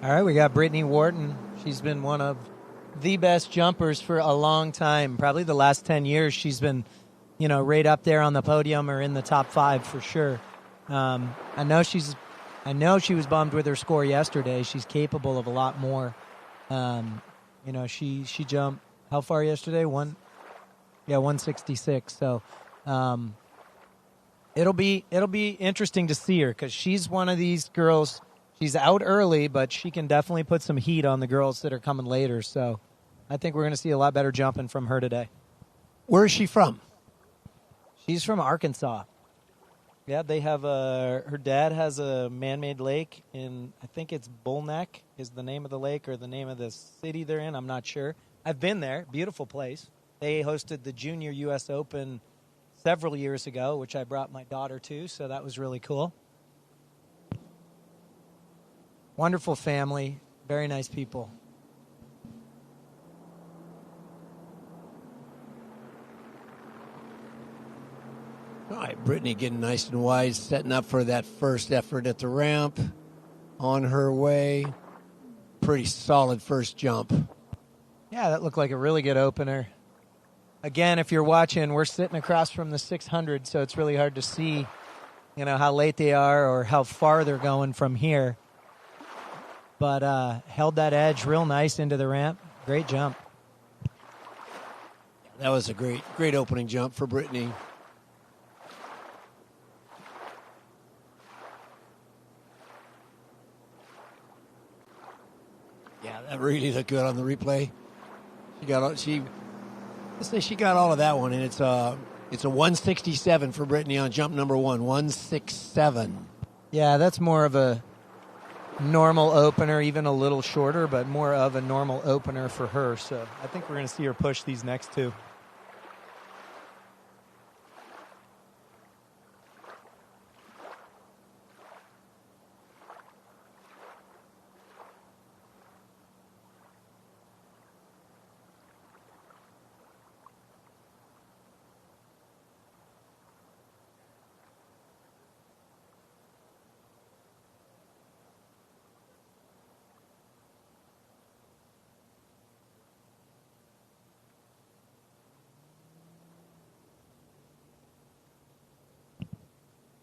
All right, we got Brittany Wharton. She's been one of the best jumpers for a long time. Probably the last 10 years she's been, right up there on the podium or in the top 5 for sure. I know she was bummed with her score yesterday. She's capable of a lot more. She jumped how far yesterday? 166. So it'll be interesting to see her because she's one of these girls. She's out early, but she can definitely put some heat on the girls that are coming later. So I think we're going to see a lot better jumping from her today. Where is she from? She's from Arkansas. Yeah, they have her dad has a man-made lake in, I think it's Bull Neck is the name of the lake or the name of the city they're in. I'm not sure. I've been there. Beautiful place. They hosted the Junior U.S. Open several years ago, which I brought my daughter to, so that was really cool. Wonderful family, very nice people. All right, Brittany getting nice and wide, setting up for that first effort at the ramp. On her way. Pretty solid first jump. Yeah, that looked like a really good opener. Again, if you're watching, we're sitting across from the 600, so it's really hard to see how late they are or how far they're going from here. But held that edge real nice into the ramp. Great jump. That was a great opening jump for Brittany. Yeah, that really looked good on the replay. She got all of that one, and it's a 167 for Brittany on jump number 1. 167. Yeah, that's more of a normal opener, even a little shorter, but more of a normal opener for her. So I think we're going to see her push these next two.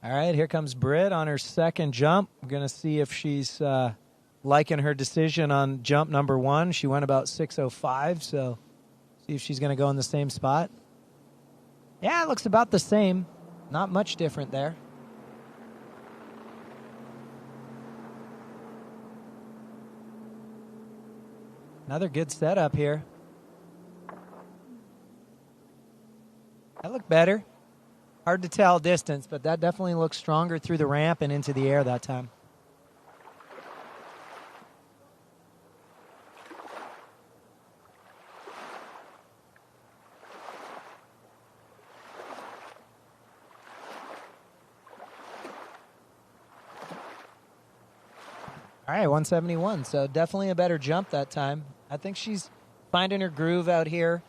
All right, here comes Britt on her second jump. We're going to see if she's liking her decision on jump number 1. She went about 6:05, so see if she's going to go in the same spot. Yeah, it looks about the same. Not much different there. Another good setup here. That looked better. Hard to tell distance, but that definitely looks stronger through the ramp and into the air that time. All right, 171. So definitely a better jump that time. I think she's finding her groove out here.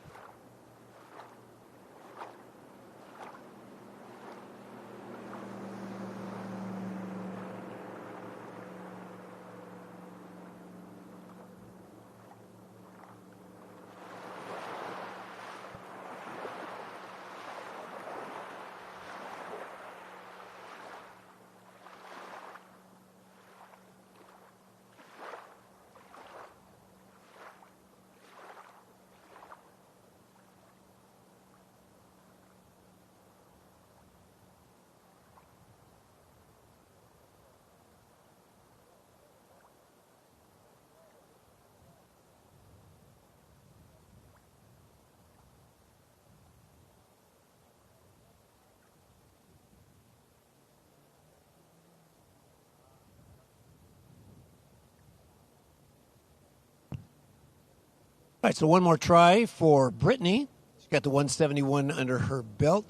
All right, so one more try for Brittany. She's got the 171 under her belt.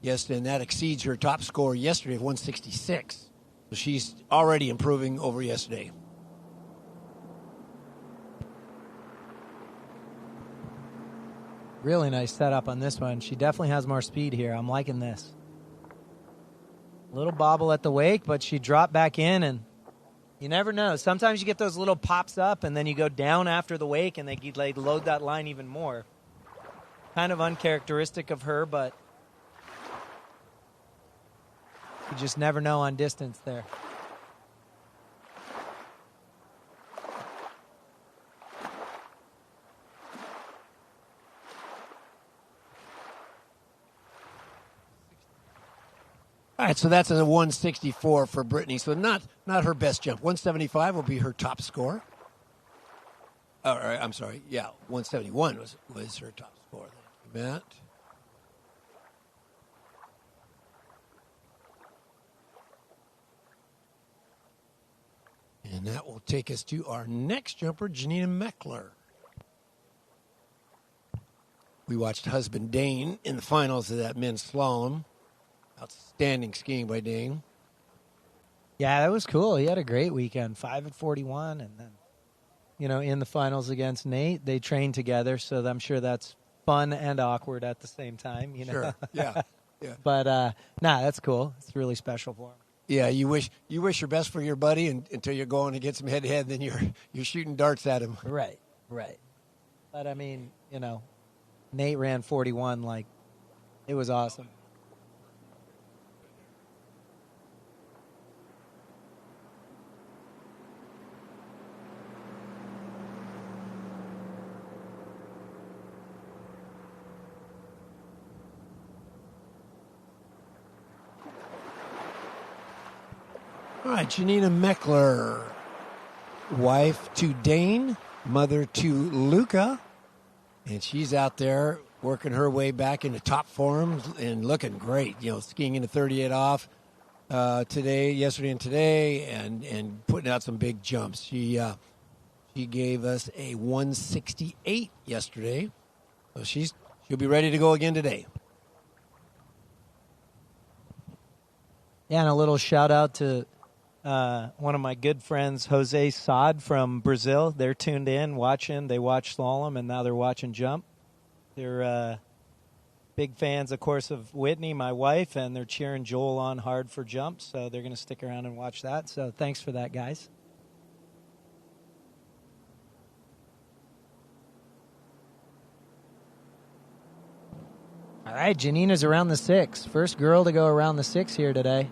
Yes, and that exceeds her top score yesterday of 166. So she's already improving over yesterday. Really nice setup on this one. She definitely has more speed here. I'm liking this. Little bobble at the wake, but she dropped back in, and you never know. Sometimes you get those little pops up, and then you go down after the wake, and they load that line even more. Kind of uncharacteristic of her, but you just never know on distance there. All right, so that's a 164 for Brittany. So not her best jump. 175 will be her top score. All right, I'm sorry. Yeah, 171 was her top score. Thank you, Matt. And that will take us to our next jumper, Janina Meckler. We watched husband Dane in the finals of that men's slalom. Outstanding skiing by Dane. Yeah, that was cool. He had a great weekend, 5 at 41, and then, in the finals against Nate, they trained together, so I'm sure that's fun and awkward at the same time. Sure, yeah. But that's cool. It's really special for him. Yeah, you wish your best for your buddy until you're going to get some head-to-head, then you're shooting darts at him. Right. But I mean, Nate ran 41, it was awesome. All right, Janina Meckler, wife to Dane, mother to Luca, and she's out there working her way back into top form and looking great. Skiing into 38 off yesterday and today, and putting out some big jumps. She gave us a 168 yesterday, so she'll be ready to go again today. Yeah, and a little shout out to one of my good friends, Jose Saad from Brazil. They're tuned in, watching. They watch slalom, and now they're watching jump. They're big fans, of course, of Whitney, my wife, and they're cheering Joel on hard for jump, so they're going to stick around and watch that. So thanks for that, guys. All right, Janina's around the 6. First girl to go around the 6 here today.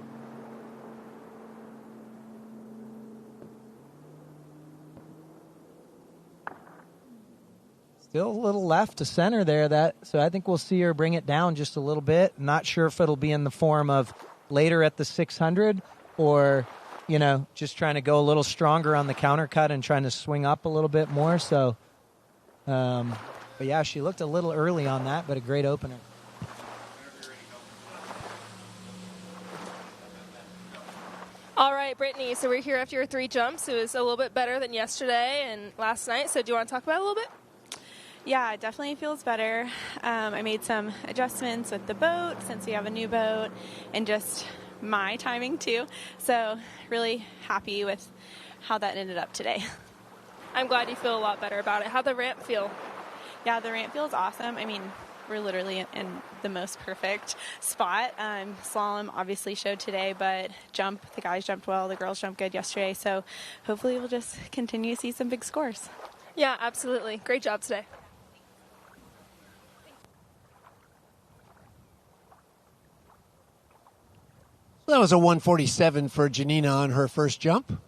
Still a little left to center there, so I think we'll see her bring it down just a little bit. Not sure if it'll be in the form of later at the 600 or, just trying to go a little stronger on the counter cut and trying to swing up a little bit more. So, but yeah, she looked a little early on that, but a great opener. All right, Brittany, so we're here after your 3 jumps. It was a little bit better than yesterday and last night, so do you want to talk about it a little bit? Yeah, it definitely feels better. I made some adjustments with the boat since we have a new boat and just my timing too. So really happy with how that ended up today. I'm glad you feel a lot better about it. How'd the ramp feel? Yeah, the ramp feels awesome. I mean, we're literally in the most perfect spot. Slalom obviously showed today, but the guys jumped well, the girls jumped good yesterday. So hopefully we'll just continue to see some big scores. Yeah, absolutely. Great job today. So that was a 147 for Janina on her first jump.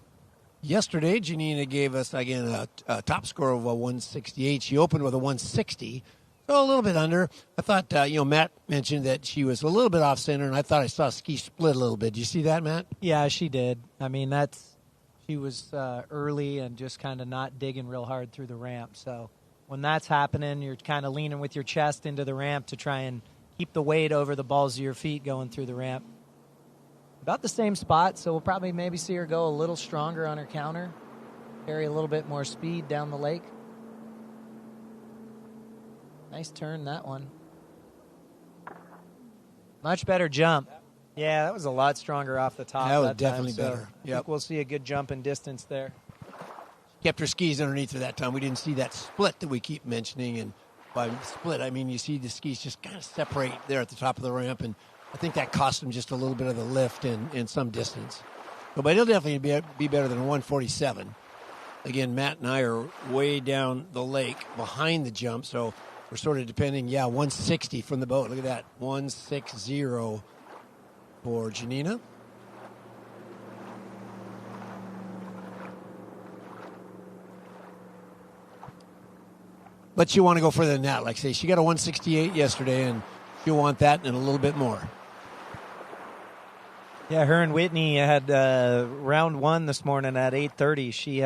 Yesterday, Janina gave us, again, a top score of a 168. She opened with a 160, so a little bit under. I thought, Matt mentioned that she was a little bit off center, and I thought I saw ski split a little bit. Did you see that, Matt? Yeah, she did. I mean, she was early and just kind of not digging real hard through the ramp. So when that's happening, you're kind of leaning with your chest into the ramp to try and keep the weight over the balls of your feet going through the ramp. About the same spot, so we'll probably maybe see her go a little stronger on her counter, carry a little bit more speed down the lake. Nice turn, that one. Much better jump. Yeah, that was a lot stronger off the top. That was time, definitely so better. I think we'll see a good jump in distance there. Kept her skis underneath her that time. We didn't see that split that we keep mentioning, and by split, I mean you see the skis just kind of separate there at the top of the ramp, and I think that cost them just a little bit of the lift and some distance. But it'll definitely be better than a 147. Again, Matt and I are way down the lake behind the jump, so we're sort of depending, 160 from the boat. Look at that, 160 for Janina. But you want to go further than that. Like I say, she got a 168 yesterday, and you'll want that and a little bit more. Yeah, her and Whitney had round 1 this morning at 8:30. She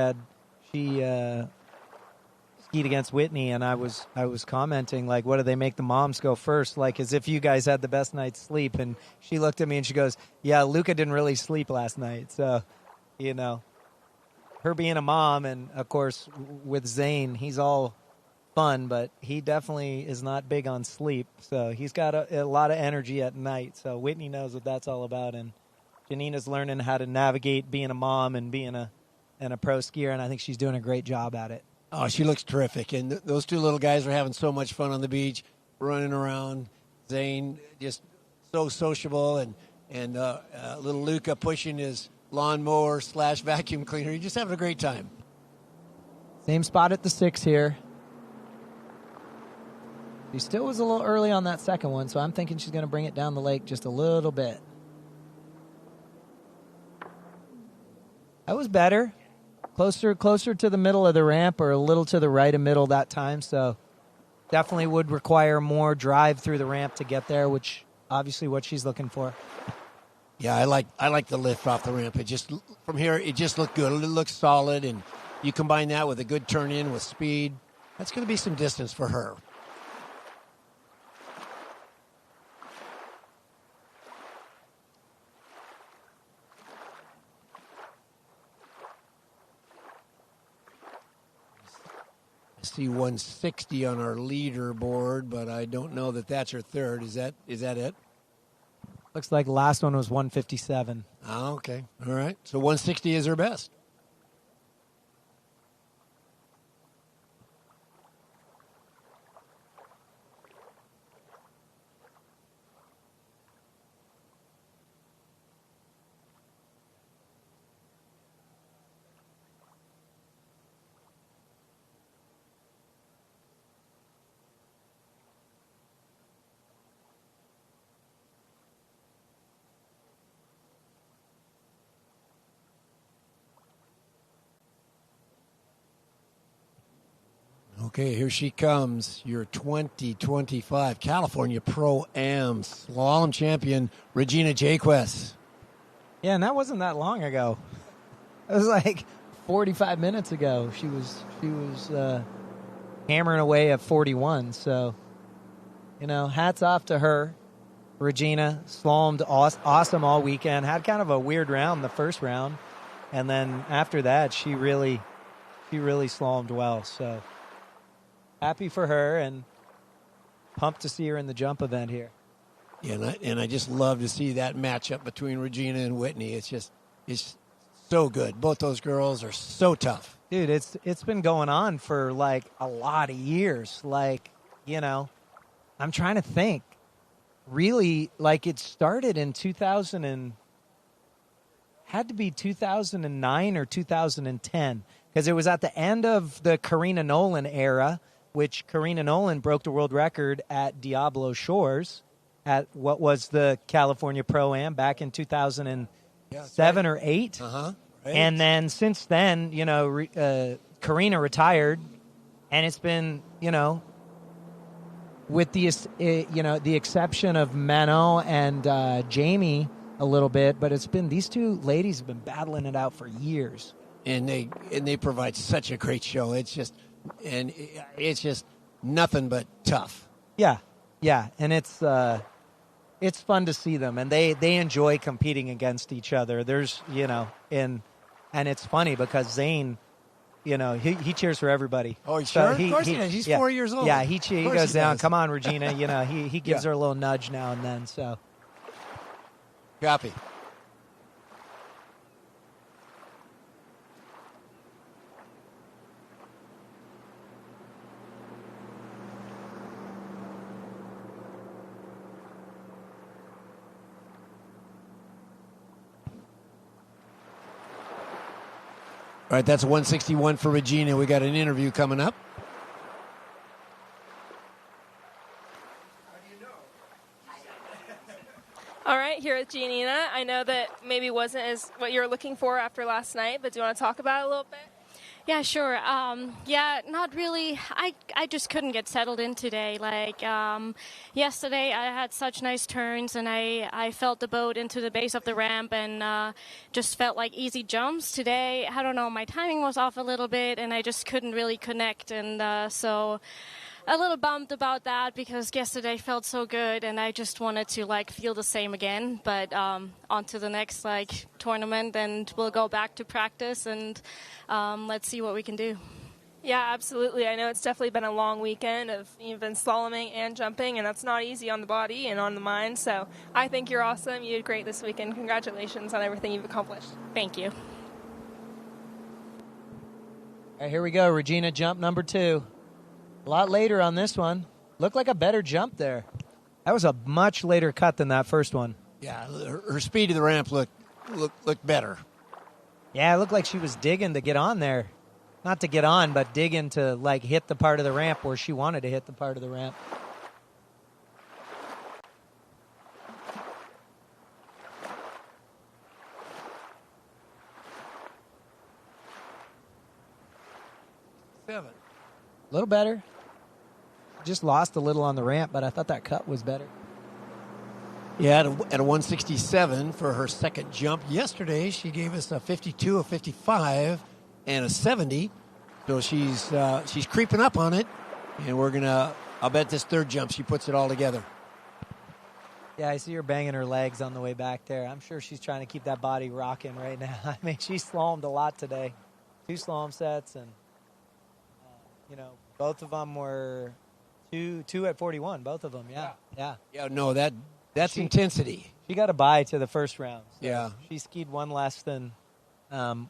skied against Whitney, and I was commenting, like, what do they make the moms go first? Like, as if you guys had the best night's sleep. And she looked at me and she goes, yeah, Luca didn't really sleep last night. So, her being a mom, and, of course, with Zane, he's all fun, but he definitely is not big on sleep. So he's got a lot of energy at night. So Whitney knows what that's all about, and Janina's learning how to navigate being a mom and being a pro skier, and I think she's doing a great job at it. Oh, she looks terrific, and those two little guys are having so much fun on the beach, running around. Zane just so sociable, and little Luca pushing his lawnmower / vacuum cleaner. He's just having a great time. Same spot at the 6 here. She still was a little early on that second one, so I'm thinking she's going to bring it down the lake just a little bit. That was better. Closer to the middle of the ramp, or a little to the right of middle that time, so definitely would require more drive through the ramp to get there, which obviously what she's looking for. Yeah, I like the lift off the ramp. It just from here, it just looked good. It looks solid, and you combine that with a good turn in with speed. That's going to be some distance for her. I see 160 on our leaderboard, but I don't know that that's her third. Is that it? Looks like the last one was 157. Oh, okay. All right. So 160 is her best. Okay, here she comes, your 2025 California Pro-Am Slalom Champion, Regina Jaquez. Yeah, and that wasn't that long ago. It was like 45 minutes ago. She was hammering away at 41. So, hats off to her. Regina slalomed awesome all weekend. Had kind of a weird round the first round, and then after that, she really slalomed well. So. Happy for her and pumped to see her in the jump event here. Yeah, and I just love to see that matchup between Regina and Whitney. It's so good. Both those girls are so tough. Dude, it's been going on for like a lot of years. Like, I'm trying to think. Really, like it started in 2009 or 2010 because it was at the end of the Karina Nolan era, which Karina Nolan broke the world record at Diablo Shores at what was the California Pro-Am back in 2007 or 8. Uh-huh. Right. And then since then, Karina retired, and it's been, with the exception of Mano and Jamie a little bit, but it's been these two ladies have been battling it out for years. And they provide such a great show. It's just nothing but tough. Yeah, and it's fun to see them, and they enjoy competing against each other. There's and it's funny because Zane, he cheers for everybody. Oh, sure? Of course he does. He's 4 years old. Yeah, he goes down. Does. Come on, Regina. He gives her a little nudge now and then. So, copy. All right, that's 161 for Regina. We got an interview coming up. All right, here with Giannina. I know that maybe wasn't as what you were looking for after last night, but do you want to talk about it a little bit? Yeah, sure. Not really. I just couldn't get settled in today. Yesterday I had such nice turns, and I felt the boat into the base of the ramp and just felt like easy jumps. Today, I don't know, my timing was off a little bit, and I just couldn't really connect. And so a little bummed about that because yesterday felt so good, and I just wanted to feel the same again. But on to the next tournament, and we'll go back to practice, and let's see what we can do. Yeah, absolutely. I know it's definitely been a long weekend of you've been slaloming and jumping, and that's not easy on the body and on the mind. So I think you're awesome. You did great this weekend. Congratulations on everything you've accomplished. Thank you. All right, here we go. Regina, jump number 2. A lot later on this one. Looked like a better jump there. That was a much later cut than that first one. Yeah, her speed of the ramp looked better. Yeah, it looked like she was digging to get on there. Not to get on, but digging to hit the part of the ramp where she wanted to hit the part of the ramp. Seven. A little better. Just lost a little on the ramp, but I thought that cut was better. Yeah, at a 167 for her second jump. Yesterday, she gave us a 52, a 55, and a 70. So she's creeping up on it, and I'll bet this third jump she puts it all together. Yeah, I see her banging her legs on the way back there. I'm sure she's trying to keep that body rocking right now. I mean, she slalomed a lot today. 2 slalom sets, and, both of them were two at 41, both of them, yeah. Yeah, no, that's intensity. She got a bye to the first round. So yeah. She skied one less than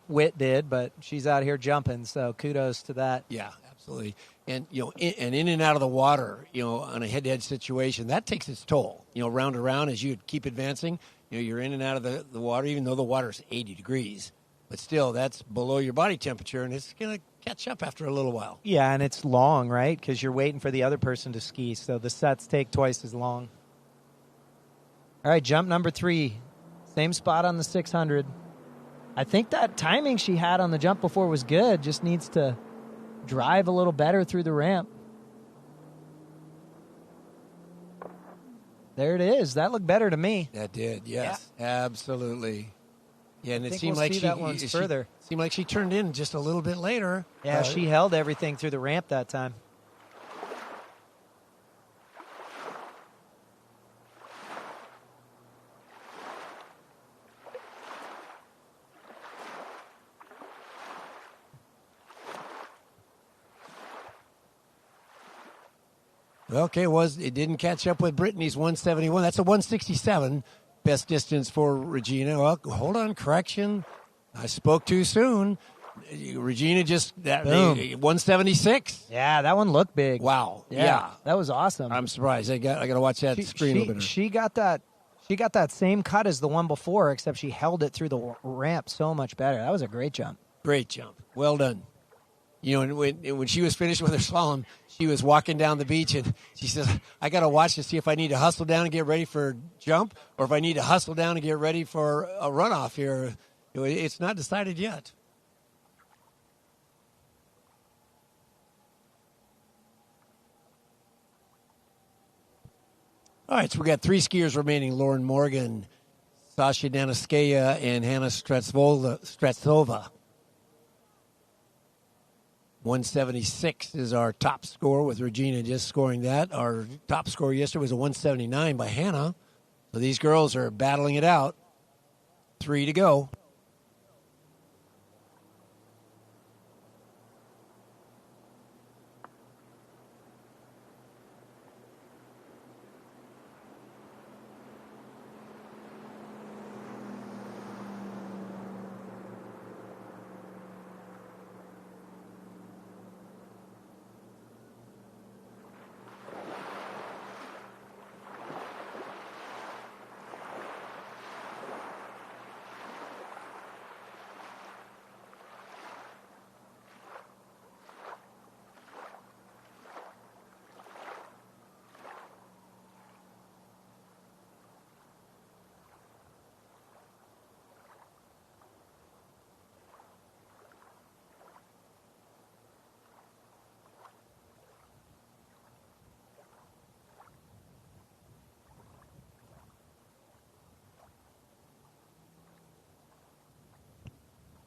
Witt did, but she's out here jumping, so kudos to that. Yeah, absolutely. And, in and out of the water, on a head-to-head situation, that takes its toll. Round and round as you keep advancing, you're in and out of the water, even though the water's 80 degrees. But still, that's below your body temperature, and it's going to catch up after a little while. Yeah, and it's long, right? Because you're waiting for the other person to ski, so the sets take twice as long. All right, jump number 3. Same spot on the 600. I think that timing she had on the jump before was good. Just needs to drive a little better through the ramp. There it is. That looked better to me. That did, yes. Yeah. Absolutely. Yeah, and it seemed we'll like see that one's further. Seemed like she turned in just a little bit later. Yeah, she held everything through the ramp that time. Okay, it didn't catch up with Brittany's 171. That's a 167 best distance for Regina. Well, hold on, correction. I spoke too soon. Regina just 176. Yeah, that one looked big. Wow. Yeah. That was awesome. I'm surprised. I got to watch that screen opener. She got that same cut as the one before, except she held it through the ramp so much better. That was a great jump. Great jump. Well done. And when she was finished with her slalom, she was walking down the beach, and she says, I got to watch to see if I need to hustle down and get ready for a jump, or if I need to hustle down and get ready for a runoff here. It's not decided yet. All right, so we got 3 skiers remaining: Lauren Morgan, Sasha Danaskaya, and Hannah Stretsova. 176 is our top score, with Regina just scoring that. Our top score yesterday was a 179 by Hannah. So these girls are battling it out. 3 to go.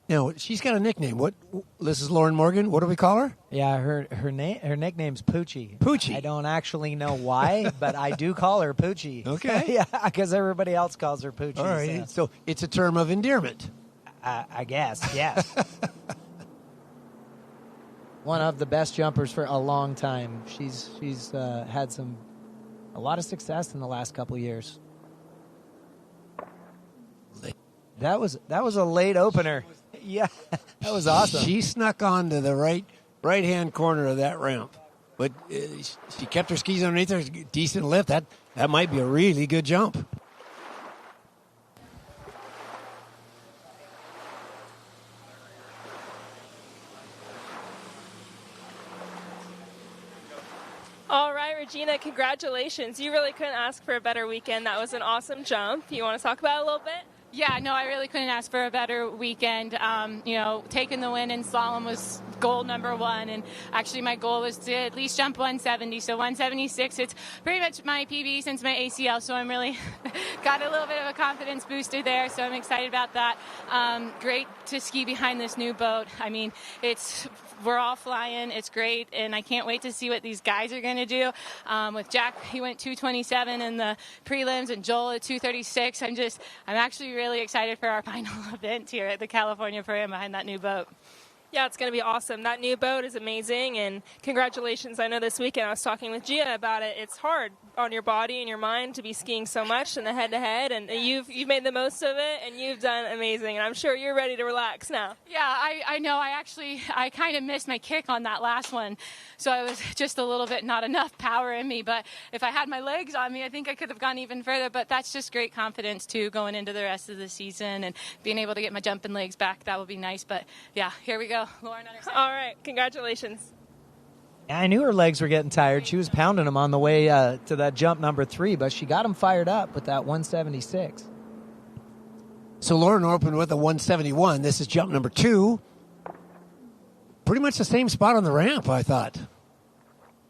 Now, she's got a nickname. This is Lauren Morgan. What do we call her? Yeah, her nickname's Poochie. Poochie. I don't actually know why, but I do call her Poochie. Okay. Yeah, because everybody else calls her Poochie. All right. So it's a term of endearment. I guess, yes. One of the best jumpers for a long time. She's had a lot of success in the last couple years. That was a late opener. Yeah, that was awesome. She snuck onto the right-hand corner of that ramp, but she kept her skis underneath her. Decent lift. That might be a really good jump. All right, Regina, congratulations. You really couldn't ask for a better weekend. That was an awesome jump. You want to talk about it a little bit? Yeah, no, I really couldn't ask for a better weekend. Taking the win in slalom was goal number one, and actually my goal was to at least jump 170. So 176, it's pretty much my PB since my ACL, so I'm really got a little bit of a confidence booster there, so I'm excited about that. Great to ski behind this new boat. I mean, we're all flying. It's great, and I can't wait to see what these guys are going to do. With Jack, he went 227 in the prelims, and Joel at 236. I'm actually really excited for our final event here at the California Pro-Am behind that new boat. Yeah, it's going to be awesome. That new boat is amazing, and congratulations. I know this weekend I was talking with Gia about it. It's hard on your body and your mind to be skiing so much in the head-to-head, and you've made the most of it, and you've done amazing, and I'm sure you're ready to relax now. Yeah, I know. I kind of missed my kick on that last one, so I was just a little bit not enough power in me, but if I had my legs on me, I think I could have gone even further, but that's just great confidence, too, going into the rest of the season, and being able to get my jumping legs back, that would be nice, but yeah, here we go. Lauren, all right, congratulations. Yeah, I knew her legs were getting tired. She was pounding them on the way to that jump number 3, but she got them fired up with that 176. So Lauren opened with a 171. This is jump number 2. Pretty much the same spot on the ramp, I thought.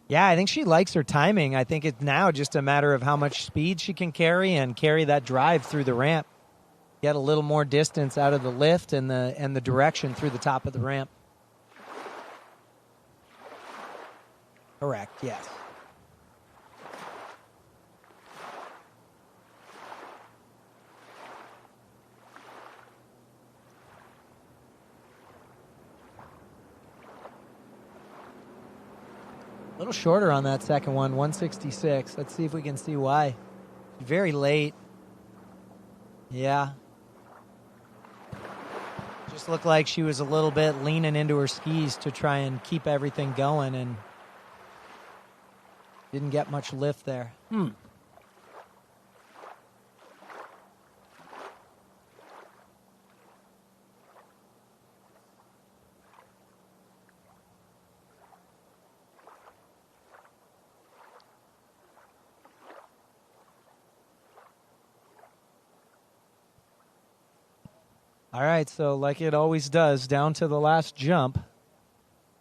Yeah, I think she likes her timing. I think it's now just a matter of how much speed she can carry and carry that drive through the ramp. Get a little more distance out of the lift and the direction through the top of the ramp. Correct, yes. A little shorter on that second one, 166. Let's see if we can see why. Very late. Yeah. Just looked like she was a little bit leaning into her skis to try and keep everything going, and didn't get much lift there. All right, so like it always does, down to the last jump.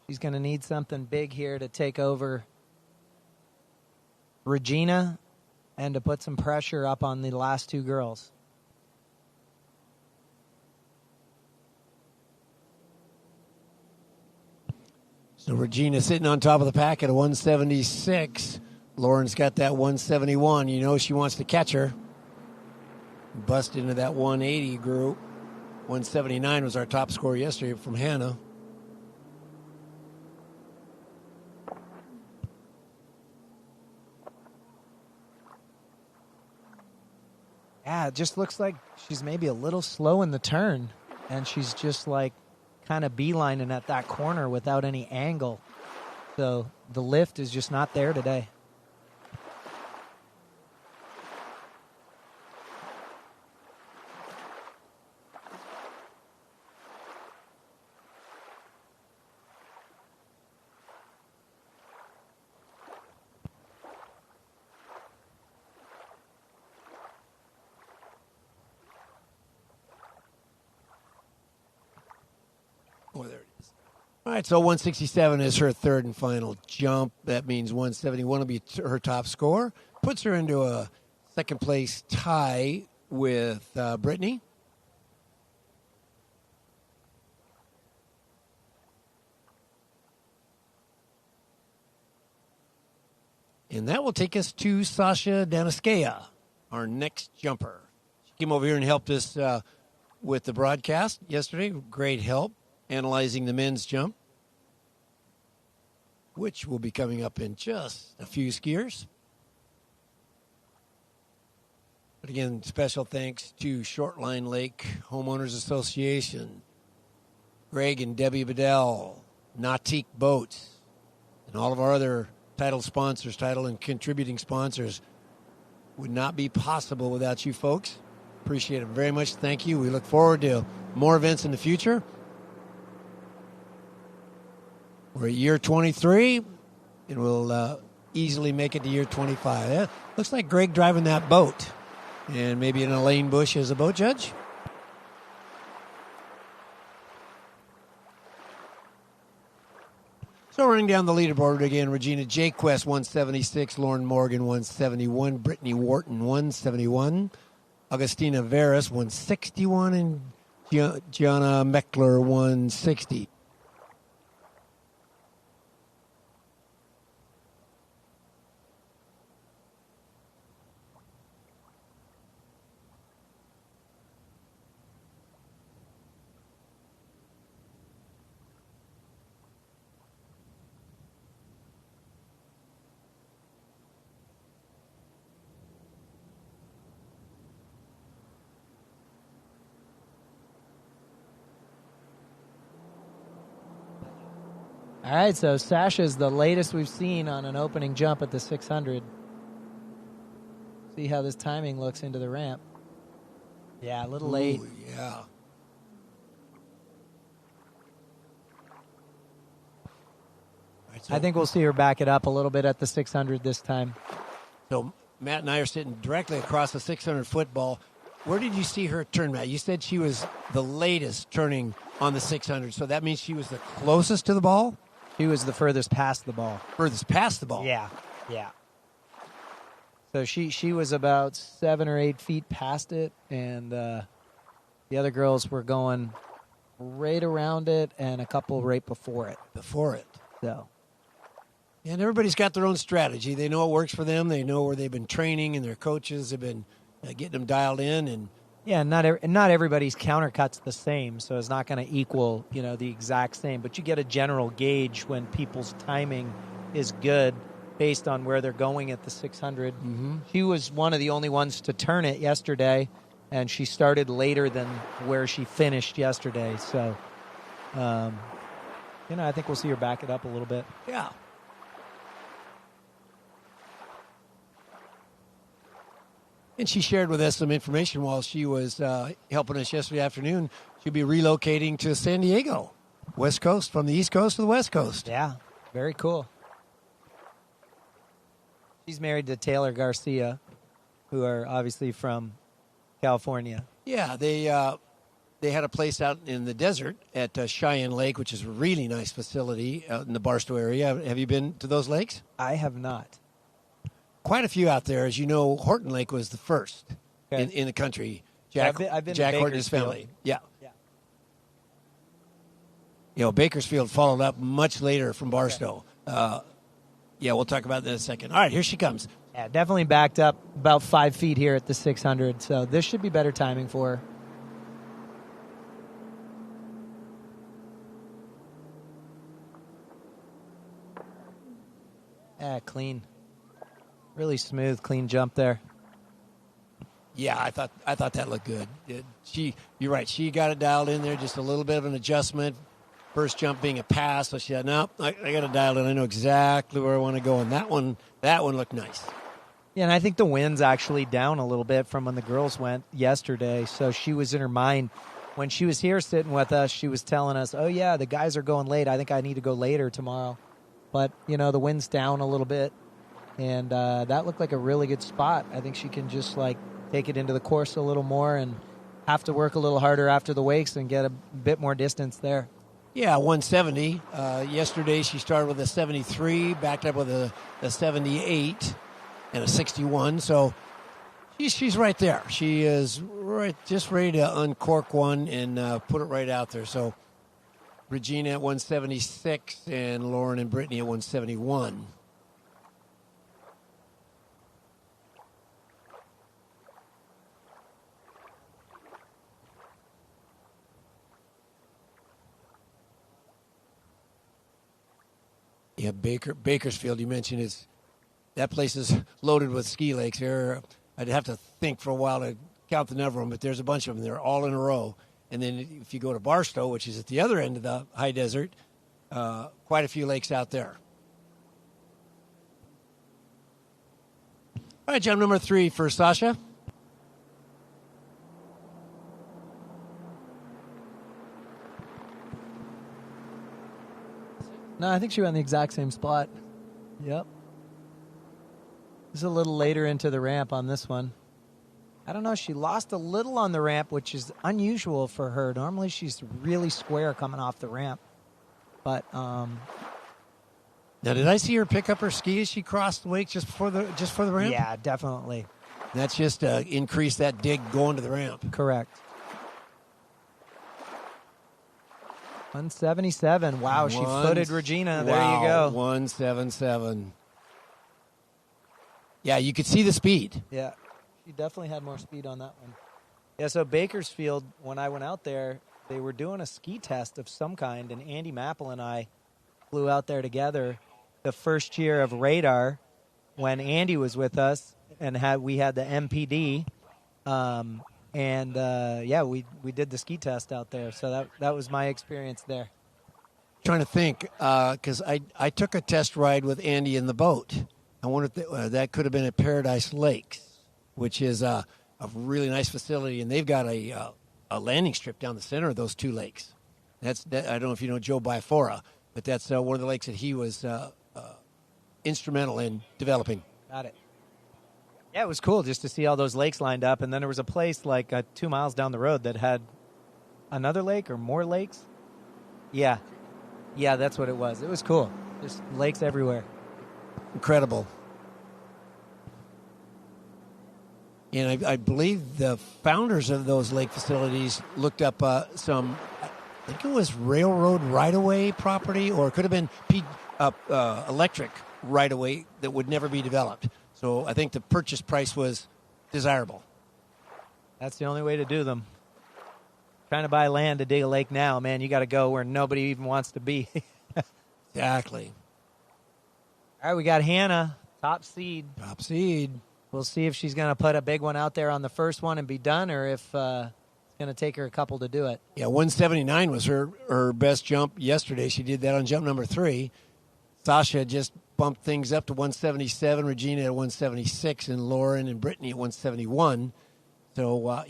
She's going to need something big here to take over Regina and to put some pressure up on the last two girls. So Regina sitting on top of the pack at a 176. Lauren's got that 171. You know she wants to catch her. Bust into that 180 group. 179 was our top score yesterday from Hannah. Yeah, it just looks like she's maybe a little slow in the turn, and she's just like kind of beelining at that corner without any angle. So the lift is just not there today. Oh, there it is. All right, so 167 is her third and final jump. That means 171 will be her top score. Puts her into a second place tie with Brittany. And that will take us to Sasha Daniskaya, our next jumper. She came over here and helped us with the broadcast yesterday. Great help analyzing the men's jump, which will be coming up in just a few skiers. But again, special thanks to Shortline Lake Homeowners Association, Greg and Debbie Bedell, Nautique Boats, and all of our other title sponsors, title and contributing sponsors. Would not be possible without you folks. Appreciate it very much. Thank you. We look forward to more events in the future. We're at year 23, and we'll easily make it to year 25. Looks like Greg driving that boat, and maybe an Elaine Bush as a boat judge. So running down the leaderboard again, Regina Jaquest, 176, Lauren Morgan, 171, Brittany Wharton, 171, Augustina Veras, 161, and Gianna Meckler, 160. All right, so Sasha's the latest we've seen on an opening jump at the 600. See how this timing looks into the ramp. Yeah, a little late. Ooh, yeah. I think we'll see her back it up a little bit at the 600 this time. So Matt and I are sitting directly across the 600-foot ball. Where did you see her turn, Matt? You said she was the latest turning on the 600, so that means she was the closest to the ball? She was the furthest past the ball. Furthest past the ball? Yeah. So she was about 7 or 8 feet past it, and the other girls were going right around it and a couple right before it. So. And everybody's got their own strategy. They know what works for them. They know where they've been training, and their coaches have been getting them dialed in. And yeah, not everybody's countercut's the same, so it's not going to equal the exact same. But you get a general gauge when people's timing is good based on where they're going at the 600. Mm-hmm. She was one of the only ones to turn it yesterday, and she started later than where she finished yesterday. So, I think we'll see her back it up a little bit. Yeah. And she shared with us some information while she was helping us yesterday afternoon. She'll be relocating to San Diego, West Coast, from the East Coast to the West Coast. Yeah, very cool. She's married to Taylor Garcia, who are obviously from California. Yeah, they had a place out in the desert at Cheyenne Lake, which is a really nice facility out in the Barstow area. Have you been to those lakes? I have not. Quite a few out there. As you know, Horton Lake was the first in the country. Jack Horton and his family. Yeah. Bakersfield followed up much later from Barstow. We'll talk about that in a second. All right, here she comes. Yeah, definitely backed up about 5 feet here at the 600, so this should be better timing for her. Clean. Really smooth, clean jump there. Yeah, I thought that looked good. You're right. She got it dialed in there, just a little bit of an adjustment. First jump being a pass, so she said, "No, I got it dialed in. I know exactly where I want to go." And that one looked nice. Yeah, and I think the wind's actually down a little bit from when the girls went yesterday. So she was in her mind when she was here sitting with us. She was telling us, "Oh yeah, the guys are going late. I think I need to go later tomorrow." But the wind's down a little bit. And that looked like a really good spot. I think she can just take it into the course a little more and have to work a little harder after the wakes and get a bit more distance there. Yeah, 170. Yesterday she started with a 73, backed up with a 78 and a 61. So she's right there. She is just ready to uncork one and put it right out there. So Regina at 176 and Lauren and Brittany at 171. Yeah, Bakersfield, you mentioned, that place is loaded with ski lakes. I'd have to think for a while to count the number of them, but there's a bunch of them. They're all in a row. And then if you go to Barstow, which is at the other end of the high desert, quite a few lakes out there. All right, jump number 3 for Sasha. No, I think she went in the exact same spot. Yep. This is a little later into the ramp on this one. I don't know. She lost a little on the ramp, which is unusual for her. Normally she's really square coming off the ramp. But Now, did I see her pick up her ski as she crossed the wake just for the ramp? Yeah, definitely. That's just increase that dig going to the ramp. Correct. 177. Wow, she footed Regina. There you go. 177. Yeah, you could see the speed. Yeah, she definitely had more speed on that one. Yeah, so Bakersfield, when I went out there, they were doing a ski test of some kind, and Andy Mappel and I flew out there together the first year of Radar when Andy was with us, and we had the MPD, we did the ski test out there. So that was my experience there. Trying to think, because I took a test ride with Andy in the boat. I wonder if that could have been at Paradise Lakes, which is a really nice facility, and they've got a landing strip down the center of those two lakes. I don't know if you know Joe Biafora, but that's one of the lakes that he was instrumental in developing. Got it. Yeah, it was cool just to see all those lakes lined up, and then there was a place like 2 miles down the road that had another lake or more lakes. Yeah, that's what it was. It was cool. There's lakes everywhere. Incredible. And I believe the founders of those lake facilities looked up some, I think it was railroad right-of-way property, or it could have been electric right-of-way that would never be developed. So I think the purchase price was desirable. That's the only way to do them. Trying to buy land to dig a lake now, man, you got to go where nobody even wants to be. Exactly. All right, we got Hannah, top seed. Top seed. We'll see if she's going to put a big one out there on the first one and be done, or if it's going to take her a couple to do it. Yeah, 179 was her best jump yesterday. She did that on jump number 3. Sasha just bumped things up to 177, Regina at 176, and Lauren and Brittany at 171. So,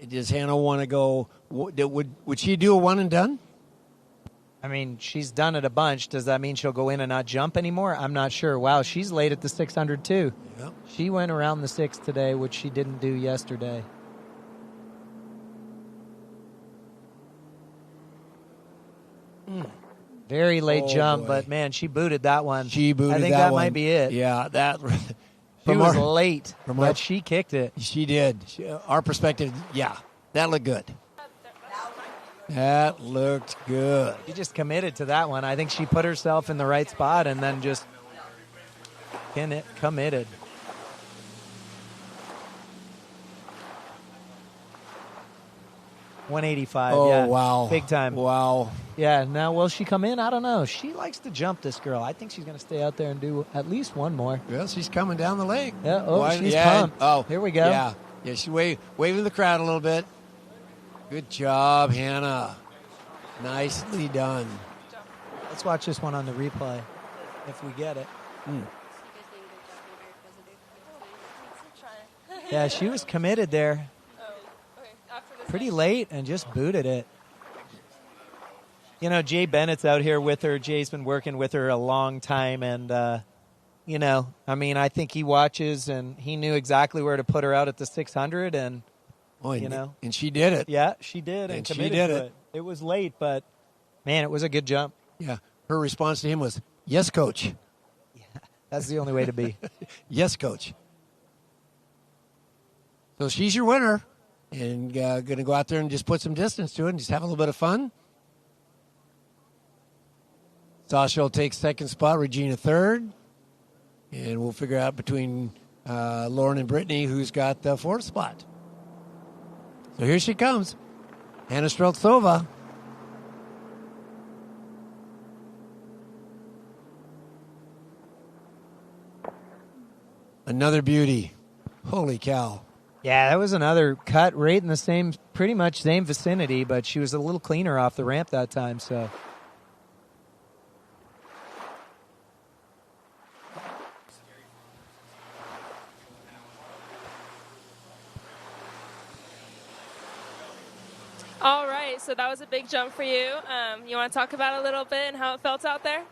does Hannah want to go? Would she do a one and done? I mean, she's done it a bunch. Does that mean she'll go in and not jump anymore? I'm not sure. Wow, she's late at the 600 too. Yep. She went around the 6 today, which she didn't do yesterday. Very late jump, but man, she booted that one. She booted that one. I think that might be it. Yeah, that. She was late, but she kicked it. She did. Our perspective, that looked good. That looked good. She just committed to that one. I think she put herself in the right spot and then just committed. $185. Oh, yeah. wow. Big time. Wow. Yeah, now will she come in? I don't know. She likes to jump, this girl. I think she's going to stay out there and do at least one more. Well, she's coming down the lake. Yeah, she's pumped. Oh, here we go. Yeah, she's waving the crowd a little bit. Good job, Hannah. Nicely done. Let's watch this one on the replay if we get it. Yeah, she was committed there. Pretty late and just booted it. You know, Jay Bennett's out here with her. Jay's been working with her a long time, and, I think he watches, and he knew exactly where to put her out at the 600, and, And she did it. Yeah, she did, and committed she did to it. it. It was late, but, man, it was a good jump. Yeah, her response to him was, "Yes, coach." Yeah, that's the only way to be. Yes, coach. So she's your winner. And going to go out there and just put some distance to it and just have a little bit of fun. Sasha will take second spot, Regina third. And we'll figure out between Lauren and Brittany who's got the fourth spot. So here she comes, Hannah Streltsova. Another beauty. Holy cow. Yeah, that was another cut right in the pretty much same vicinity, but she was a little cleaner off the ramp that time, so. All right, so that was a big jump for you. You want to talk about it a little bit and how it felt out there?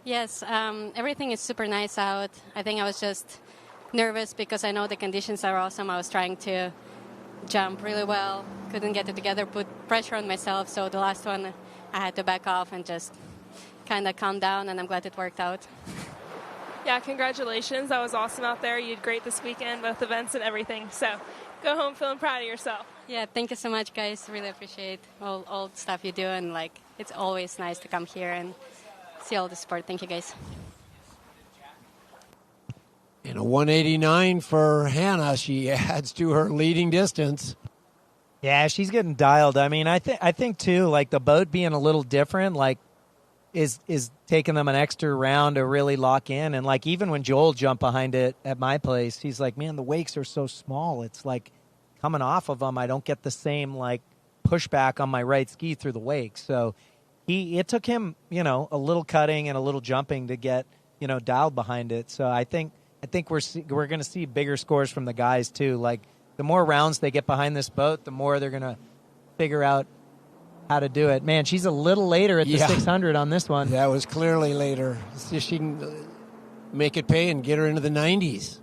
Yes, everything is super nice out. I think I was just nervous because I know the conditions are awesome. I was trying to jump really well, couldn't get it together, put pressure on myself. So the last one, I had to back off and just kind of calm down, and I'm glad it worked out. Yeah, congratulations. That was awesome out there. You did great this weekend, both events and everything. So go home feeling proud of yourself. Yeah, thank you so much, guys. Really appreciate all the stuff you do. And, like, it's always nice to come here and see all the sport. Thank you, guys. And a 189 for Hannah. She adds to her leading distance. Yeah, she's getting dialed. I mean, I think too, like the boat being a little different, like is taking them an extra round to really lock in. And like even when Joel jumped behind it at my place, he's like, man, the wakes are so small. It's like coming off of them, I don't get the same like pushback on my right ski through the wake. So it took him, a little cutting and a little jumping to get, dialed behind it. So I think we're going to see bigger scores from the guys too. Like the more rounds they get behind this boat, the more they're going to figure out how to do it. Man, she's a little later at the 600 on this one. That was clearly later. See if she can make it pay and get her into the 90s.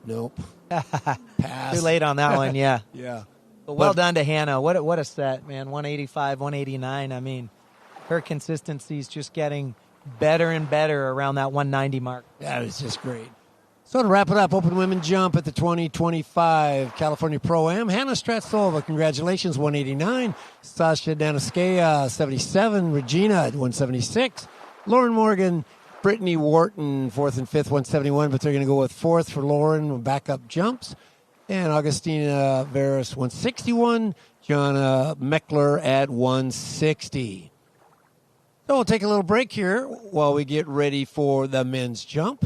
Nope. Pass. Too late on that one, yeah. Yeah. But well done to Hannah. What a set, man. 185, 189. I mean, her consistency is just getting better and better around that 190 mark. That was just great. So to wrap it up, Open Women Jump at the 2025 California Pro-Am. Hannah Stratsolva, congratulations, 189. Sasha Danaskaya, 77. Regina at 176. Lauren Morgan, Brittany Wharton, 4th and 5th, 171. But they're going to go with 4th for Lauren, backup jumps. And Augustina Veras, 161. Jonna Meckler at 160. So we'll take a little break here while we get ready for the men's jump.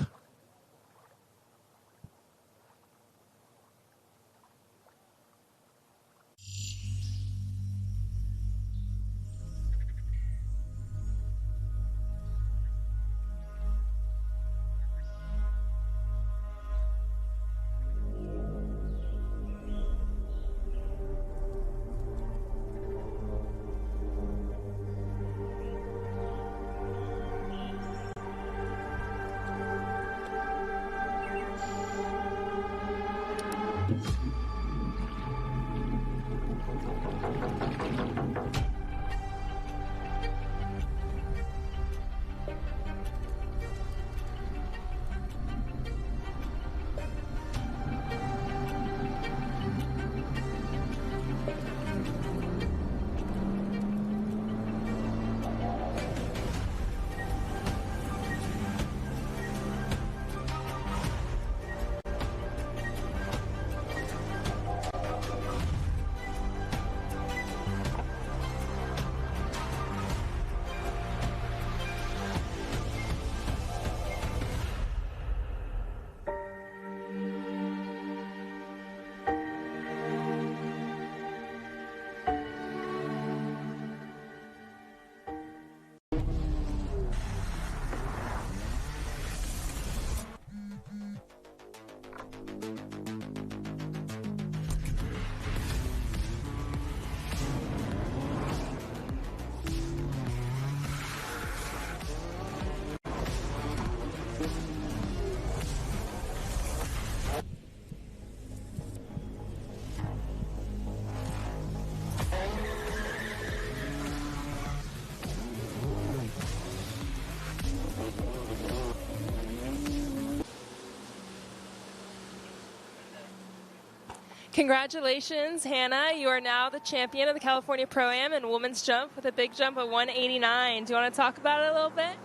Congratulations, Hannah. You are now the champion of the California Pro-Am in women's jump with a big jump of 189. Do you want to talk about it a little bit?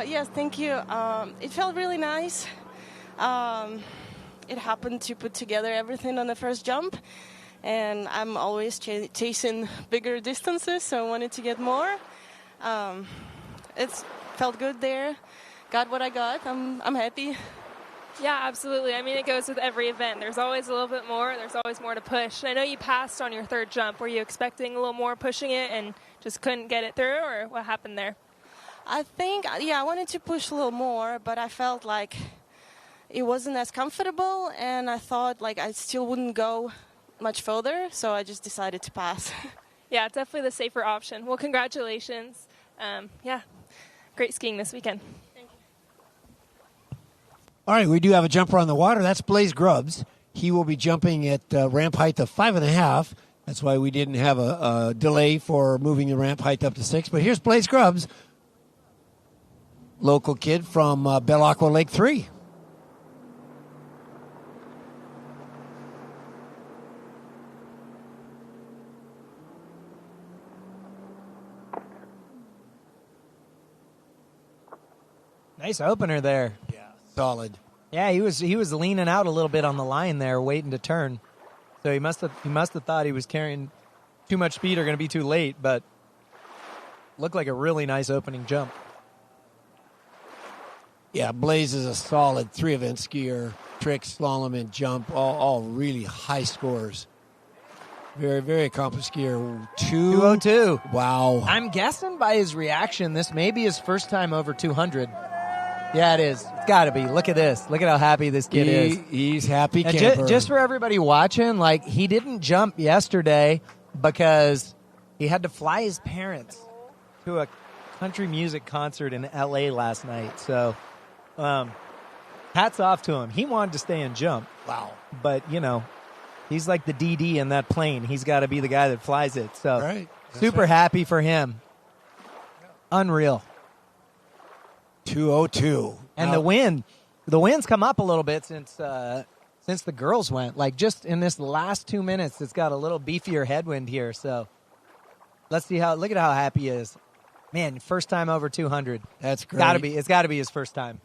Yes, thank you. It felt really nice. It happened to put together everything on the first jump, and I'm always chasing bigger distances, so I wanted to get more. It felt good there. Got what I got. I'm happy. Yeah, absolutely. I mean, it goes with every event. There's always a little bit more. There's always more to push. I know you passed on your third jump. Were you expecting a little more pushing it and just couldn't get it through, or what happened there? I think, I wanted to push a little more, but I felt like it wasn't as comfortable, and I thought like I still wouldn't go much further, so I just decided to pass. Yeah, definitely the safer option. Well, congratulations. Great skiing this weekend. All right, we do have a jumper on the water. That's Blaze Grubbs. He will be jumping at ramp height of 5.5. That's why we didn't have a delay for moving the ramp height up to 6. But here's Blaze Grubbs. local kid from Belle Aqua Lake 3. Nice opener there. Yeah, solid. Yeah, he was leaning out a little bit on the line there, waiting to turn. So he must have thought he was carrying too much speed or going to be too late, but looked like a really nice opening jump. Yeah, Blaze is a solid 3-event skier. Trick, slalom, and jump, all really high scores. Very, very accomplished skier. 202. Wow. I'm guessing by his reaction, this may be his first time over 200. Yeah, it is. It's got to be. Look at this. Look at how happy this kid is. He's happy And camper. just for everybody watching, like, he didn't jump yesterday because he had to fly his parents to a country music concert in L.A. last night. So, hats off to him. He wanted to stay and jump. Wow. But, you know, he's like the DD in that plane. He's got to be the guy that flies it. So, right. super happy for him. Unreal. 202. And the wind's come up a little bit since the girls went. Like, just in this last 2 minutes, it's got a little beefier headwind here. So let's see look at how happy he is. Man, first time over 200. That's great. It's got to be his first time.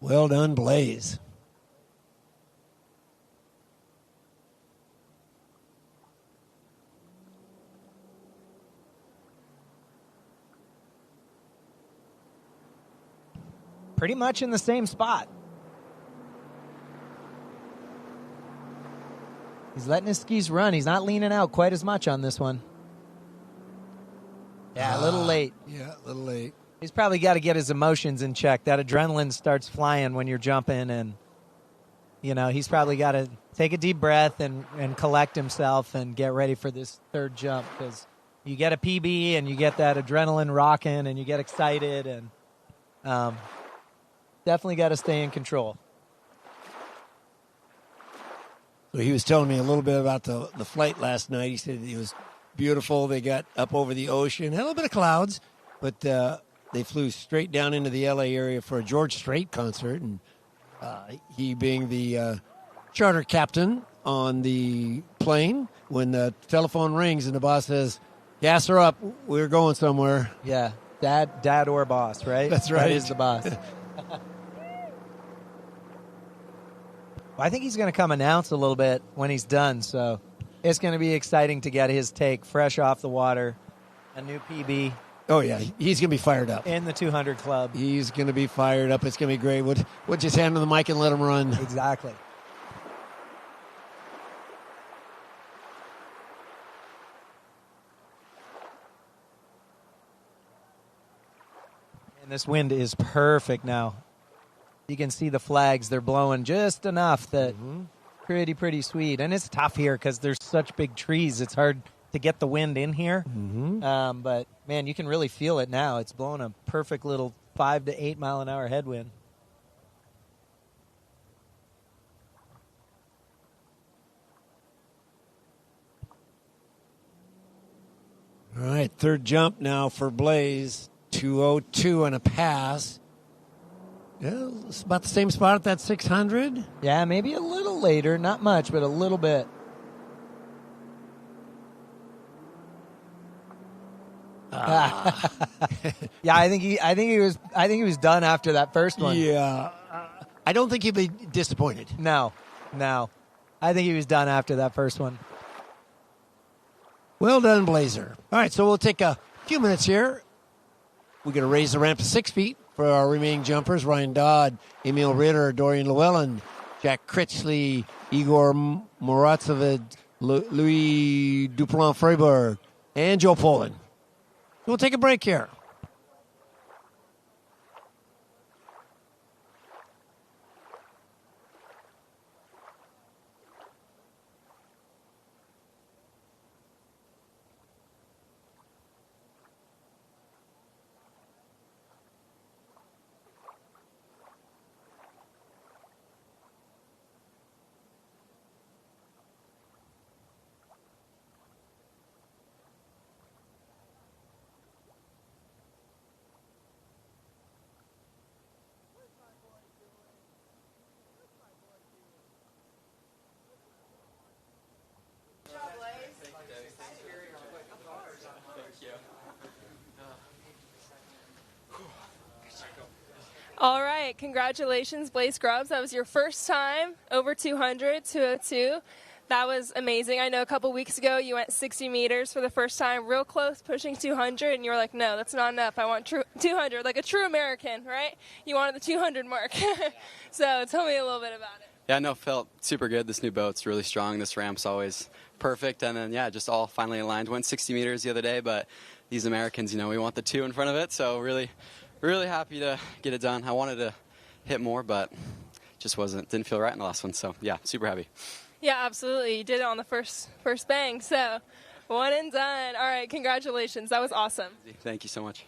Well done, Blaze. Pretty much in the same spot. He's letting his skis run. He's not leaning out quite as much on this one. Yeah, a little late. Yeah, a little late. He's probably got to get his emotions in check. That adrenaline starts flying when you're jumping, and, you know, he's probably got to take a deep breath and collect himself and get ready for this third jump, because you get a PB and you get that adrenaline rocking and you get excited, and definitely got to stay in control. So he was telling me a little bit about the flight last night. He said it was beautiful. They got up over the ocean, had a little bit of clouds, but they flew straight down into the L.A. area for a George Strait concert, and he being the charter captain on the plane, when the telephone rings and the boss says, "Gas her up, we're going somewhere." Yeah, dad or boss, right? That's right. That is the boss. I think he's going to come announce a little bit when he's done, so it's going to be exciting to get his take fresh off the water, a new PB. Oh, yeah, he's going to be fired up. In the 200 club. He's going to be fired up. It's going to be great. We'll just hand him the mic and let him run. Exactly. And this wind is perfect now. You can see the flags. They're blowing just enough that pretty sweet. And it's tough here because there's such big trees. It's hard to get the wind in here. But, man, you can really feel it now. It's blowing a perfect little 5 to 8 mile an hour headwind. All right, third jump now for Blaze. 202 and a pass. Yeah, it's about the same spot at that 600. Yeah, maybe a little later. Not much, but a little bit. Yeah, I think he was done after that first one. Yeah, I don't think he'd be disappointed. No, I think he was done after that first one. Well done, Blazer. All right, so we'll take a few minutes here. We're going to raise the ramp to 6 feet for our remaining jumpers: Ryan Dodd, Emil Ritter, Dorian Llewellyn, Jack Critchley, Igor Moratsevid, Louis Duplant-Freiburg, and Joe Poland. We'll take a break here. All right, congratulations, Blaze Grubbs. That was your first time over 200, 202. That was amazing. I know a couple weeks ago you went 60 meters for the first time, real close, pushing 200, and you were like, no, that's not enough. I want 200, like a true American, right? You wanted the 200 mark. So tell me a little bit about it. Yeah, no, felt super good. This new boat's really strong. This ramp's always perfect. And then, yeah, just all finally aligned. Went 60 meters the other day, but these Americans, you know, we want the 2 in front of it. So really happy to get it done. I wanted to hit more, but just didn't feel right in the last one. So, yeah, super happy. Yeah, absolutely. You did it on the first bang. So, one and done. All right, congratulations. That was awesome. Thank you so much.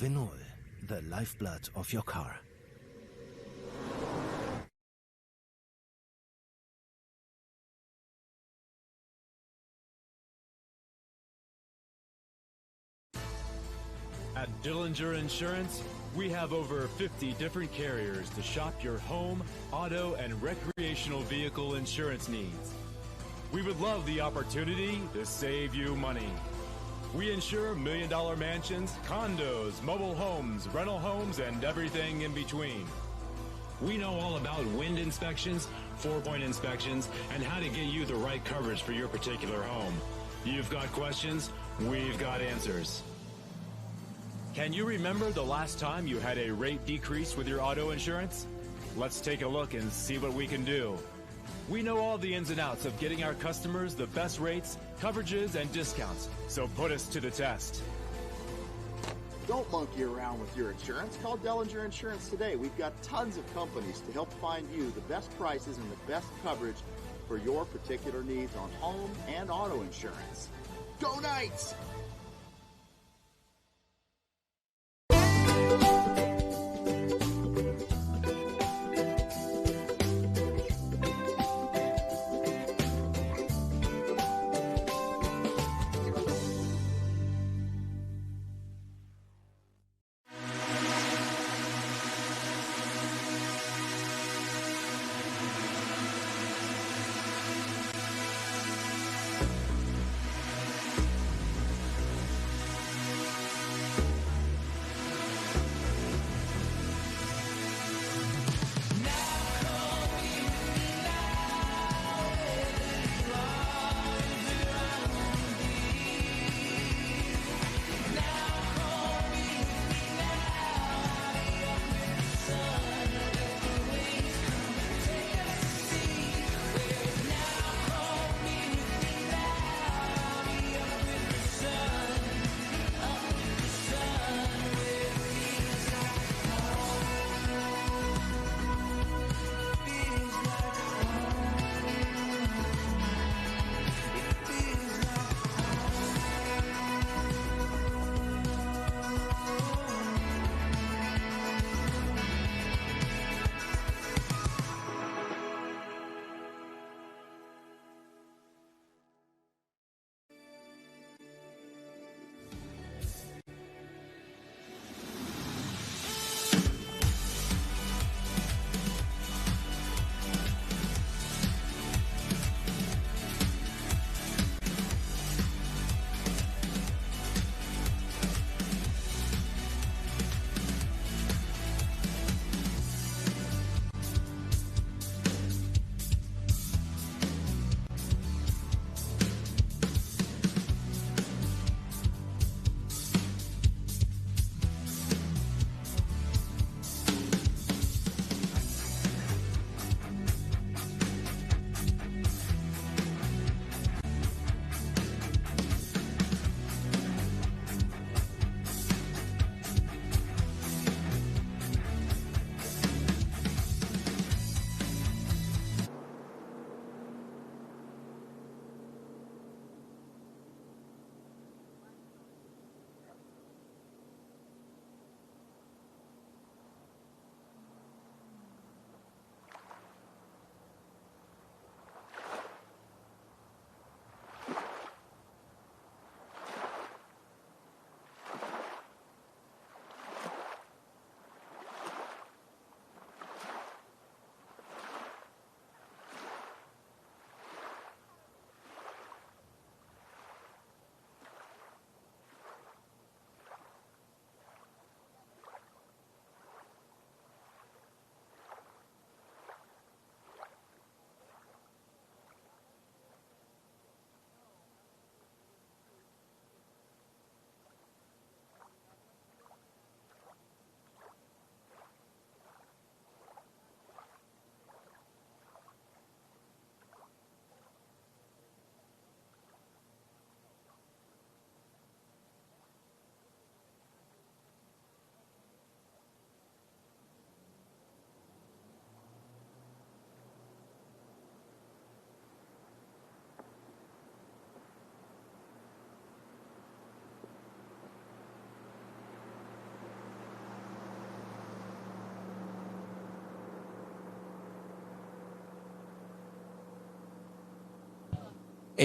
Ravenol, the lifeblood of your car. At Dillinger Insurance, we have over 50 different carriers to shop your home, auto, and recreational vehicle insurance needs. We would love the opportunity to save you money. We insure million-dollar mansions, condos, mobile homes, rental homes, and everything in between. We know all about wind inspections, 4-point inspections, and how to get you the right coverage for your particular home. You've got questions, we've got answers. Can you remember the last time you had a rate decrease with your auto insurance? Let's take a look and see what we can do. We know all the ins and outs of getting our customers the best rates, coverages, and discounts, so put us to the test. Don't monkey around with your insurance. Call Dillinger Insurance today. We've got tons of companies to help find you the best prices and the best coverage for your particular needs on home and auto insurance. Go Knights!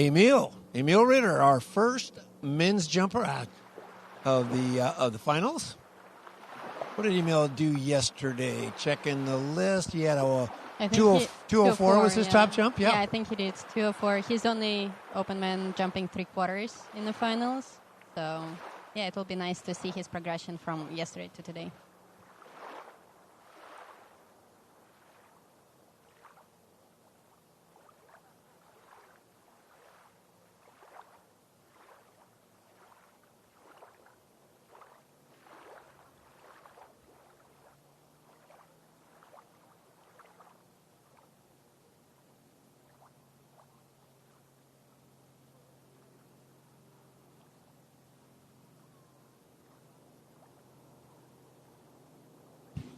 Emil Ritter, our first men's jumper out of the finals. What did Emil do yesterday? Checking the list. He had a 204 was his top jump. Yeah, I think he did 204. He's only open man jumping 3/4 in the finals. So, yeah, it will be nice to see his progression from yesterday to today.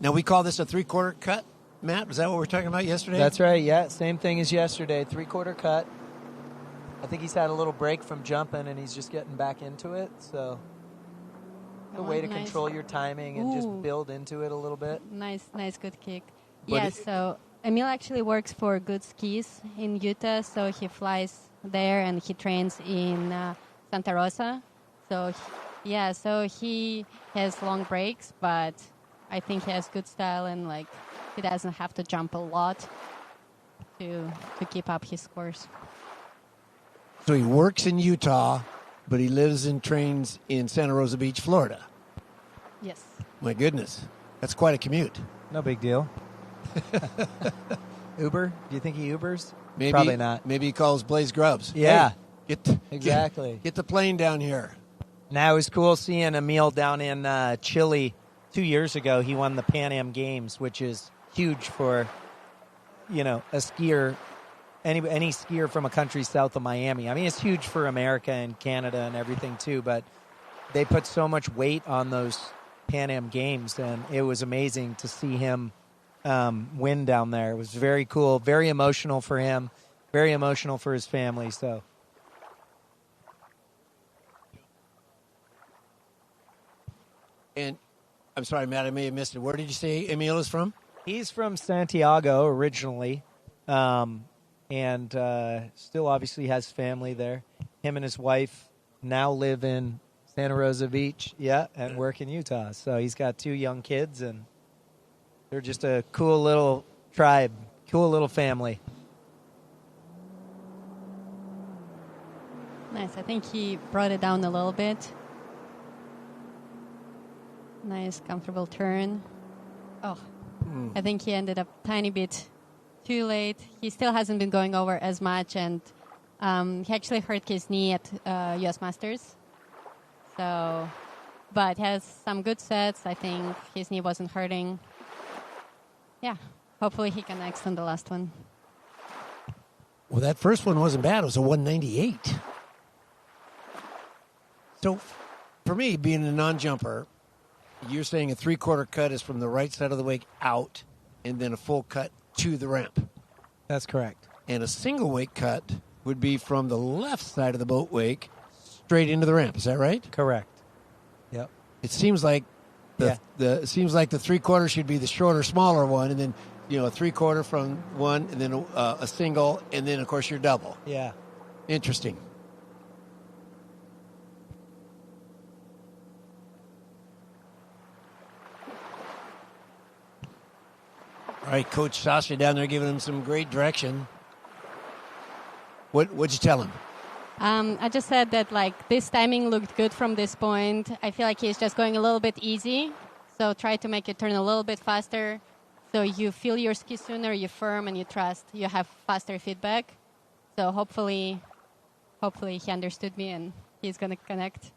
Now, we call this a 3/4 cut, Matt? Was that what we were talking about yesterday? That's right, yeah. Same thing as yesterday, 3/4 cut. I think he's had a little break from jumping, and he's just getting back into it. So a way to control your timing and just build into it a little bit. Nice, good kick. So Emil actually works for Good Skis in Utah, so he flies there and he trains in Santa Rosa. So, so he has long breaks, but I think he has good style and he doesn't have to jump a lot to keep up his scores. So he works in Utah, but he lives and trains in Santa Rosa Beach, Florida. Yes. My goodness, that's quite a commute. No big deal. Uber? Do you think he Ubers? Maybe, Probably not. Maybe he calls Blaze Grubbs. Yeah. Hey, exactly. Get the plane down here. Now it was cool seeing Emil down in Chile 2 years ago. He won the Pan Am Games, which is huge for, a skier, any skier from a country south of Miami. I mean, it's huge for America and Canada and everything too, but they put so much weight on those Pan Am Games, and it was amazing to see him win down there. It was very cool, very emotional for him, very emotional for his family. So. And I'm sorry, Matt, I may have missed it. Where did you say Emil is from? He's from Santiago originally, and still obviously has family there. Him and his wife now live in Santa Rosa Beach, and work in Utah. So he's got 2 young kids, and they're just a cool little tribe, cool little family. Nice. I think he brought it down a little bit. Nice, comfortable turn. I think he ended up a tiny bit too late. He still hasn't been going over as much, and he actually hurt his knee at U.S. Masters. So, but has some good sets. I think his knee wasn't hurting. Yeah, hopefully he connects on the last one. Well, that first one wasn't bad. It was a 198. So, for me, being a non-jumper, you're saying a 3/4 cut is from the right side of the wake out, and then a full cut to the ramp. That's correct. And a single wake cut would be from the left side of the boat wake straight into the ramp. Is that right? Correct. Yep. It seems like the 3/4 should be the shorter, smaller one, and then a 3/4 from one, and then a single, and then of course your double. Yeah. Interesting. All right, Coach Sasha down there giving him some great direction. What'd you tell him? I just said that this timing looked good from this point. I feel like he's just going a little bit easy. So try to make it turn a little bit faster. So you feel your ski sooner, you firm, and you trust. You have faster feedback. So hopefully he understood me and he's going to connect.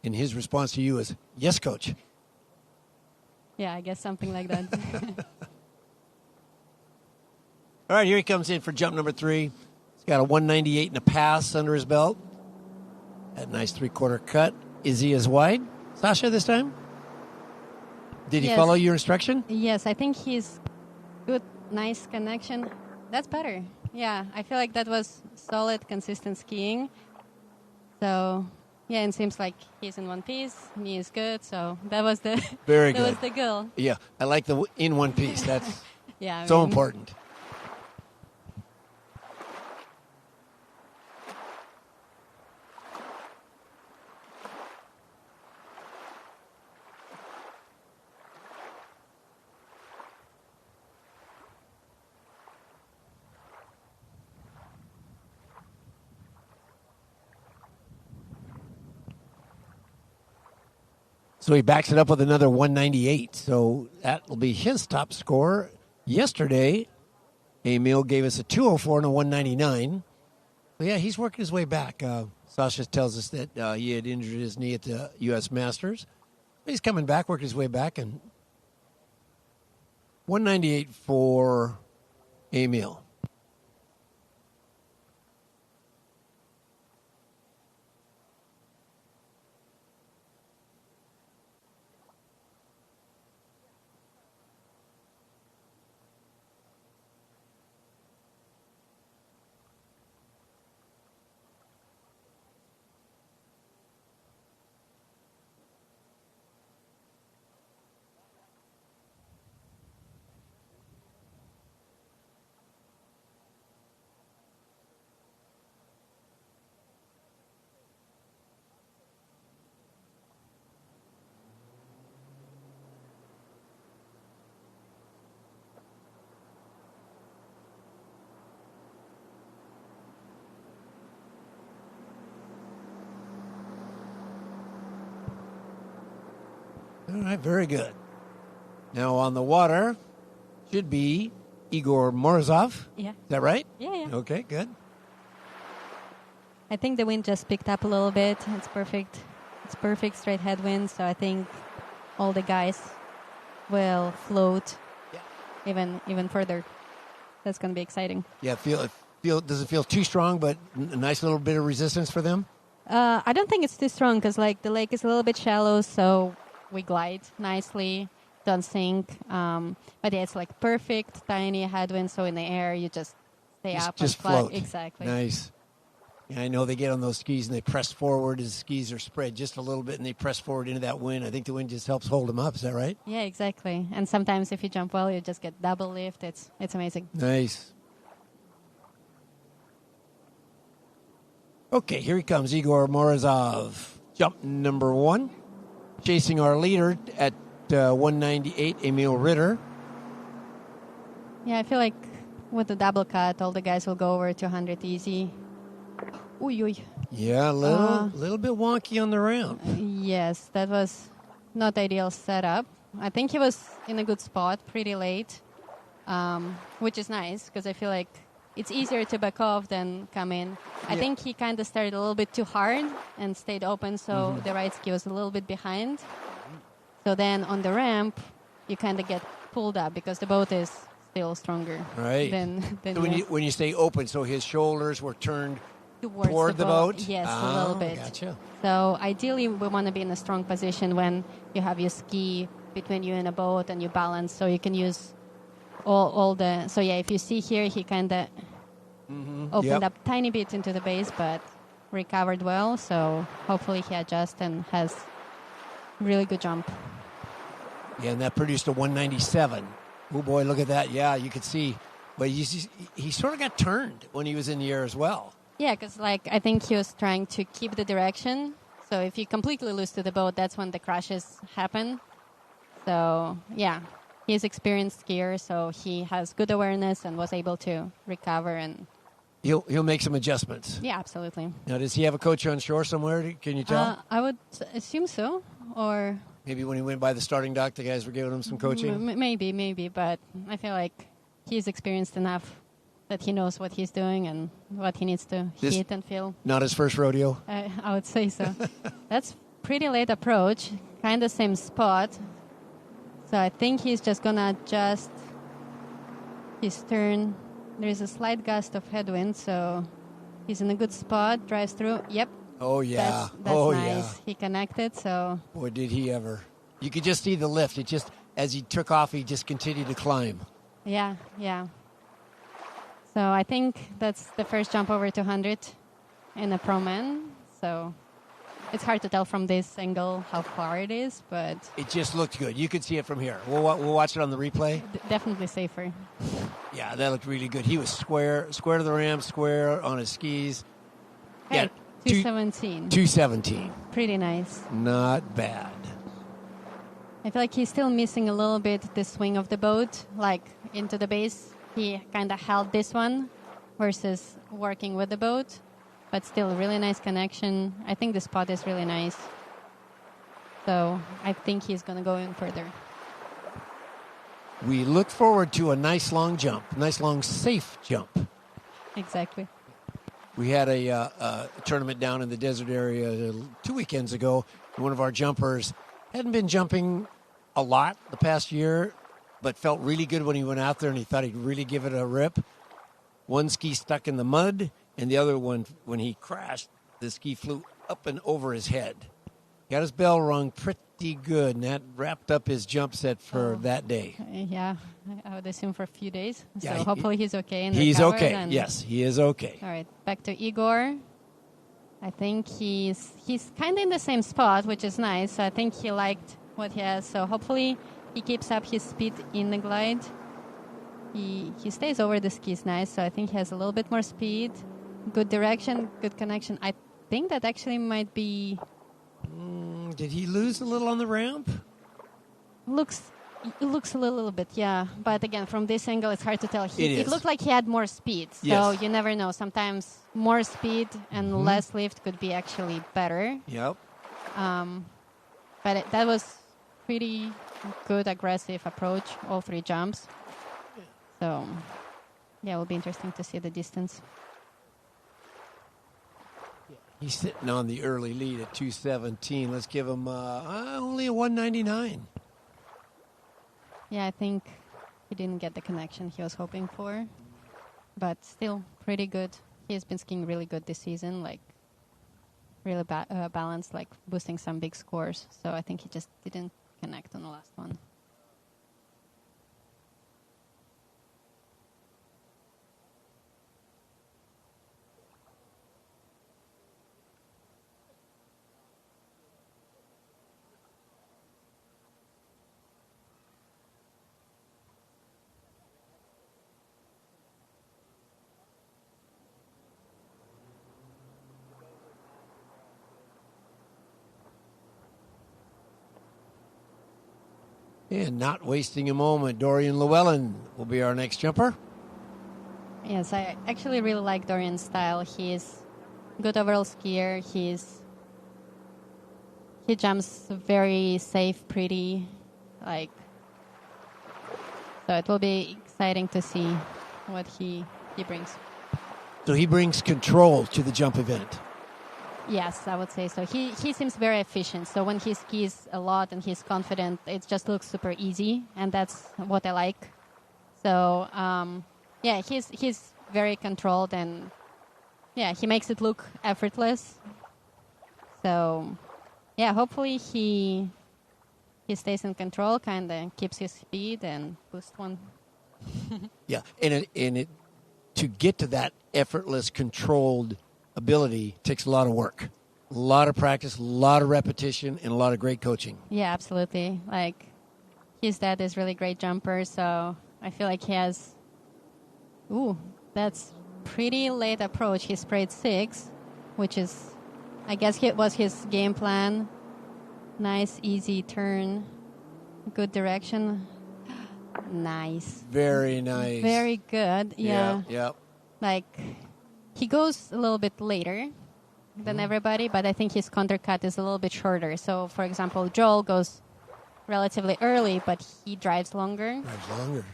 And his response to you is, yes, Coach. Yeah, I guess something like that. All right, here he comes in for jump number 3. He's got a 198 and a pass under his belt. That nice 3/4 cut. Is he as wide, Sasha, this time? Did he follow your instruction? Yes, I think he's good, nice connection. That's better. Yeah, I feel like that was solid, consistent skiing. So Yeah, and seems like he's in one piece. Knee is good, so that was the Very that good. was the goal. Yeah, I like the in one piece. That's Yeah, I so mean- important. So he backs it up with another 198. So that will be his top score. Yesterday, Emil gave us a 204 and a 199. But yeah, he's working his way back. Sasha tells us that he had injured his knee at the U.S. Masters. He's coming back, working his way back, and 198 for Emil. All right, very good. Now on the water should be Igor Morozov. Yeah. Is that right? Yeah. Okay, good. I think the wind just picked up a little bit. It's perfect. It's perfect straight headwind, so I think all the guys will float even further. That's going to be exciting. Yeah, does it feel too strong, but a nice little bit of resistance for them? I don't think it's too strong because like the lake is a little bit shallow, so we glide nicely, don't sink. But yeah, it's like perfect tiny headwind, so in the air you just stay up Just and fly. float. Exactly. Nice. Yeah, I know they get on those skis and they press forward as skis are spread just a little bit and they press forward into that wind. I think the wind just helps hold them up. Is that right? Yeah, exactly. And sometimes if you jump well, you just get double lift. It's amazing. Nice. Okay, here he comes, Igor Morozov. Jump number 1. Chasing our leader at 198, Emil Ritter. Yeah, I feel like with the double cut, all the guys will go over 200 easy. Uy, uy. Yeah, a little bit wonky on the ramp. Yes, that was not ideal setup. I think he was in a good spot pretty late, which is nice because I feel like it's easier to back off than come in. I think he kind of started a little bit too hard and stayed open, so the right ski was a little bit behind. So then on the ramp, you kind of get pulled up because the boat is still stronger. Right. Than So when you stay open, so his shoulders were turned toward the boat? Yes, a little bit. Gotcha. So ideally, we want to be in a strong position when you have your ski between you and a boat and you balance, so you can use all the. So yeah, if you see here, he kind of opened up tiny bit into the base, but recovered well. So hopefully he adjusts and has really good jump. Yeah, and that produced a 197. Oh boy, look at that. Yeah, you could see. But he sort of got turned when he was in the air as well. Yeah, because like I think he was trying to keep the direction. So if you completely lose to the boat, that's when the crashes happen. So yeah, he's experienced skier, so he has good awareness and was able to recover and. He'll make some adjustments. Yeah, absolutely. Now, does he have a coach on shore somewhere? Can you tell? I would assume so, or maybe when he went by the starting dock, the guys were giving him some coaching. Maybe, but I feel like he's experienced enough that he knows what he's doing and what he needs to hit and feel. Not his first rodeo. I would say so. That's pretty late approach, kind of same spot. So I think he's just gonna adjust his turn. There's a slight gust of headwind, so he's in a good spot. Drives through. Yep. Oh yeah. That's nice. He connected. So. Boy, did he ever! You could just see the lift. It just as he took off, he just continued to climb. Yeah. So I think that's the first jump over 200 in a pro man. So it's hard to tell from this angle how far it is, but It just looked good. You could see it from here. We'll watch it on the replay. Definitely safer. Yeah, that looked really good. He was square to the ramp, square on his skis. Hey, 217. 217. Pretty nice. Not bad. I feel like he's still missing a little bit the swing of the boat, like into the base. He kind of held this one versus working with the boat, but still a really nice connection. I think the spot is really nice. So I think he's going to go in further. We look forward to a nice long jump, nice long safe jump. Exactly. We had a tournament down in the desert area 2 weekends ago. One of our jumpers hadn't been jumping a lot the past year, but felt really good when he went out there, and he thought he'd really give it a rip. One ski stuck in the mud, and the other one, when he crashed, the ski flew up and over his head. Got his bell rung pretty good, and that wrapped up his jump set for that day. Yeah, I would assume for a few days. So Yeah, hopefully he's okay. And he's recovered okay. and- Yes, he is okay. All right, back to Igor. I think he's kind of in the same spot, which is nice. So I think he liked what he has. So hopefully he keeps up his speed in the glide. He stays over the skis nice. So I think he has a little bit more speed, good direction, good connection. I think that actually might be. Did he lose a little on the ramp? It looks a little bit, yeah. But again, from this angle, it's hard to tell. It It is. looked like he had more speed. So Yes. you never know. Sometimes more speed and Mhm. less lift could be actually better. Yep. But that was pretty good, aggressive approach, all three jumps. So, yeah, it will be interesting to see the distance. He's sitting on the early lead at 217. Let's give him only a 199. Yeah, I think he didn't get the connection he was hoping for. But still, pretty good. He's been skiing really good this season, like really balanced, like boosting some big scores. So I think he just didn't connect on the last one. And not wasting a moment, Dorian Llewellyn will be our next jumper. Yes, I actually really like Dorian's style. He's good overall skier. He jumps very safe, pretty, like. So it will be exciting to see what he brings. So he brings control to the jump event. Yes, I would say so. He seems very efficient. So when he skis a lot and he's confident, it just looks super easy, and that's what I like. So yeah, he's very controlled, and yeah, he makes it look effortless. So yeah, hopefully he stays in control, kind of keeps his speed and boosts one. Yeah, and it to get to that effortless, controlled ability takes a lot of work, a lot of practice, a lot of repetition, and a lot of great coaching. Yeah, absolutely. Like, his dad is really great jumper, so I feel like he has. Ooh, that's pretty late approach. He sprayed 6, which is, I guess, it was his game plan. Nice, easy turn, good direction. Nice. Very nice. Very good. Yeah. Yep. Like, he goes a little bit later than everybody, but I think his undercut is a little bit shorter. So, for example, Joel goes relatively early, but he drives longer. Drives longer.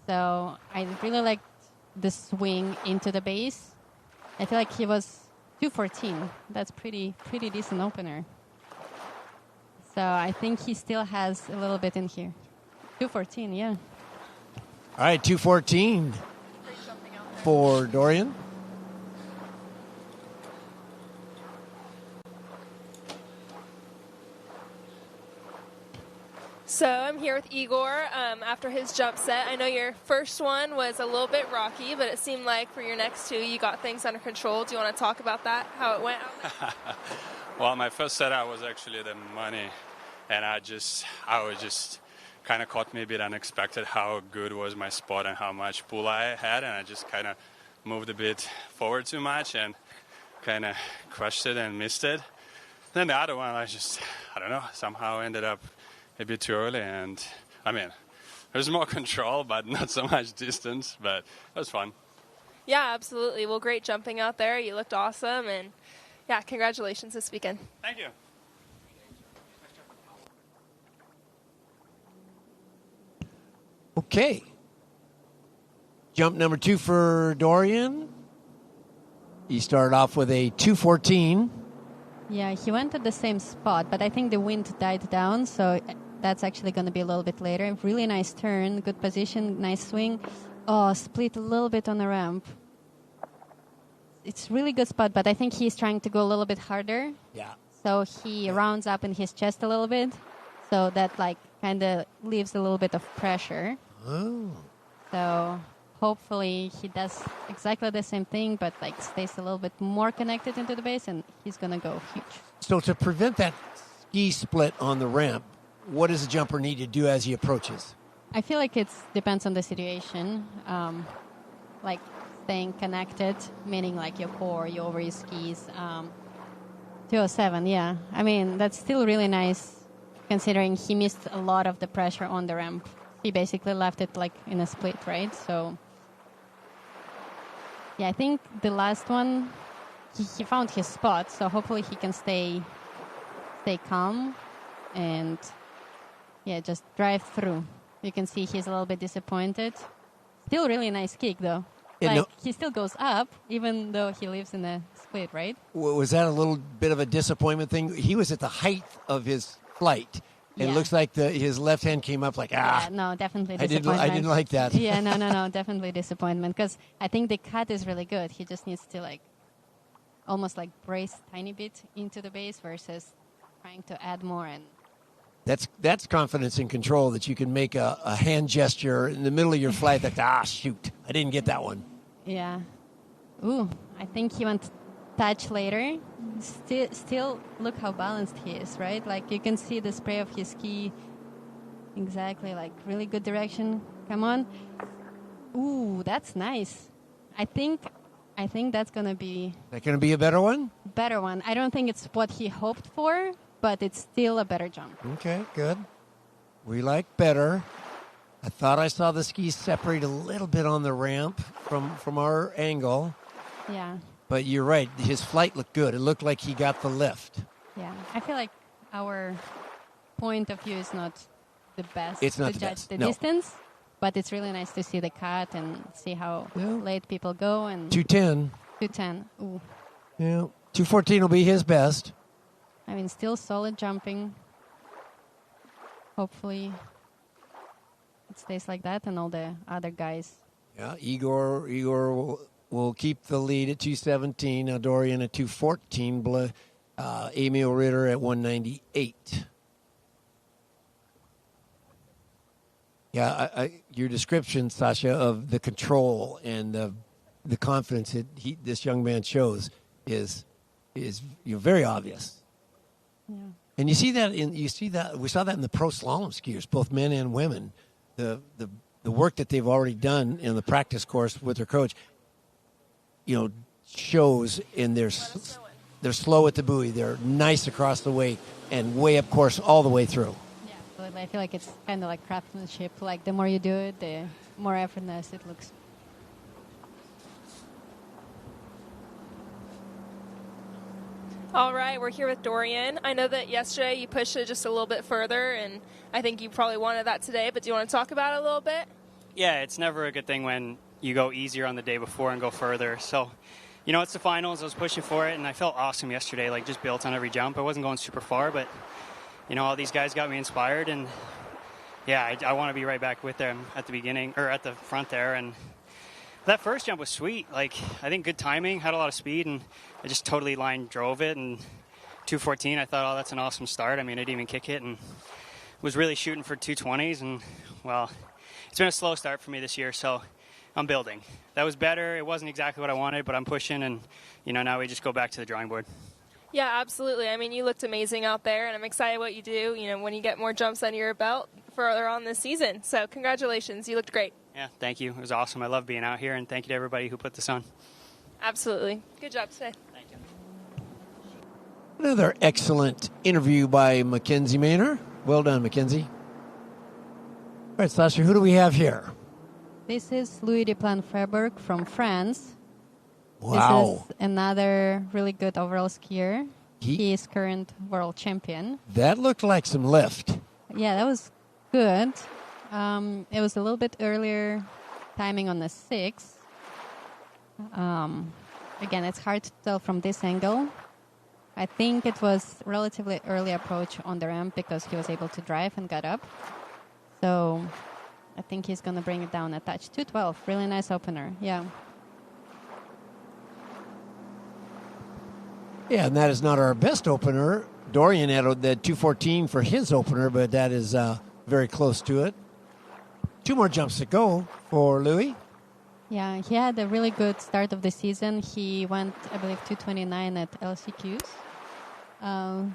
So I really liked the swing into the base. I feel like he was 214. That's pretty decent opener. So I think he still has a little bit in here. 214, yeah. All right, 214 for Dorian. So I'm here with Igor after his jump set. I know your first one was a little bit rocky, but it seemed like for your next two, you got things under control. Do you want to talk about that, how it went? Well, my first setup was actually the money, and I was just kind of caught me a bit unexpected how good was my spot and how much pull I had, and I just kind of moved a bit forward too much and kind of crushed it and missed it. Then the other one, I don't know, somehow ended up a bit too early, and I mean, there's more control, but not so much distance, but it was fun. Yeah, absolutely. Well, great jumping out there. You looked awesome, and yeah, congratulations this weekend. Thank you. Okay. Jump number 2 for Dorian. He started off with a 2:14. Yeah, he went at the same spot, but I think the wind died down, so that's actually going to be a little bit later. Really nice turn, good position, nice swing. Oh, split a little bit on the ramp. It's really good spot, but I think he's trying to go a little bit harder. Yeah. So he rounds up in his chest a little bit, so that like kind of leaves a little bit of pressure. Oh. So hopefully he does exactly the same thing, but like stays a little bit more connected into the base, and he's going to go huge. So to prevent that ski split on the ramp, what does the jumper need to do as he approaches? I feel like it depends on the situation. Like staying connected, meaning like your core, you over your skis. 207, yeah. I mean, that's still really nice considering he missed a lot of the pressure on the ramp. He basically left it like in a split, right? So, yeah, I think the last one, he found his spot, so hopefully he can stay calm and, yeah, just drive through. You can see he's a little bit disappointed. Still really nice kick, though. He still goes up, even though he lives in a split, right? Was that a little bit of a disappointment thing? He was at the height of his flight. Yeah. It looks like his left hand came up like, Yeah, no, definitely disappointment. I didn't like that. Yeah, no, definitely disappointment. Because I think the cut is really good. He just needs to, like, almost, like, brace a tiny bit into the base versus trying to add more. And That's confidence and control that you can make a hand gesture in the middle of your flight that, shoot, I didn't get that one. Yeah. Ooh, I think he went touch later. Still, look how balanced he is, right? Like, you can see the spray of his ski. Exactly, like, really good direction. Come on. Ooh, that's nice. I think that's going to be... That going to be a better one? Better one. I don't think it's what he hoped for, but it's still a better jump. Okay, good. We like better. I thought I saw the skis separate a little bit on the ramp from our angle. Yeah. But you're right. His flight looked good. It looked like he got the lift. Yeah. I feel like our point of view is not the best it's not to the judge best. the No. distance, but it's really nice to see the cut and see how late people go. And 210. 210. Ooh. Yeah. 214 will be his best. I mean, still solid jumping. Hopefully it stays like that and all the other guys. Yeah, Igor will keep the lead at 217. Now Dorian at 214. Emil Ritter at 198. Yeah, your description, Sasha, of the control and the confidence that this young man shows is very obvious. Yeah. And you see that we saw that in the pro slalom skiers, both men and women. The work that they've already done in the practice course with their coach, shows in they're slow at the buoy, they're nice across the wake, and way up course all the way through. Yeah, absolutely. I feel like it's kind of like craftsmanship. Like the more you do it, the more effortless it looks. All right, we're here with Dorian. I know that yesterday you pushed it just a little bit further, and I think you probably wanted that today, but do you want to talk about it a little bit? Yeah, it's never a good thing when you go easier on the day before and go further. So, it's the finals. I was pushing for it, and I felt awesome yesterday, like just built on every jump. I wasn't going super far, but, all these guys got me inspired, and, yeah, I want to be right back with them at the beginning, or at the front there, and that first jump was sweet. Like, I think good timing, had a lot of speed, and I just totally drove it. And 214, I thought, that's an awesome start. I mean, I didn't even kick it, and was really shooting for 220s. And, well, it's been a slow start for me this year, so I'm building. That was better. It wasn't exactly what I wanted, but I'm pushing, and, now we just go back to the drawing board. Yeah, absolutely. I mean, you looked amazing out there, and I'm excited what you do, when you get more jumps under your belt further on this season. So congratulations. You looked great. Yeah, thank you. It was awesome. I love being out here, and thank you to everybody who put this on. Absolutely. Good job today. Thank you. Another excellent interview by Mackenzie Maynor. Well done, Mackenzie. All right, Sasha, who do we have here? This is Louis de Planfreberg from France. Wow. This is another really good overall skier. He is current world champion. That looked like some lift. Yeah, that was good. It was a little bit earlier timing on the 6. Again, it's hard to tell from this angle. I think it was relatively early approach on the ramp because he was able to drive and got up. So I think he's going to bring it down a touch. 2:12, really nice opener. Yeah. Yeah, and that is not our best opener. Dorian had that 2:14 for his opener, but that is very close to it. 2 more jumps to go for Louis. Yeah, he had a really good start of the season. He went, I believe, 2:29 at LCQs.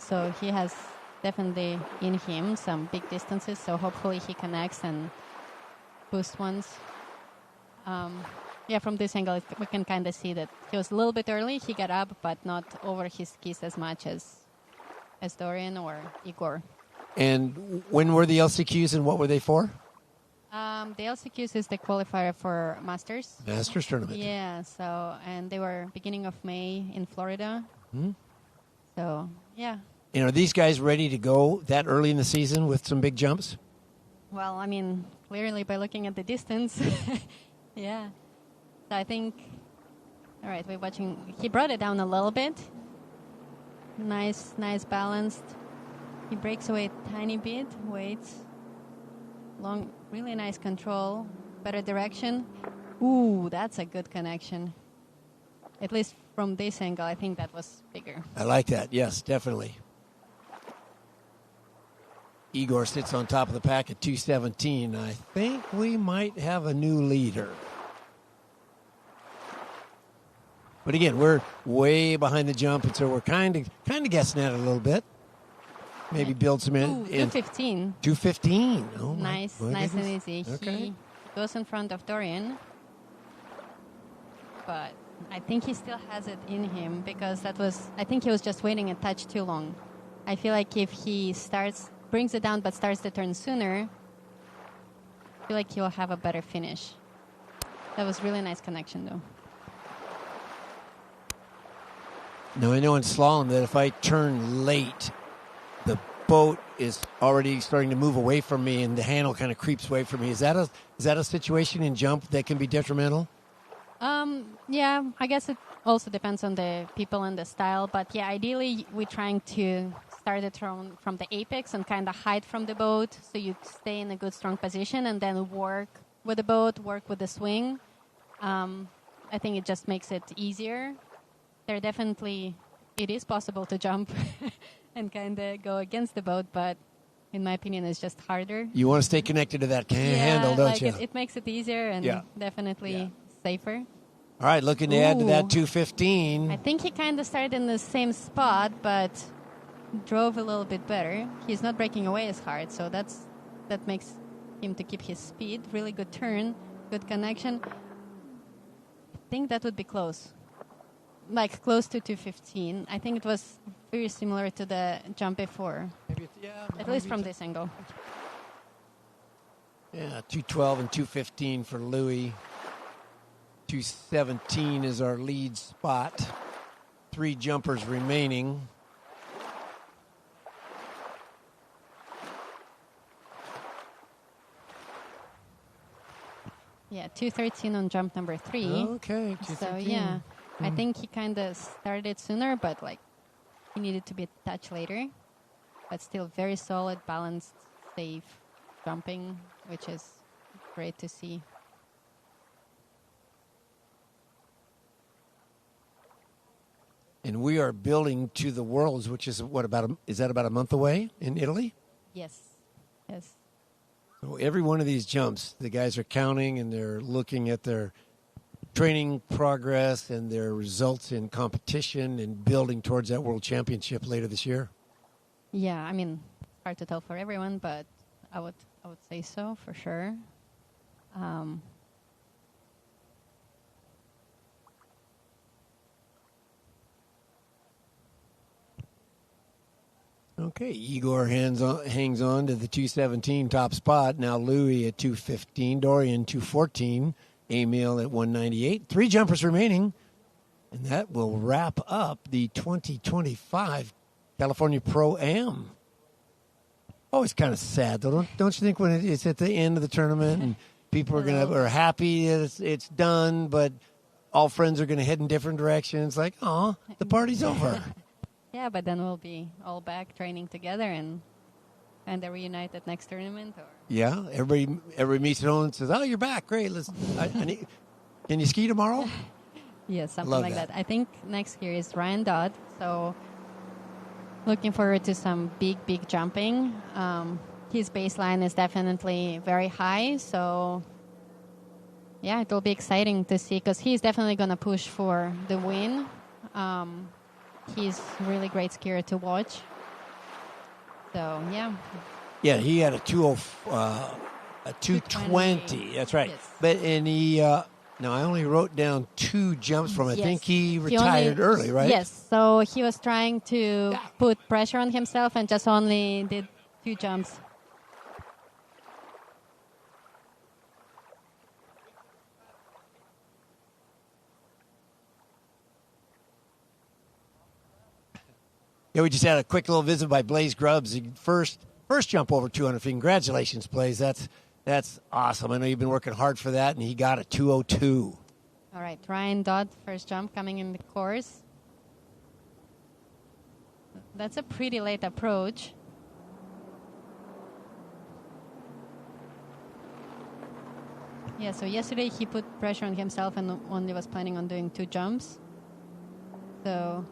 So he has definitely in him some big distances. So hopefully he connects and boosts ones. Yeah, from this angle, we can kind of see that he was a little bit early. He got up, but not over his skis as much as Dorian or Igor. And when were the LCQs and what were they for? The LCQs is the qualifier for Masters. Masters tournament. Yeah, so, and they were beginning of May in Florida. So, yeah. And are these guys ready to go that early in the season with some big jumps? Well, I mean, clearly by looking at the distance. Yeah. So I think, all right, we're watching. He brought it down a little bit. Nice balanced. He breaks away a tiny bit, waits. Long, really nice control, better direction. Ooh, that's a good connection. At least from this angle, I think that was bigger. I like that. Yes, definitely. Igor sits on top of the pack at 2:17. I think we might have a new leader. But again, we're way behind the jump, and so we're kind of guessing at it a little bit. Maybe build some in. Ooh, 2:15. 2:15. Oh, nice my and goodness. easy. Okay. He goes in front of Dorian, but I think he still has it in him because I think he was just waiting a touch too long. I feel like if he brings it down but starts the turn sooner, I feel like he'll have a better finish. That was really nice connection, though. Now, I know in slalom that if I turn late, the boat is already starting to move away from me and the handle kind of creeps away from me. Is that a situation in jump that can be detrimental? Yeah, I guess it also depends on the people and the style. But yeah, ideally we're trying to start it from the apex and kind of hide from the boat so you stay in a good, strong position and then work with the boat, work with the swing. I think it just makes it easier. It is possible to jump and kind of go against the boat, but in my opinion, it's just harder. You want to stay connected to that handle, don't you? It makes it easier and definitely safer. All right, looking to add to that 2:15. I think he kind of started in the same spot, but drove a little bit better. He's not breaking away as hard, so that makes him to keep his speed. Really good turn, good connection. I think that would be close. Like close to 2:15. I think it was very similar to the jump before. At least from this angle. Yeah, 2:12 and 2:15 for Louis. 2:17 is our lead spot. 3 jumpers remaining. Yeah, 2:13 on jump number 3. Okay, 2:13. So yeah, I think he kind of started sooner, but he needed to be a touch later. But still very solid, balanced, safe jumping, which is great to see. And we are building to the Worlds, which is is that about a month away in Italy? Yes. So every one of these jumps, the guys are counting and they're looking at their training progress and their results in competition and building towards that world championship later this year? Yeah, I mean, it's hard to tell for everyone, but I would say so for sure. Okay, Igor hangs on to the 217 top spot. Now Louis at 215, Dorian 214, Emil at 198. 3 jumpers remaining, and that will wrap up the 2025 California Pro-Am. Oh, it's kind of sad, though. Don't you think when it's at the end of the tournament and people are happy that it's done, but all friends are going to head in different directions? Like, oh, the party's over. Yeah, but then we'll be all back training together and reunite at next tournament. Or Yeah, everybody meets at home and says, "Oh, you're back! Great. Can you ski tomorrow?" Yeah, something Love like that. that. I think next year is Ryan Dodd, so looking forward to some big jumping. His baseline is definitely very high, so yeah, it'll be exciting to see because he's definitely going to push for the win. He's really great skier to watch. So yeah. Yeah, he had a 220. That's right. Yes. But he now I only wrote down 2 jumps from. I Yes. think he retired early, right? Yes. So he was trying to put pressure on himself and just only did 2 jumps. Yeah, we just had a quick little visit by Blaze Grubbs. First jump over 200 feet. Congratulations, Blaze. That's awesome. I know you've been working hard for that, and he got a 202. All right, Ryan Dodd, first jump coming in the course. That's a pretty late approach. Yeah, so yesterday he put pressure on himself and only was planning on doing 2 jumps. So...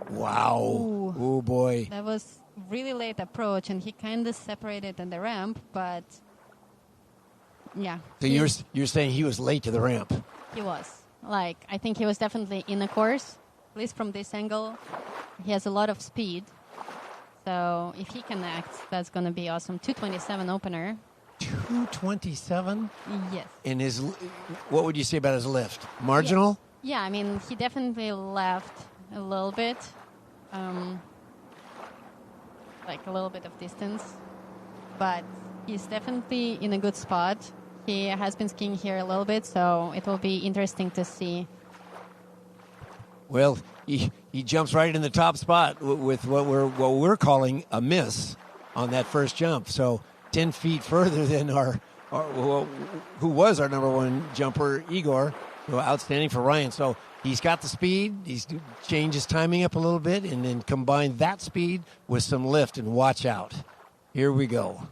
Wow. Ooh. Oh, boy. That was really late approach, and he kind of separated in the ramp, but yeah. So you're saying he was late to the ramp? He was. Like, I think he was definitely in the course, at least from this angle. He has a lot of speed. So if he connects, that's going to be awesome. 227 opener. 227? Yes. And what would you say about his lift? Marginal? Yeah, I mean, he definitely left a little bit, like a little bit of distance, but he's definitely in a good spot. He has been skiing here a little bit, so it will be interesting to see. Well, he jumps right in the top spot with what we're calling a miss on that first jump. So 10 feet further than who was our number 1 jumper, Igor. Outstanding for Ryan. So he's got the speed. He's changed his timing up a little bit and then combined that speed with some lift, and watch out. Here we go.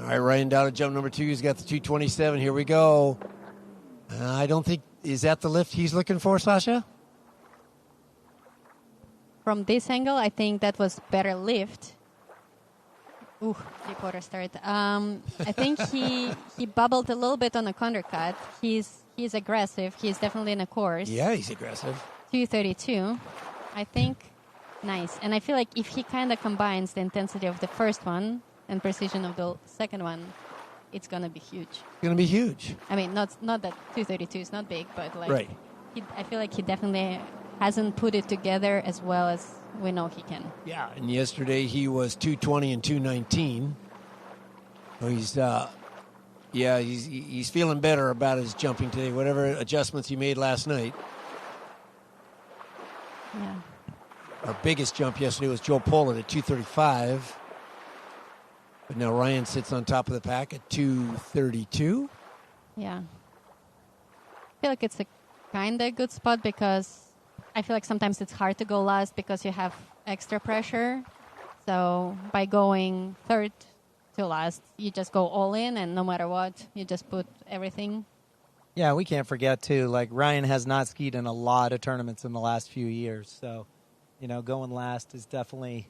All right, Ryan down at jump number 2. He's got the 227. Here we go. I don't think, is that the lift he's looking for, Sasha? From this angle, I think that was better lift. Ooh, deep water start. I think he bubbled a little bit on the undercut. He's aggressive. He's definitely in a course. Yeah, he's aggressive. 232. I think nice. And I feel like if he kind of combines the intensity of the first one and precision of the second one, it's going to be huge. It's going to be huge. I mean, not that 232 is not big, but like right. I feel like he definitely hasn't put it together as well as we know he can. Yeah, and yesterday he was 220 and 219. So he's feeling better about his jumping today, whatever adjustments he made last night. Yeah. Our biggest jump yesterday was Joe Poland at 235. But now Ryan sits on top of the pack at 232. Yeah. I feel like it's a kind of good spot because I feel like sometimes it's hard to go last because you have extra pressure. So by going third to last, you just go all in, and no matter what, you just put everything. Yeah, we can't forget, too, like Ryan has not skied in a lot of tournaments in the last few years. So, going last is definitely,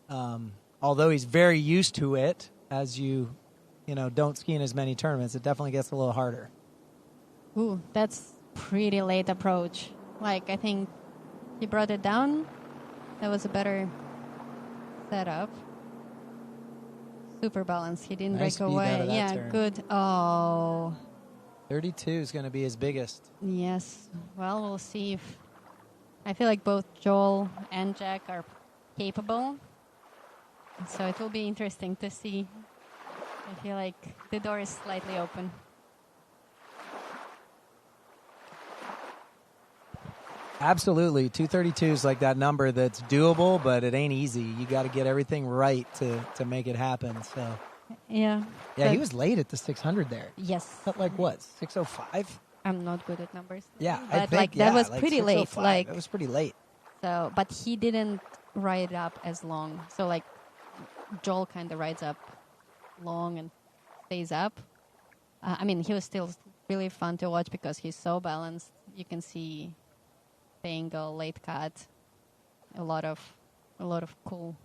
although he's very used to it, as you don't ski in as many tournaments, it definitely gets a little harder. Ooh, that's pretty late approach. Like, I think he brought it down. That was a better setup. Super balance. He didn't Nice break speed out away. of that Yeah, turn. good. Oh. 32 is going to be his biggest. Yes. Well, we'll see if... I feel like both Joel and Jack are capable. So it will be interesting to see. I feel like the door is slightly open. Absolutely. 232 is like that number that's doable, but it ain't easy. You got to get everything right to make it happen. So Yeah. yeah, he was late at the 600 there. Yes. Felt like what, 605? I'm not good at numbers. Yeah, but I think that was pretty late. 605. That was pretty late. So, but he didn't ride up as long. So like Joel kind of rides up long and stays up. I mean, he was still really fun to watch because he's so balanced. You can see the angle, late cut, a lot of cool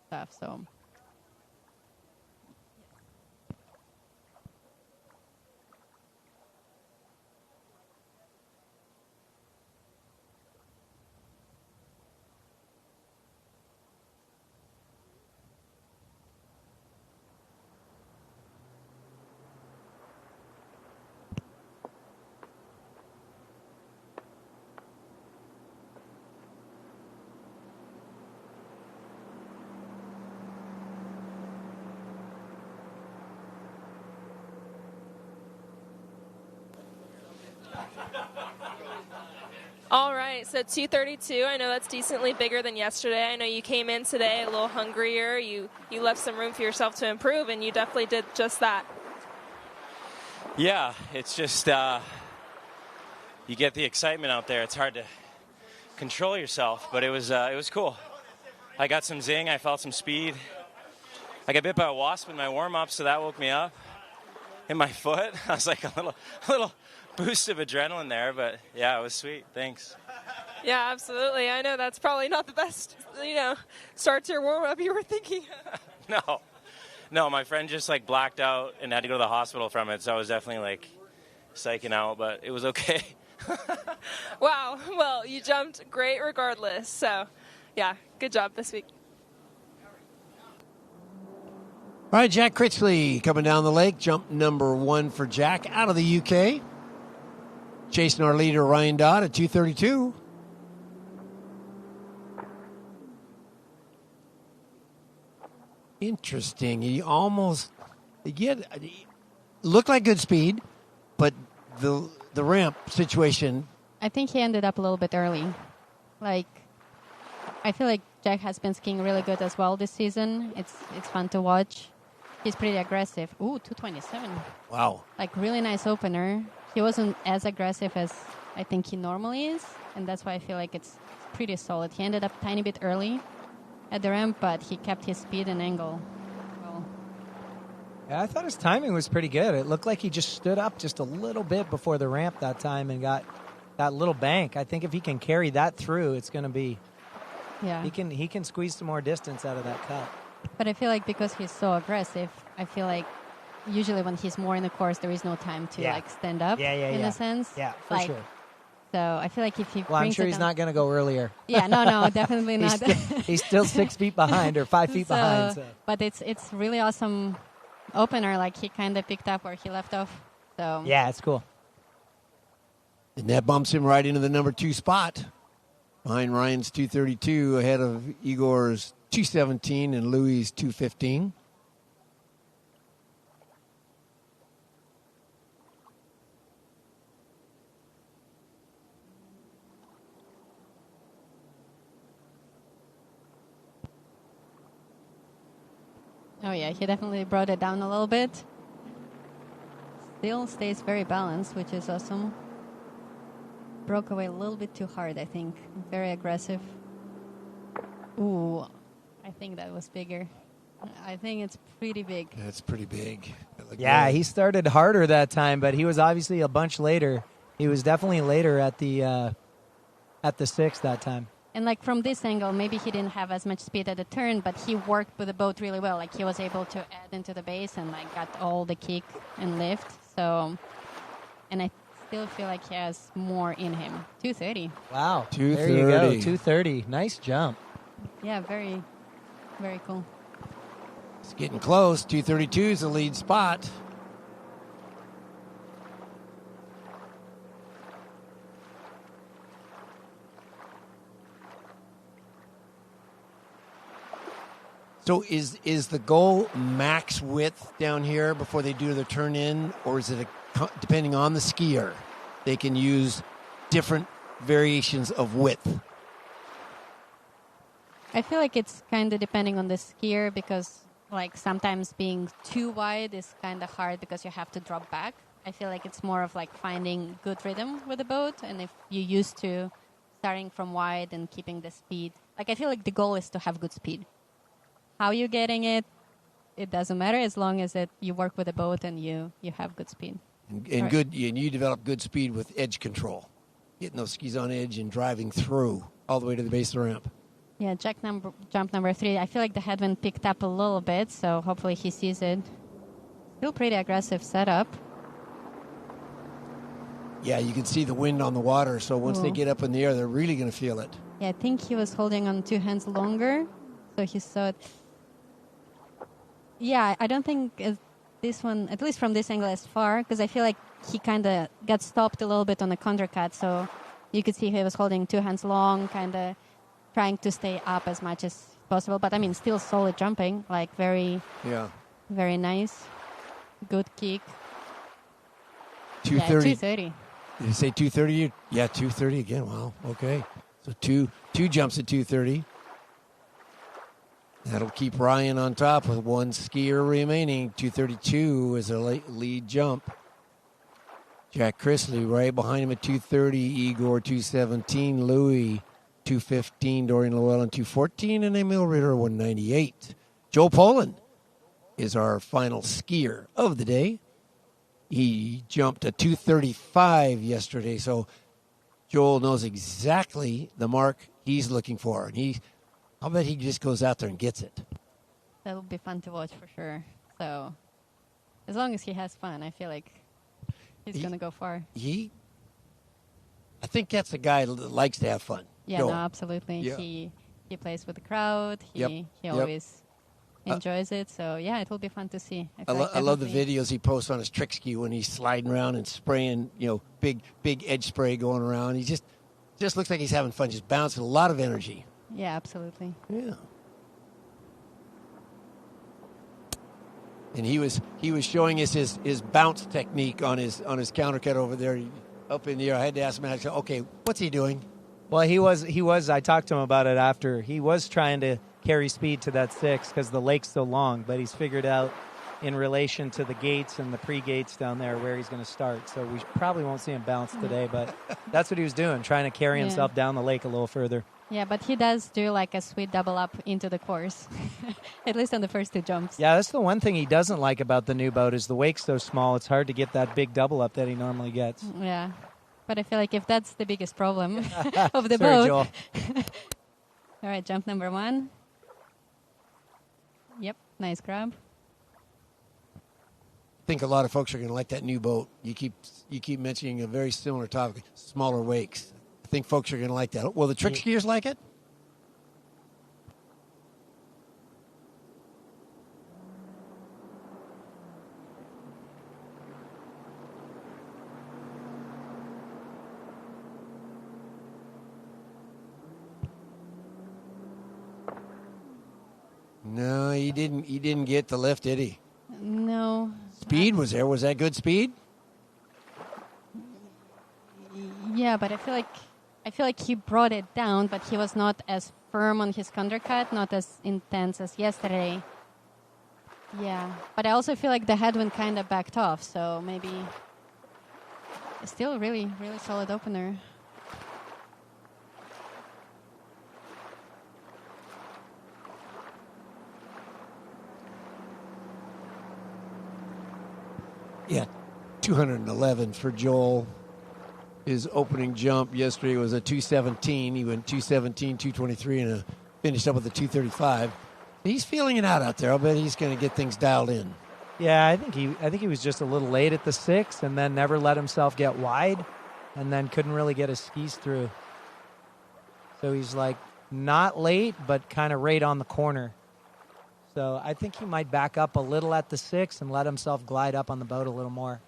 stuff. So. All right, so 232. I know that's decently bigger than yesterday. I know you came in today a little hungrier. You left some room for yourself to improve, and you definitely did just that. Yeah, it's just you get the excitement out there. It's hard to control yourself, but it was cool. I got some zing. I felt some speed. I got bit by a wasp in my warm-up, so that woke me up. In my foot, I was like a little boost of adrenaline there, but yeah, it was sweet. Thanks. Yeah, absolutely. I know that's probably not the best, start to your warm-up you were thinking. No, my friend just like blacked out and had to go to the hospital from it, so I was definitely like psyching out, but it was okay. Wow. Well, you jumped great regardless. So, yeah, good job this week. All right, Jack Critchley coming down the lake. Jump number 1 for Jack out of the UK. Chasing our leader, Ryan Dodd, at 232. Interesting. He looked like good speed, but the ramp situation. I think he ended up a little bit early. Like, I feel like Jack has been skiing really good as well this season. It's fun to watch. He's pretty aggressive. Ooh, 227. Wow. Like, really nice opener. He wasn't as aggressive as I think he normally is, and that's why I feel like it's pretty solid. He ended up a tiny bit early at the ramp, but he kept his speed and angle well. Yeah, I thought his timing was pretty good. It looked like he just stood up just a little bit before the ramp that time and got that little bank. I think if he can carry that through, it's going to be... Yeah. He can squeeze some more distance out of that cut. But I feel like because he's so aggressive, I feel like usually when he's more in the course, there is no time to like stand up in a sense. Yeah, for like, sure. So I feel like if he Well, I'm brings sure it he's down- not going to go earlier. Yeah, no, definitely not. He's still 6 feet behind or 5 feet behind. So. But it's really awesome opener. Like, he kind of picked up where he left off. So yeah, it's cool. And that bumps him right into the number 2 spot. Behind Ryan's 232, ahead of Igor's 217 and Louis' 215. Oh, yeah, he definitely brought it down a little bit. Still stays very balanced, which is awesome. Broke away a little bit too hard, I think. Very aggressive. Ooh, I think that was bigger. I think it's pretty big. That's pretty big. Yeah, he started harder that time, but he was obviously a bunch later. He was definitely later at the 6 that time. And like from this angle, maybe he didn't have as much speed at the turn, but he worked with the boat really well. Like he was able to add into the base and like got all the kick and lift. So, and I still feel like he has more in him. 230. Wow. 230. There you go. 230. Nice jump. Yeah, very, very cool. It's getting close. 232 is the lead spot. So is the goal max width down here before they do their turn in, or is it depending on the skier? They can use different variations of width. I feel like it's kind of depending on the skier because like sometimes being too wide is kind of hard because you have to drop back. I feel like it's more of like finding good rhythm with the boat, and if you're used to starting from wide and keeping the speed, like I feel like the goal is to have good speed. How you're getting it, it doesn't matter as long as you work with the boat and you have good speed. And right. Good, and you develop good speed with edge control, getting those skis on edge and driving through all the way to the base of the ramp. Yeah, jump number 3. I feel like the headwind picked up a little bit, so hopefully he sees it. Still pretty aggressive setup. Yeah, you can see the wind on the water, so once they get up in the air, they're really going to feel it. Yeah, I think he was holding on 2 hands longer, so he saw it. Yeah, I don't think this one, at least from this angle, is far, because I feel like he kind of got stopped a little bit on the undercut, so you could see he was holding 2 hands long, kind of trying to stay up as much as possible. But, I mean, still solid jumping, like very nice. Good kick. 230. Yeah, 230. Did you say 230? Yeah, 230 again. Wow, okay. So two jumps at 230. That'll keep Ryan on top with 1 skier remaining. 232 is a lead jump. Jack Chrisley right behind him at 230. Igor 217. Louis 215. Dorian Llewellyn 214. And Emil Ritter 198. Joe Poland is our final skier of the day. He jumped a 235 yesterday. So Joel knows exactly the mark he's looking for. And I'll bet he just goes out there and gets it. That'll be fun to watch for sure. So, as long as he has fun, I feel like he's going to go far. I think that's a guy that likes to have fun. Yeah, no, absolutely. Yeah. He plays with the crowd. He always enjoys it. So, yeah, it will be fun to see. I love the videos he posts on his trick ski when he's sliding around and spraying, big edge spray going around. He just looks like he's having fun, just bouncing a lot of energy. Yeah, absolutely. Yeah. And he was showing us his bounce technique on his countercut over there up in the air. I had to ask him, I said, okay, what's he doing? Well, he was I talked to him about it after. He was trying to carry speed to that 6 because the lake's so long, but he's figured out in relation to the gates and the pre-gates down there where he's going to start. So we probably won't see him bounce today, but that's what he was doing, trying to carry himself down the lake a little further. Yeah, but he does do like a sweet double up into the course, at least on the first 2 jumps. Yeah, that's the one thing he doesn't like about the new boat is the wake's so small. It's hard to get that big double up that he normally gets. Yeah, but I feel like if that's the biggest problem of the Sorry, boat. Joel. All right, jump number 1. Yep, nice grab. I think a lot of folks are going to like that new boat. You keep mentioning a very similar topic, smaller wakes. I think folks are going to like that. Will the trick skiers like it? No, he didn't. He didn't get the lift, did he? No. Speed was there. Was that good speed? Yeah, but I feel like he brought it down, but he was not as firm on his undercut, not as intense as yesterday. Yeah, but I also feel like the headwind kind of backed off, so maybe it's still a really, really solid opener. Yeah, 211 for Joel. His opening jump yesterday was a 217. He went 217, 223, and finished up with a 235. He's feeling it out there. I'll bet he's going to get things dialed in. Yeah, I think he was just a little late at the 6 and then never let himself get wide and then couldn't really get his skis through. So he's like not late, but kind of right on the corner. So I think he might back up a little at the 6 and let himself glide up on the boat a little more.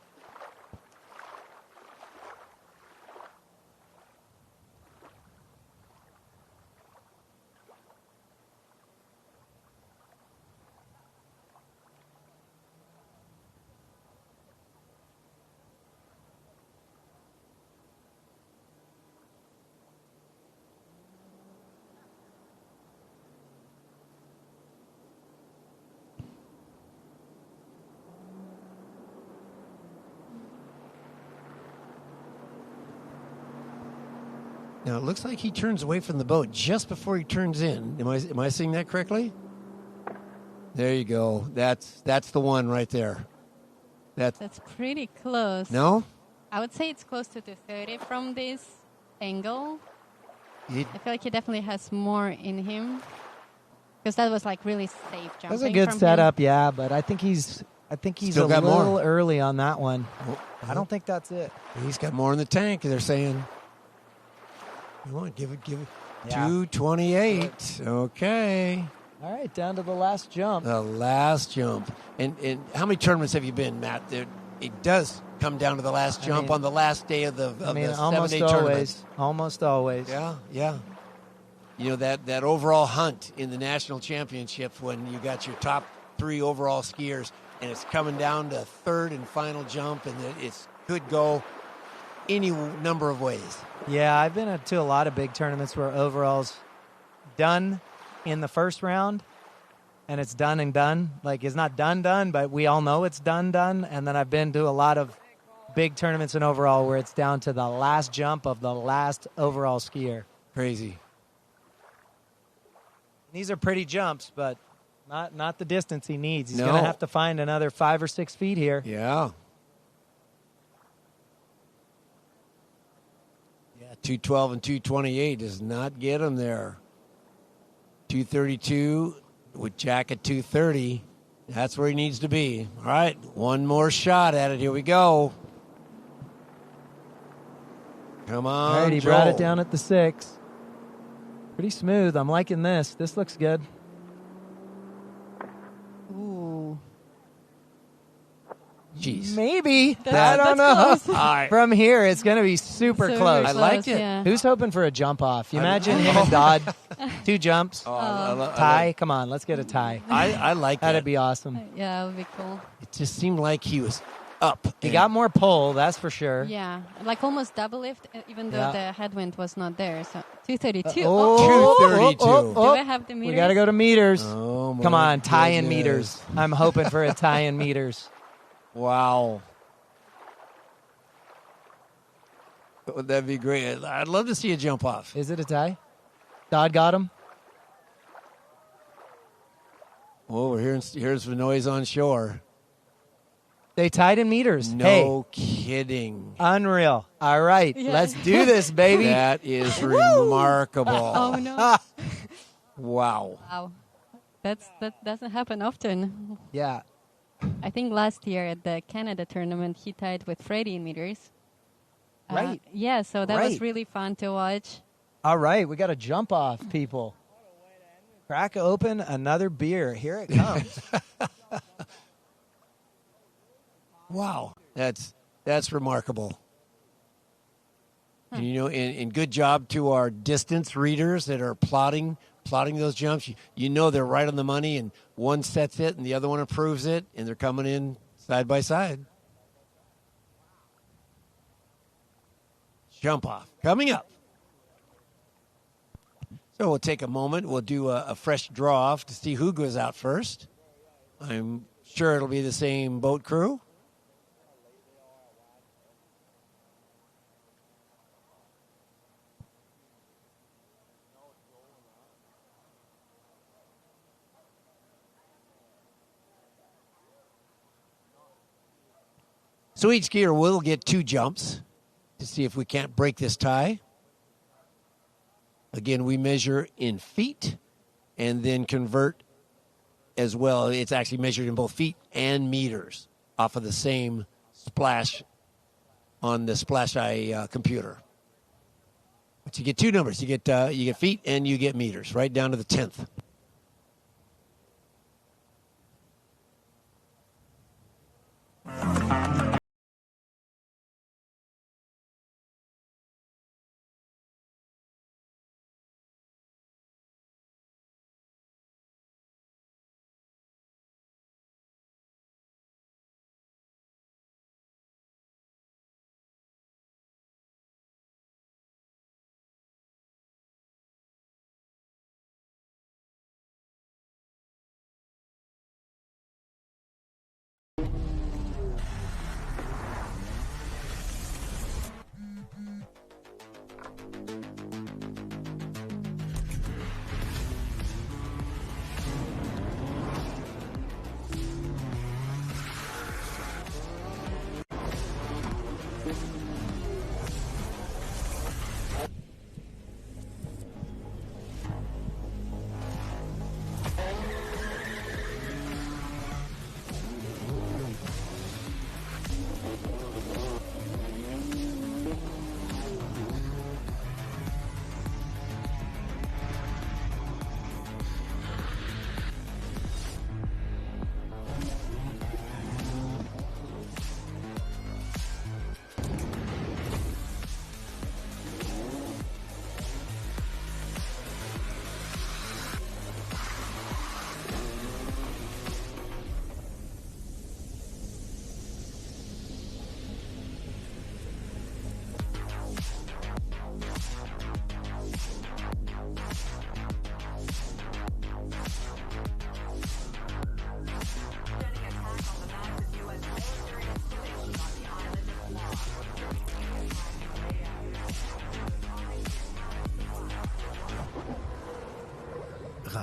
Now, it looks like he turns away from the boat just before he turns in. Am I seeing that correctly? There you go. That's the one right there. That's pretty close. No? I would say it's close to 230 from this angle. I feel like he definitely has more in him. Because that was like really safe jumping. That's a good setup, yeah, but I think he's Still a got little more. early on that one. I don't think that's it. He's got more in the tank, they're saying. You want to give it. Yeah. 228. Okay. All right, down to the last jump. The last jump. And how many tournaments have you been, Matt? It does come down to the last jump on the last day of the almost 7-day always. tournament. Almost always. Yeah. You know, that overall hunt in the national championships when you got your top 3 overall skiers and it's coming down to third and final jump and it could go any number of ways. Yeah, I've been to a lot of big tournaments where overall's done in the first round, and it's done and done. Like, it's not done, but we all know it's done. And then I've been to a lot of big tournaments in overall where it's down to the last jump of the last overall skier. Crazy. These are pretty jumps, but not the distance he needs. He's No. going to have to find another 5 or 6 feet here. Yeah. 212 and 228 does not get him there. 232 with Jack at 230. That's where he needs to be. All right, one more shot at it. Here we go. Come on, All right, he Joel. brought it down at the 6. Pretty smooth. I'm liking this. This looks good. Ooh. Jeez. Maybe. I That- don't that's know. close. All right. From here, it's going to be super Super close. I liked it. yeah. Who's hoping for a jump off? You imagine him and Dodd, 2 jumps, tie. Come on, let's get a tie. I like that. That'd be awesome. Yeah, that would be cool. It just seemed like he was up. He got more pull, that's for sure. Yeah, like almost double lift, even though Yeah. the headwind was not there. So 232. Oh, 232. Do I have the meters? We got to go to meters. Oh, my Come on, tie in goodness. meters. I'm hoping for a tie in meters. Wow. That'd be great. I'd love to see a jump off. Is it a tie? Dodd got him. Oh, here's the noise on shore. They tied in meters. No kidding. Hey, unreal. All right, Yeah. let's do this, baby. That is remarkable. Oh no! Wow. Wow, that doesn't happen often. Yeah. I think last year at the Canada tournament, he tied with Freddie in meters. Right. Yeah, so that Right. was really fun to watch. All right, we got a jump off, people. Crack open another beer. Here it comes. Wow. That's remarkable. And, you know, and good job to our distance readers that are plotting those jumps. You know they're right on the money, and one sets it and the other one approves it, and they're coming in side by side. Jump off. Coming up. So we'll take a moment. We'll do a fresh draw off to see who goes out first. I'm sure it'll be the same boat crew. So each skier will get 2 jumps to see if we can't break this tie. Again, we measure in feet and then convert as well. It's actually measured in both feet and meters off of the same splash on the Splash Eye computer. But you get 2 numbers. You get feet and you get meters, right down to the 10th.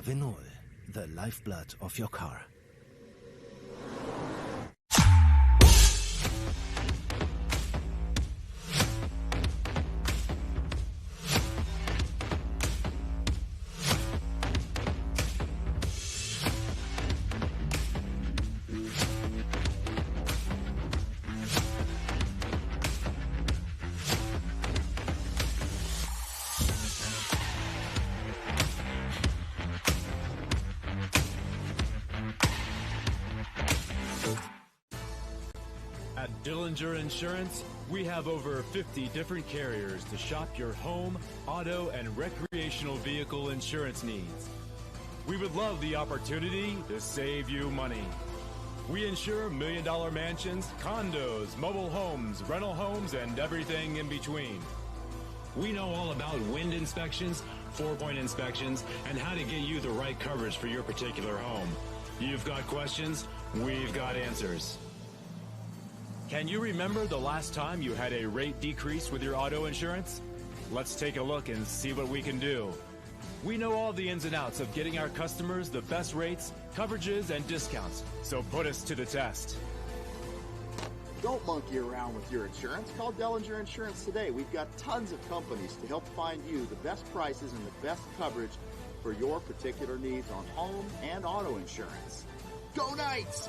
Ravenol, the lifeblood of your car. At Dillinger Insurance, we have over 50 different carriers to shop your home, auto, and recreational vehicle insurance needs. We would love the opportunity to save you money. We insure million-dollar mansions, condos, mobile homes, rental homes, and everything in between. We know all about wind inspections, 4-point inspections, and how to get you the right coverage for your particular home. You've got questions, we've got answers. Can you remember the last time you had a rate decrease with your auto insurance? Let's take a look and see what we can do. We know all the ins and outs of getting our customers the best rates, coverages, and discounts, so put us to the test. Don't monkey around with your insurance. Call Dillinger Insurance today. We've got tons of companies to help find you the best prices and the best coverage for your particular needs on home and auto insurance. Go Knights!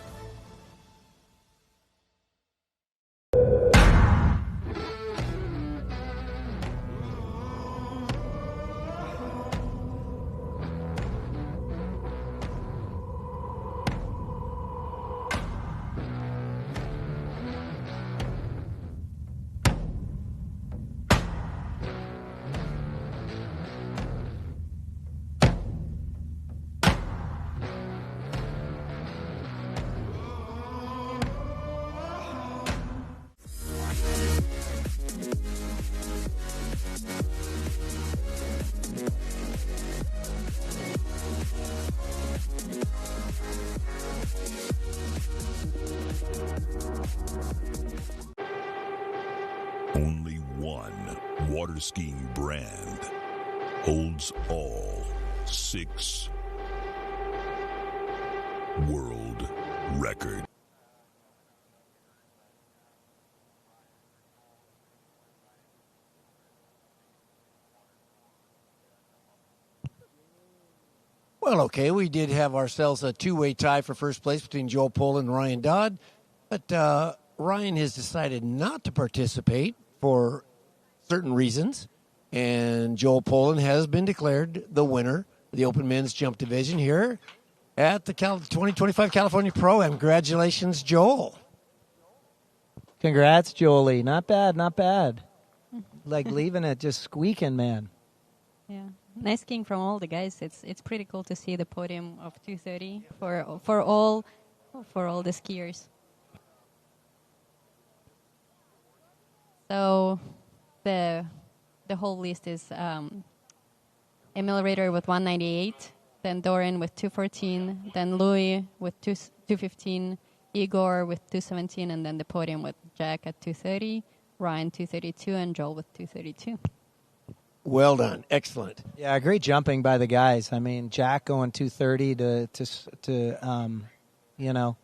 Only one water skiing brand holds all 6 world records. Well, okay, we did have ourselves a two-way tie for first place between Joel Poland and Ryan Dodd, but Ryan has decided not to participate for certain reasons, and Joel Poland has been declared the winner of the Open Men's Jump Division here at the 2025 California Pro-Am. Congratulations, Joel. Congrats, Jolie. Not bad, not bad. Like leaving it just squeaking, man. Yeah, nice skiing from all the guys. It's pretty cool to see the podium of 2:30 for all the skiers. So the whole list is Emil Rader with 198, then Doran with 214, then Louis with 215, Igor with 217, and then the podium with Jack at 230, Ryan 232, and Joel with 232. Well done. Excellent. Yeah, great jumping by the guys. I mean, Jack going 230 to you know,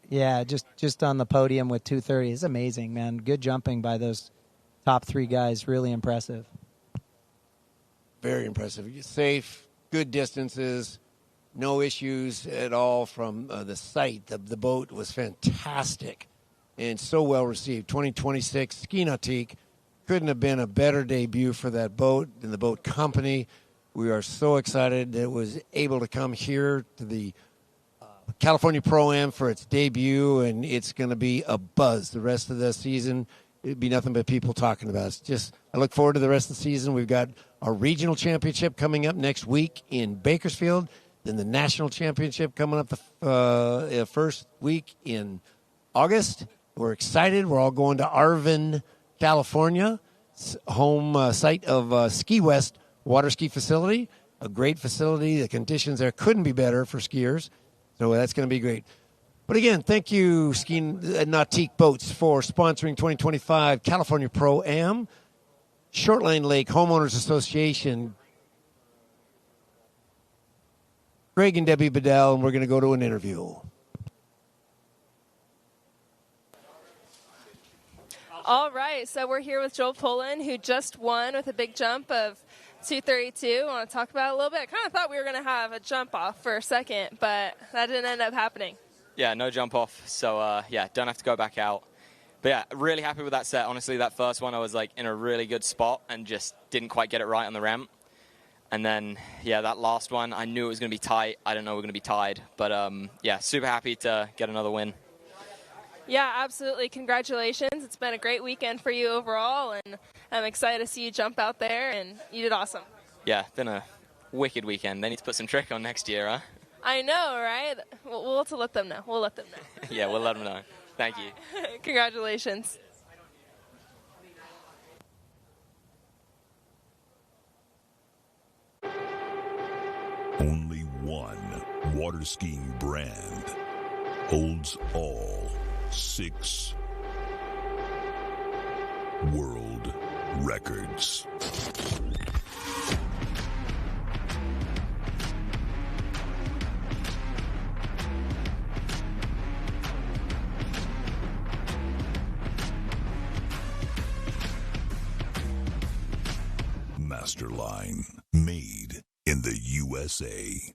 yeah, just on the podium with 230 is amazing, man. Good jumping by those top 3 guys. Really impressive. Very impressive. Safe, good distances, no issues at all from the site. The boat was fantastic and so well received. 2026 Ski Nautique. Couldn't have been a better debut for that boat and the boat company. We are so excited that it was able to come here to the California Pro-Am for its debut, and it's going to be a buzz the rest of the season. It'd be nothing but people talking about it. I look forward to the rest of the season. We've got our regional championship coming up next week in Bakersfield, then the national championship coming up the first week in August. We're excited. We're all going to Arvin, California, home site of Ski West Waterski facility, a great facility. The conditions there couldn't be better for skiers, so that's going to be great. But again, thank you, Ski Nautique Boats, for sponsoring 2025 California Pro-Am, Shortline Lake Homeowners Association, Greg and Debbie Bedell, and we're going to go to an interview. All right, so we're here with Joel Poland, who just won with a big jump of 232. I want to talk about it a little bit. I kind of thought we were going to have a jump off for a second, but that didn't end up happening. Yeah, no jump off, so don't have to go back out. But yeah, really happy with that set. Honestly, that first one I was like in a really good spot and just didn't quite get it right on the ramp. And then, yeah, that last one, I knew it was going to be tight. I didn't know we were going to be tied. But yeah, super happy to get another win. Yeah, absolutely. Congratulations. It's been a great weekend for you overall, and I'm excited to see you jump out there, and you did awesome. Yeah, been a wicked weekend. They need to put some trick on next year, huh? I know, right? We'll have to let them know. We'll let them know. Yeah, we'll let them know. Thank you. Congratulations. Only one water skiing brand holds all 6 world records. Masterline, made in the USA.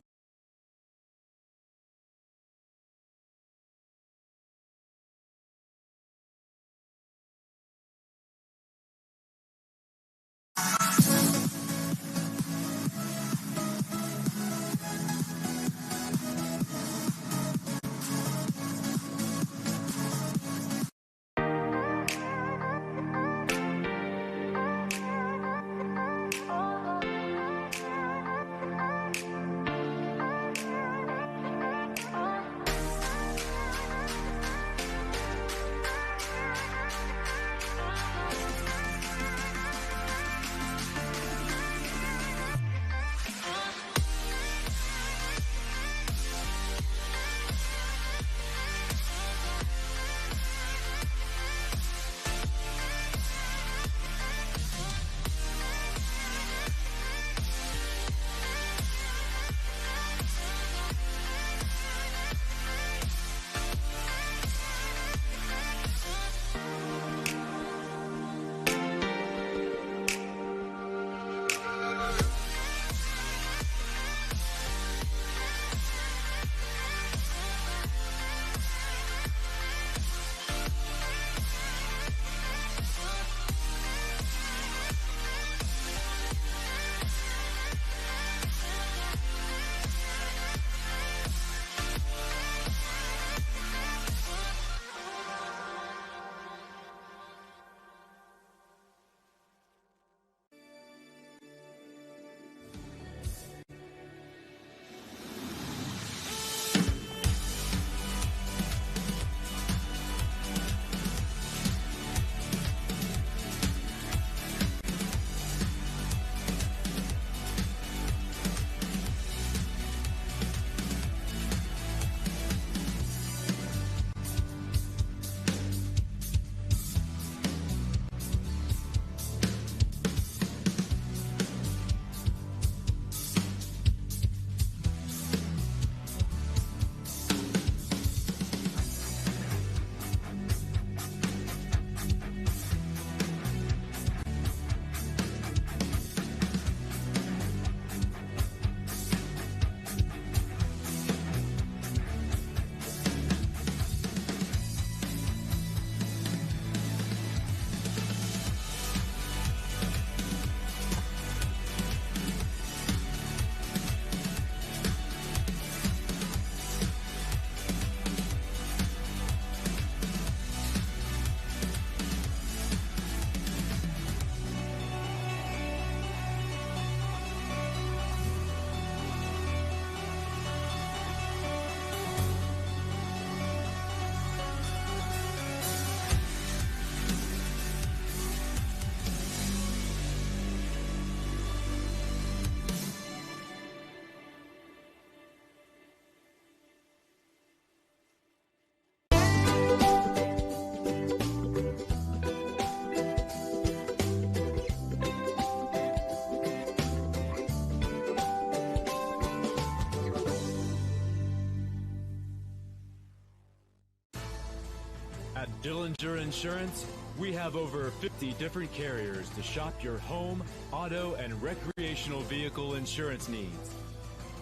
At Dillinger Insurance, we have over 50 different carriers to shop your home, auto, and recreational vehicle insurance needs.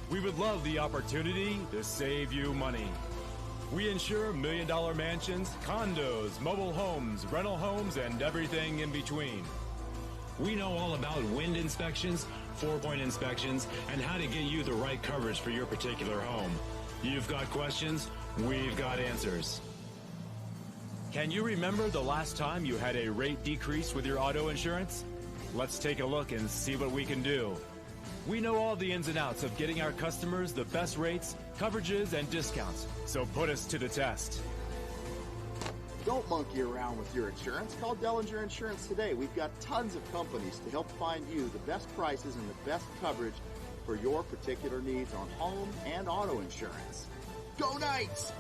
We would love the opportunity to save you money. We insure $1 million mansions, condos, mobile homes, rental homes, and everything in between. We know all about wind inspections, 4-point inspections, and how to get you the right coverage for your particular home. You've got questions, we've got answers. Can you remember the last time you had a rate decrease with your auto insurance? Let's take a look and see what we can do. We know all the ins and outs of getting our customers the best rates, coverages, and discounts, so put us to the test. Don't monkey around with your insurance. Call Dellinger Insurance today. We've got tons of companies to help find you the best prices and the best coverage for your particular needs on home and auto insurance. Go Knights!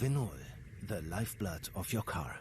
Ravenol, the lifeblood of your car.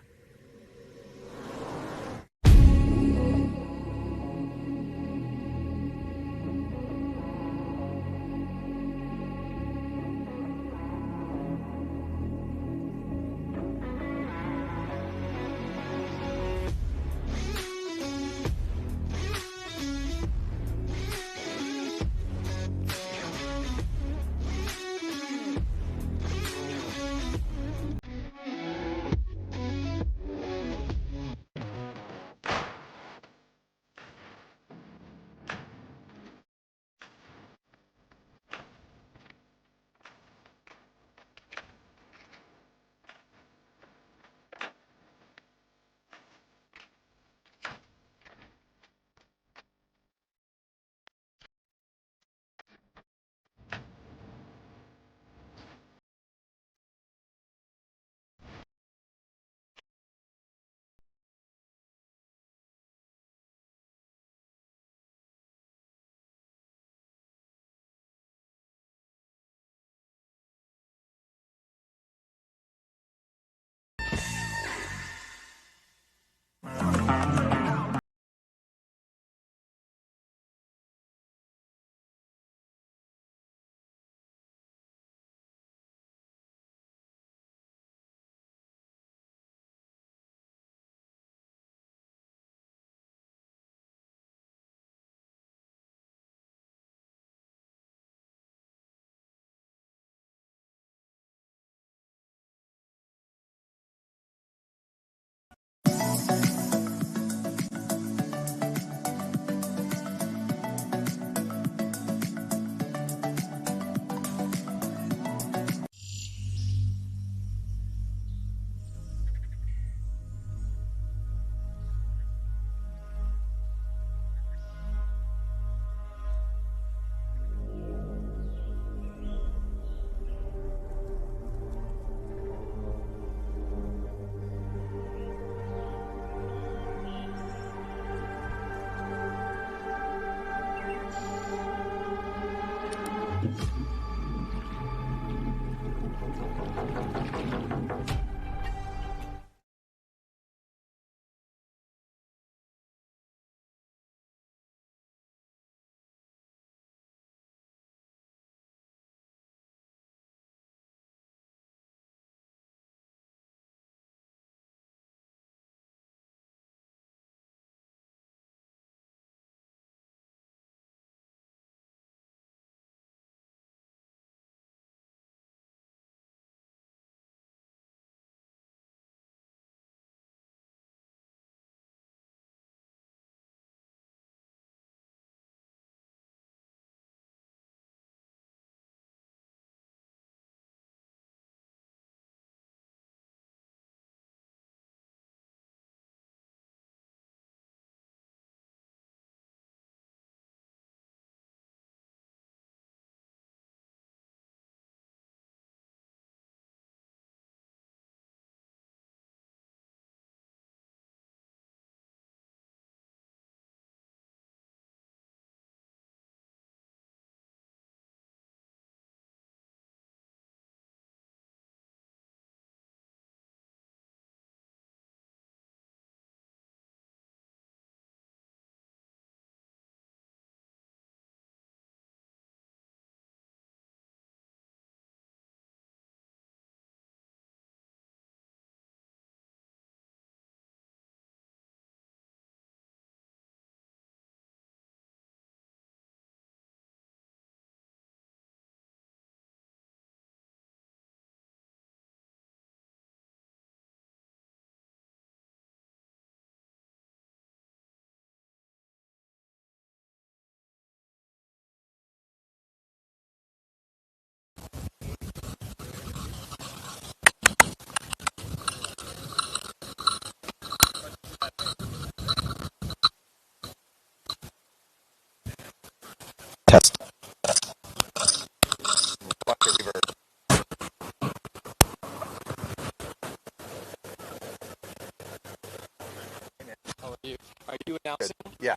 you announcing? Yeah.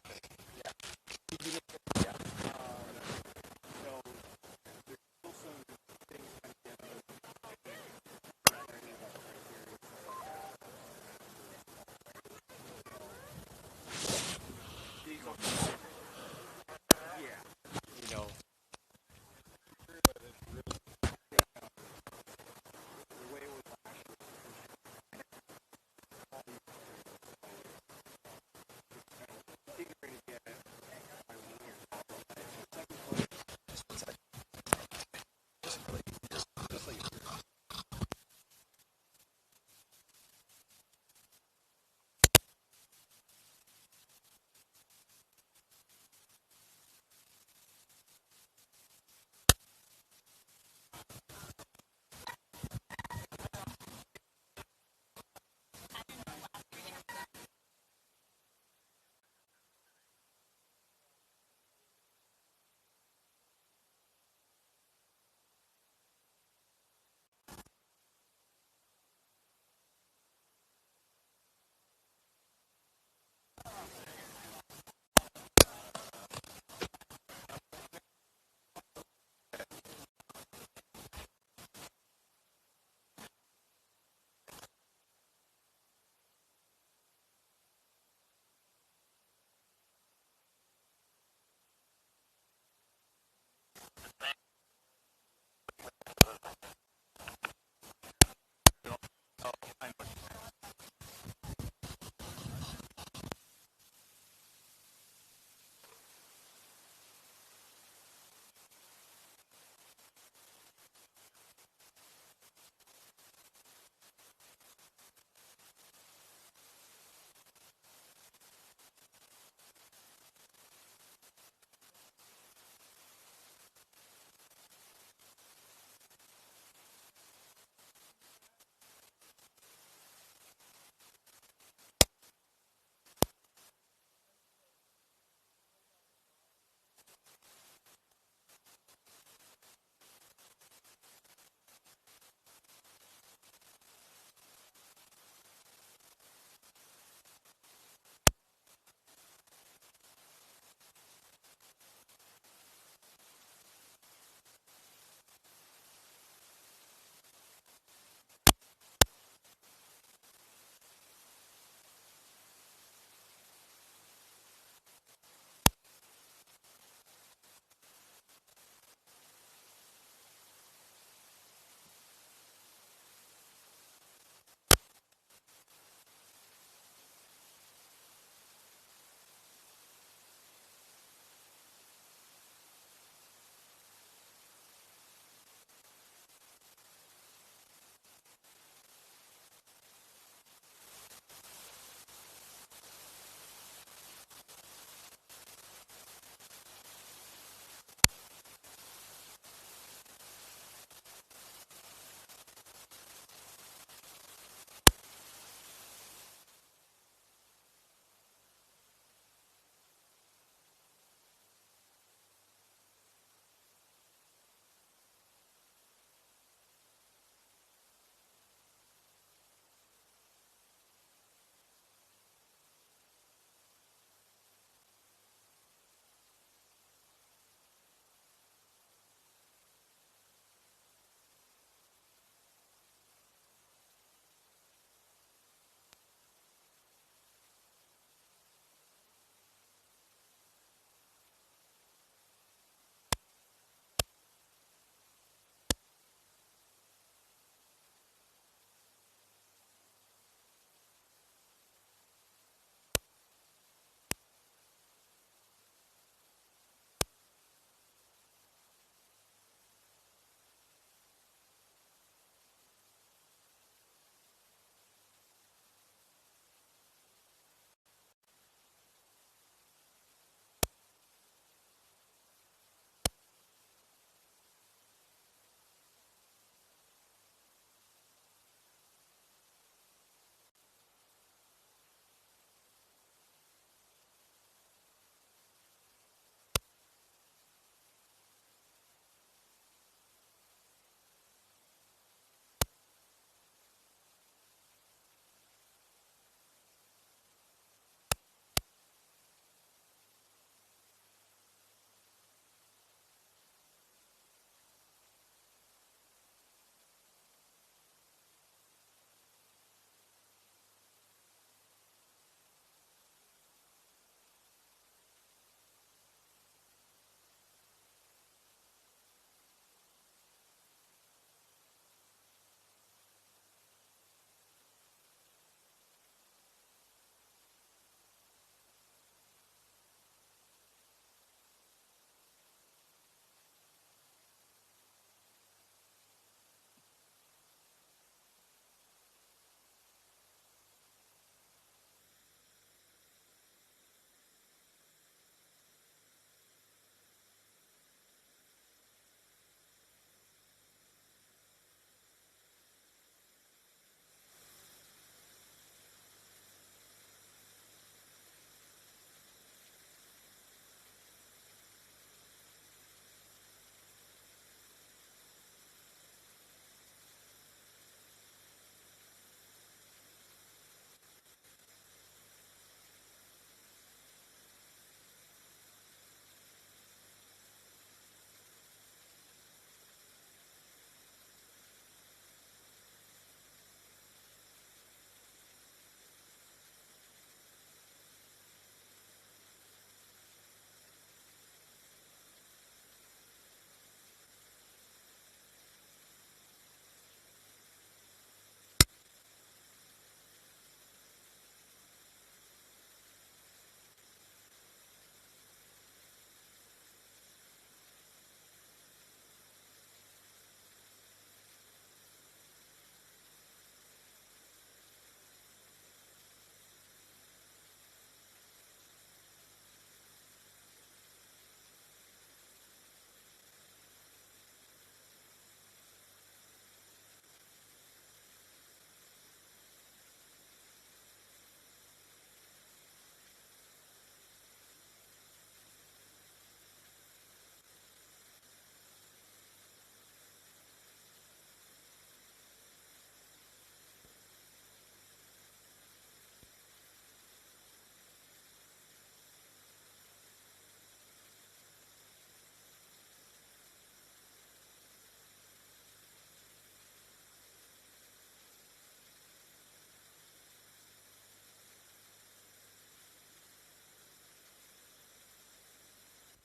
You know.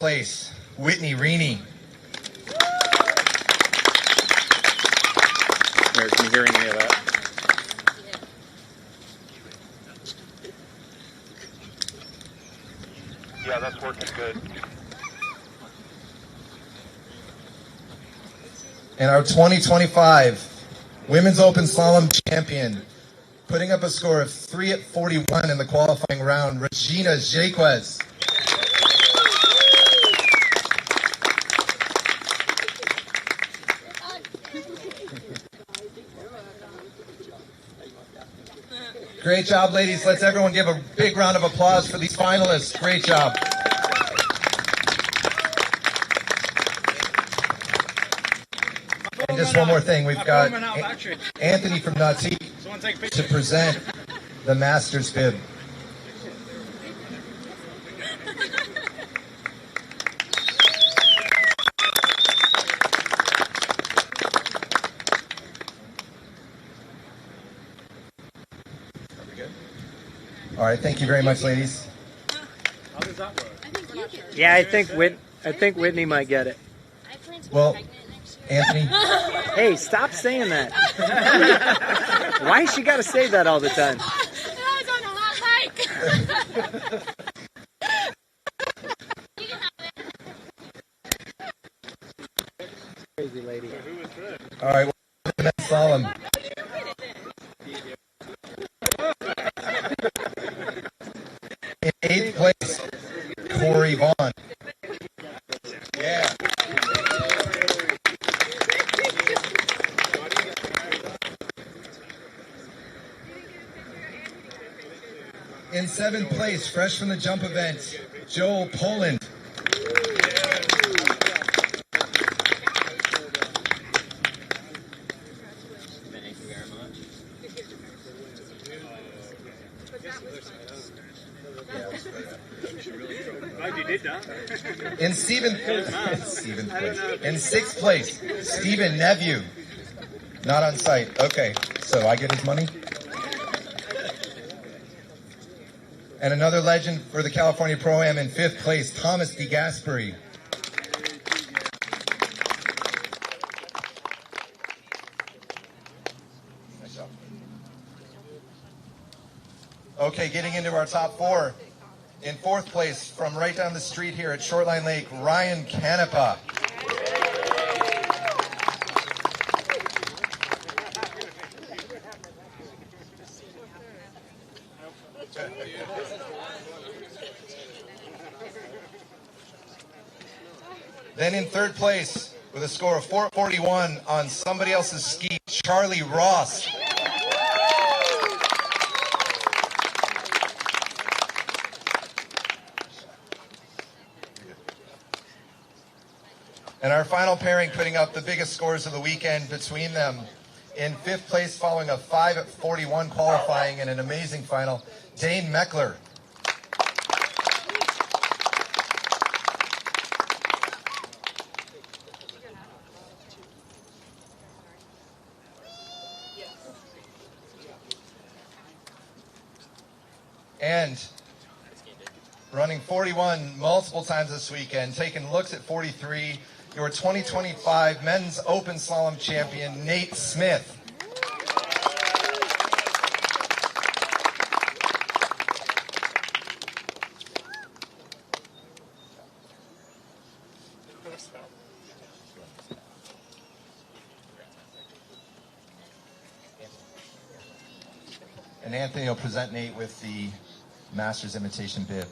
place, Whitney Reaney. Can you hear any of that? Yeah, that's working good. And our 2025 Women's Open Slalom champion, putting up a score of 3 at 41 in the qualifying round, Regina Jaquez. Great job, ladies. Let's everyone give a big round of applause for these finalists. Great job. And just one more thing. We've got Anthony from Nautique to present the Masters bib. All right, thank you very much, ladies. How does that work? Yeah, I think Whitney might get it. Well, Anthony. Hey, stop saying that. Why she got to say that all the time? I was on a hot mic. Crazy lady. All right, well, slalom. In 8th place, Corey Vaughn. Yeah. In 7th place, fresh from the jump event, Joel Poland. In 6th place, Stephen Nevue. Not on site. Okay, so I get his money. And another legend for the California Pro-Am in 5th place, Thomas DeGasperi. Okay, getting into our top 4. In 4th place, from right down the street here at Shortline Lake, Ryan Canepa. Then in 3rd place, with a score of 441 on somebody else's ski, Charlie Ross. And our final pairing, putting up the biggest scores of the weekend between them. In 5th place, following a 5 at 41 qualifying and an amazing final, Dane Meckler. And running 41 multiple times this weekend, taking looks at 43, your 2025 Men's Open Slalom champion, Nate Smith. And Anthony will present Nate with the Masters Invitation bib.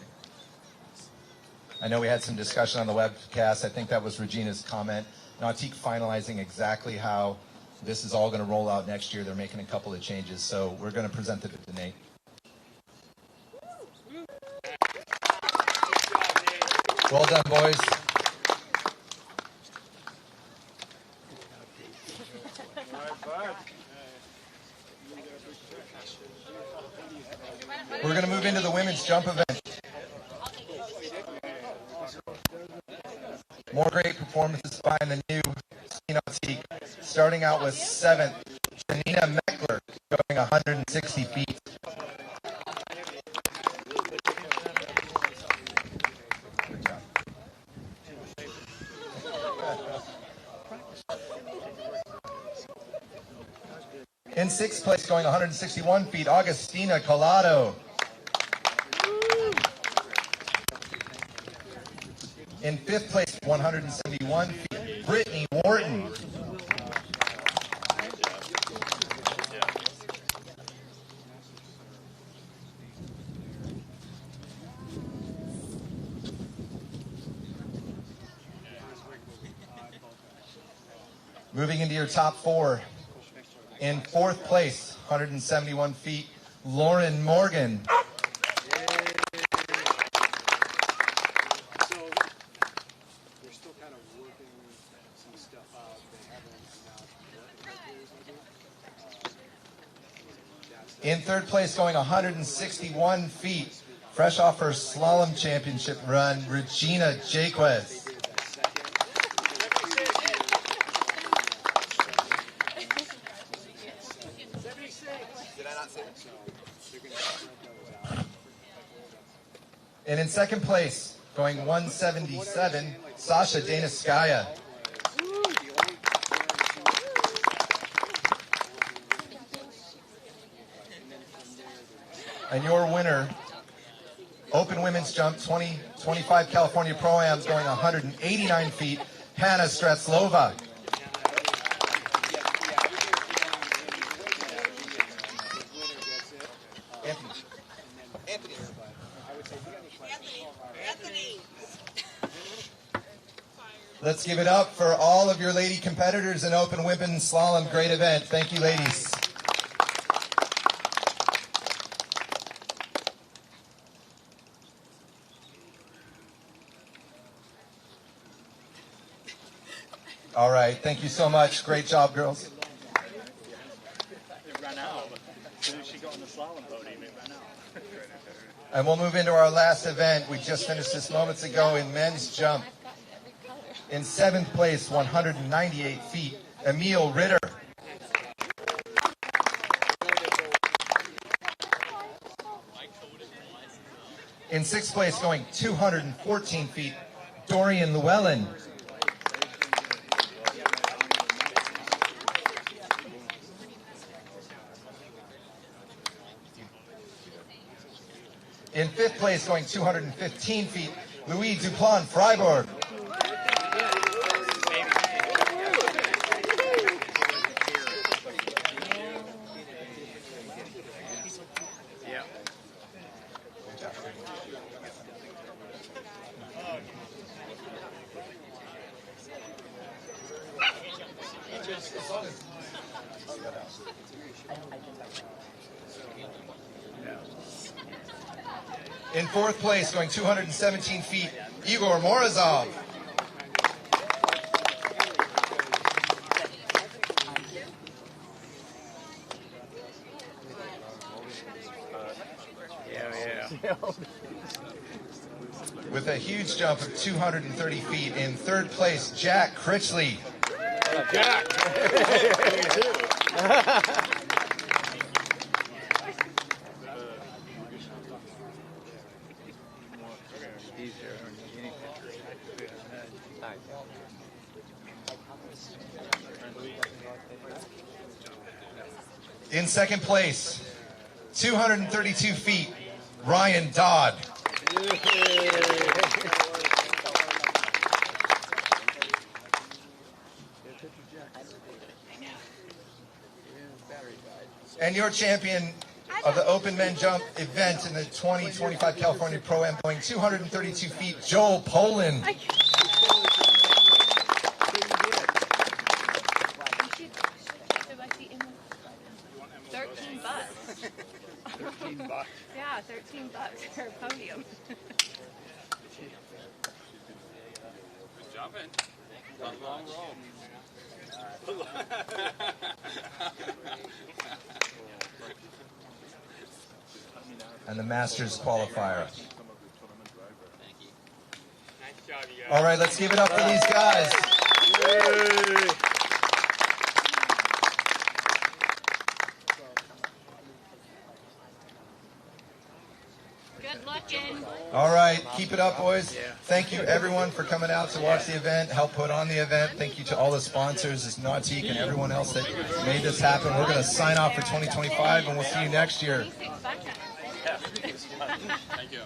I know we had some discussion on the webcast. I think that was Regina's comment. Nautique finalizing exactly how this is all going to roll out next year. They're making a couple of changes, so we're going to present it to Nate. Well done, boys. We're going to move into the women's jump event. More great performances by the new Nautique. Starting out with 7th, Janina Meckler, going 160 feet. Good job. In sixth place, going 161 feet, Augustina Collado. In fifth place, 171 feet, Brittany Wharton. Moving into your top four. In fourth place, 171 feet, Lauren Morgan. In third place, going 161 feet, fresh off her slalom championship run, Regina Jaquez. And in second place, going 177, Sasha Danaskaya. And your winner, Open Women's Jump 2025 California Pro-Ams, going 189 feet, Hannah Stratzlova. Let's give it up for all of your lady competitors in Open Women's Slalom. Great event. Thank you, ladies. All right. Thank you so much. Great job, girls. It ran out. As soon as she got on the slalom podium, it ran out. And we'll move into our last event. We just finished this moments ago in men's jump. In seventh place, 198 feet, Emil Ritter. In sixth place, going 214 feet, Dorian Llewellyn. In fifth place, going 215 feet, Louis Duplan Freiburg. In fourth place, going 217 feet, Igor Morozov. With a huge jump of 230 feet. In third place, Jack Critchley. Jack! In second place, 232 feet, Ryan Dodd. And your champion of the Open Men Jump event in the 2025 California Pro-Am, going 232 feet, Joel Poland. 13 bucks. 13 bucks. Yeah, 13 bucks for a podium. Who's jumping? A long roll. And the Masters qualifier. All right, let's give it up for these guys. Yay. Good looking. All right, keep it up, boys. Thank you, everyone, for coming out to watch the event, help put on the event. Thank you to all the sponsors, this Nautique, and everyone else that made this happen. We're going to sign off for 2025, and we'll see you next year. Thank you.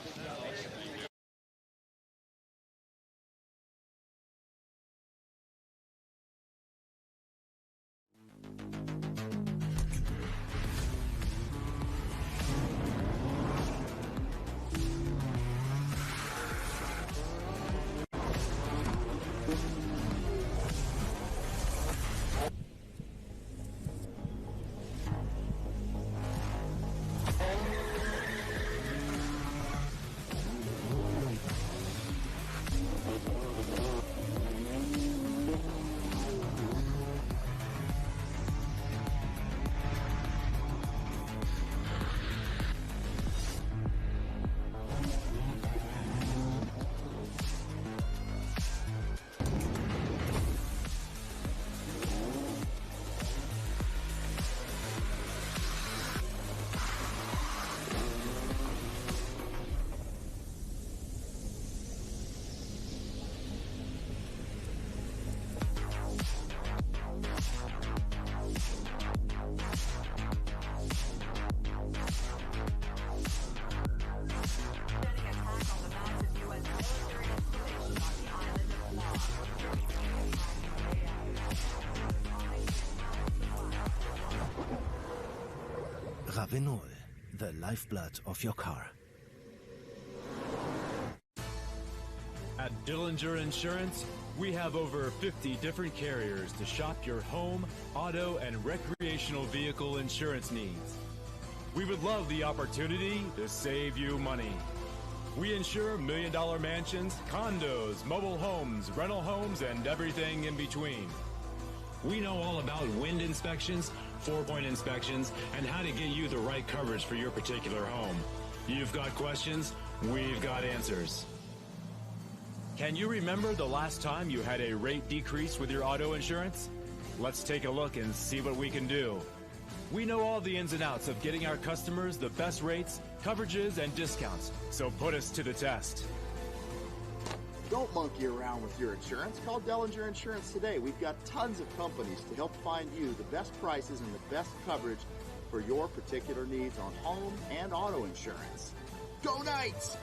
Ravenol, the lifeblood of your car. At Dillinger Insurance, we have over 50 different carriers to shop your home, auto, and recreational vehicle insurance needs. We would love the opportunity to save you money. We insure million-dollar mansions, condos, mobile homes, rental homes, and everything in between. We know all about wind inspections, 4-point inspections, and how to get you the right coverage for your particular home. You've got questions, we've got answers. Can you remember the last time you had a rate decrease with your auto insurance? Let's take a look and see what we can do. We know all the ins and outs of getting our customers the best rates, coverages, and discounts, so put us to the test. Don't monkey around with your insurance. Call Dellinger Insurance today. We've got tons of companies to help find you the best prices and the best coverage for your particular needs on home and auto insurance. Go Knights!